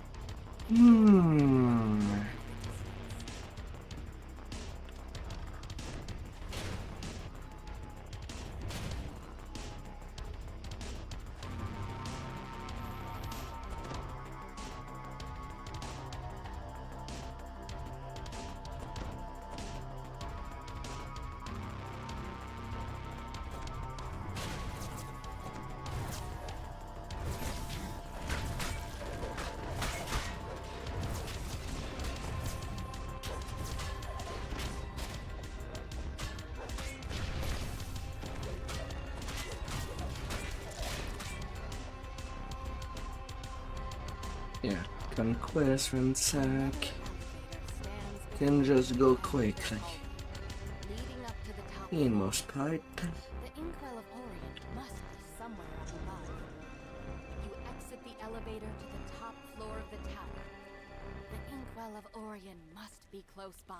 Yeah, conquest ransack. Stands Can just go quickly. leading up to the top. In most part. The inkwell of Orient must be somewhere up above. You exit the elevator to the top floor of the tower. The inkwell of Orient must be close by.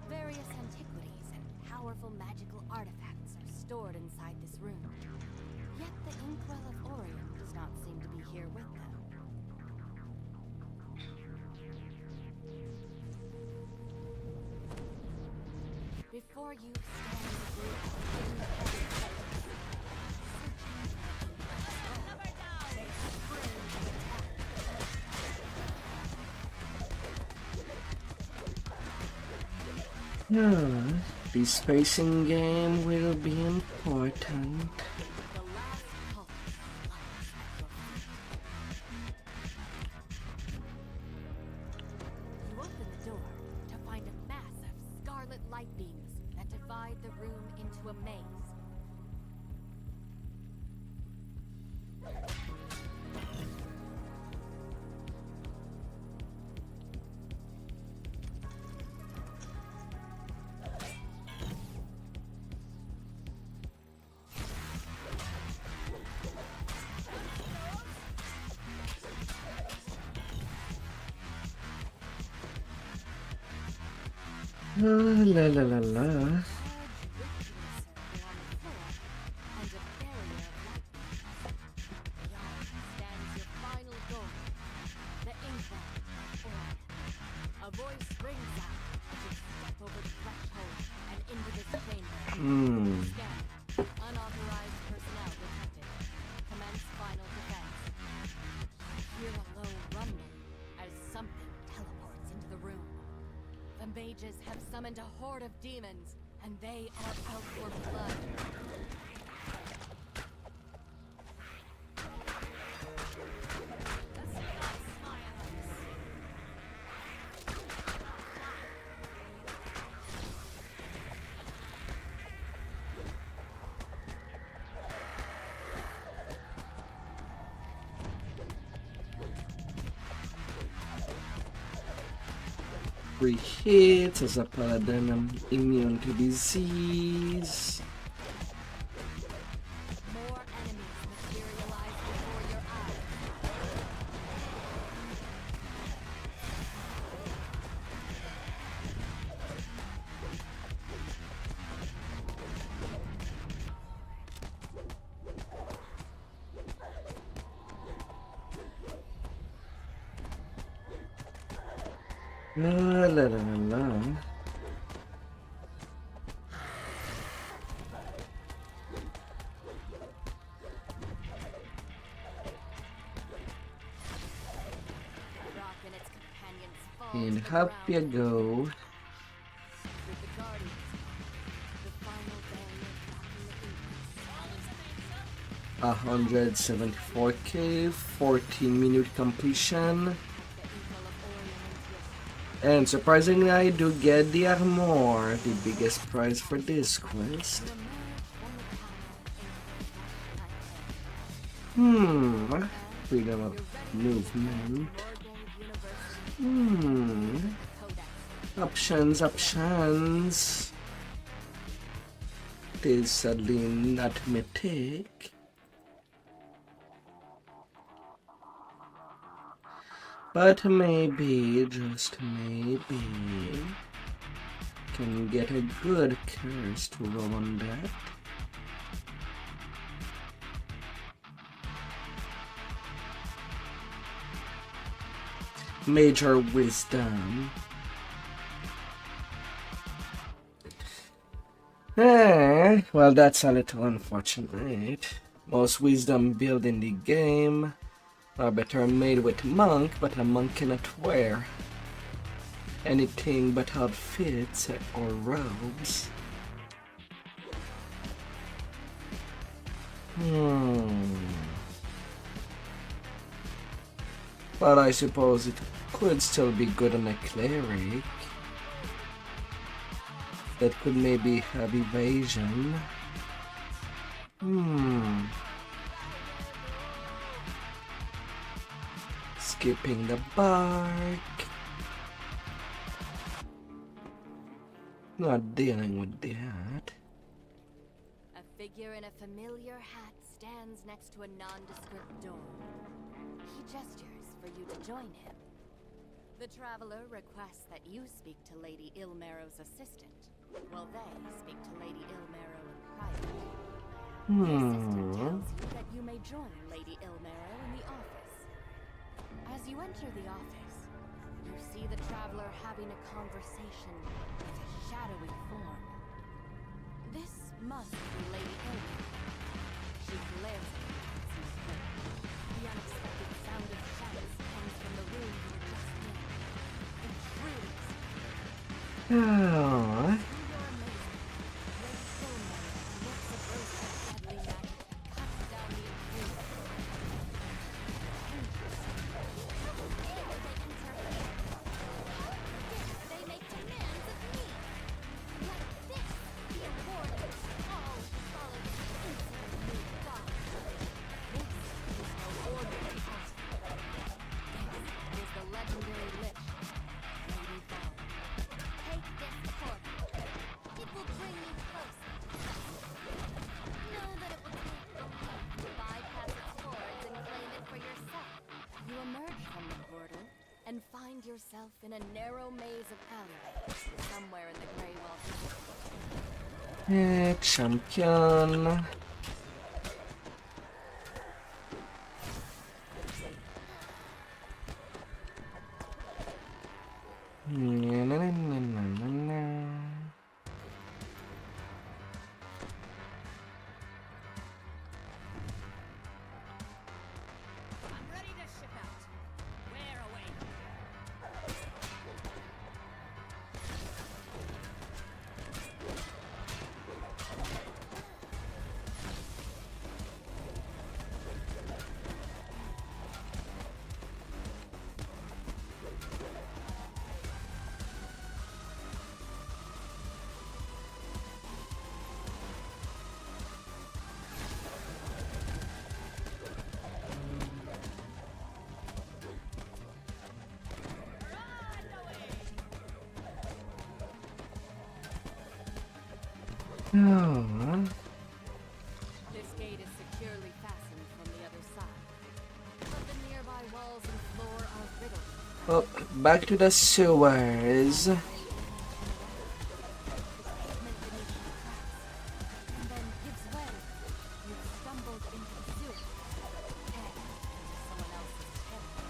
Various antiquities and powerful magical artifacts are stored inside this room. Yet the inkwell of Orient does not seem to be here with them. Before you stands a group of hidden treasures. This spacing game will be important. The last cult lies at your feet. You open the door to find a mass of scarlet light beams that divide the room into a maze. La la la la. Large ritual circle on the floor and a barrier of light. Beyond stands your final door, the inkwell of Orient. A voice rings out as you step over the threshold and into this chamber. Scan. Unauthorized personnel detected. Commence final defense. You hear a low rumble as something teleports into the room. The mages have summoned a horde of demons, and they are out for blood. 3 hits. As a paladin, I'm immune to disease. More enemies materialize before your eyes. La la la la la. Rock and its companions fall And to the up you ground. go. With the Guardians, the final barrier blocking the increase. 174k, 14-minute completion. The eagle of Orion and Twist. And surprisingly, I do get the armor, the biggest prize for this quest. To emerge from the power Freedom of movement. University Codex. Options. It is sadly not mythic. But maybe, just maybe, can get a good curse to roll on that. Major wisdom. Well, that's a little unfortunate. Most wisdom build in the game are better made with monk, but a monk cannot wear anything but outfits or robes. But I suppose it could still be good on a cleric. That could maybe have evasion. Skipping the bark. Not dealing with that. A figure in a familiar hat stands next to a nondescript door. He gestures for you to join him. The traveler requests that you speak to Lady Ilmero's assistant, while they speak to Lady Ilmero in private. The assistant tells you that you may join Lady Ilmero in the office. As you enter the office, you see the traveler having a conversation with a shadowy form. This must be Lady Ilmero. She glares at you as you speak. The unexpected sound of shouts comes from the room you were just in. Intrudes. Oh. To your amazement, Lady Ilmero lifts a burst of deadly magic and cuts down the intruder. They make demands of me. Let this be a warning to all who follow this insolent new god. This is no ordinary person. This is the legendary lich, Lady Vaughn. Take this portal. It will bring you closer. Know that it will take the leap to bypass its hordes and claim it for yourself. You emerge from the portal and find yourself in a narrow maze of alleyways somewhere in the Greywell. Champion. I'm ready to ship out. Where away? Oh. This gate is securely fastened from the other side, but the nearby walls and floor are riddled. Well, back to the sewers. And then gives way. You've stumbled into the sewer and into someone else's territory.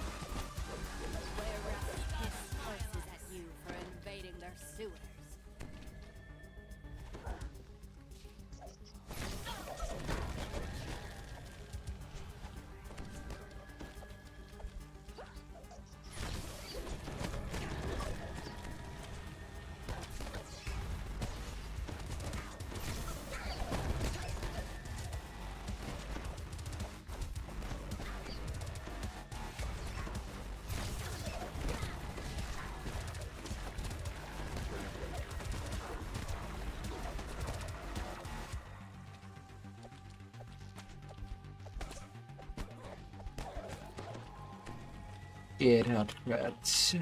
Where rats hiss curses at you for invading their sewers. Get out, rats.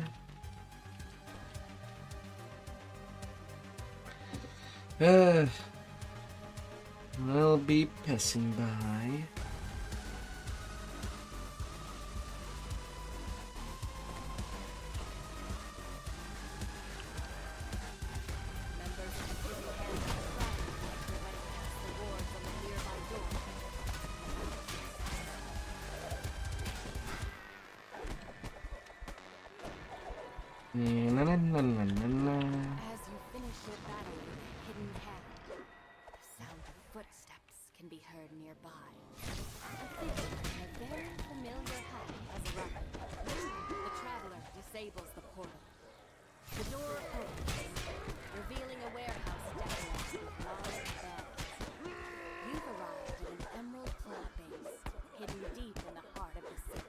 I'll be passing by. Members of the city and the crowd make their way past the wards on the nearby door. Na na na na na na. As you finish your battle with a hidden hand, the sound of footsteps can be heard nearby. A figure in a very familiar hat has arrived. The traveler disables the portal. The door opens, revealing a warehouse decorated with large beds. You've arrived at an emerald claw base, hidden deep in the heart of the city.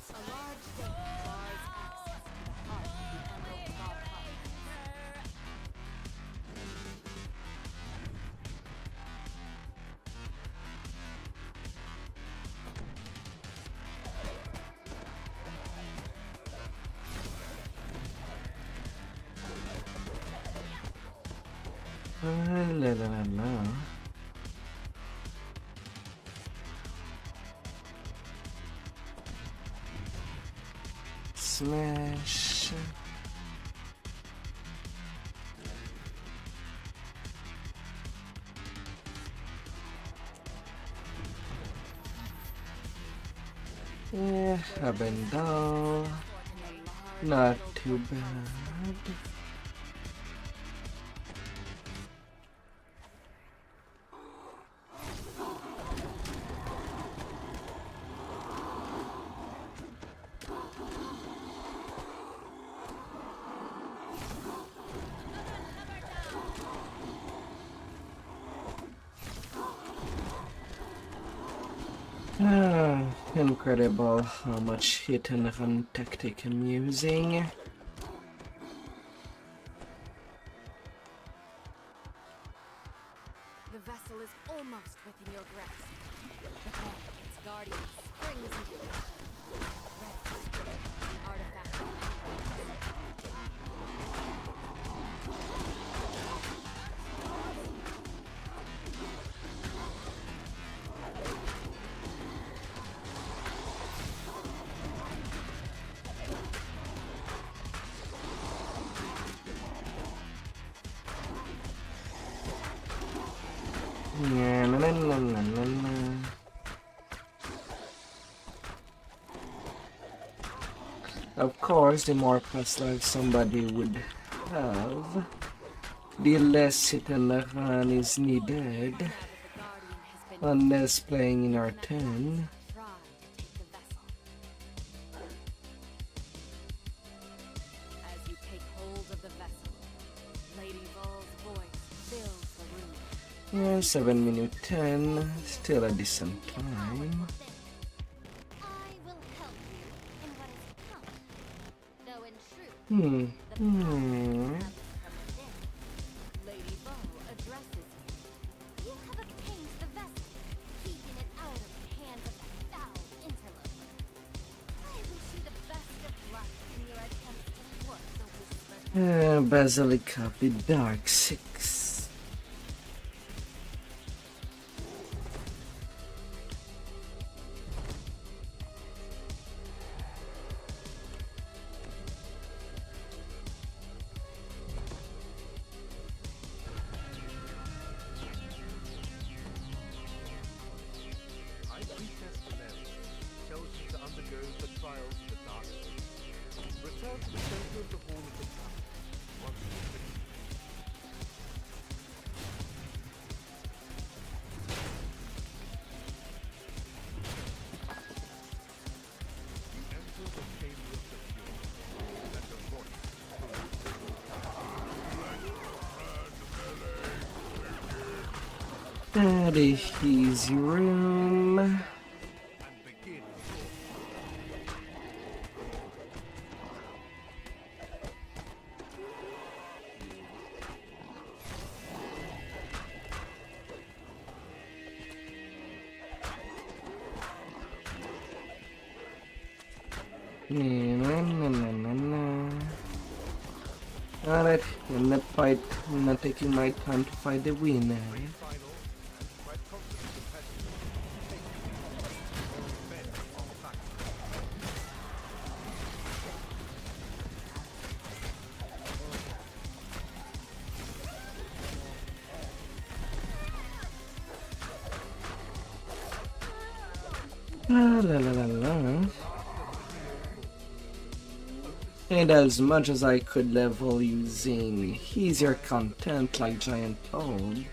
A large gate bars access to the heart of the Emerald Claw complex. La la la la. Smash. Yeah, up and down. Not too bad. Incredible how much hit and run tactic I'm using. The vessel is almost within your grasp. Prepare, its guardian springs into action. Ready. Artifact. Yeah, na na na na na na. Of course, the more past life somebody would have, the less hit and run is needed. Now that the guardian has been Unless playing in our turn. try to take the vessel. As you take hold of the vessel, Lady Vol's voice fills the room. Yeah, 7 minute 10, still a decent time. I will help you in what is to come. Though in truth, Hmm. the power comes from within. Lady Vol addresses you. You have obtained the vessel. Keep Basilica of the Dark Six. I pretest the Mary, tells you to undergo the trials of the dark space. Return to the center of the hall of the trap. Once you have finished. You enter the chamber of the pure. Let the voice That is easy room. and begin. Alright, in the fight, I'm not taking my time to fight the winner. Final and quite confident competitor. Take your men on fact. La la la la la. And as much as I could level using easier content like Giant Toad,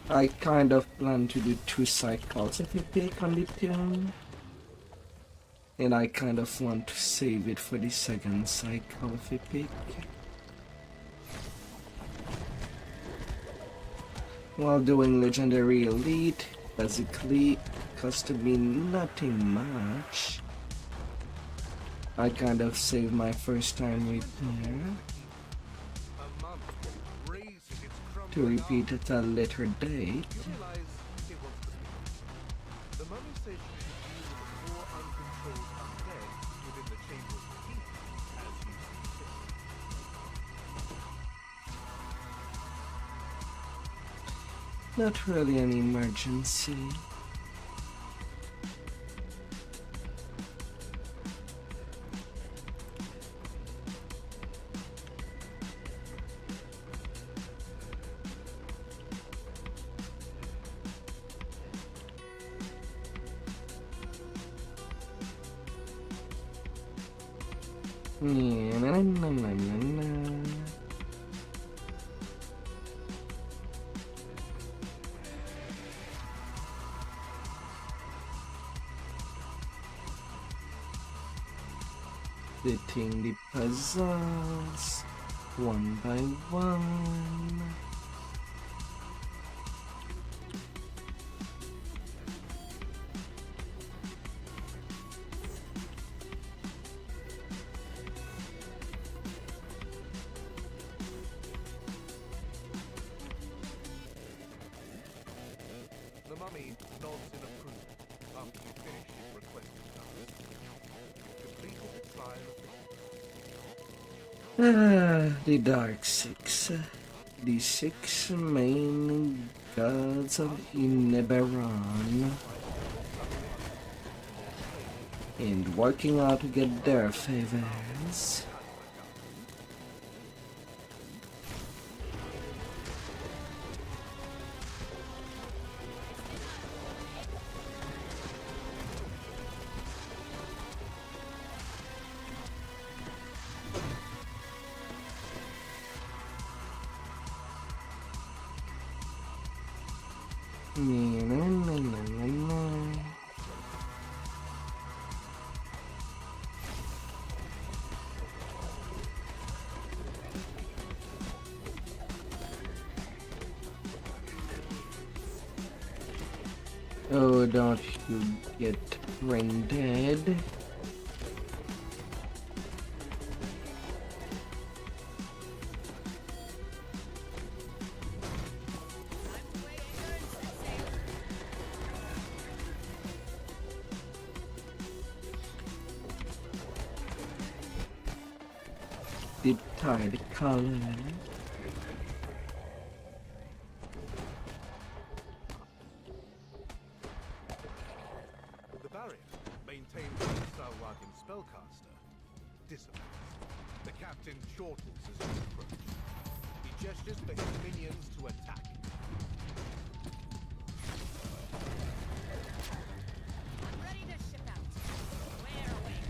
I kind of plan to do 2 cycles if you pick on the tune. And I kind of want to save it for the second cycle if you pick. While doing Legendary Elite, basically costed me nothing much. I kind of saved my first time repair A month raising its to crumbling repeat at a later date. You realize it was the mummy said she could deal with the 4 uncontrolled undead within the chamber of the heat, as you see fit. Not really an emergency. Na, na, na, na, na, na. Splitting the puzzles one by one. The mummy nods in approval after you finish his requested task. Completed the trial of the The Dark Six. The 6 main gods of Ineberon. And working out to get their favors. Na, na, na, na, na, na. Oh, don't you get brain dead. tide color. The barrier, maintained by the Salwagan spellcaster, disappears. The captain chortles as you approach. He gestures for his minions to attack. Ready to ship out. Where away?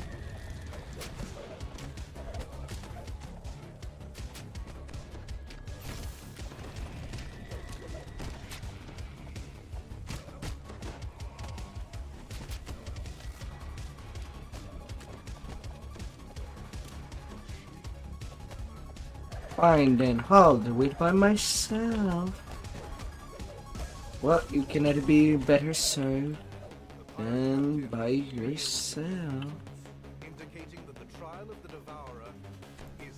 Fine then, I'll do it by myself. Well, you cannot be better served than by yourself. Indicating that the trial of the Devourer is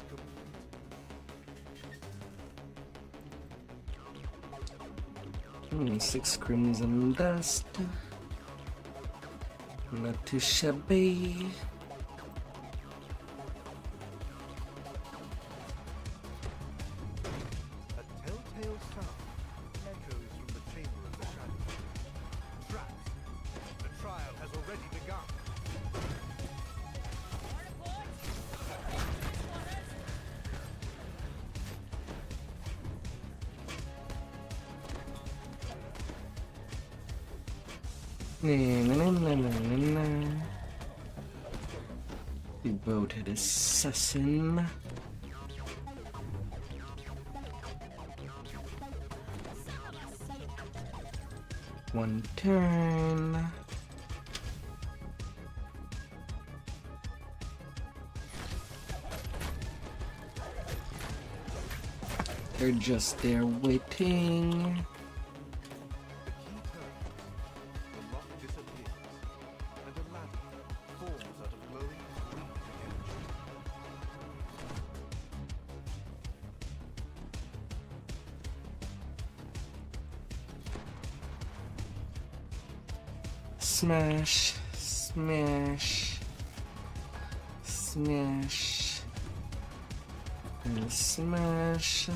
complete. 6 crimson dust. Not too shabby. A telltale sound echoes from the chamber of the shadows. Traps! The trial has already begun. Devoted assassin. One turn. They're just there waiting. The lock disappears, and a ladder forms out of glowing green energy. Smash, smash, smash, and smash.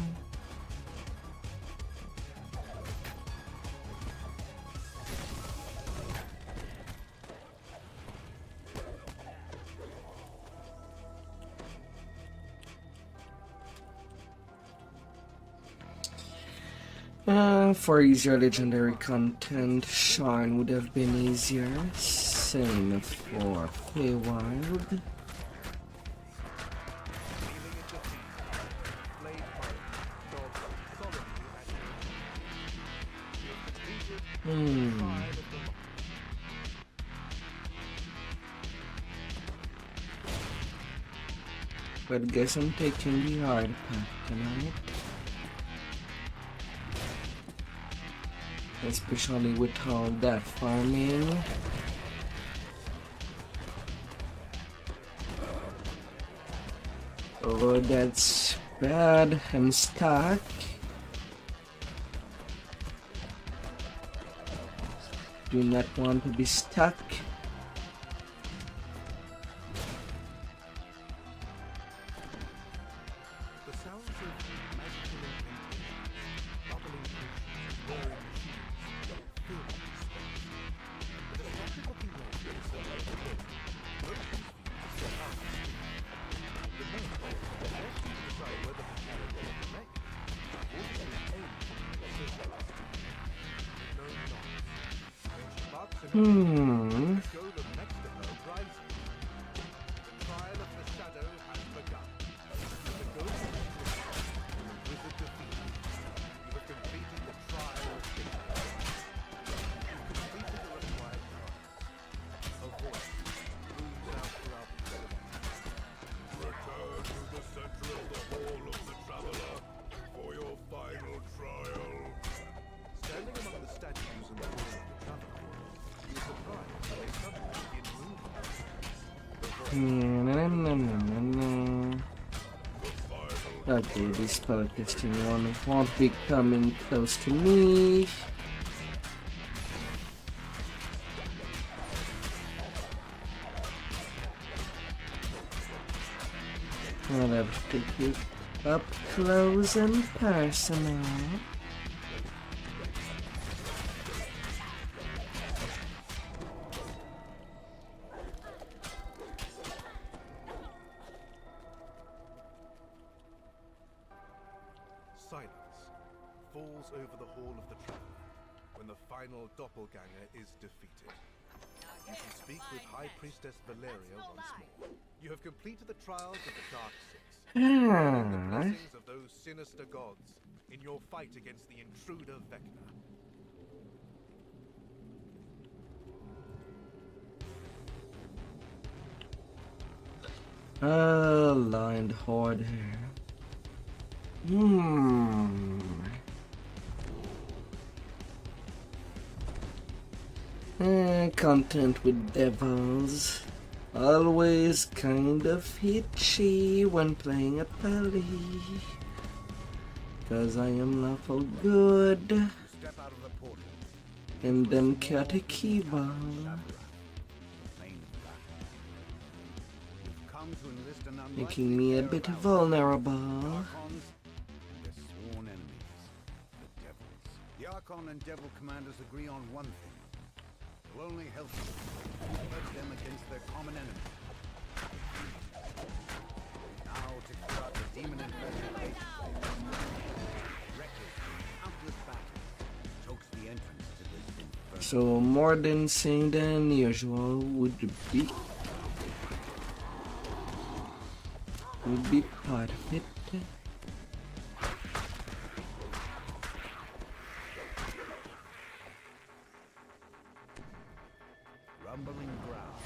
For easier legendary content, Shine would have been easier. Same for Feywild. Feeling it defeated, Blade Pirate dogs solemnly at your feet. You have completed the trial of the lock. But guess I'm taking the hard path tonight. Especially with all that farming. Oh, that's bad. I'm stuck. Do not want to be stuck. The sounds of magical incantations, bubbling potions, roaring machines fill the space. The distracted looking men in the center of the room motions for you to step out and speak. The men left you to decide whether to carry on the neck or to aim for the scissors. No nods. When she barks an go the next of her rising. The trial of the shadow has begun. The ghost is the wizard defeated. You have completed the trial of victory. You completed the required trials. A voice booms out throughout the ceremony. Return to the center of the hall of the traveler for your final trial. Standing among the statues in the hall of the traveler, you are surprised when they suddenly begin moving. The voice Okay, this spell testing one won't be coming close to me. I'll have to take you up close and personal. Silence falls over the hall of the traveler when the final doppelganger is defeated. You can speak with High Priestess Valeria once more. You have completed the trials of the Dark Six. And the blessings of those sinister gods in your fight against the intruder Vecna. Aligned horde here. Content with devils. Always kind of itchy when playing a pally. Cause I am lawful good. Step out of the portal. And them chaotic evil. Main battle. You've come to enlist an unlikely Making me a pair bit of allies. vulnerable. Archons and their sworn enemies, the devils. The Archon and Devil commanders agree on one thing. It will only help you purge them against their common enemy. Now to clear out the demon-infested base. Record countless battles chokes the entrance to this inferno. So more dancing than usual would be part of it. Rumbling ground.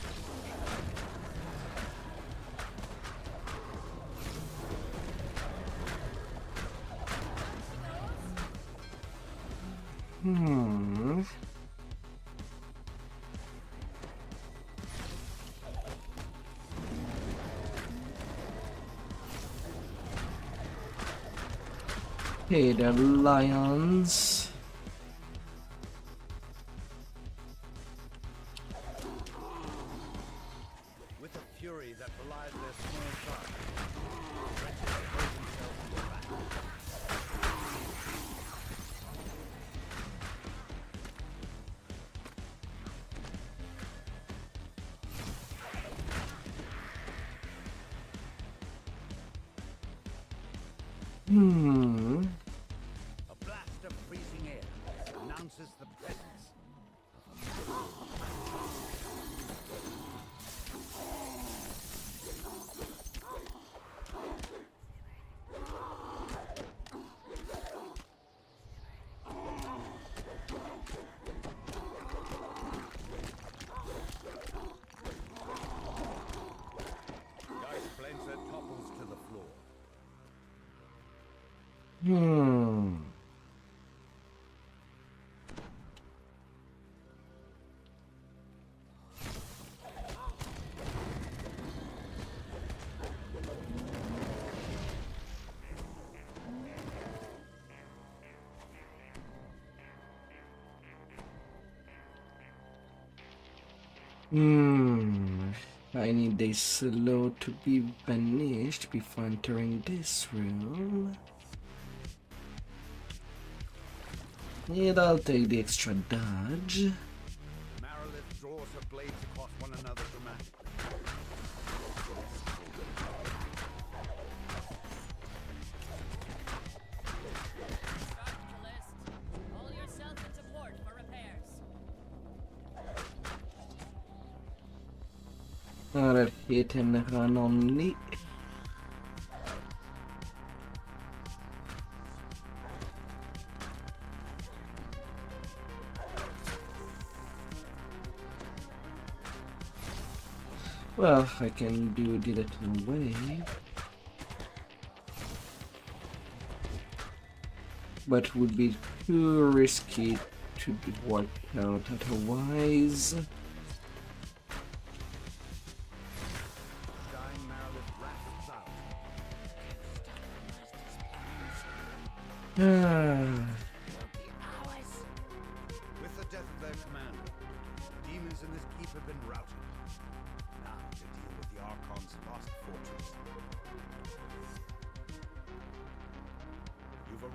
Hey, the lions. With a fury that belies their small size, wretches throw themselves to the battle. A blast of freezing air announces the presence. Dice Splinter topples to the floor. I need a slow to be vanished before entering this room. And I'll take the extra dodge. Marilith draws her blades across one another dramatically. Starting the list. Roll yourself into port for repairs. I'll hit him run only. Well, I can do the little wave. But would be too risky to be worked out otherwise. Dying Marilith rasps out. With the death of their commander, the demons in this keep have been routed. Now to deal with the Archon's lost fortress.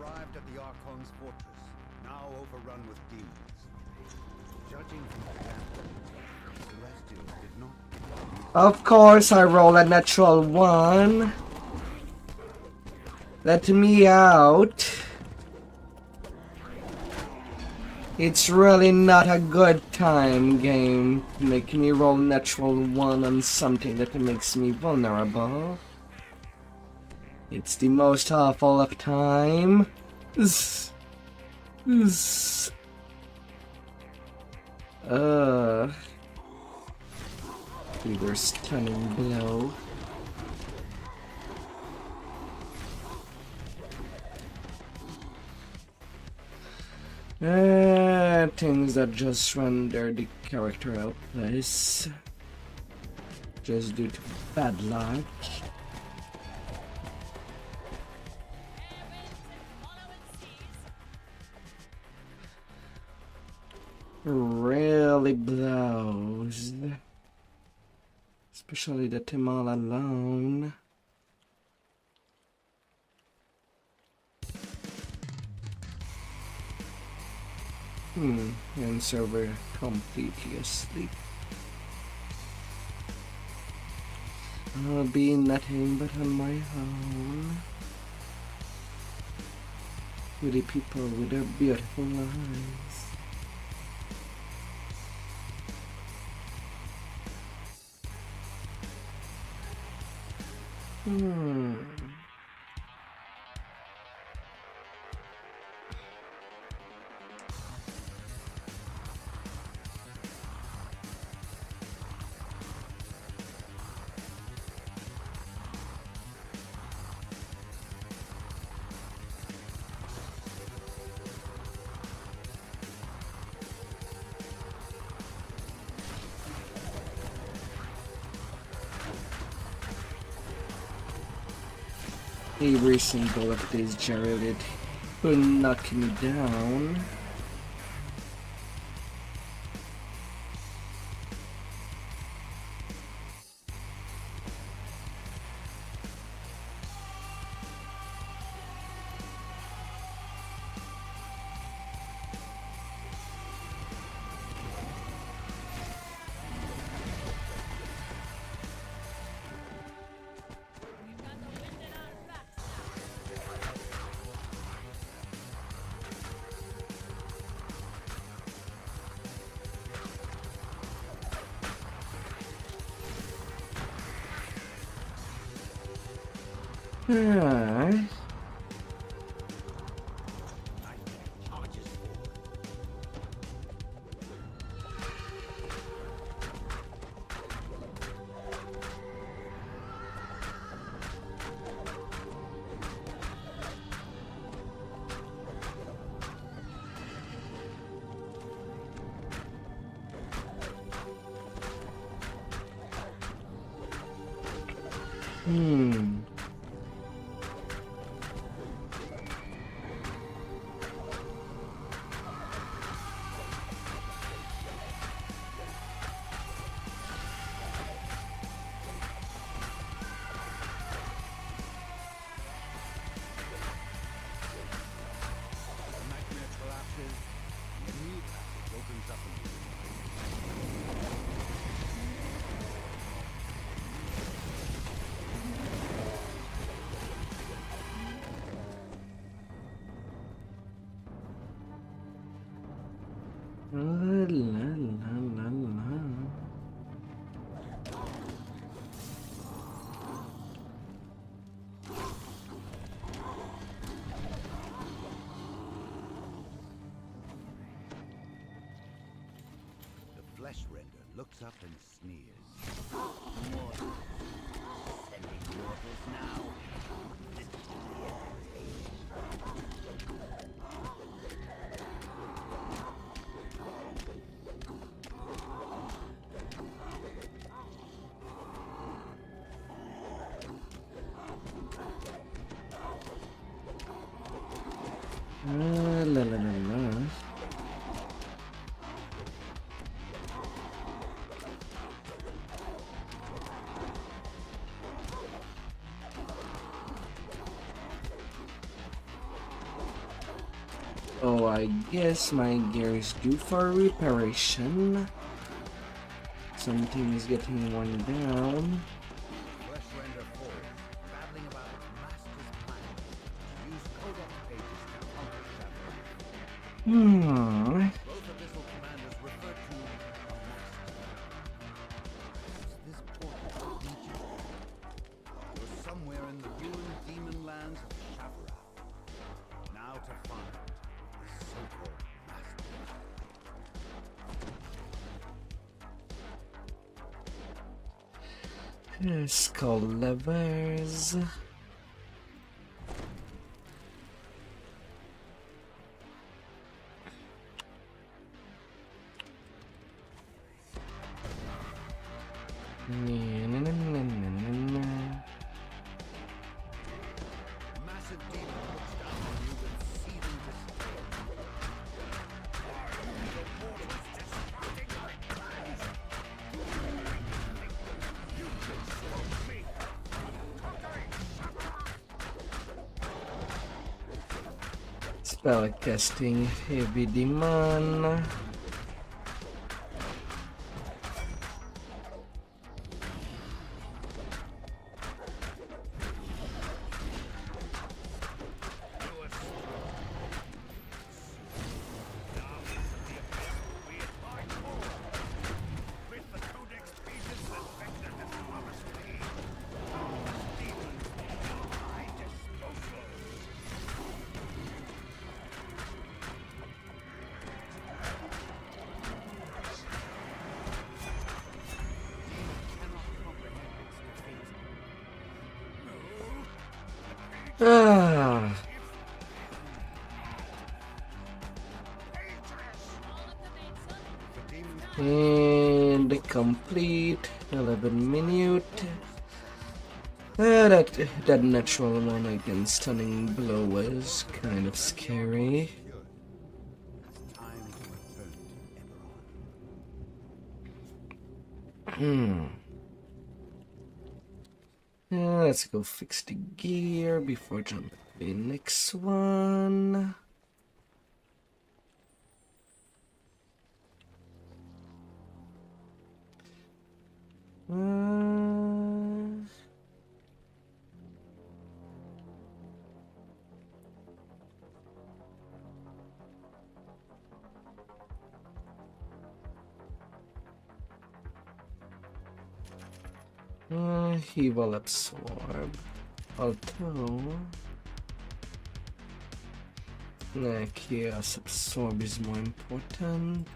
arrived at the Archon's fortress, now overrun with demons. Judging from the example, the Celestials did not give up. Of course, I roll a natural 1. Let me out. It's really not a good time, game, to make me roll natural 1 on something that makes me vulnerable. It's the most awful of time. Either stunning blow. Things that just render the character out of place. Just due to bad luck. Really blows. Especially the team all alone. And server completely asleep. I'll be nothing but on my own. With the people with their beautiful lives. Every single of these generated will knock me down. We've got the wind in our backs now. Alright. Nightmare collapses, and a new passage opens up in you. La la la la la. The flesh render looks up and sneers. Mortals. Sending mortals now. La la la la. I guess my gear is due for reparation. Something is getting worn down. Flesh render forward, babbling about its master's plan. Use codex pages to counter Shadow. Both abyssal commanders refer to a master. Perhaps this portal will lead you there. You're somewhere in the ruined demon lands of Shavarath. Now to find the so-called master. Skull levers. Massive demon looks down on you with seething despair. The portal's disrupting my plans. You can stop me. Spell casting heavy demand. With the codex pages that Vector has promised me. Demons are my disposal. Cannot comprehend its defeat. Ah, The demons and complete 11 minute. That natural one against stunning blow was kind of scary. It's time to return to Eberron. Let's go fix the gear before jumping to the next one. He will absorb, although chaos absorb is more important.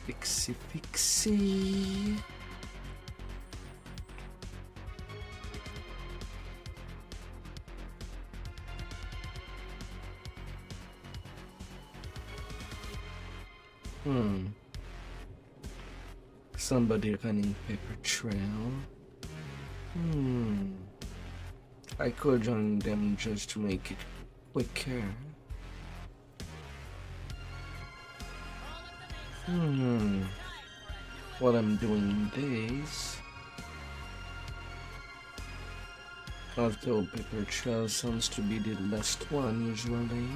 Fixie. Somebody running paper trail. I could join them just to make it quicker. What I'm doing this. Although paper trail sounds to be the last one usually.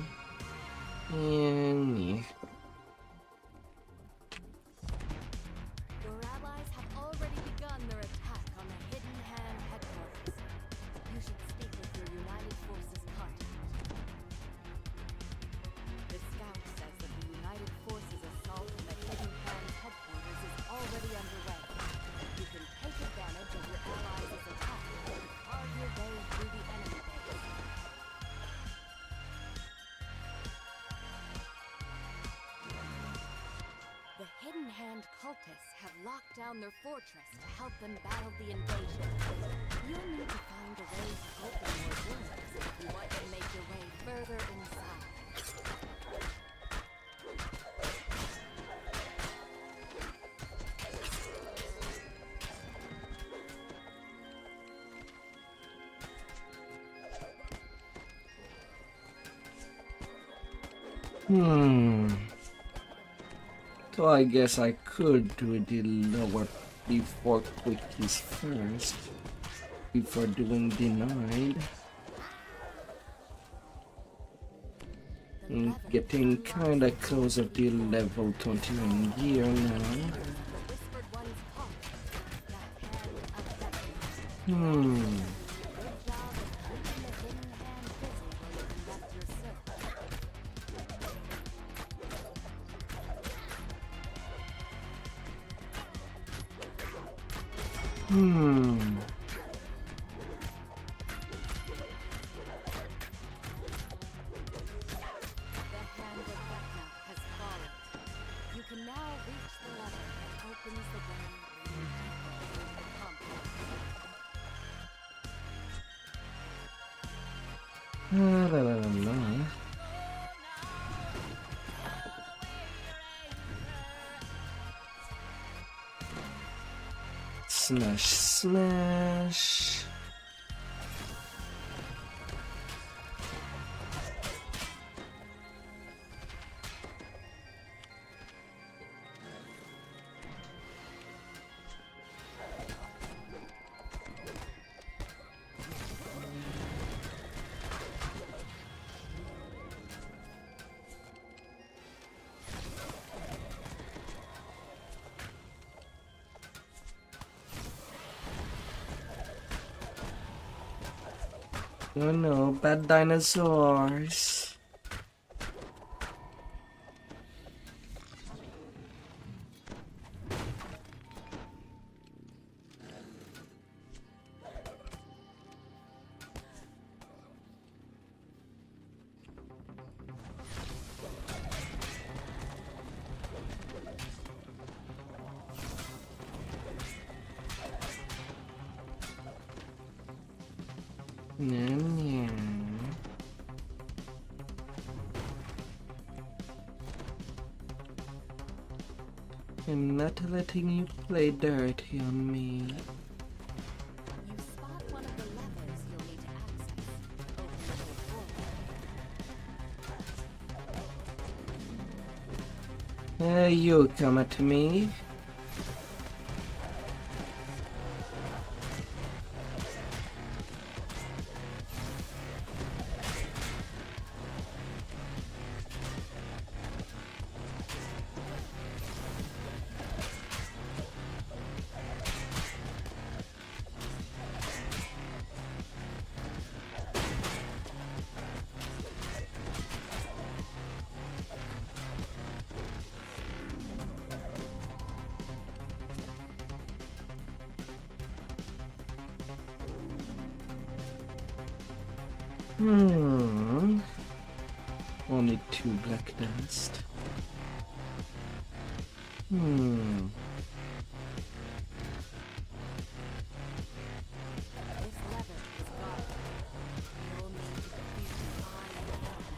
And yeah. Your allies have already begun their attack on the Hidden Hand headquarters. You should speak with your United Forces contact. The scout says that the United Forces assault on the Hidden Hand headquarters is already underway. You can take advantage of your allies' attack and carve your way through the enemy base. The Hidden Hand cultists have locked down their fortress to help them battle the invasion. You'll need to find a way to open more doors if you want to make your way further inside. So I guess I could do the lower before quickies first. before doing denied. I'm getting kinda close of the level 29 gear now. Whispered one's heart. The hand of Vecna. Hmm. Good job of keeping the hidden hand busy while you conduct your search. Hmm. The hand of Vecna has fallen. You can now reach the level that opens the way leading deeper into the complex. La la la la. Smash, smash. Oh no, bad dinosaurs. Yeah. I'm not letting you play dirty on me. You spot one of the levers you'll need to access. Open the way forward. You come at me. Only 2 black dust. This lever is guarded. You'll need to defeat the Eye of Vecna.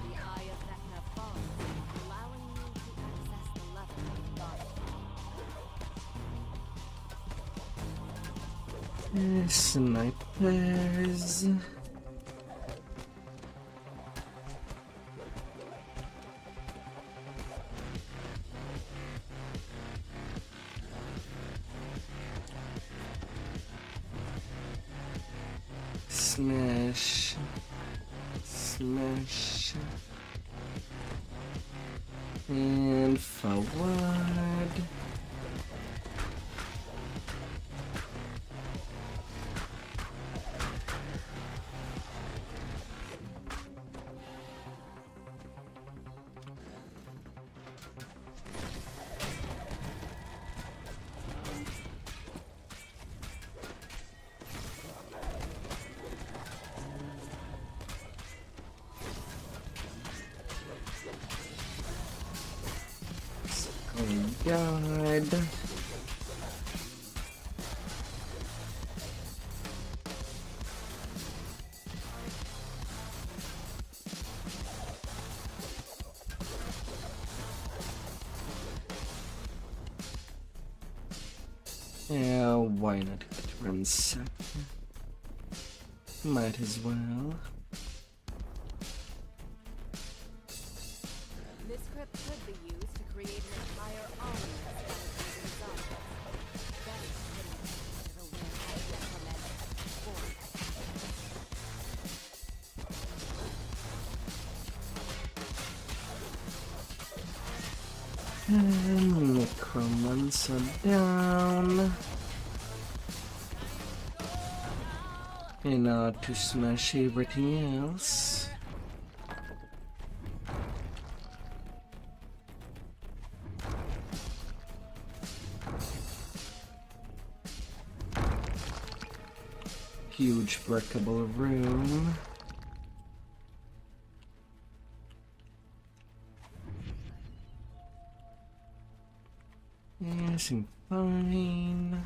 The Eye of Vecna falls, allowing you to access the lever guarded. Snipers. Smash. Smash. And forward. Oh god. Yeah, why not get ransacked? Might as well. This crypt could be used to create an entire army of skeletons and zombies. Better putting it together where I recommend Necromancer down. And now to smash everything else. Huge workable room. Yeah, seems fine.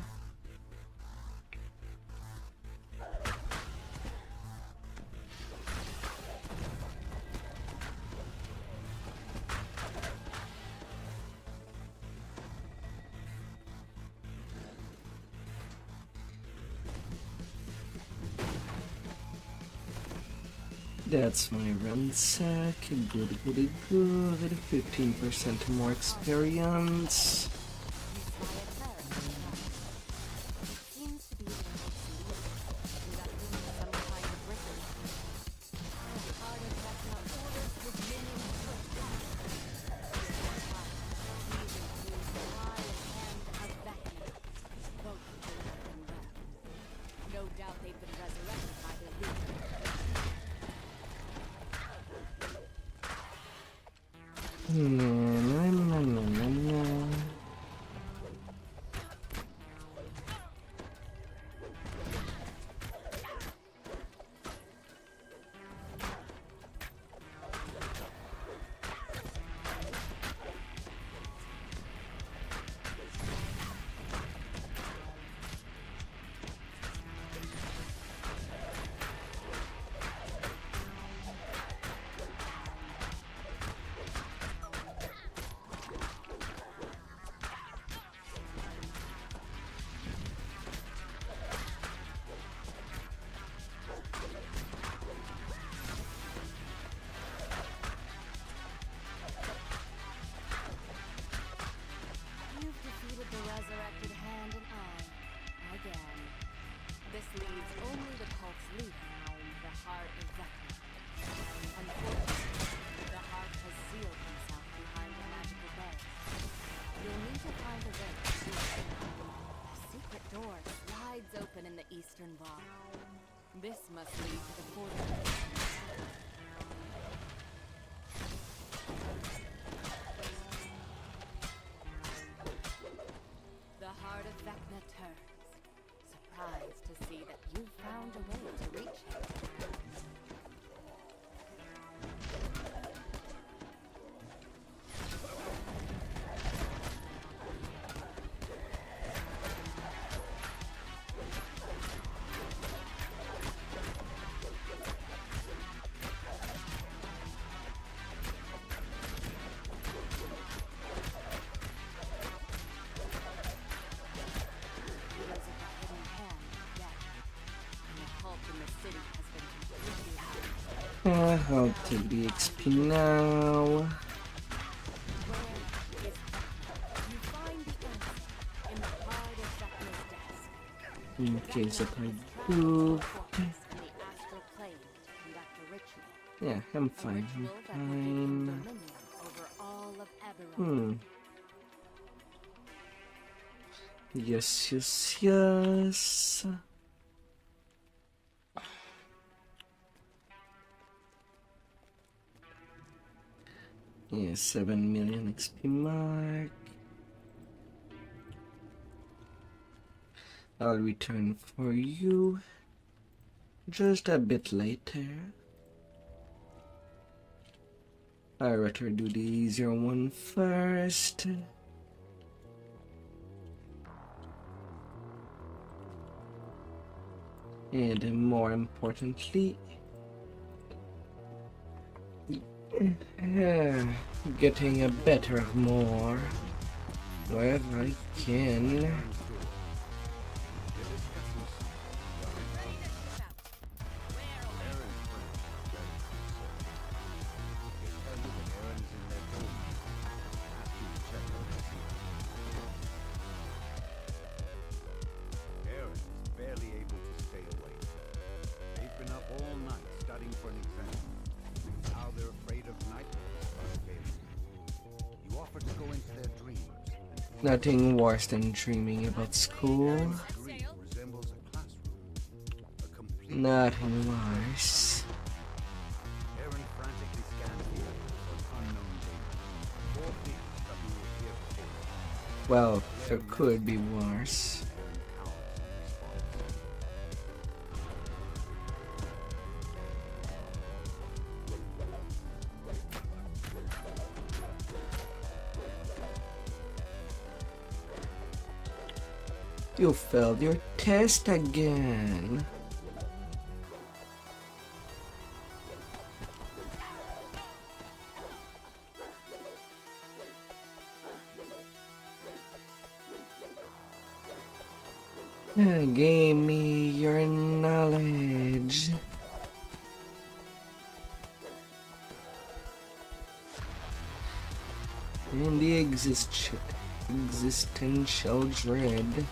That's my ransack. Good, good, good. 15% more experience. seems to be the most conducting some kind of ritual. The heart of Vecna orders his minions to attack. These include the eye and hand of Vecna, both alive and well. No doubt they've been resurrected by their leader. You've defeated the resurrected hand and eye. Again. This leaves only the cult's leader, the heart of Vecna. Unfortunately, the heart has sealed himself behind a magical barrier. You'll need to find a way to do it. A secret door slides open in the eastern wall. This must lead to the fortress. The heart of Vecna turns, surprised to see that you found a way to reach him. Heroes of the hidden hand are dead, and the cult in the city has been completely out. I'll take the XP now. Where is Vecna? You find the answer in the heart of Vecna's desk. In case if I Vecna do. has traveled to the fortress in the astral plane to conduct a ritual. Yeah, I'm A fine. ritual that I'm will give him fine. dominion over all of Eberron. Yes, yes, yes. Yeah, 7 million XP mark. I'll return for you just a bit later. I'd rather do the easier one first. And more importantly, getting a better more wherever I can. Nothing worse than dreaming about school. Screen resembles a classroom. A complete Nothing worse. Aaron frantically scanned the area for unknown danger. 4 things that we will hear before. Well, there could be worse. Aaron cowered in response. You failed your test again. Give me your knowledge. And the existential dread.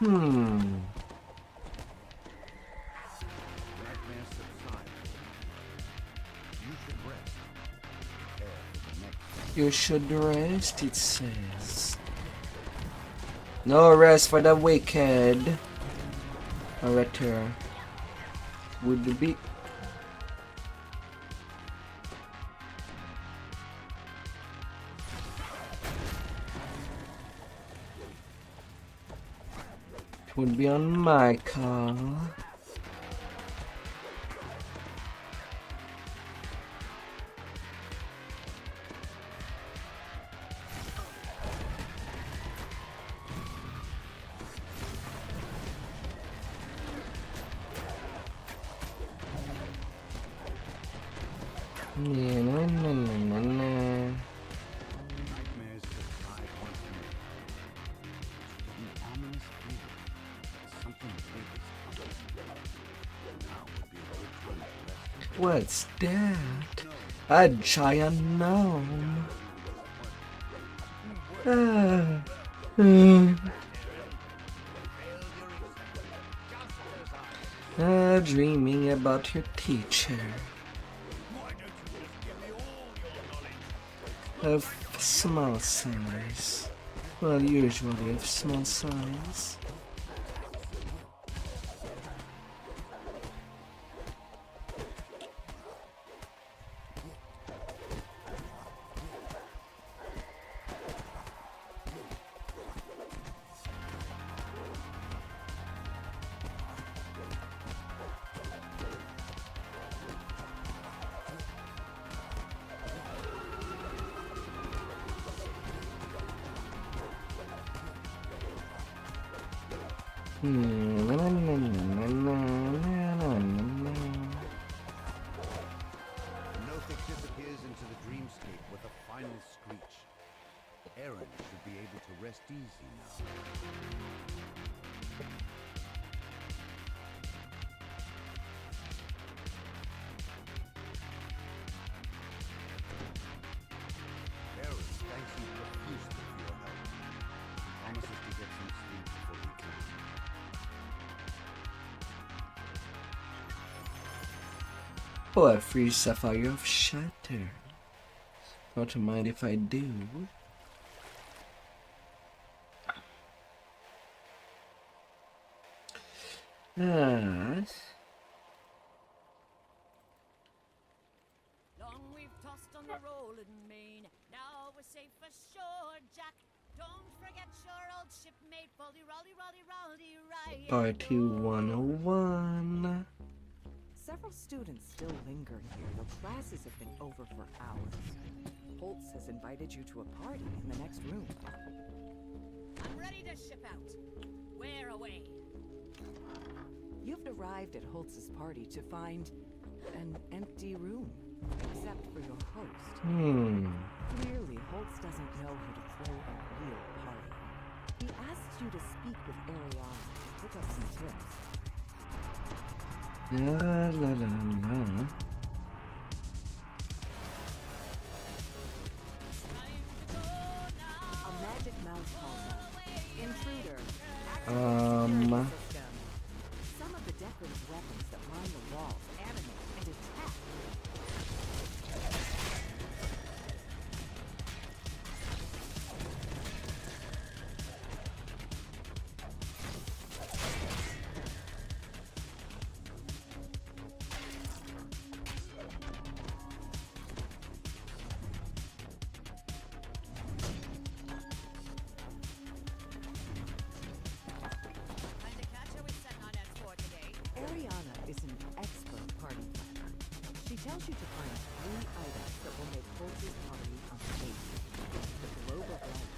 Nightmares subside. You should rest. Prepare for the next. You should rest, it says. No rest for the wicked. A return would be. Would be on my call. Nightmares subside once more. An ominous feeling that something big is coming. Now would be a good time to rest. What's that? A giant gnome. Dreaming about your teacher. Of small size. Well, usually of small size. Nothing disappears into the dreamscape with a final screech. Aaron should be able to rest easy now. Aaron thanks you profusely for your help. Promises to get some sleep before we can. Oh, a free sapphire of shatter. Not mind if I do. Long we've tossed on the rolling main. Now we're safe ashore, Jack. Don't forget your old shipmate, Rolly, Rolly, Rolly, Rolly, right. Party 101. Several students still linger here, though classes have been over for hours. Holtz has invited you to a party in the next room. I'm ready to ship out. Where away? You've arrived at Holtz's party to find an empty room, except for your host. Clearly, Holtz doesn't know how to throw a real party. He asks you to speak with Ariana to pick up some tips. La la la la. A magic mouse calls out. Intruder. Um. Some of the decorative weapons that line the walls animate and attack. Kinda catch her with setting on ends for today. Ariana is an expert party planner. She tells you to find 3 items that will make Holtz's party amazing. The globe of light,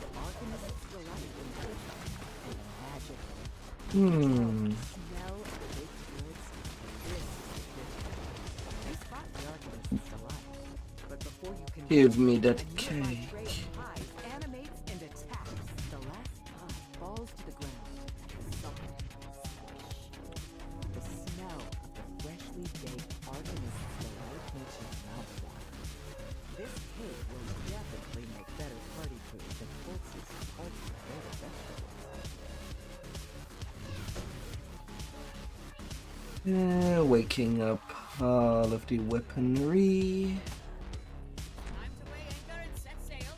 the alchemist's delight in cooking, and the magic smell of baked goods. This is good. You spot the alchemist's delight, but before you can Give me that a nearby cake. tray of pies animates and attacks. The last pie falls to the ground. Something squish. The smell of the freshly baked Artemis delight makes your mouth water. This cake will definitely make better party food than Holtz's ultra-rare vegetables. Waking up all of the weaponry. Time to weigh anchor and set sail.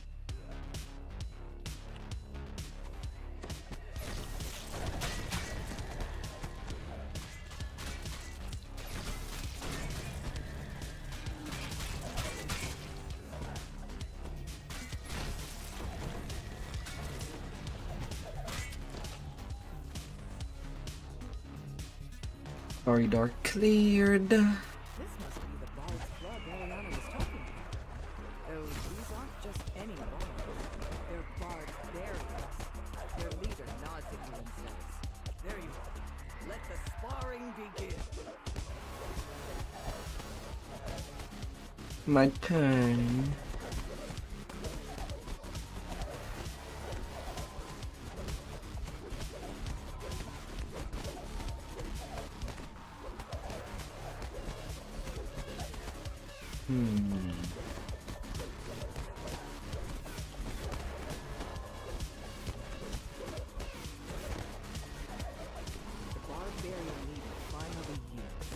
Corridor cleared. This must be the Bard's Club Ariana was talking about. Though these aren't just any bards. They're Bard's barriers. Their leader nods at you and says, "There you are. Let the sparring begin." My turn. The barbarian leader finally yields.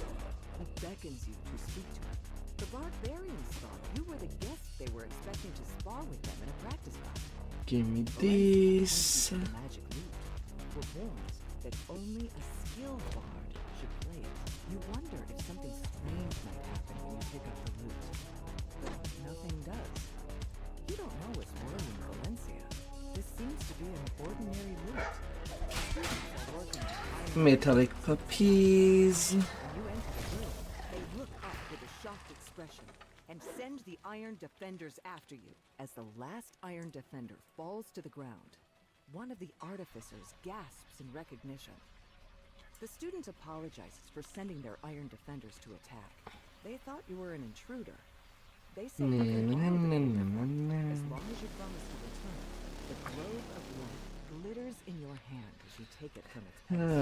He beckons you to speak to him. The barbarians thought you were the guest they were expecting to spar with them in a practice bout. Give me Valencia this. and the magic lute were warned that only a skilled bard should play it. You wonder if something strange might happen when you pick up the lute. But nothing does. You don't know what's worrying Valencia. This seems to be an ordinary lute. Students are working to find Metallic puppies. when you enter the room, they look up with a shocked expression and send the iron defenders after you. As the last iron defender falls to the ground, one of the artificers gasps in recognition. The student apologizes for sending their iron defenders to attack. They thought you were an intruder. They say you can borrow the cake as long as you promise to return. The globe of light glitters in your hand as you take it from its La place. la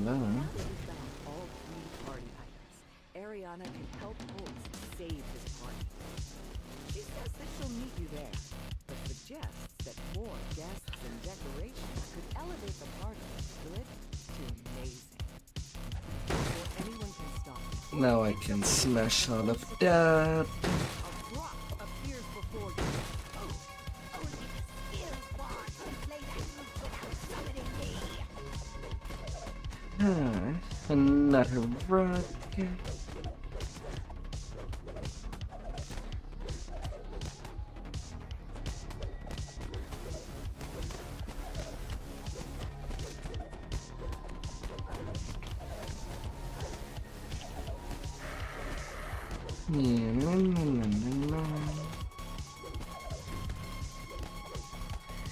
la la. Now that you've found all 3 party items, Ariana can help Holtz save his party. She says that she'll meet you there, but suggests that more guests and decorations could elevate the party from good to amazing. Before anyone can stop you, Now I can smash all of that. a rock appears before you. Only a skilled bard can play that move without summoning me. Another rock.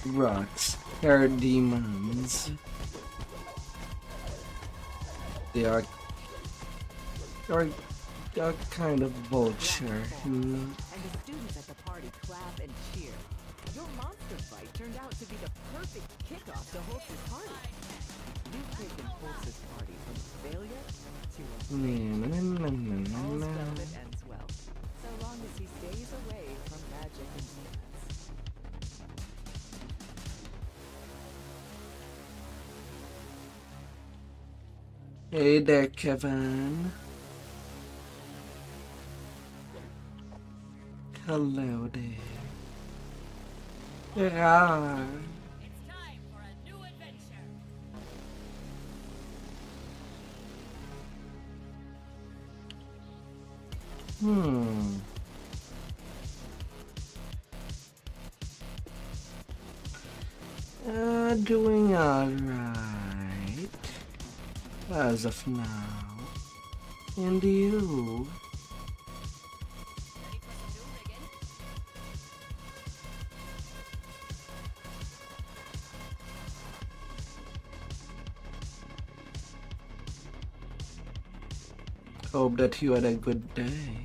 Rocks are demons. They are kind of vulture. And the students at the party clap and cheer. Your monster fight turned out to be the perfect kickoff to Holtz's party. You've taken Holtz's party from failure to a all settlement ends well, so long as he stays away from magic and spirits. Hey there, Kevin. Hello there. Yeah. It's time for a new adventure. Doing alright as of now. And you? Ready for some new rigging? Hope that you had a good day.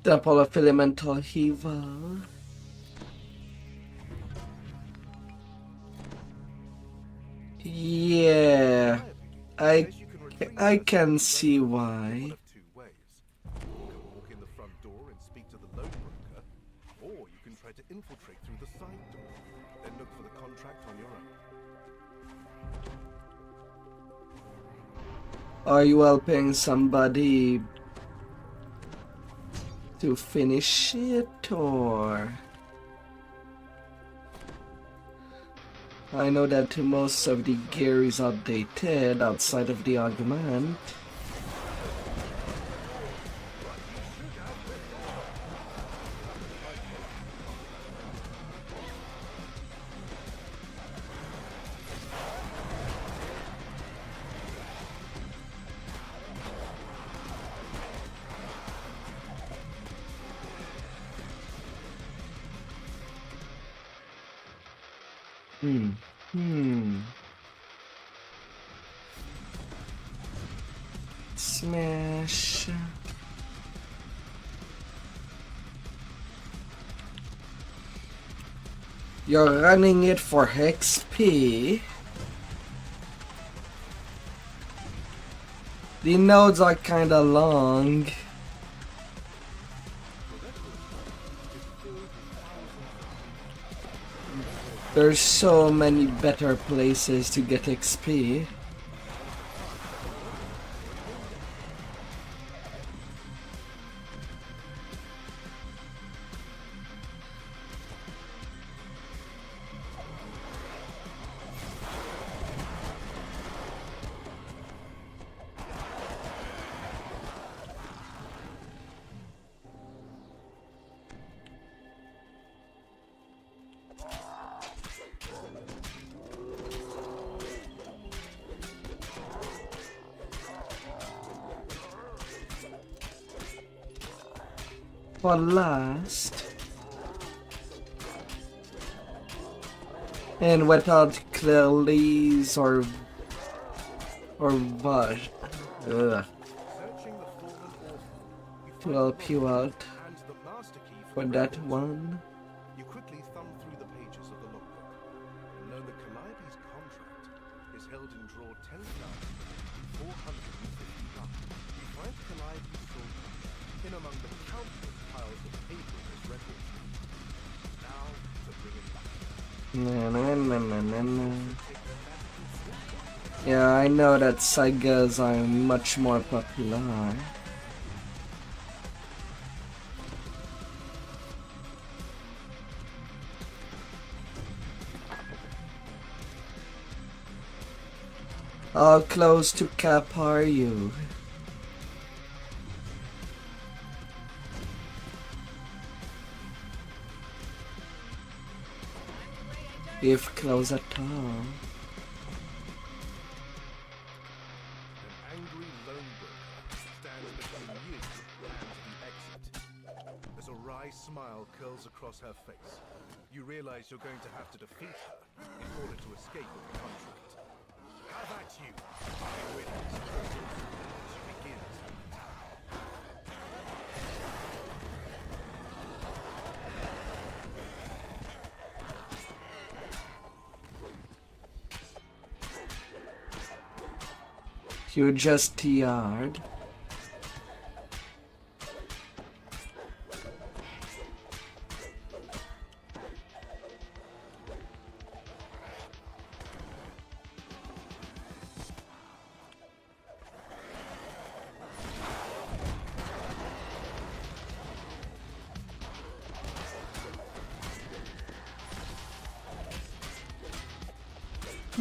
Temple of Elemental Evil. Yeah, I can see why. One of two ways. You can walk in the front door and speak to the loan broker, or you can try to infiltrate through the side door. Then look for the contract on your own. Are you helping somebody to finish it, or? I know that most of the gear is outdated outside of the augment. Smash. You're running it for XP. The nodes are kinda long. There's so many better places to get XP. For last, and without clearlies or what, to help you out for that one. You quickly thumb through the pages of the logbook and learn that Calliope's contract is held in drawer 10,450. You find Calliope's full contract in among the countless piles of paper in his record. Now to bring it back. Yeah, I know that sagas are much more popular. How close to cap are you? If close at all. An angry lone broker stands between you and the exit. As a wry smile curls across her face, you realize you're going to have to defeat her in order to escape with the contract. How about you? Are you ready? She begins. You just TR'd.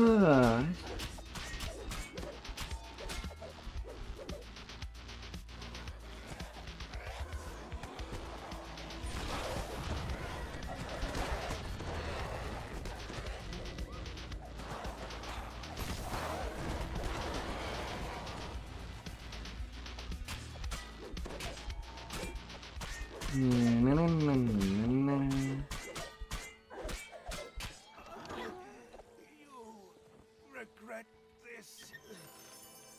Ah. You regret this.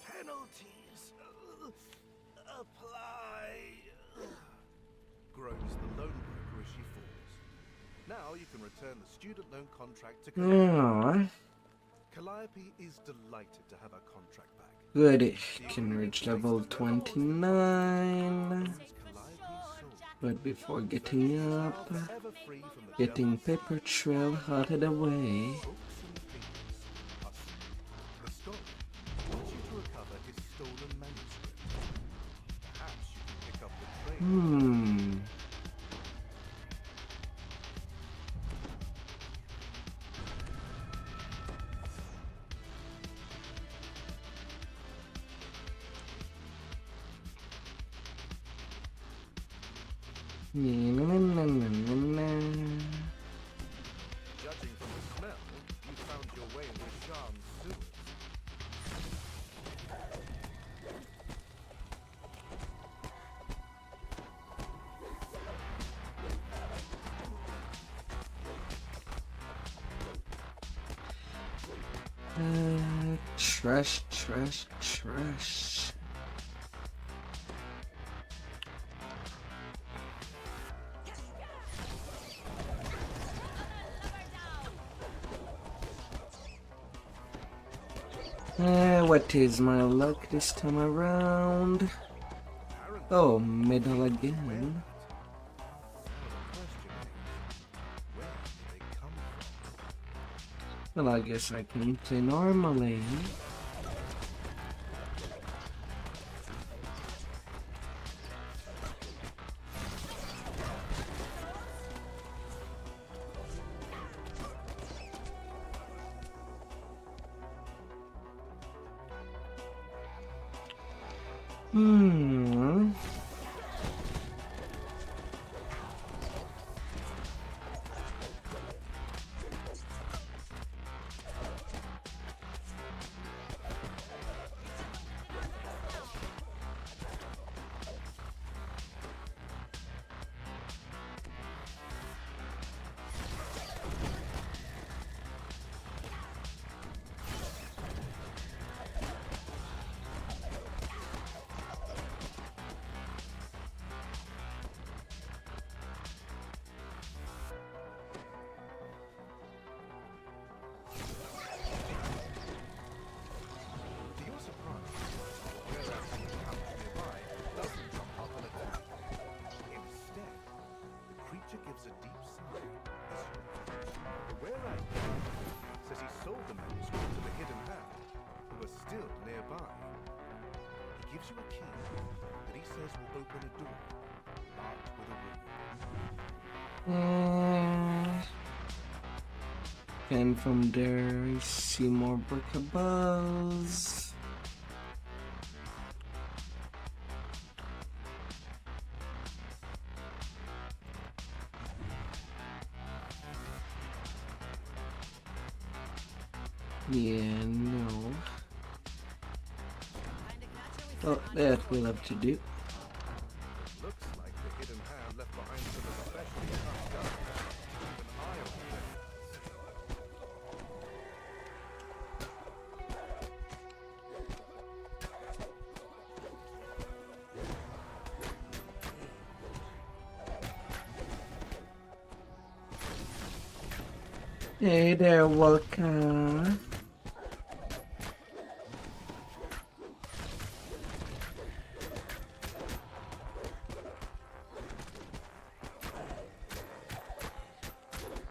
Penalties apply. Groans the loan broker as she falls. Now you can return the student loan contract to Calliope. Yeah. Calliope is delighted to have her contract back. Good. Can reach level 29. Calliope's soul, But before getting up, ever free from the getting paper trail out of the way. hopes and dreams. The scholar wants you to recover his stolen manuscript. Perhaps you can pick up the train. Judging from the smell, you found your way into Sham's sewers. Trash, trash, trash. What is my luck this time around? Oh, middle again. Now the question is, where did they come from? Well, I guess I can play normally. To your surprise, whereas the couch nearby doesn't jump up and attack. Instead, the creature gives a deep sigh as you approach. The were-rat says he sold the manuscript to the hidden hand, who are still nearby. He gives you a key that he says will open a door, marked with a rune. And from there, I see more breakables. Yeah, no. Oh, that we'll have to do. Looks like the hidden hand left behind some especially tough gun pounds. Keep an eye on Hey there, Walker.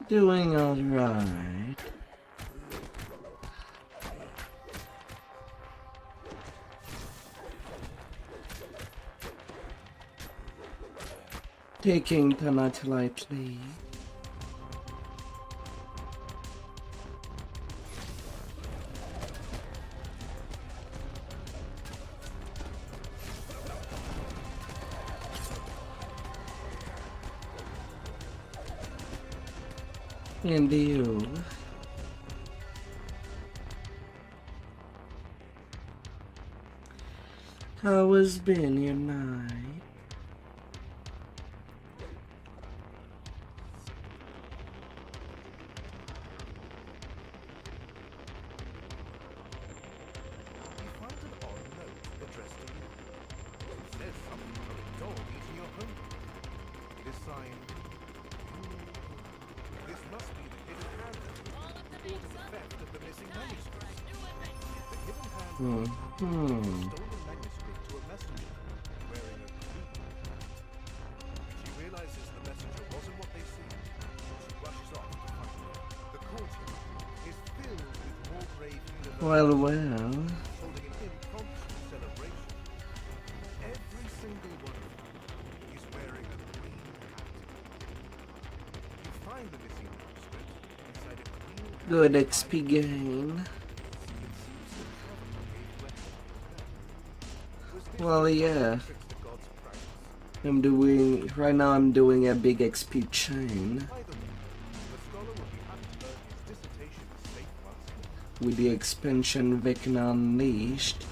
Doing all right. Taking tonight lightly. And you. How has been your night? You find an odd note addressed to you. It says something about a dog eating your homework. It is signed. This must be the hidden hand that ordered the theft of the missing manuscript. The hidden hand stole the manuscript to a messenger wearing a creep. She realizes the messenger wasn't what they seemed. She rushes off to find him. The courtyard is filled with more brave universities Well. holding an impromptu celebration. Every single one of them is wearing a green hat. You find the missing manuscript inside a green Good XP gain. Well, yeah. I'm doing right now. I'm doing a big XP chain with the expansion Vecna Unleashed.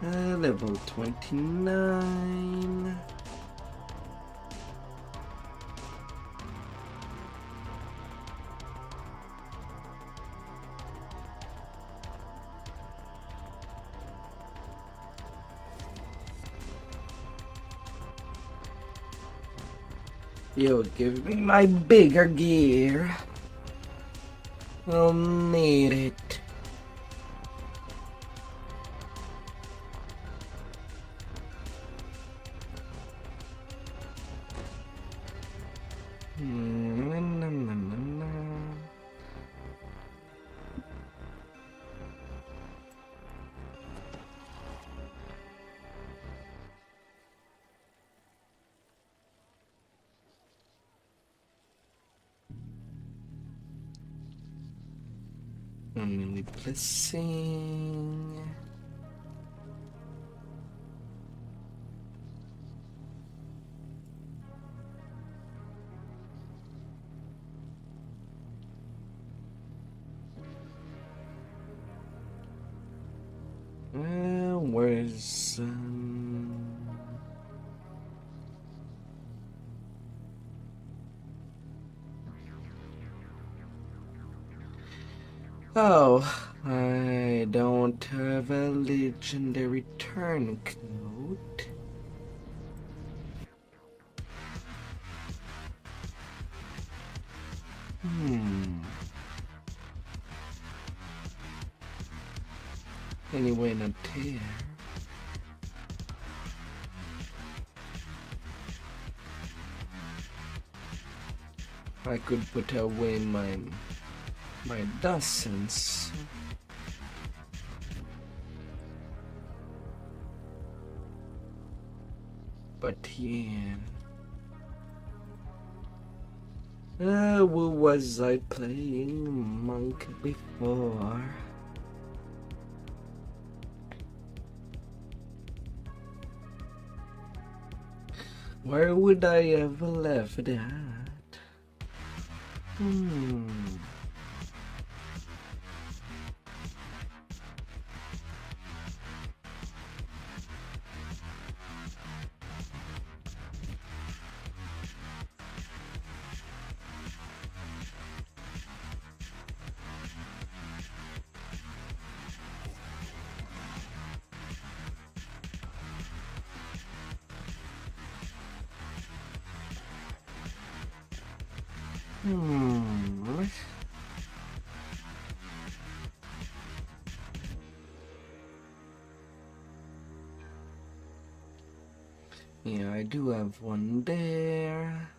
Level 29. Yo, give me my bigger gear. I'll need it. Only blessing. Where's Oh, I don't have a legendary turncoat. Anyway, not here. I could put away my dozens. But yeah. Who was I playing Monk before? Where would I have left that? Yeah, I do have one there.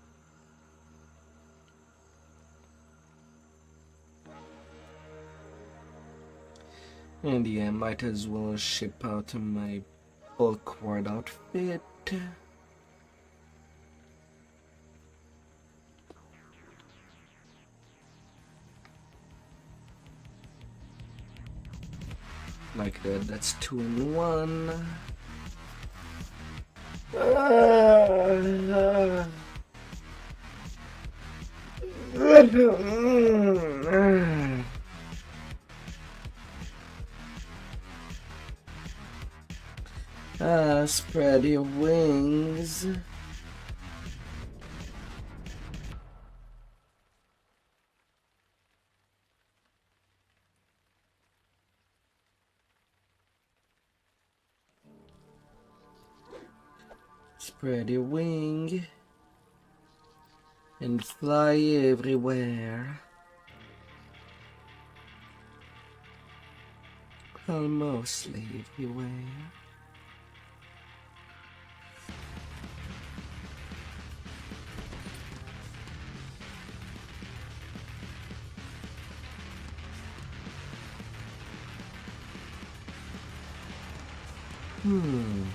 And yeah, I might as well ship out my bulk ward outfit. Like that, that's 2 in 1. Spread your wings. Spread your wing and fly everywhere. Well, mostly everywhere. Man.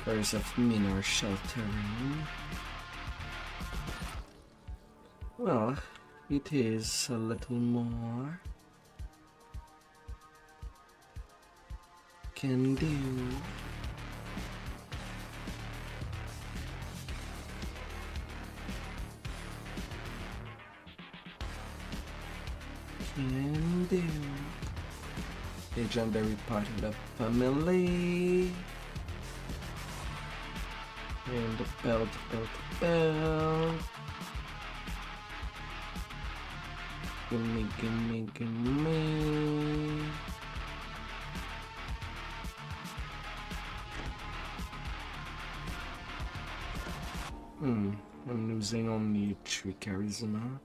Curse of minor sheltering. Well, it is a little more. Can do. Can do. Legendary part of the family. And the belt. Gimme. I'm losing only 3 charisma.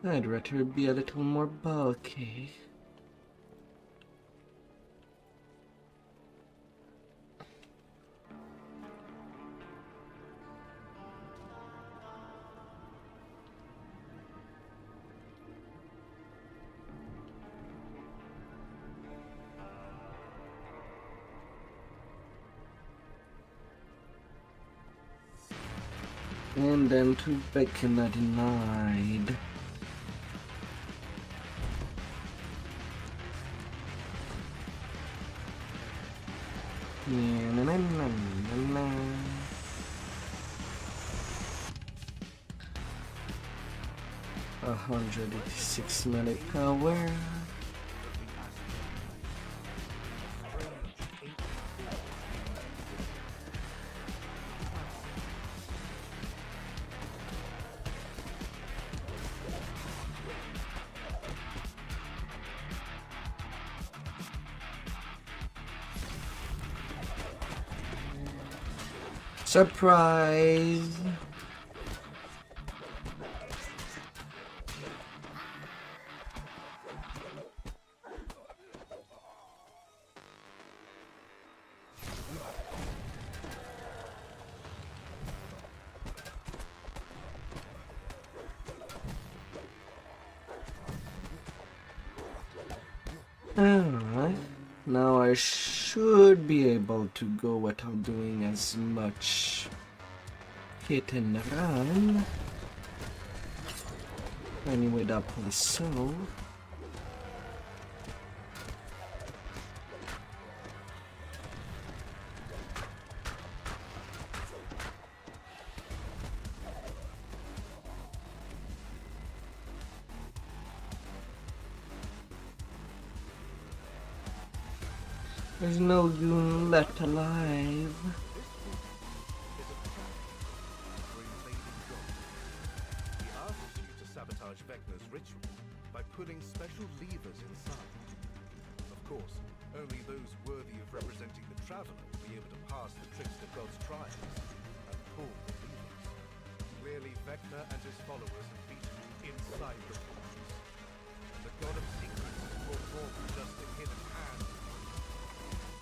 I'd rather be a little more bulky. And then to Vecna denied. Na. 186 melee power. Surprise! Alright, now I should be able to go without doing as much hit and run. Anyway, that was so. There's no goon left alive. Is a trap for invading God. He asks you to sabotage Vecna's ritual by pulling special levers inside. Of course, only those worthy of representing the Traveler will be able to pass the trickster God's trials and pull the levers. Clearly, Vecna and his followers have beaten you inside the walls. The God of Secrets has brought forth just a hidden hand.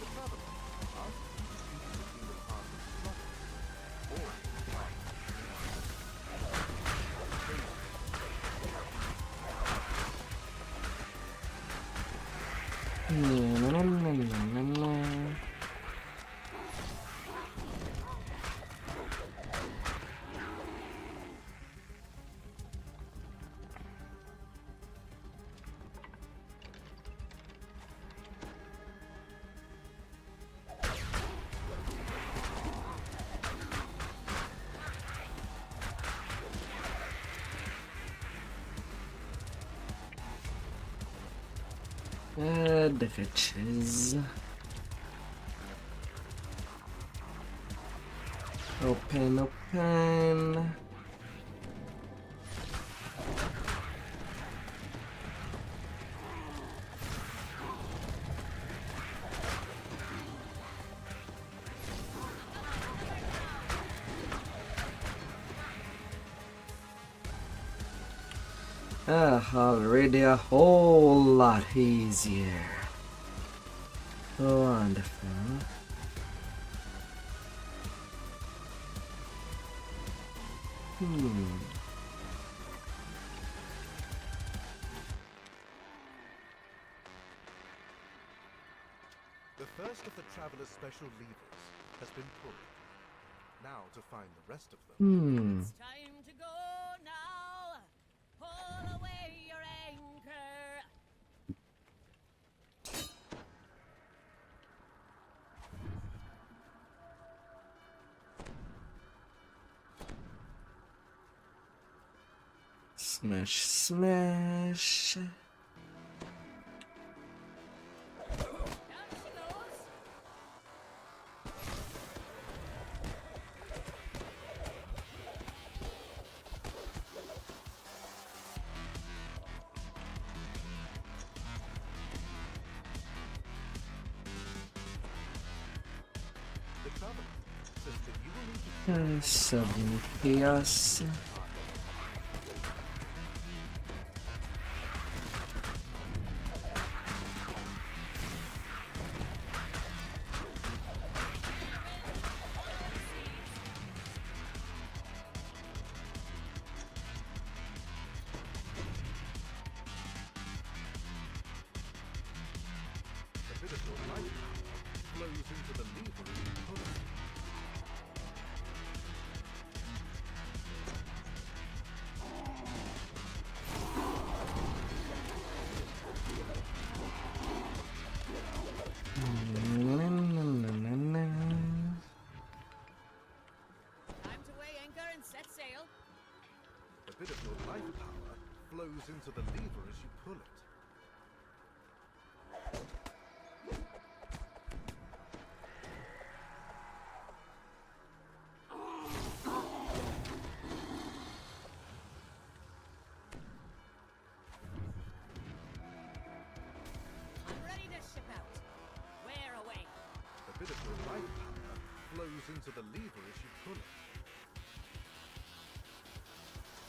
The Traveler asks you to choose between the path of struggle or the path of The fetches. Open, open. Already a whole lot easier. Wonderful. The first of the Traveler's special levers has been pulled. Now to find the rest of them. It's time to go now. Pull away your anchor. Smash, smash. Down she goes. The Traveler says that you will need to Sudden chaos. a bit of your life flows into the lever as you pull it. Time to weigh anchor and set sail. A bit of your life power flows into the lever as you pull it. I'm ready to ship out. Where away? A bit of your life power flows into so the lever is should pull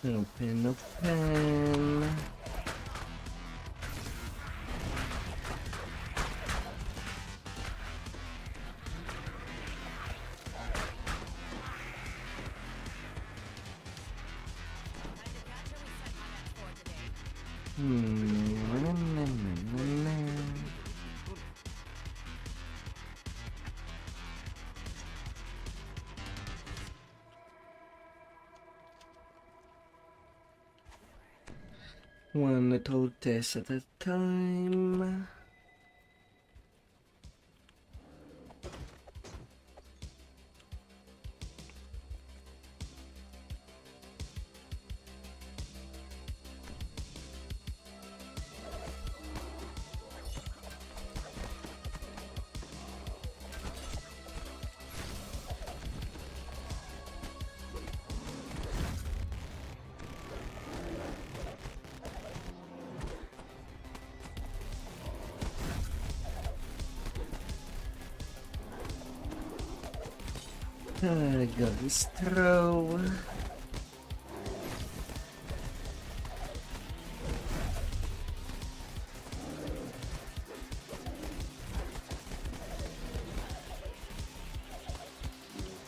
it. Open a pen. One little test at a time. I got this throw.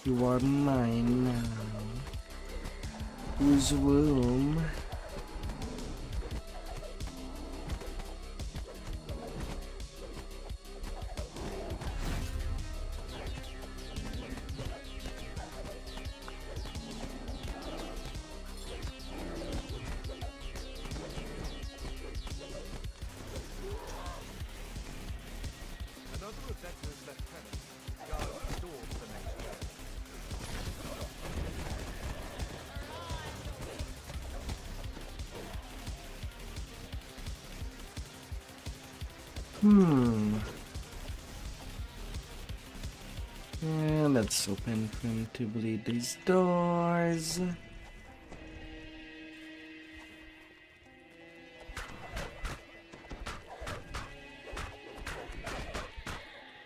You are mine now. Whose womb? Another of Vector's lieutenants guards the door to the next room. Yeah, let's open preemptively these doors.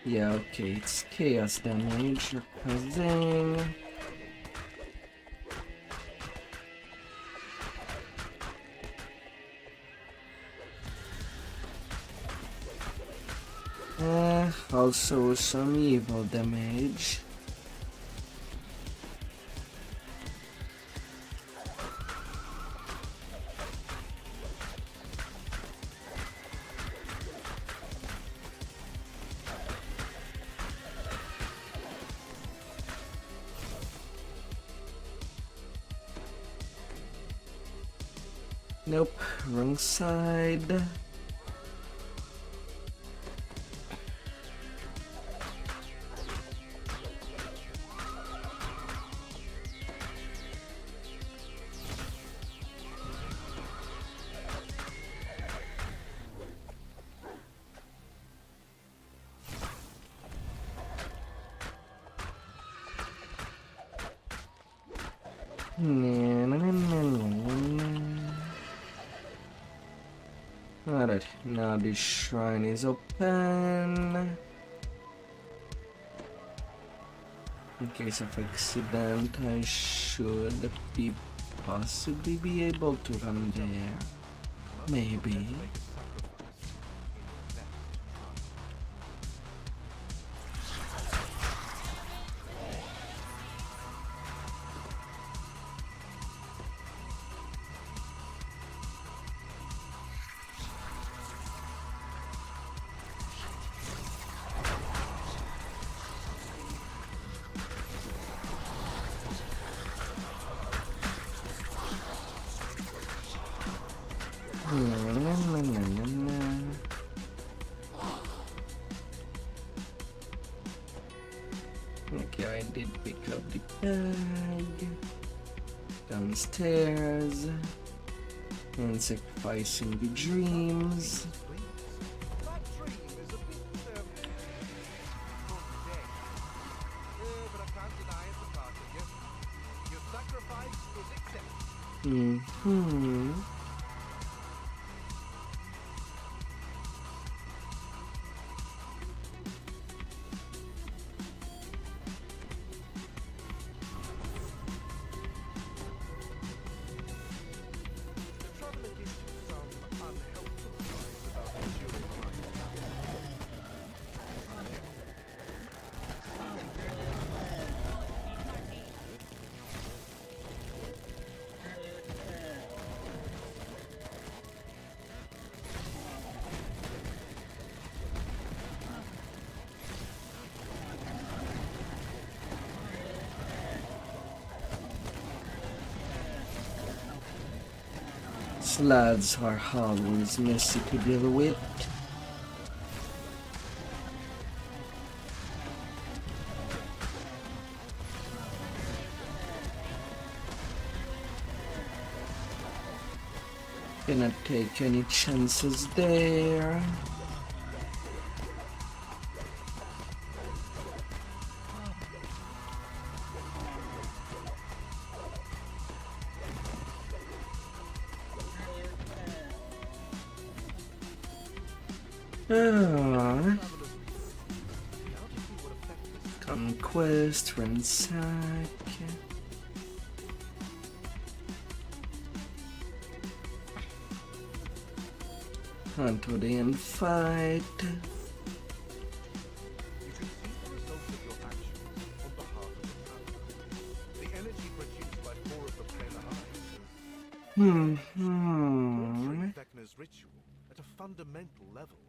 Yeah, okay, it's chaos damage you're causing. Also some evil damage. Nope, wrong side. Alright, now this shrine is open. In case of accident, I should possibly be able to run there. Maybe. Okay, I did pick up the bag downstairs and sacrificing the dreams. That dream is a bit, dead. But I can't deny it's a part of you. Your sacrifice is accepted. Lads are always messy to deal with. Cannot take any chances there. Conquest, ransack. Until the end fight. You can see the result of your actions on behalf of the traveler. The energy produced by 4 of the planar eyes altering Vecna's ritual at a fundamental level.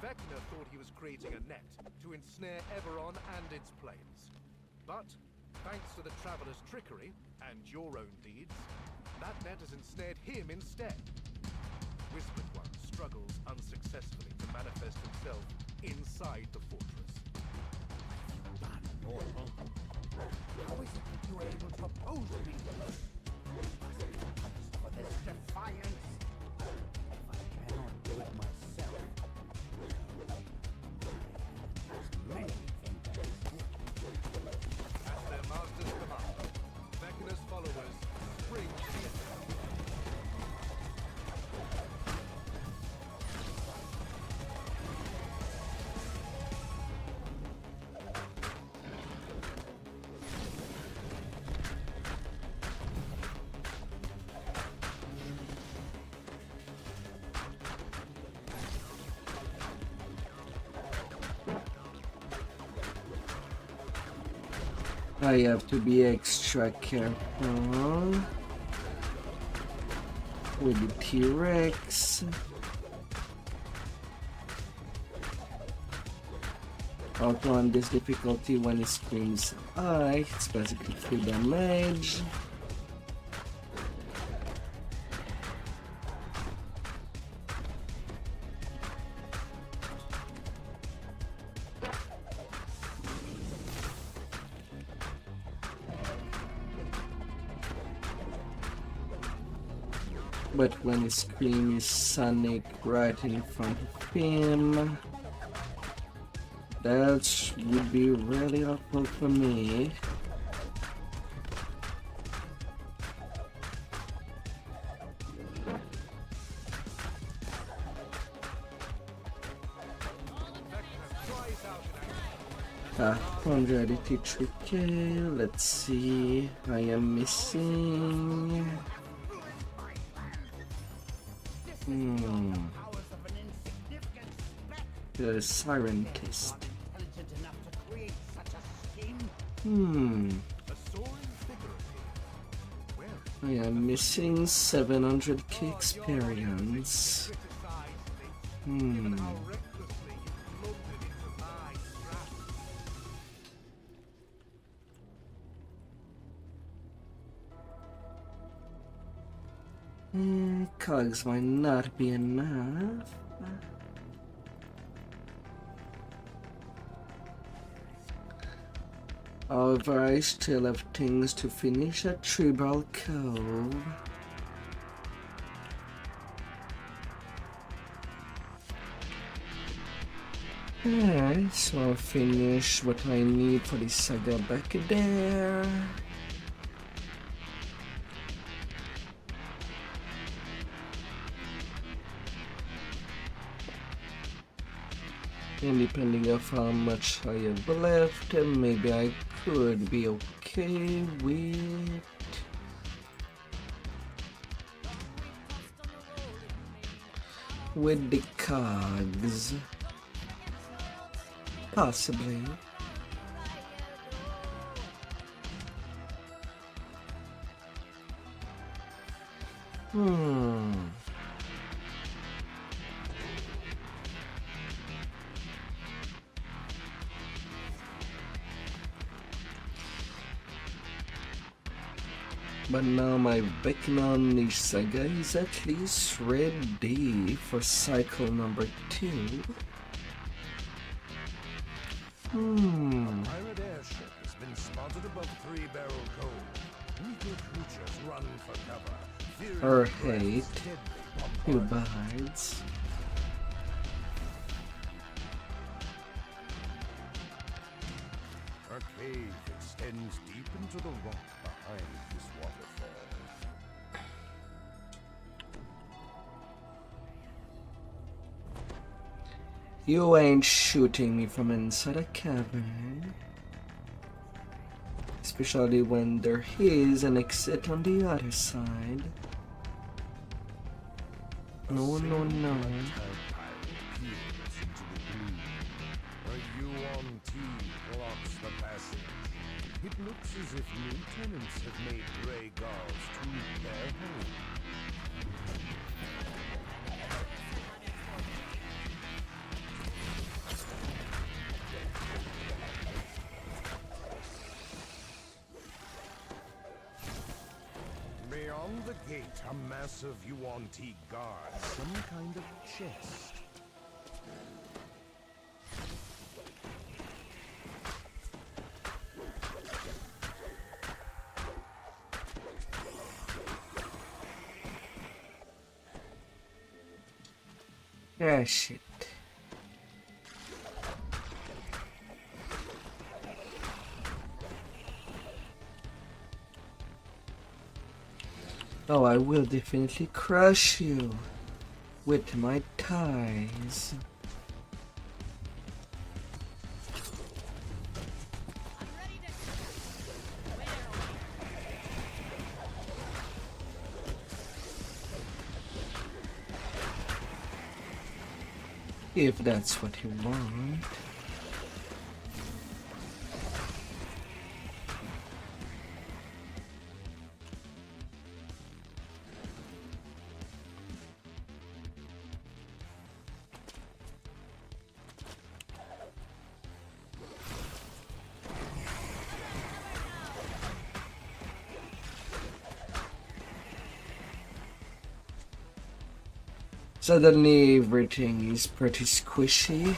Vecna thought he was creating a net to ensnare Everon and its planes. But, thanks to the Traveler's trickery, and your own deeds, that net has ensnared him instead. Whispered One struggles unsuccessfully to manifest himself inside the fortress. How is it that you were able to oppose me? For this defiance, if I cannot do it myself, many At their master's command, Vecna's followers spring to the attack. I have to be extra careful with the T-Rex. Also on this difficulty, when it screams I, it's basically full damage. But when he screams Sonic right in front of him, that would be really helpful for me. Ah, 183k, let's see, I am missing... The siren test. I am missing 700k experience. Cogs might not be enough. However, I still have things to finish at Tribal Cove. Alright, so I'll finish what I need for the saga back there. And depending on how much I have left, maybe I could be okay with the cogs. Possibly. But now my Vecnon saga is at least ready for cycle number 2. Pirate airship has been spotted above 3 Barrel Cove. Weaker creatures run for cover. Fearing Or the hate. threat's deadly Who bombardment. bides? A cave extends deep into the rock behind this waterfall. You ain't shooting me from inside a cavern. Especially when there is an exit on the other side. No, no, no. A UOMT blocks the passage. It looks as if new tenants have made Grey Gulls to their home. Beyond the gate, a massive UOMT guard, some kind of chest. Ah, shit. Oh, I will definitely crush you with my ties. I'm ready to shoot. Where If that's what you want. Suddenly everything is pretty squishy.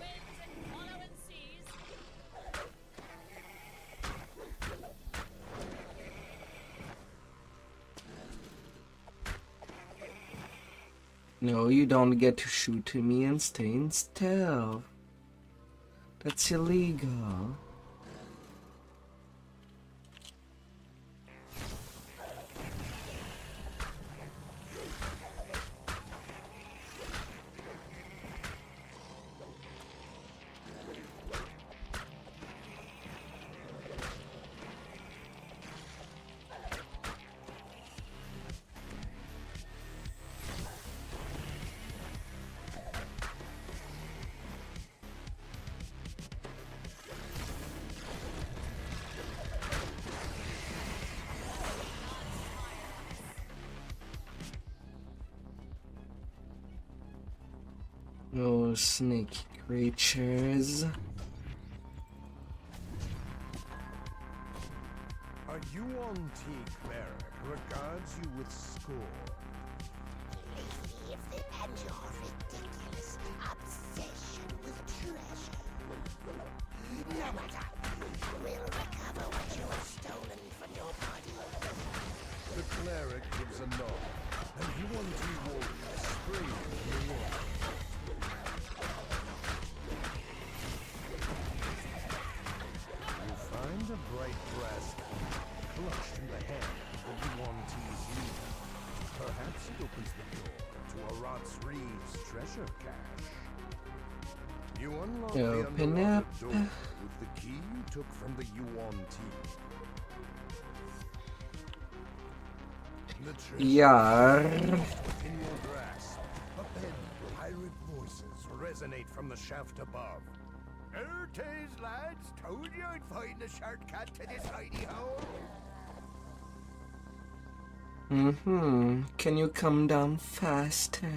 winds and following seas. No, you don't get to shoot me and stay in stealth. That's illegal. those sneaky creatures. A UNT cleric regards you with scorn. Leave and your ridiculous obsession with treasure. No matter. We'll recover what you have stolen from your body. The cleric gives a nod, and UNT warriors scream in the air. You find a bright brass clutched in the hand of the UNT's leader. Perhaps it opens the door to a Rots Reed's treasure cache. You unlock the Open underwater up. door with the key you took from the UNT. The treasure Yar. in your grasp. But then pirate voices resonate from the shaft above. Ertes, lads, told you I'd find a shortcut to this hidey hole. Can you come down faster?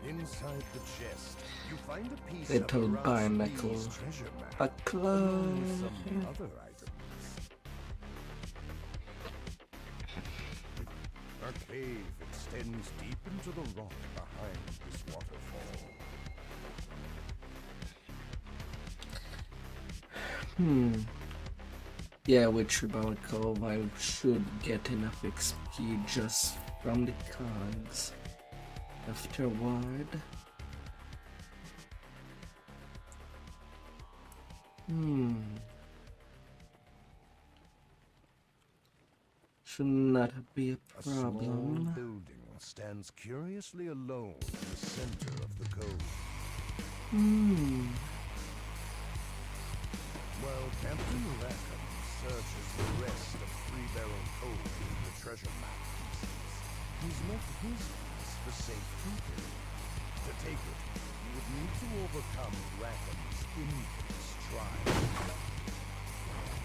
Inside the chest, you find a piece Little of barnacle. Rotslee's treasure A map, along with clock. some other items. A cave extends deep into the rock behind this waterfall. Yeah, with Tribal Cove, I should get enough XP just from the cogs. Afterward. Should not be a A small problem. building stands curiously alone in the center of the cove. While Captain Rackham searches the rest of Three Barrel Cove in the treasure map pieces, he's left his piece for safekeeping. To take it, you would need to overcome Rackham's infamous trial.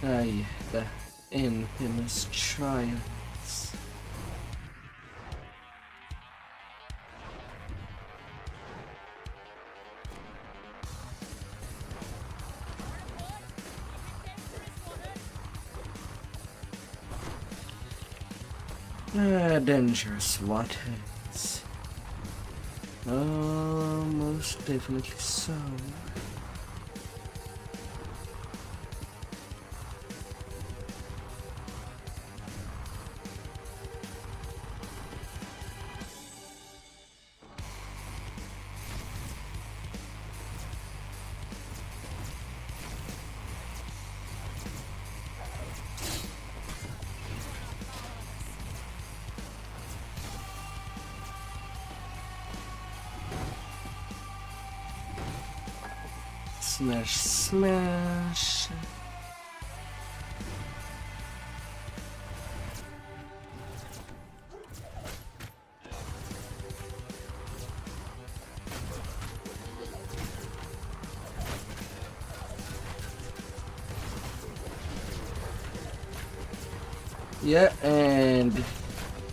Aye, the infamous trials. Dangerous waters. Oh, most definitely so. Smash, smash. Yeah, and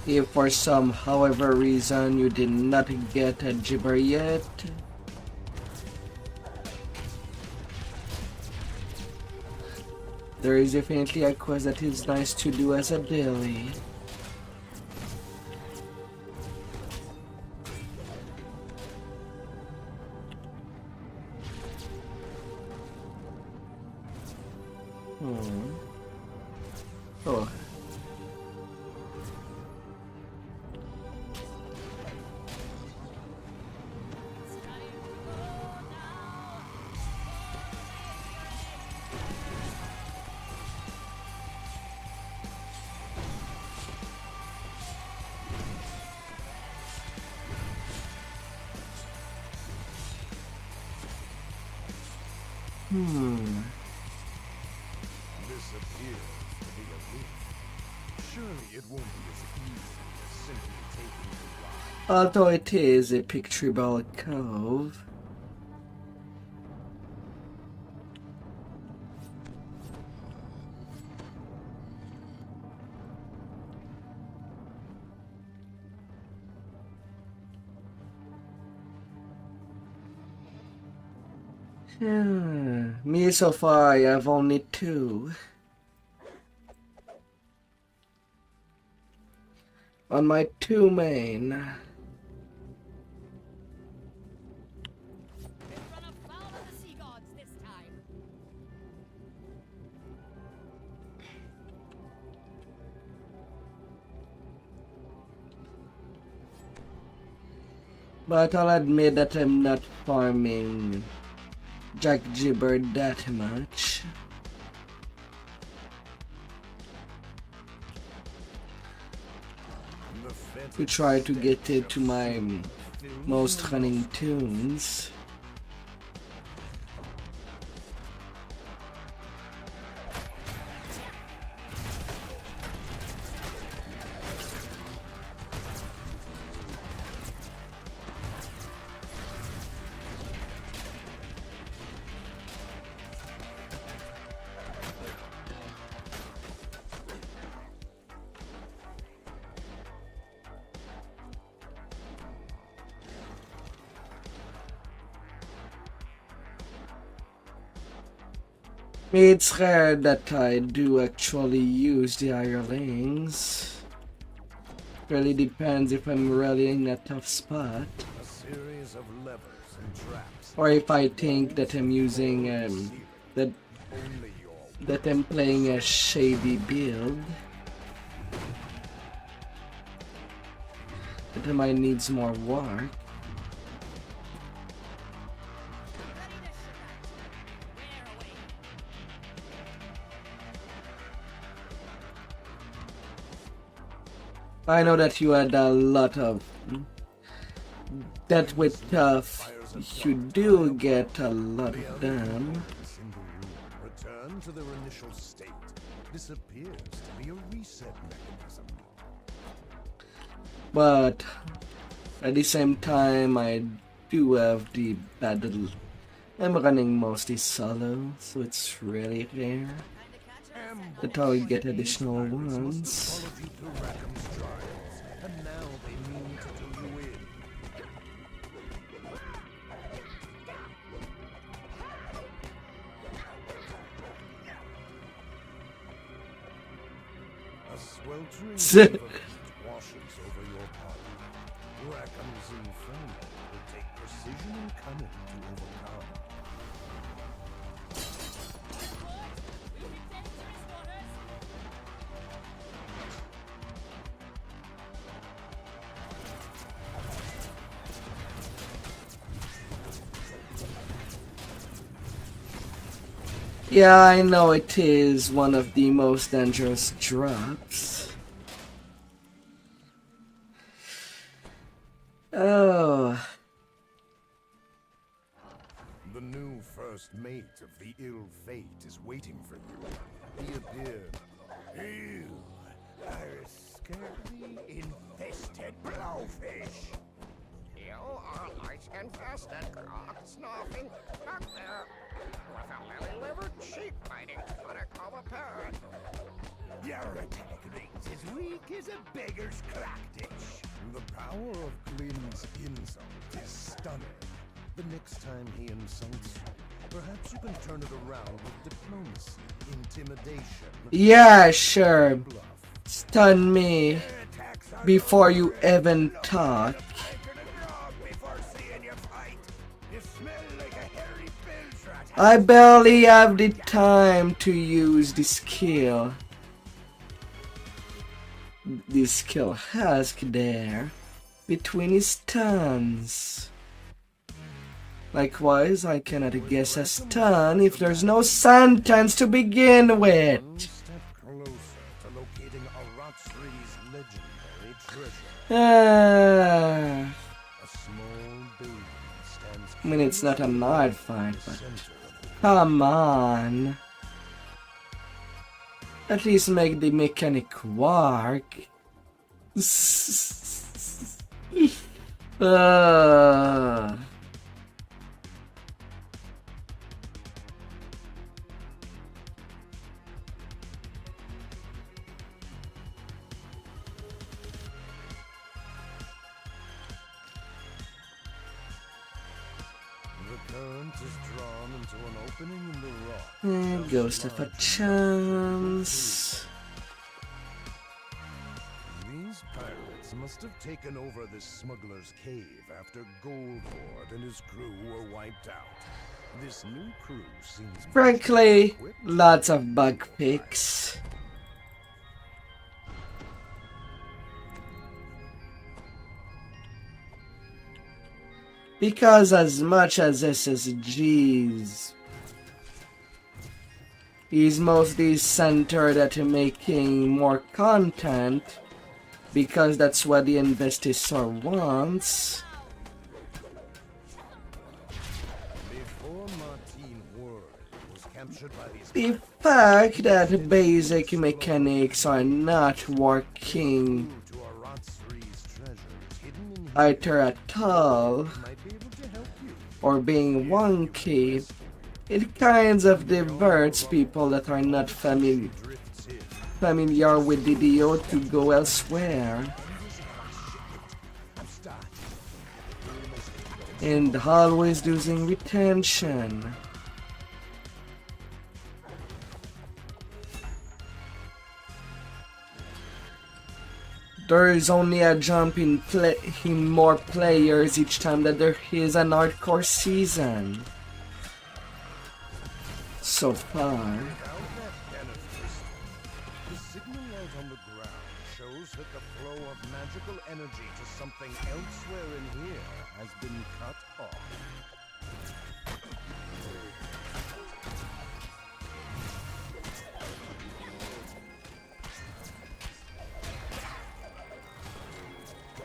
if for some however reason you did not get a gibber yet, there is definitely a quest that is nice to do as a daily. Oh. This appears to be a loop. Surely it won't be as easy as simply taking the ride. Although it is a picturable cove. Me so far, I have only 2. On my 2 main. They've run afoul of the sea gods this time. But I'll admit that I'm not farming Jack Gibber that much. We try to get it to my most running tunes. It's rare that I do actually use the hirelings. Really depends if I'm really in a tough spot. A series of levers and traps. Or if I think that I'm using that Only your that I'm playing a shady build. That I might needs more work. I know that you had a lot of that with tough. You do get a lot of them. single room return to their initial state. This appears to be a reset mechanism. But at the same time, I do have the battle. I'm running mostly solo, so it's really rare that I'll get additional ones. Followed you through Rackham's trials, and now they mean to do you in. A sweltering river washes over your party. Rackham's Inferno will take precision and cunning to overcome. Yeah, I know it is one of the most dangerous drops. Oh. The new first mate of the ill fate is waiting for you. He appeared. You are a scurvy, infested blowfish. You are light infested, snoffing up there with a lily-livered sheep biting on a common parrot. Your attack rings as weak as a beggar's crack dish. The power of Glyn's insult is stunning. The next time he insults you, perhaps you can turn it around with diplomacy, intimidation. Yeah, sure. Bluff. Stun me Your attacks are before you even talk. taking a grog before seeing you fight. You smell like a hairy bilge rat. I barely have the time to use the skill. The skill husk there between his stuns. Likewise, I cannot guess a stun if there's no sentence to begin with. One step closer to locating Aratsri's legendary treasure. Ah, A small building stands I mean, it's not a knife fight, but center of the come on. At least make the mechanic work. The current scent is drawn into an opening in the rock. Ghost of a chance. These pirates must have taken over this smuggler's cave after Goldboard and his crew were wiped out. This new crew seems Frankly, lots of bug fix. Because as much as SSGs is mostly centered at making more content, because that's what the investor wants. before Martin Ward was captured by these The fact that basic mechanics are not working to Aratsri's treasures hidden in either at all might be able to help you. or being wonky, it kinds of diverts people that are not familiar with DDO to go elsewhere. And always losing retention. There is only a jump in more players each time that there is an hardcore season. So far. Without that benefit, the signal out on the ground shows that the flow of magical energy to something elsewhere in here has been cut off.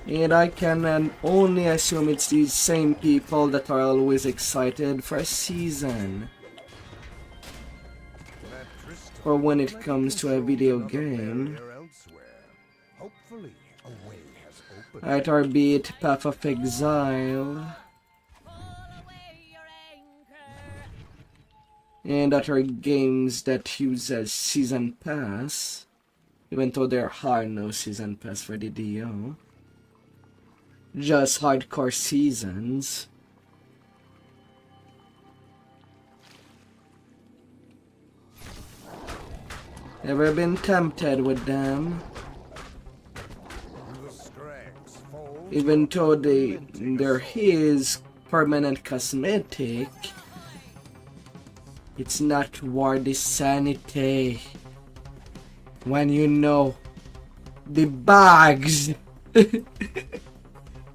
And I can only assume it's these same people that are always excited for a season. Or when it comes to a video game. Hopefully, a way has opened. Either be it Path of Exile and other games that use a season pass, even though there are no season pass for the DDO. Just hardcore seasons. Ever been tempted with them? Even though there is permanent cosmetic, it's not worth the sanity. When you know the bags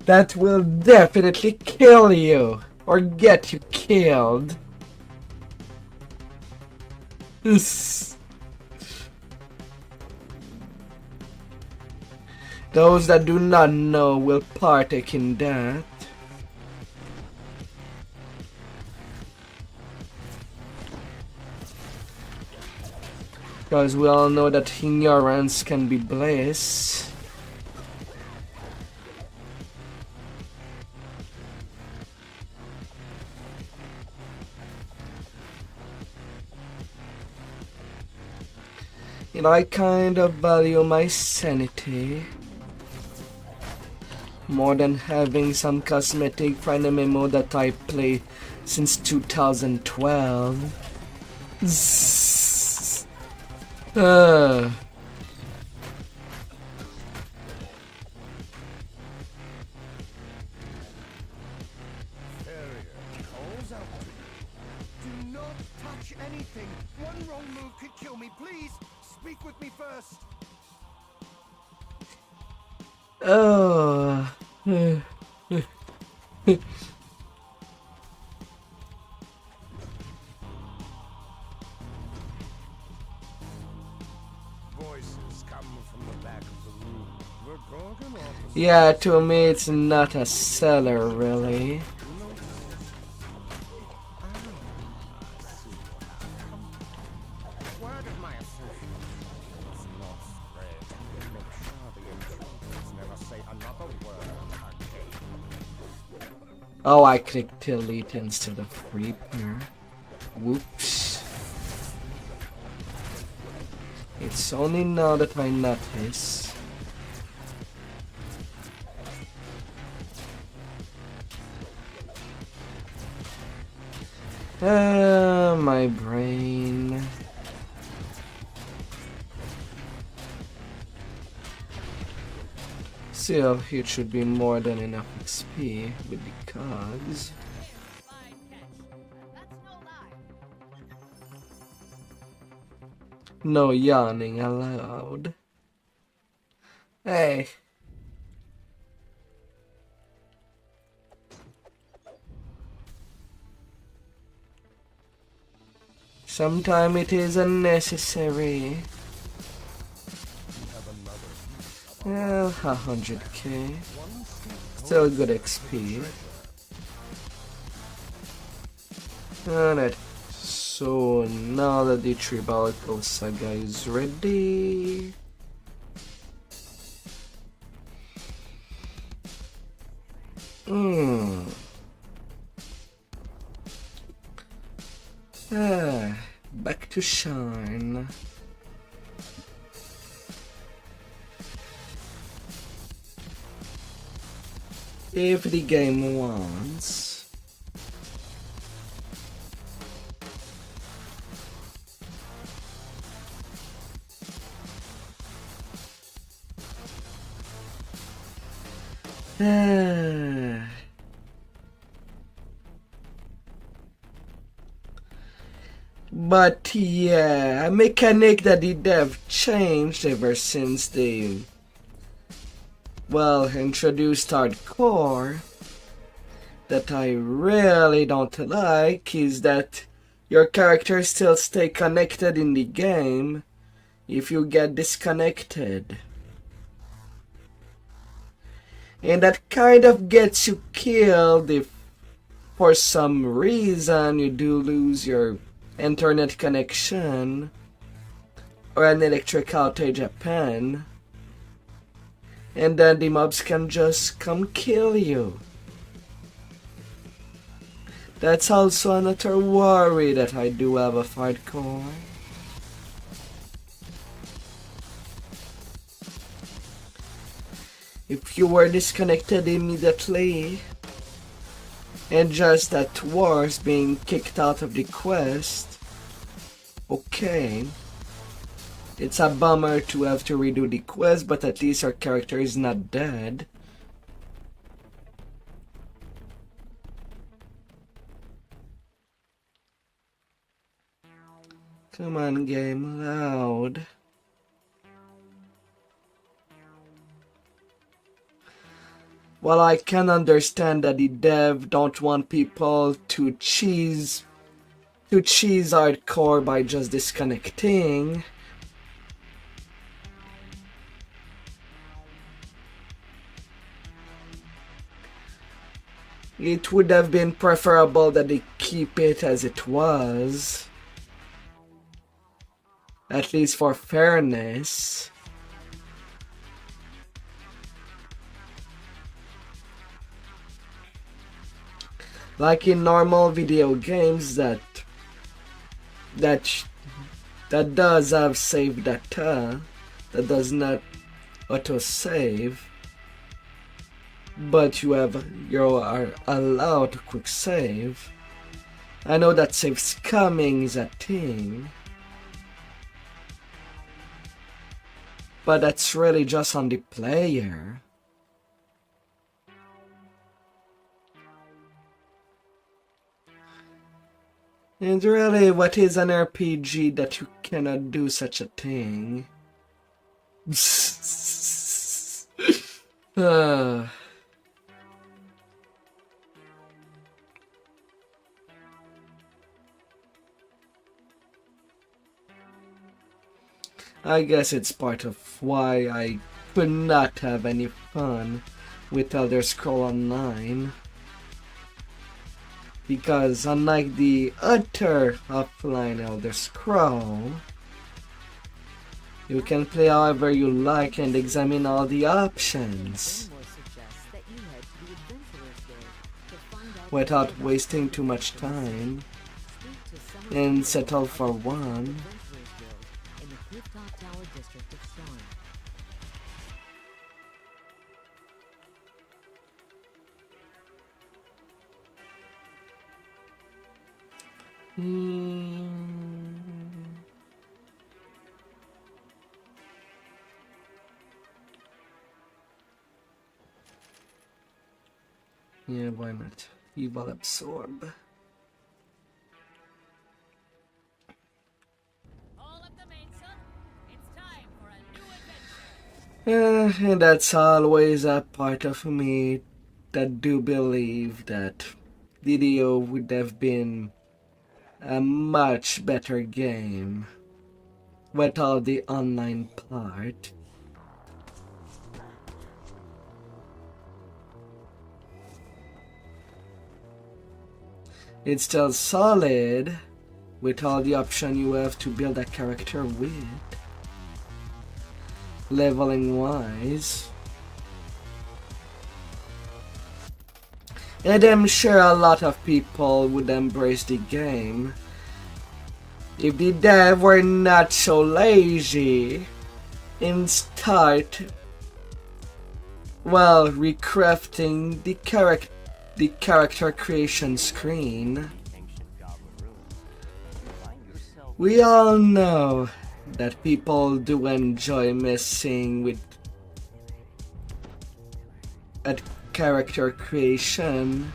that will definitely kill you or get you killed. Those that do not know will partake in that. Because we all know that ignorance can be bliss. And I kind of value my sanity more than having some cosmetic for an MMO that I play since 2012. Calls out to you. Do not touch anything. One wrong move could kill me. Please speak with me first. Oh. Voices come from the back of the room. The Gorgon officer. Yeah, to me it's not a seller really. Word of my associates not spread. Make sure the intruders never say another word again. Oh, I clicked delete instead of repair. Whoops. It's only now that I notice. My brain. Still, it should be more than enough XP with the cogs. Fine catch. That's no lie. No yawning allowed. Hey. Sometimes it is unnecessary. Well, 100k. Still good XP. Alright. So now that the Tribalical Saga is ready. Back to shine. If the game wants. But yeah, a mechanic that the dev changed ever since they, well, introduced hardcore that I really don't like is that your characters still stay connected in the game if you get disconnected. And that kind of gets you killed if for some reason you do lose your internet connection or an electric outage happen, and then the mobs can just come kill you. That's also another worry that I do have of hardcore. If you were disconnected immediately, and just at worst being kicked out of the quest, okay, it's a bummer to have to redo the quest, but at least our character is not dead. Come on, game, loud. Well, I can understand that the dev don't want people to cheese hardcore by just disconnecting. It would have been preferable that they keep it as it was. At least for fairness. Like in normal video games that does have save data, that does not auto save, but you are allowed to quick save. I know that save scamming is a thing, but that's really just on the player. And really, what is an RPG that you cannot do such a thing? I guess it's part of why I could not have any fun with Elder Scrolls Online. Because unlike the other offline Elder Scroll, you can play however you like and examine all the options without wasting too much time and settle for one. Hmm. Yeah, why not? Evil absorb. All up the main, son. It's time for a new adventure. And that's always a part of me that do believe that DDO would have been a much better game without the online part. It's still solid with all the option you have to build a character with, leveling wise. And I'm sure a lot of people would embrace the game if the dev were not so lazy and start, well, recrafting the character creation screen. We all know that people do enjoy messing with a character creation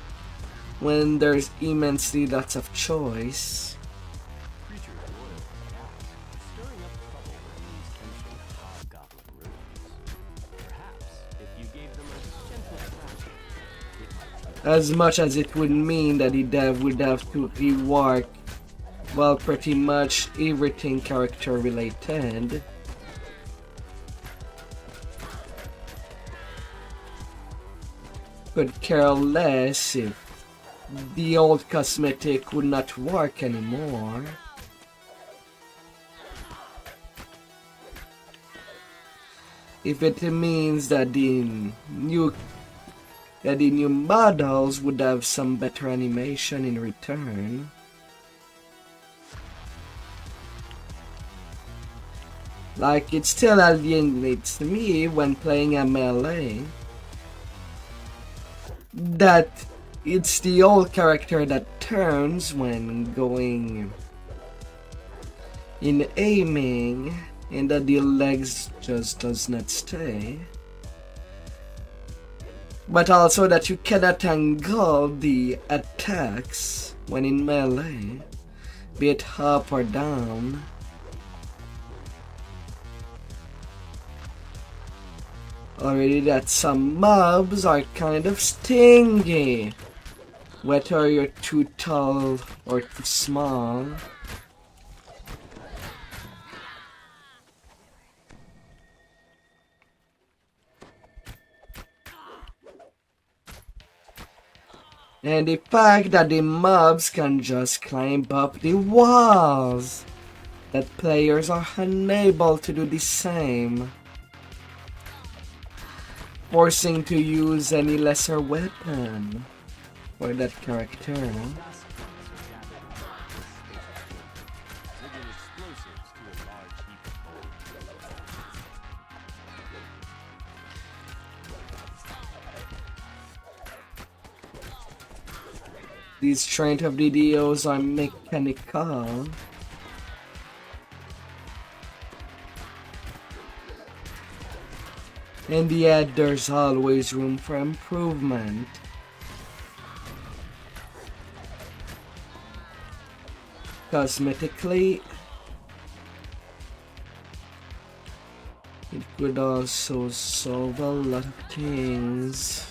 when there's immensely lots of choice. As much as it would mean that the dev would have to rework, well, pretty much everything character related. Could care less if the old cosmetic would not work anymore. If it means that the new models would have some better animation in return. Like, it still alienates me when playing a melee that it's the old character that turns when going in aiming and that the legs just does not stay. But also that you cannot angle the attacks when in melee, be it up or down. Already that some mobs are kind of stingy, whether you're too tall or too small. And the fact that the mobs can just climb up the walls, that players are unable to do the same, forcing to use any lesser weapon for that character. These strength of DDOs are mechanical. And yet there's always room for improvement. Cosmetically, it could also solve a lot of things.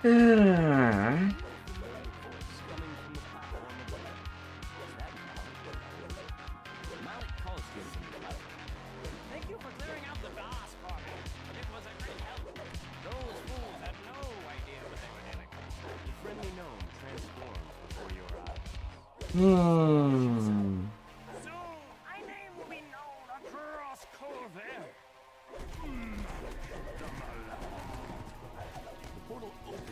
Thank you for clearing out the DOS for me. It was a great help. Those fools had no idea what they were doing. The friendly gnome transforms before your eyes. Soon, my name will be known across Corvair. The portal opens.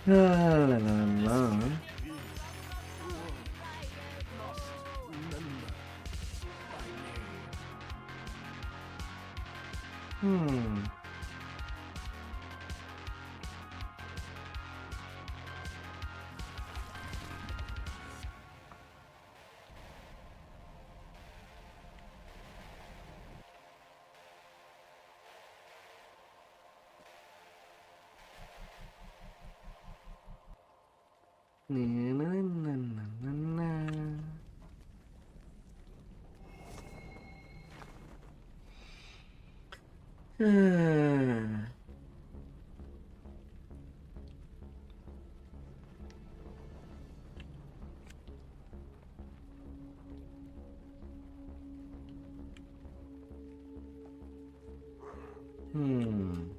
La la la la. Hmm. Na, na, na, na, na, na. Ah. Hmm.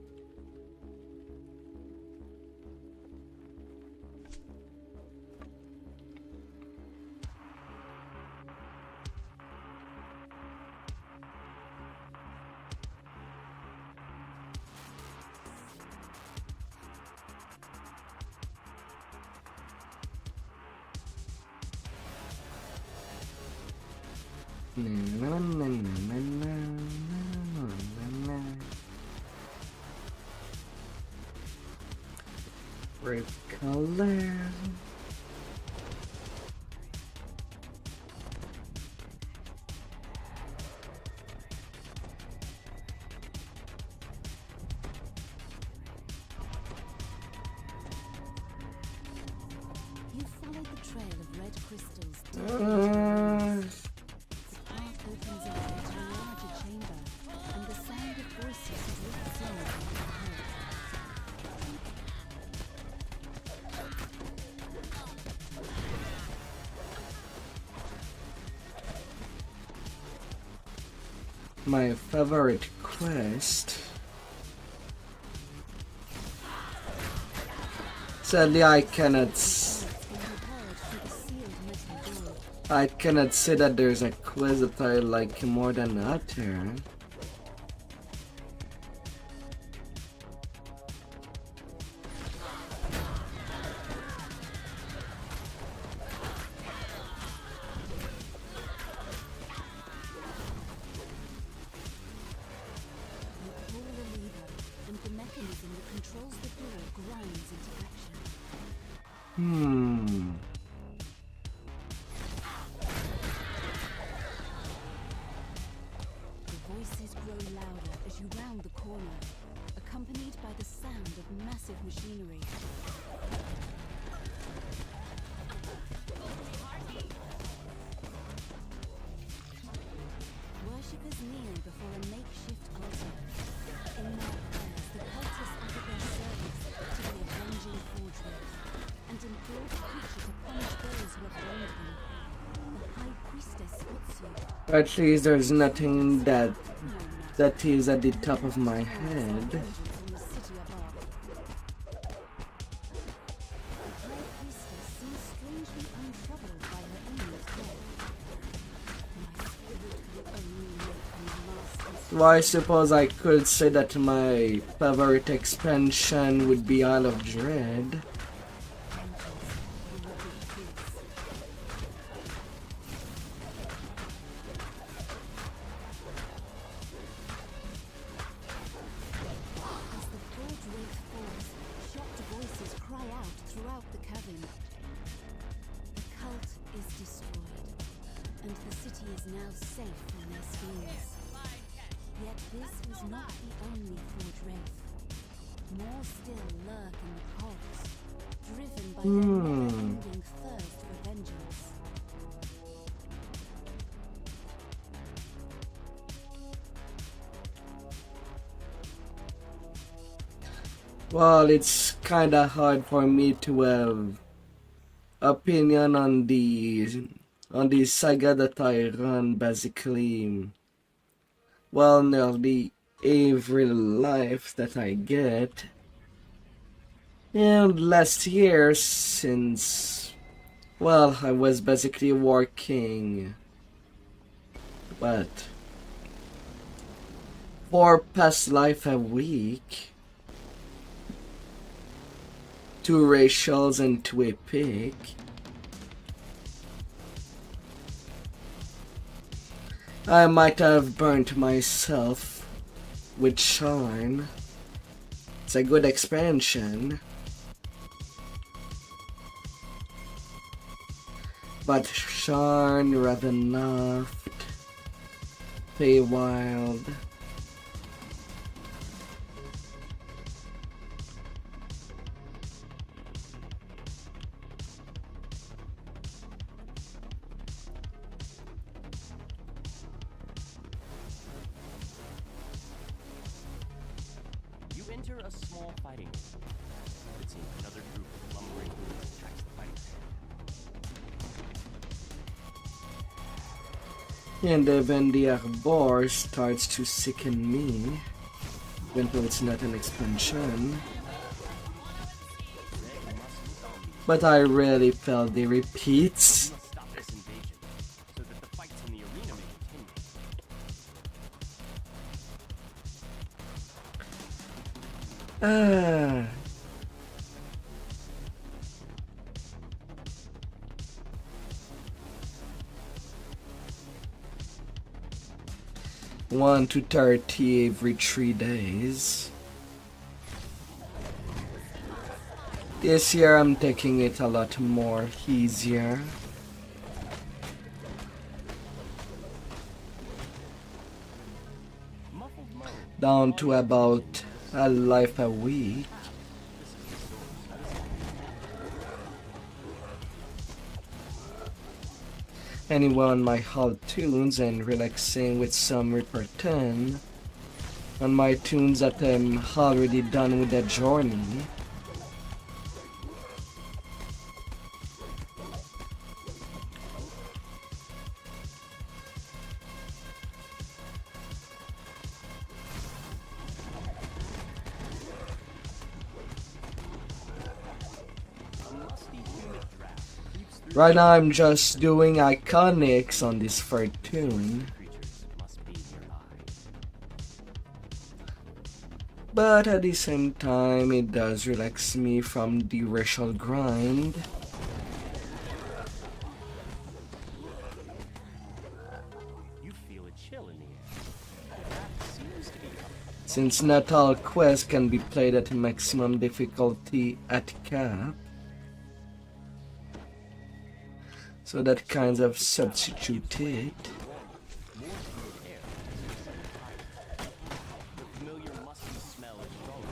Na, na, na, na, na, na, na, na. Red color. You followed the trail of red crystals. Uh, The path opens up into a larger chamber, and the sound of voices drifts in from behind. my favorite quest. Sadly, I cannot say that there's a quest that I like more than other. Hmm. The voices grow louder as you round the corner, accompanied by the sound of massive machinery. Worshippers kneel before a makeshift altar. In their prayers, the cultists offer their service to the avenging forgeries and implore the creature to punish those who have wronged them. The High Priestess spots you. At least there's nothing that is at the top of my head. Well, I suppose I could say that my favorite expansion would be Isle of Dread. Well, it's kinda hard for me to have opinion on the saga that I run, basically. Well, no, the every life that I get. And last year, since, well, I was basically working, what, 4 past life a week. 2 racials and 2 epic. I might have burnt myself with Shine. It's a good expansion. But Sharn, Ravenloft, Feywild. You enter a small fighting ring. It seems another group of lumbering ghouls attacks the fighting ring. And then the Arbor starts to sicken me, even though it's not an expansion. But I really felt the repeats. You must stop this invasion so that the fights in the arena may continue. 1 to 30 every 3 days. This year I'm taking it a lot more easier. Down to about a life a week. Anyway, on my hull tunes and relaxing with some Reaper 10. On my tunes that I'm already done with the journey. Right now I'm just doing iconics on this third tune. But at the same time it does relax me from the racial grind. You feel a chill in the air. That seems to be Since not all quests can be played at maximum difficulty at cap. So that kind of substitute it. The familiar musky smell is stronger.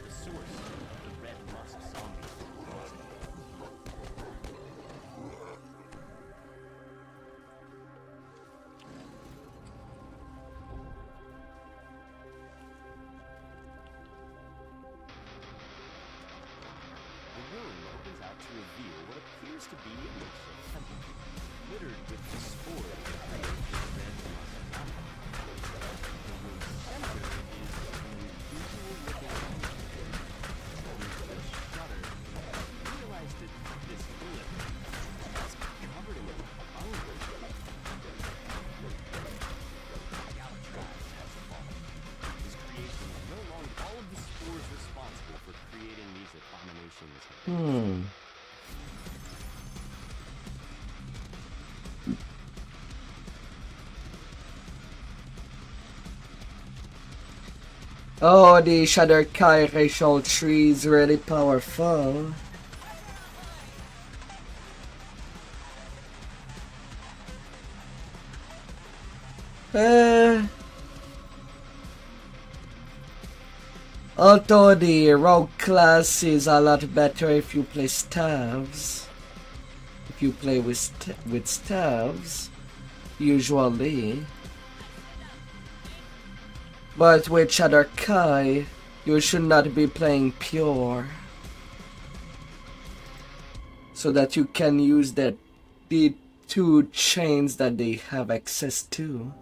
The source of the red musk zombies. The room opens out to reveal what appears to be a makeshift temple, littered with the spores that create the red musk zombie. The room's center is an unusual looking altar. With a shudder, you realize that this glyph is covered in fungus. Alcatraz has fallen. His creation is no longer all of the spores responsible for creating these abominations. Oh, the Shadar-Kai racial tree is really powerful. Although the rogue class is a lot better if you play staves. If you play with staves, usually. But with Shadar-Kai, you should not be playing pure. So that you can use the 2 chains that they have access to.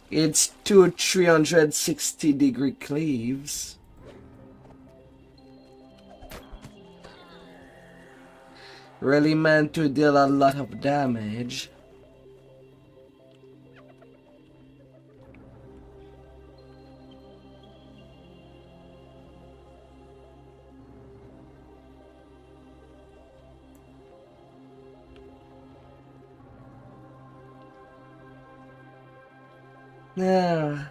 It's 2 360-degree cleaves. Really meant to deal a lot of damage. Yeah.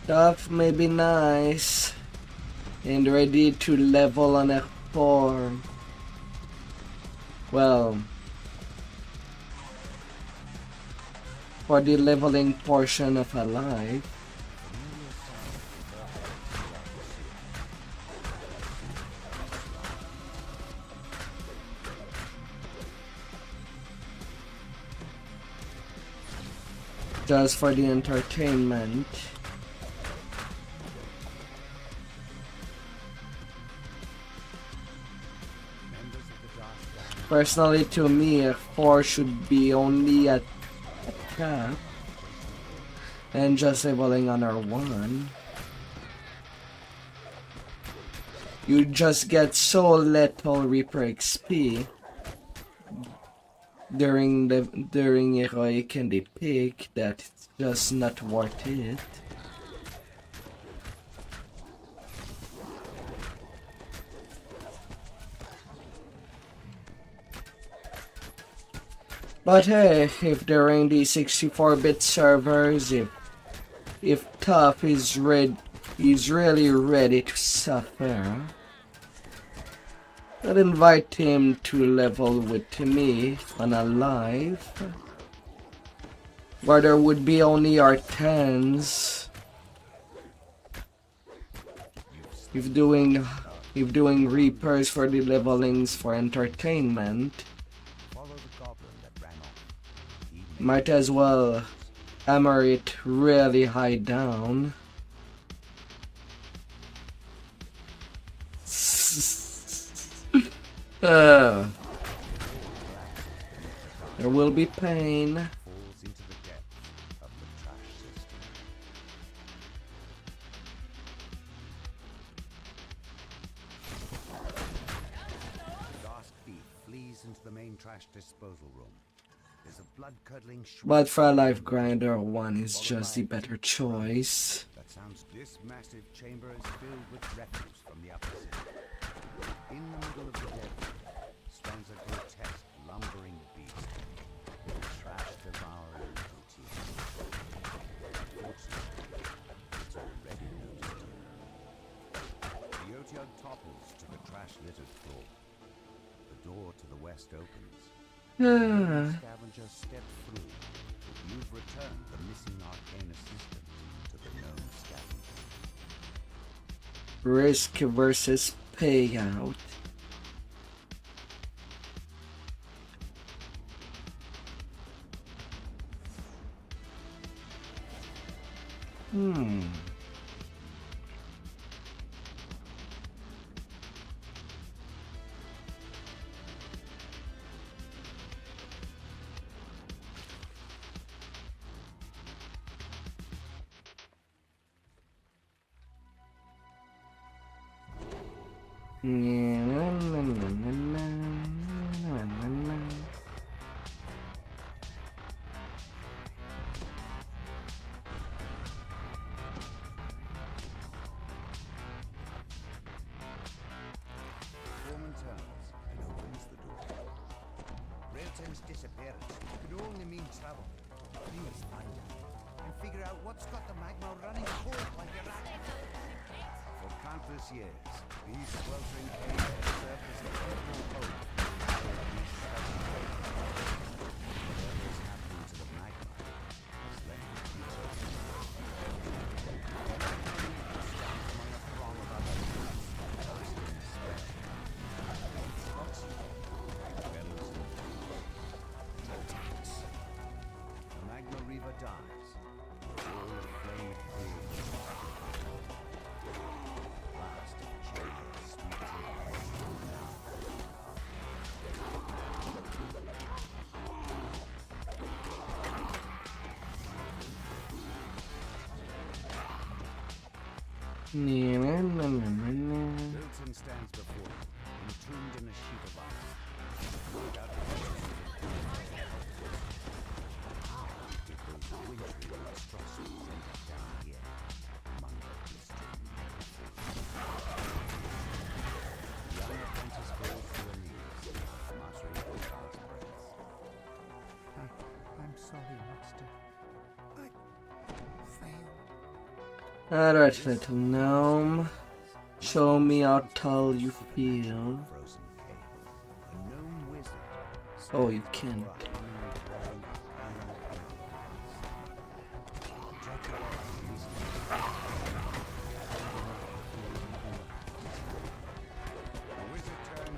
Tough may be nice and ready to level on F4. Well, for the leveling portion of a life. Just for the entertainment. Personally, to me, a 4 should be only at cap and just leveling on R1. You just get so little Reaper XP during heroic and the pick that it's just not worth it. But hey, if during the 64-bit servers, if Tough is really ready to suffer, I'd invite him to level with me on a live, where there would be only R10s. If doing Reapers for the levelings for entertainment, might as well hammer it really high down. There will be pain. But for a life grinder, 1 is just the better choice. This massive chamber is filled with refuse from the upper city. In the middle of the desert stands a grotesque, lumbering beast, trash devouring routine. Unfortunately, it's already noticed. The Otyug topples to the trash-littered floor. The door to the west opens. The scavenger steps through. You've returned the missing arcane assistant to the known scavenger. Risk versus payout. Disappearance could only mean trouble. Please find her and figure out what's got the magma running cold like a rat. For countless years, these sweltering caves have served as a permanent home for these special creatures. Whatever's happening to the magma has left the future stands among a throng of other beasts lost in despair. What's the magma river dies. All the flame fades. Last of Chambers, sweet Wilton stands before him, entombed in a sheet of ice. Look out for those wintry monstrosities end up down here, among the blistering magma. The young apprentice goes through a Alright, little gnome. Show me how tall you feel. Frozen cave. A gnome wizard. Oh, you can't.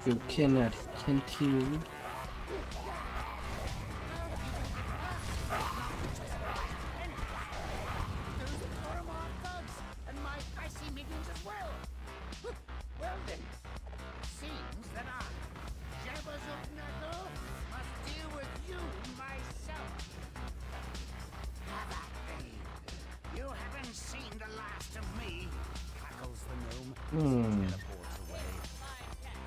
You cannot, can't you? And my icy meetings as well. Well then, seems that I, Jabba-Zook-Knuckle, must deal with you myself. Have at me. You haven't seen the last of me, cackles the gnome. Teleports away.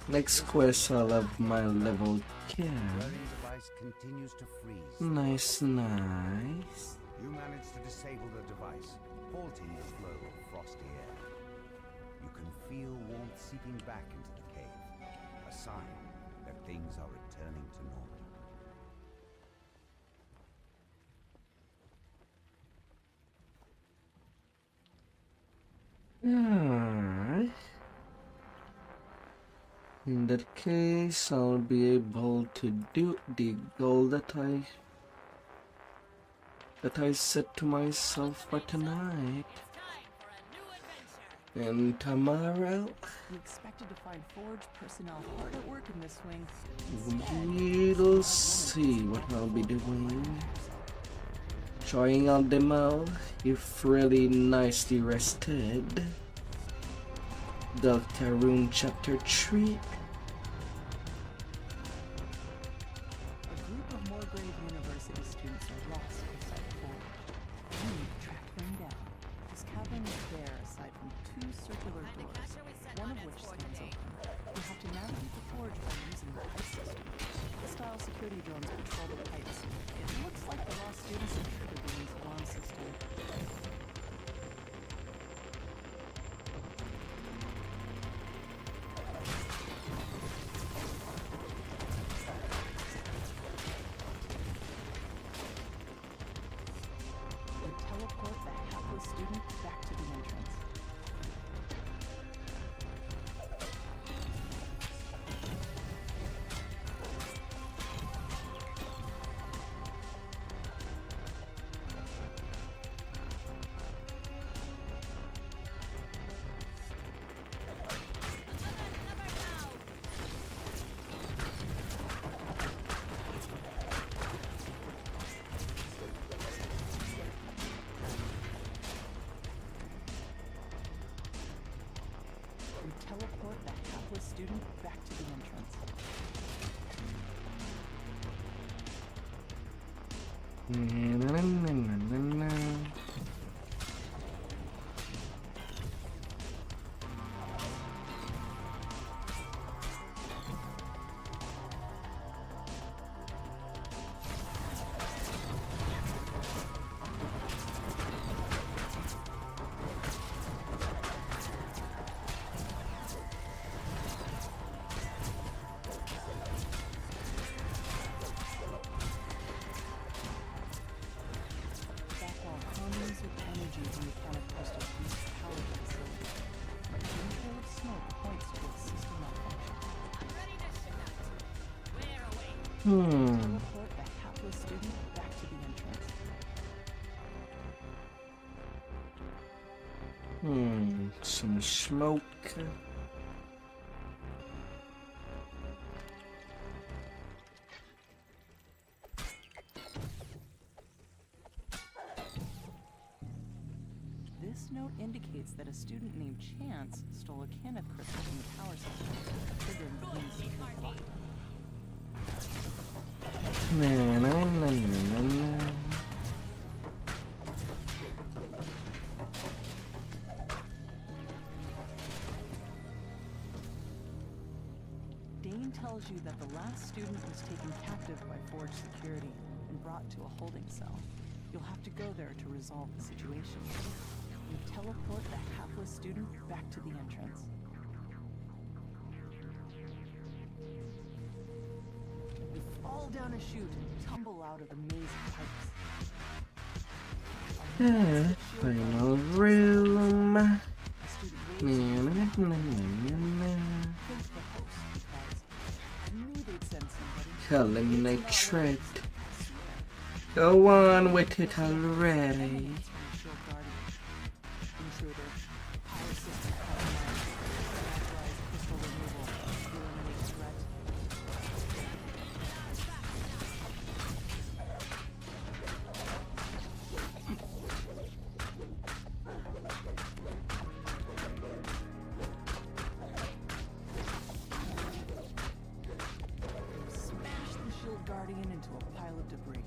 Next quest, I'll have my level care. Wearing device continues to freeze. Nice, nice. You manage to disable the device, halting the flow of frosty air. You can feel warmth seeping back into the cave, a sign that things are returning to normal. Alright. In that case, I'll be able to do the goal that I set to myself for tonight. And tomorrow, You expected to find Forge personnel hard at work in this wing. we'll see what I'll be doing. Trying out demo if really nicely rested. Dr. Rune Chapter 3. A group of Morgrave University students are lost beside the Forge. You need to track them down. This cavern is bare aside from two circular doors, one of which stands open. You have to navigate the Forge by using the pipe system. Hostile security drones patrol the pipes. It looks like the lost students have triggered the wing's alarm system. You teleport the hapless student back to the entrance. You teleport the hapless student back to the entrance. Backhaul harmonies with energy the mechanic crystal used to power the facility. A thin trail of smoke points to its system malfunction. Teleport the hapless student back to the entrance. Some smoke. This note indicates that a student named Chance stole a can of crystal from the power system, triggering the wing's secret block. Dane tells you that the last student was taken captive by Forge security and brought to a holding cell. You'll have to go there to resolve the situation. You teleport the hapless student back to the entrance. You fall down a chute and tumble out of the maze of pipes. Final room. game. Student waves thanked the host because I knew they'd send somebody. Eliminate threat. Go on with it already. Shield Guardian. Intruder. Power system compromised. Authorized crystal removal. Eliminate threat. Smash the Shield Guardian into a pile of debris.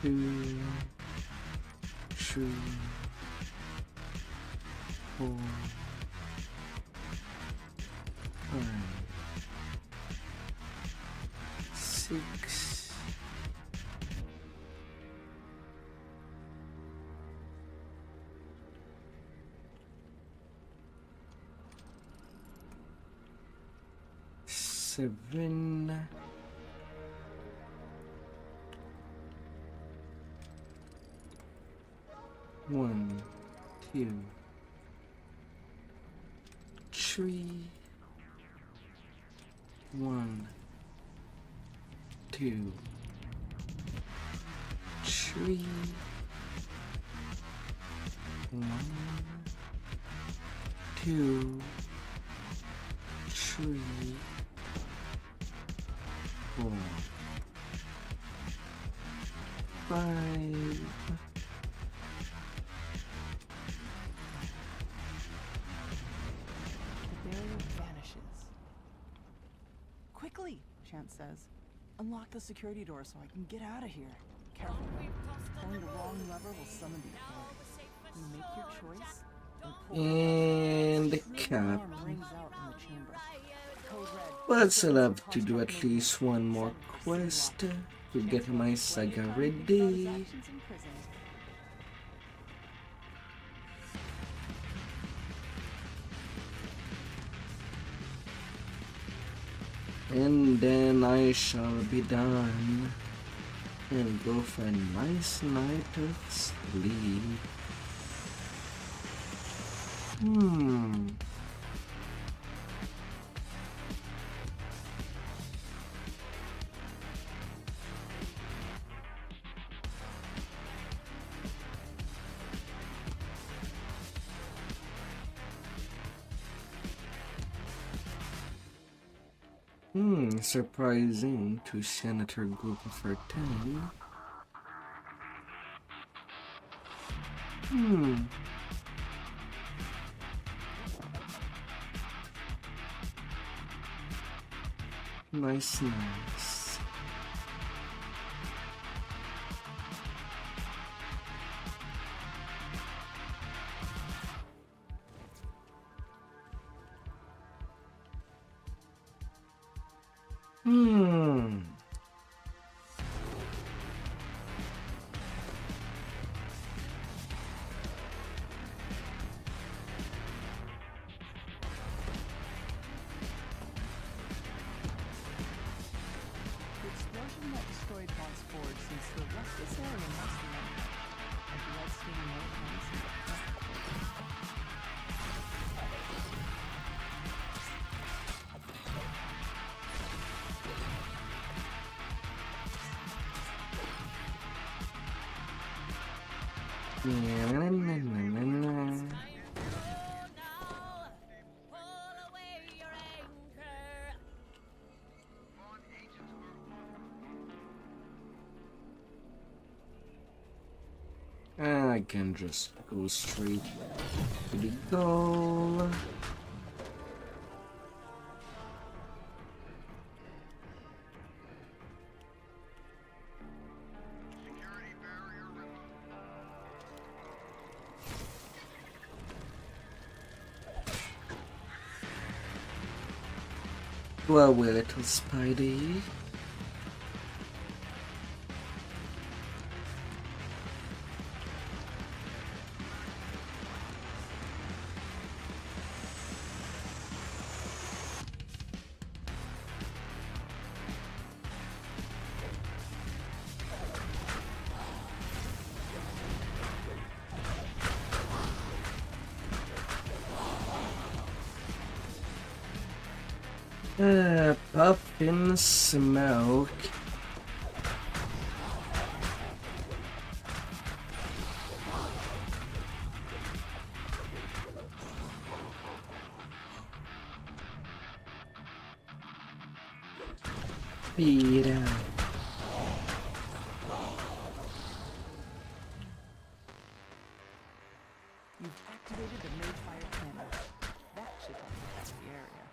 Two, three, 4, 5, 6. Seven, 1, 2, 3, 1, 2, 3, 1, 2, 3, 4, 5. The barrier vanishes. Quickly, Chance says. Unlock the security door so I can get out of here. Careful. Pulling the wrong lever will summon the authorities. You make your choice and pull And the Snake cap. alarm rings out in the chamber. Code red. But I'll have to do at least one more quest to get my saga ready. Actions in prison. And then I shall be done and go for a nice night of sleep. Surprising to Senator group of her 10. Nice. The explosion that destroyed Bond's Forge seems to have left this area mostly untouched. A blood-stained note hangs in the front. I can just go straight to the goal. Well, we little Spidey. Puffin smoke. Beat up. You've activated the Mayfire cannon. That should help protect the area.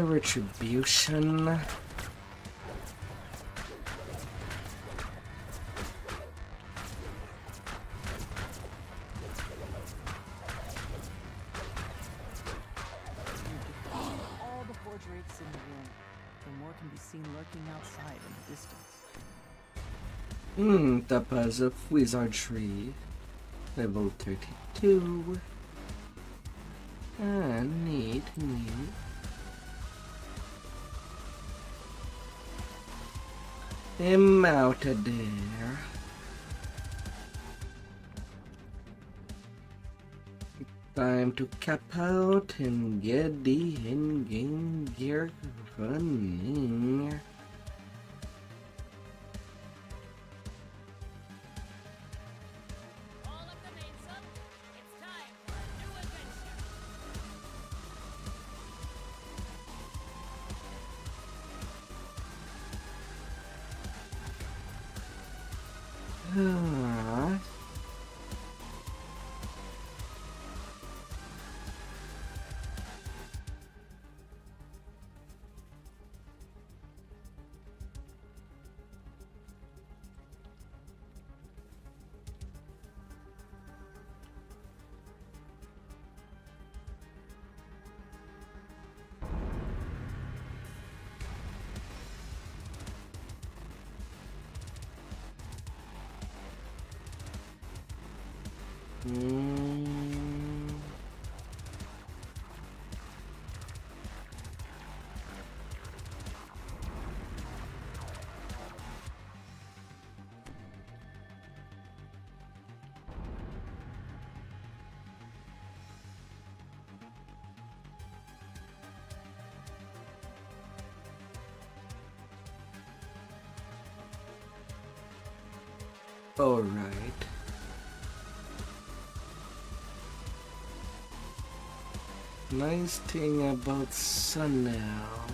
Retribution. All the forge rakes in the room. The more can be seen lurking outside in the distance. Tapas of Wizardry. Level 32. Neat. I'm out of there. Time to cap out and get the in-game gear running. All of the main sub, it's time for a new adventure. Ah. All right. Nice thing about sun now.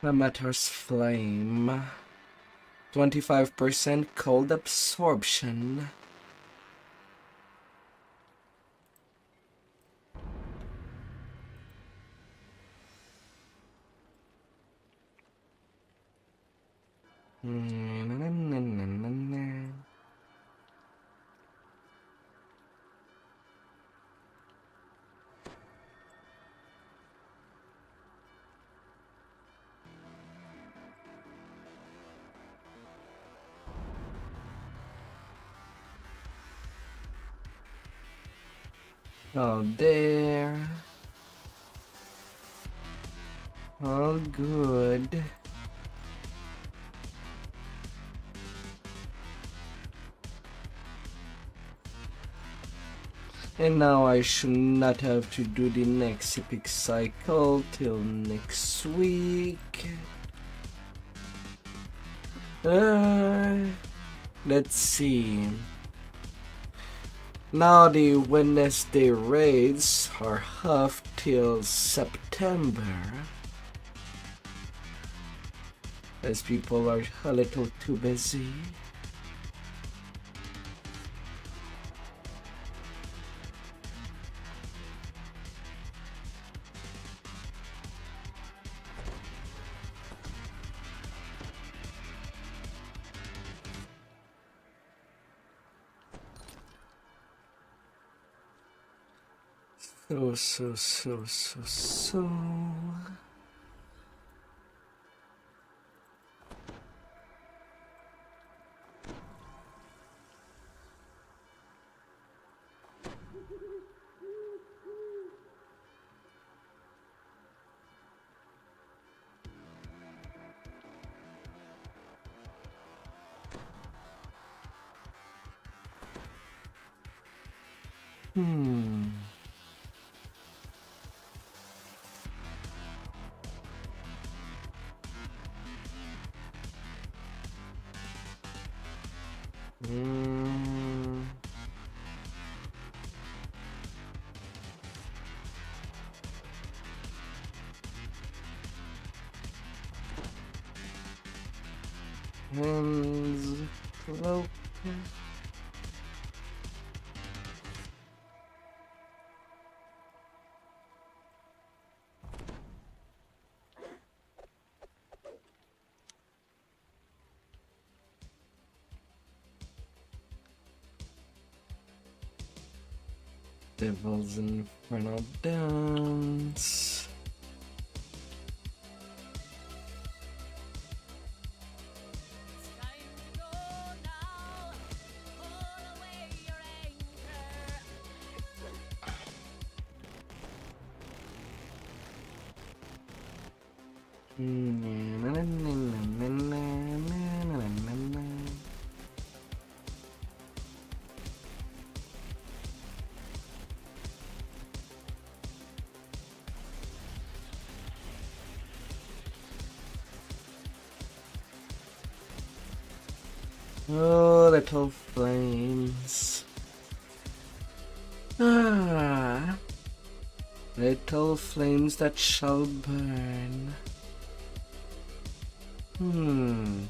Amateur's flame. 25% cold absorption. All there. All good. And now I should not have to do the next epic cycle till next week. Let's see. Now the Wednesday raids are off till September, as people are a little too busy. So. Hmm. Hmm. Hands broken. Devil's Infernal Dance. Oh, little flames. Ah, little flames that shall burn. Hmm.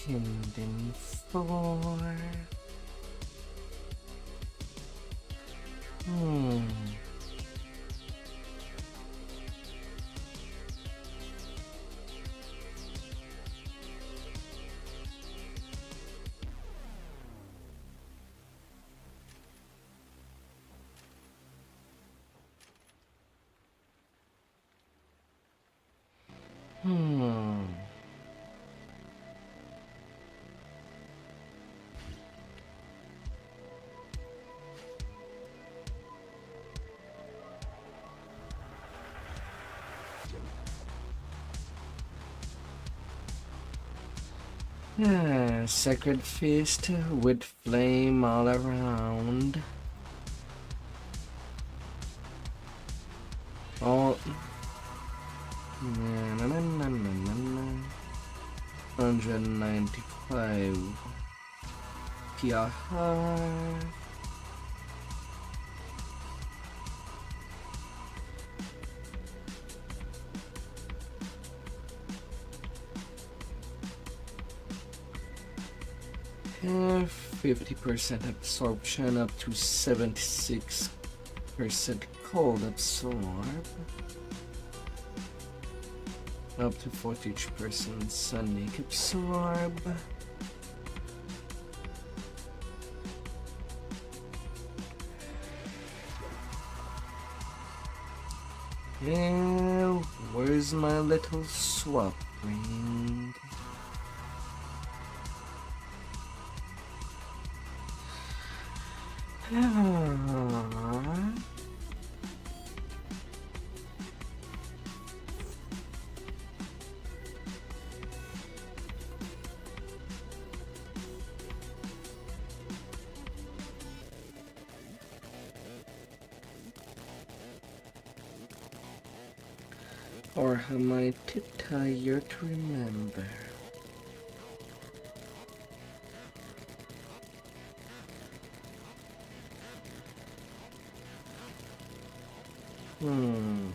Hidden 4. Sacred feast with flame all around. All 195 PRR. And 50% absorption up to 76% cold absorb. Up to 40% sonic absorb. And where's my little swap ring? Or am I too tired to remember? Hmm.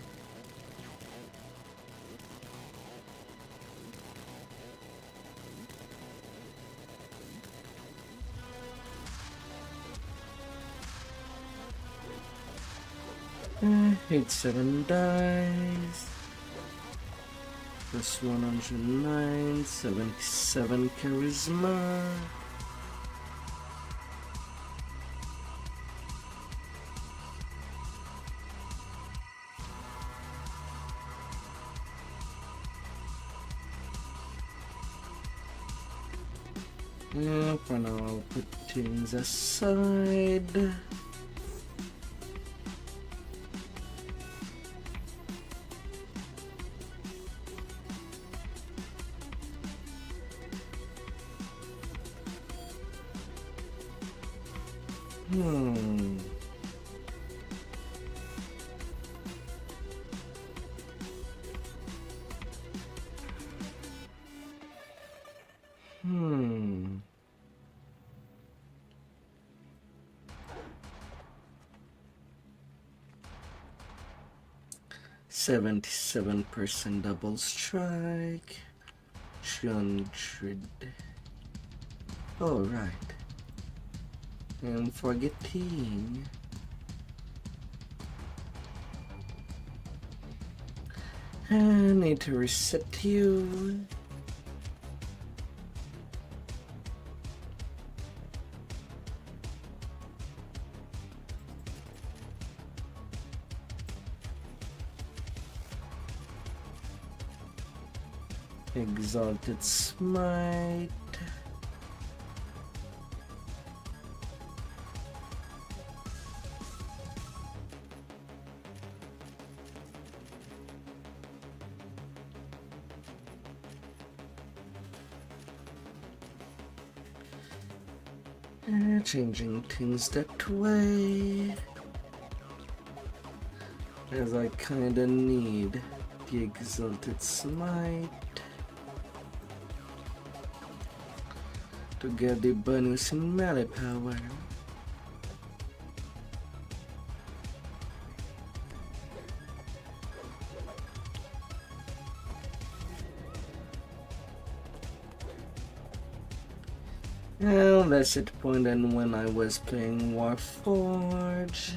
Hit 7 dice. Plus 109, 77 charisma. Yeah, for now I'll put things aside. Hmm. Hmm. 77% double strike. 200. Oh, right. I'm forgetting. I need to reset you. Exalted Smite. Changing things that way, as I kinda need the Exalted Smite to get the bonus in melee power. Well, that's at the point and when I was playing Warforge.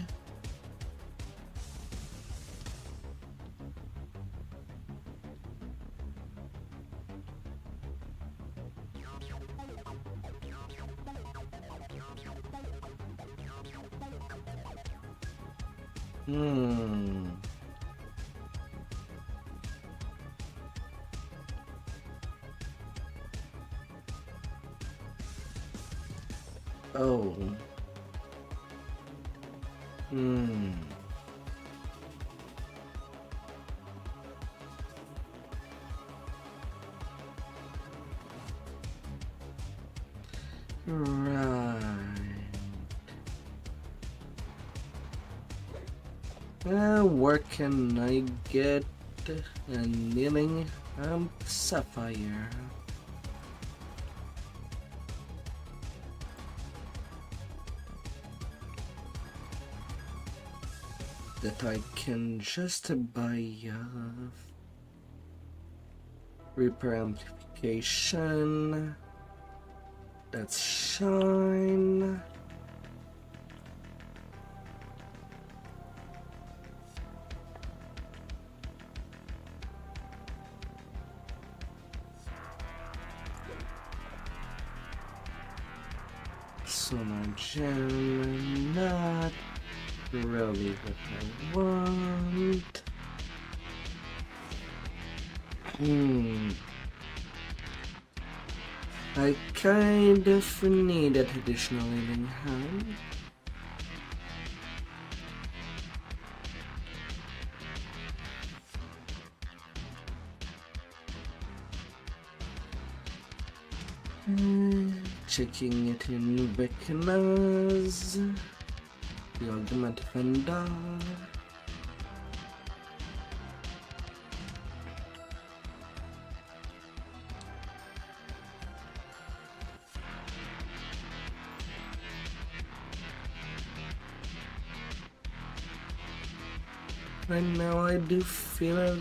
Oh. Right. Where can I get a kneeling sapphire? That I can just buy Reaper amplification. That's shine. generally not really what I want. I kind of need that additional healing hand. Checking it in recognize the augment vendor. Right now I do feel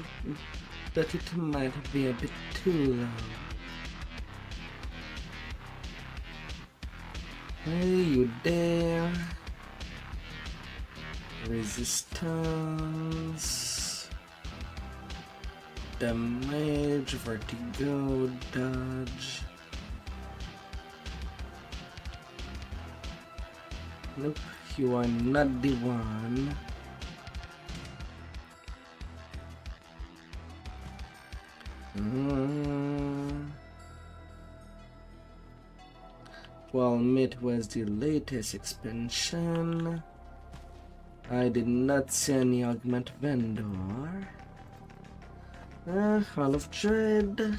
that it might be a bit too low. Hey, you there? Resistance, damage, vertigo, dodge. Nope, you are not the one. Well, Myth was the latest expansion. I did not see any augment vendor. Hall of Dread.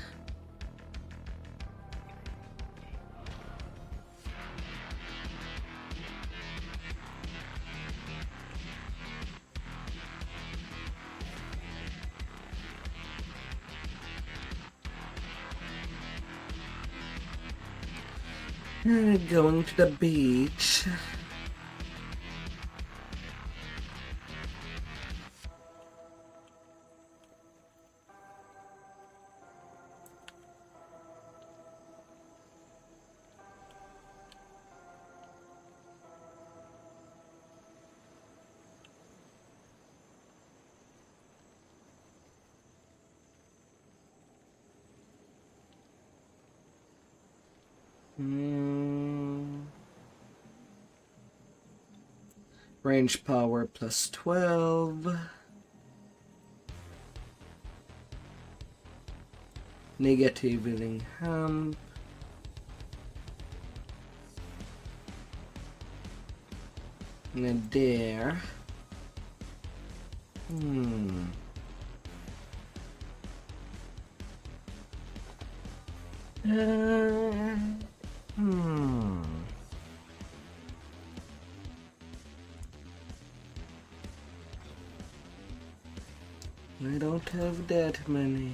Going to the beach. Range power plus 12. Negative healing hamp. And there. I don't have that many.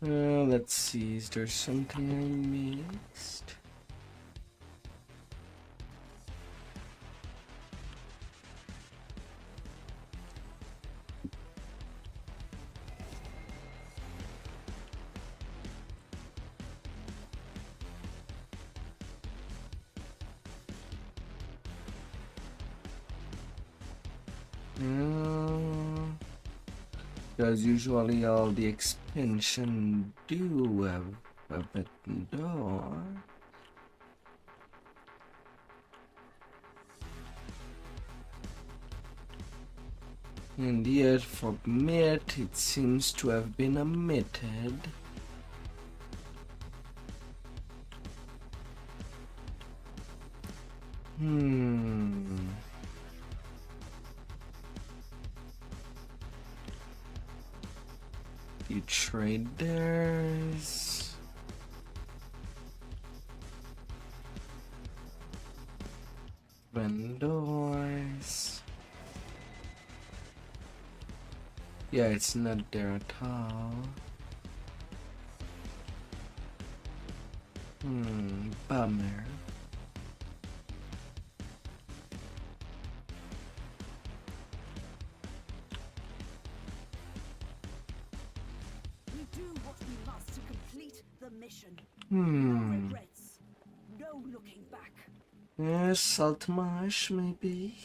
Let's see, is there something I missed? Because usually all the expansion do have a button door. And yet for Myth it seems to have been omitted. You traders. Vendors. Yeah, it's not there at all. Bummer. We do what we must to complete the mission. No regrets. No looking back. Yes, Salt Marsh, maybe.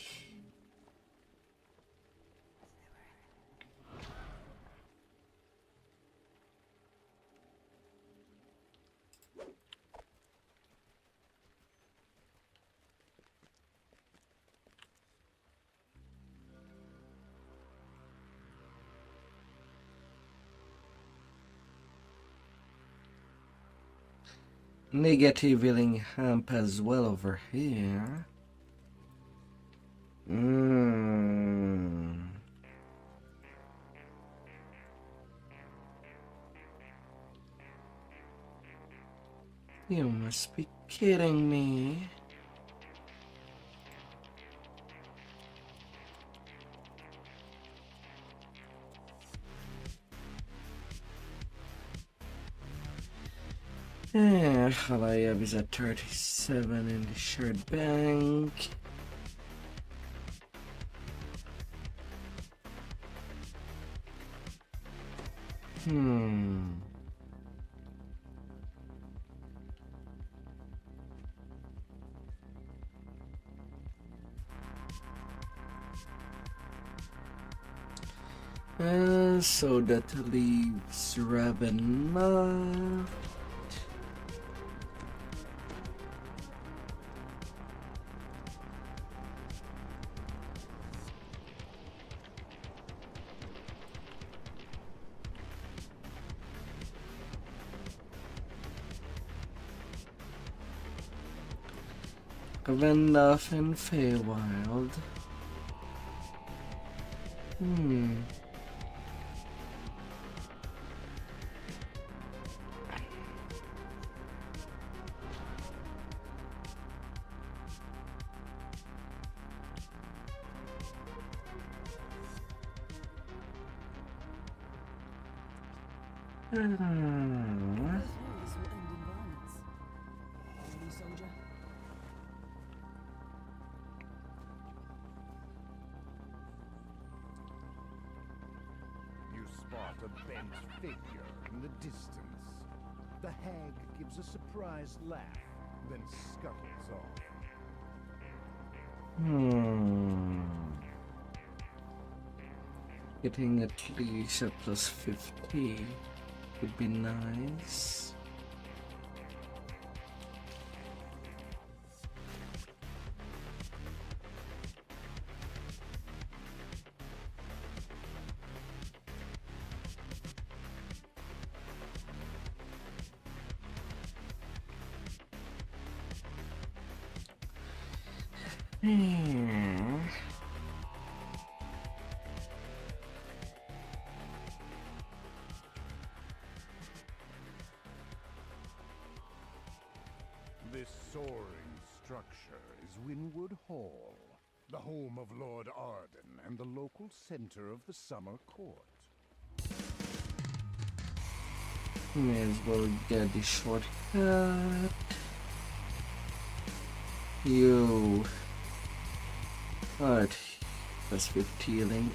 Negative healing hamp as well over here. You must be kidding me. All I have is a 37 in the shared bank. So that leaves Ravenna. Enough in Feywild. This will end in violence. Ready, soldier? You spot a bent figure in the distance. The hag gives a surprised laugh, then scuttles off. Getting at least a plus 50 would be nice. This soaring structure is Winwood Hall, the home of Lord Arden and the local center of the summer court. May as well get the shortcut. You. Alright. Plus 50 healing.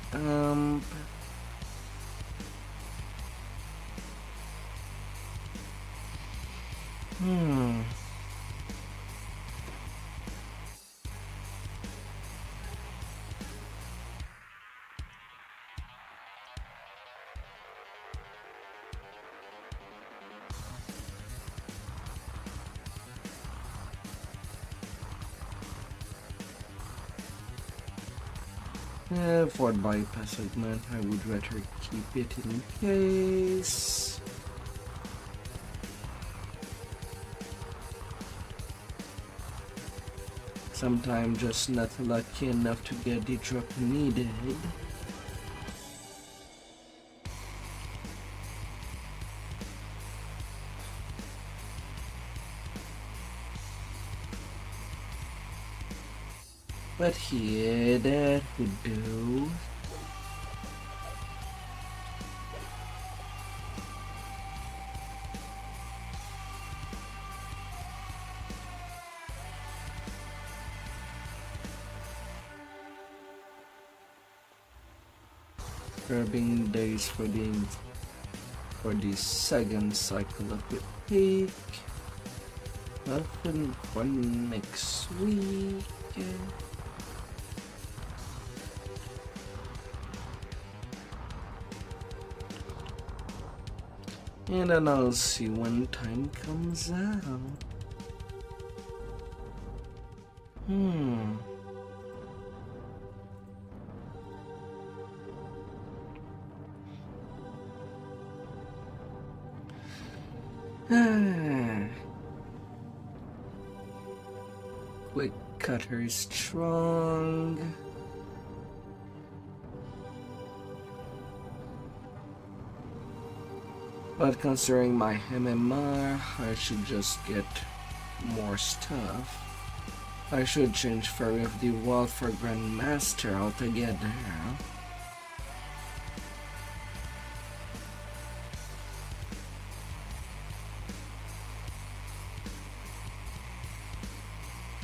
For bypass segment, I would rather keep it in case. Sometimes just not lucky enough to get the drop needed. But here, that would do. Grabbing days for the second cycle of the peak. Nothing for next week. And then I'll see when time comes out. quick cutter is strong. But considering my MMR, I should just get more stuff. I should change Fairy of the World for Grandmaster altogether.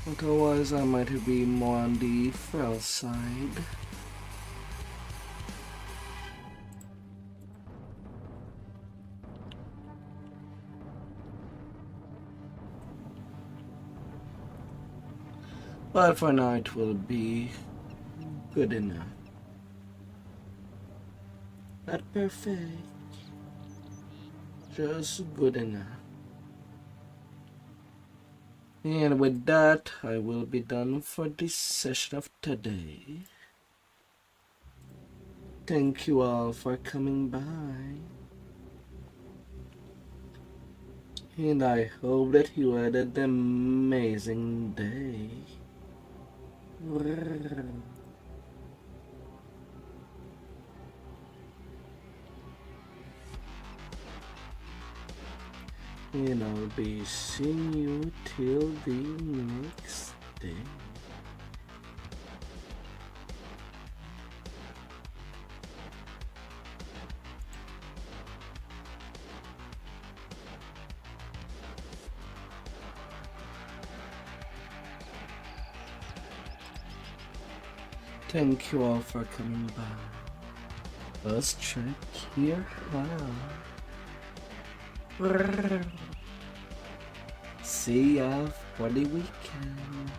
Otherwise, I might be more on the frail side. But for now, it will be good enough. Not perfect, just good enough. And with that, I will be done for this session of today. Thank you all for coming by. And I hope that you had an amazing day. And I'll be seeing you till the next day. Thank you all for coming by. Let's check here now. See ya for the weekend.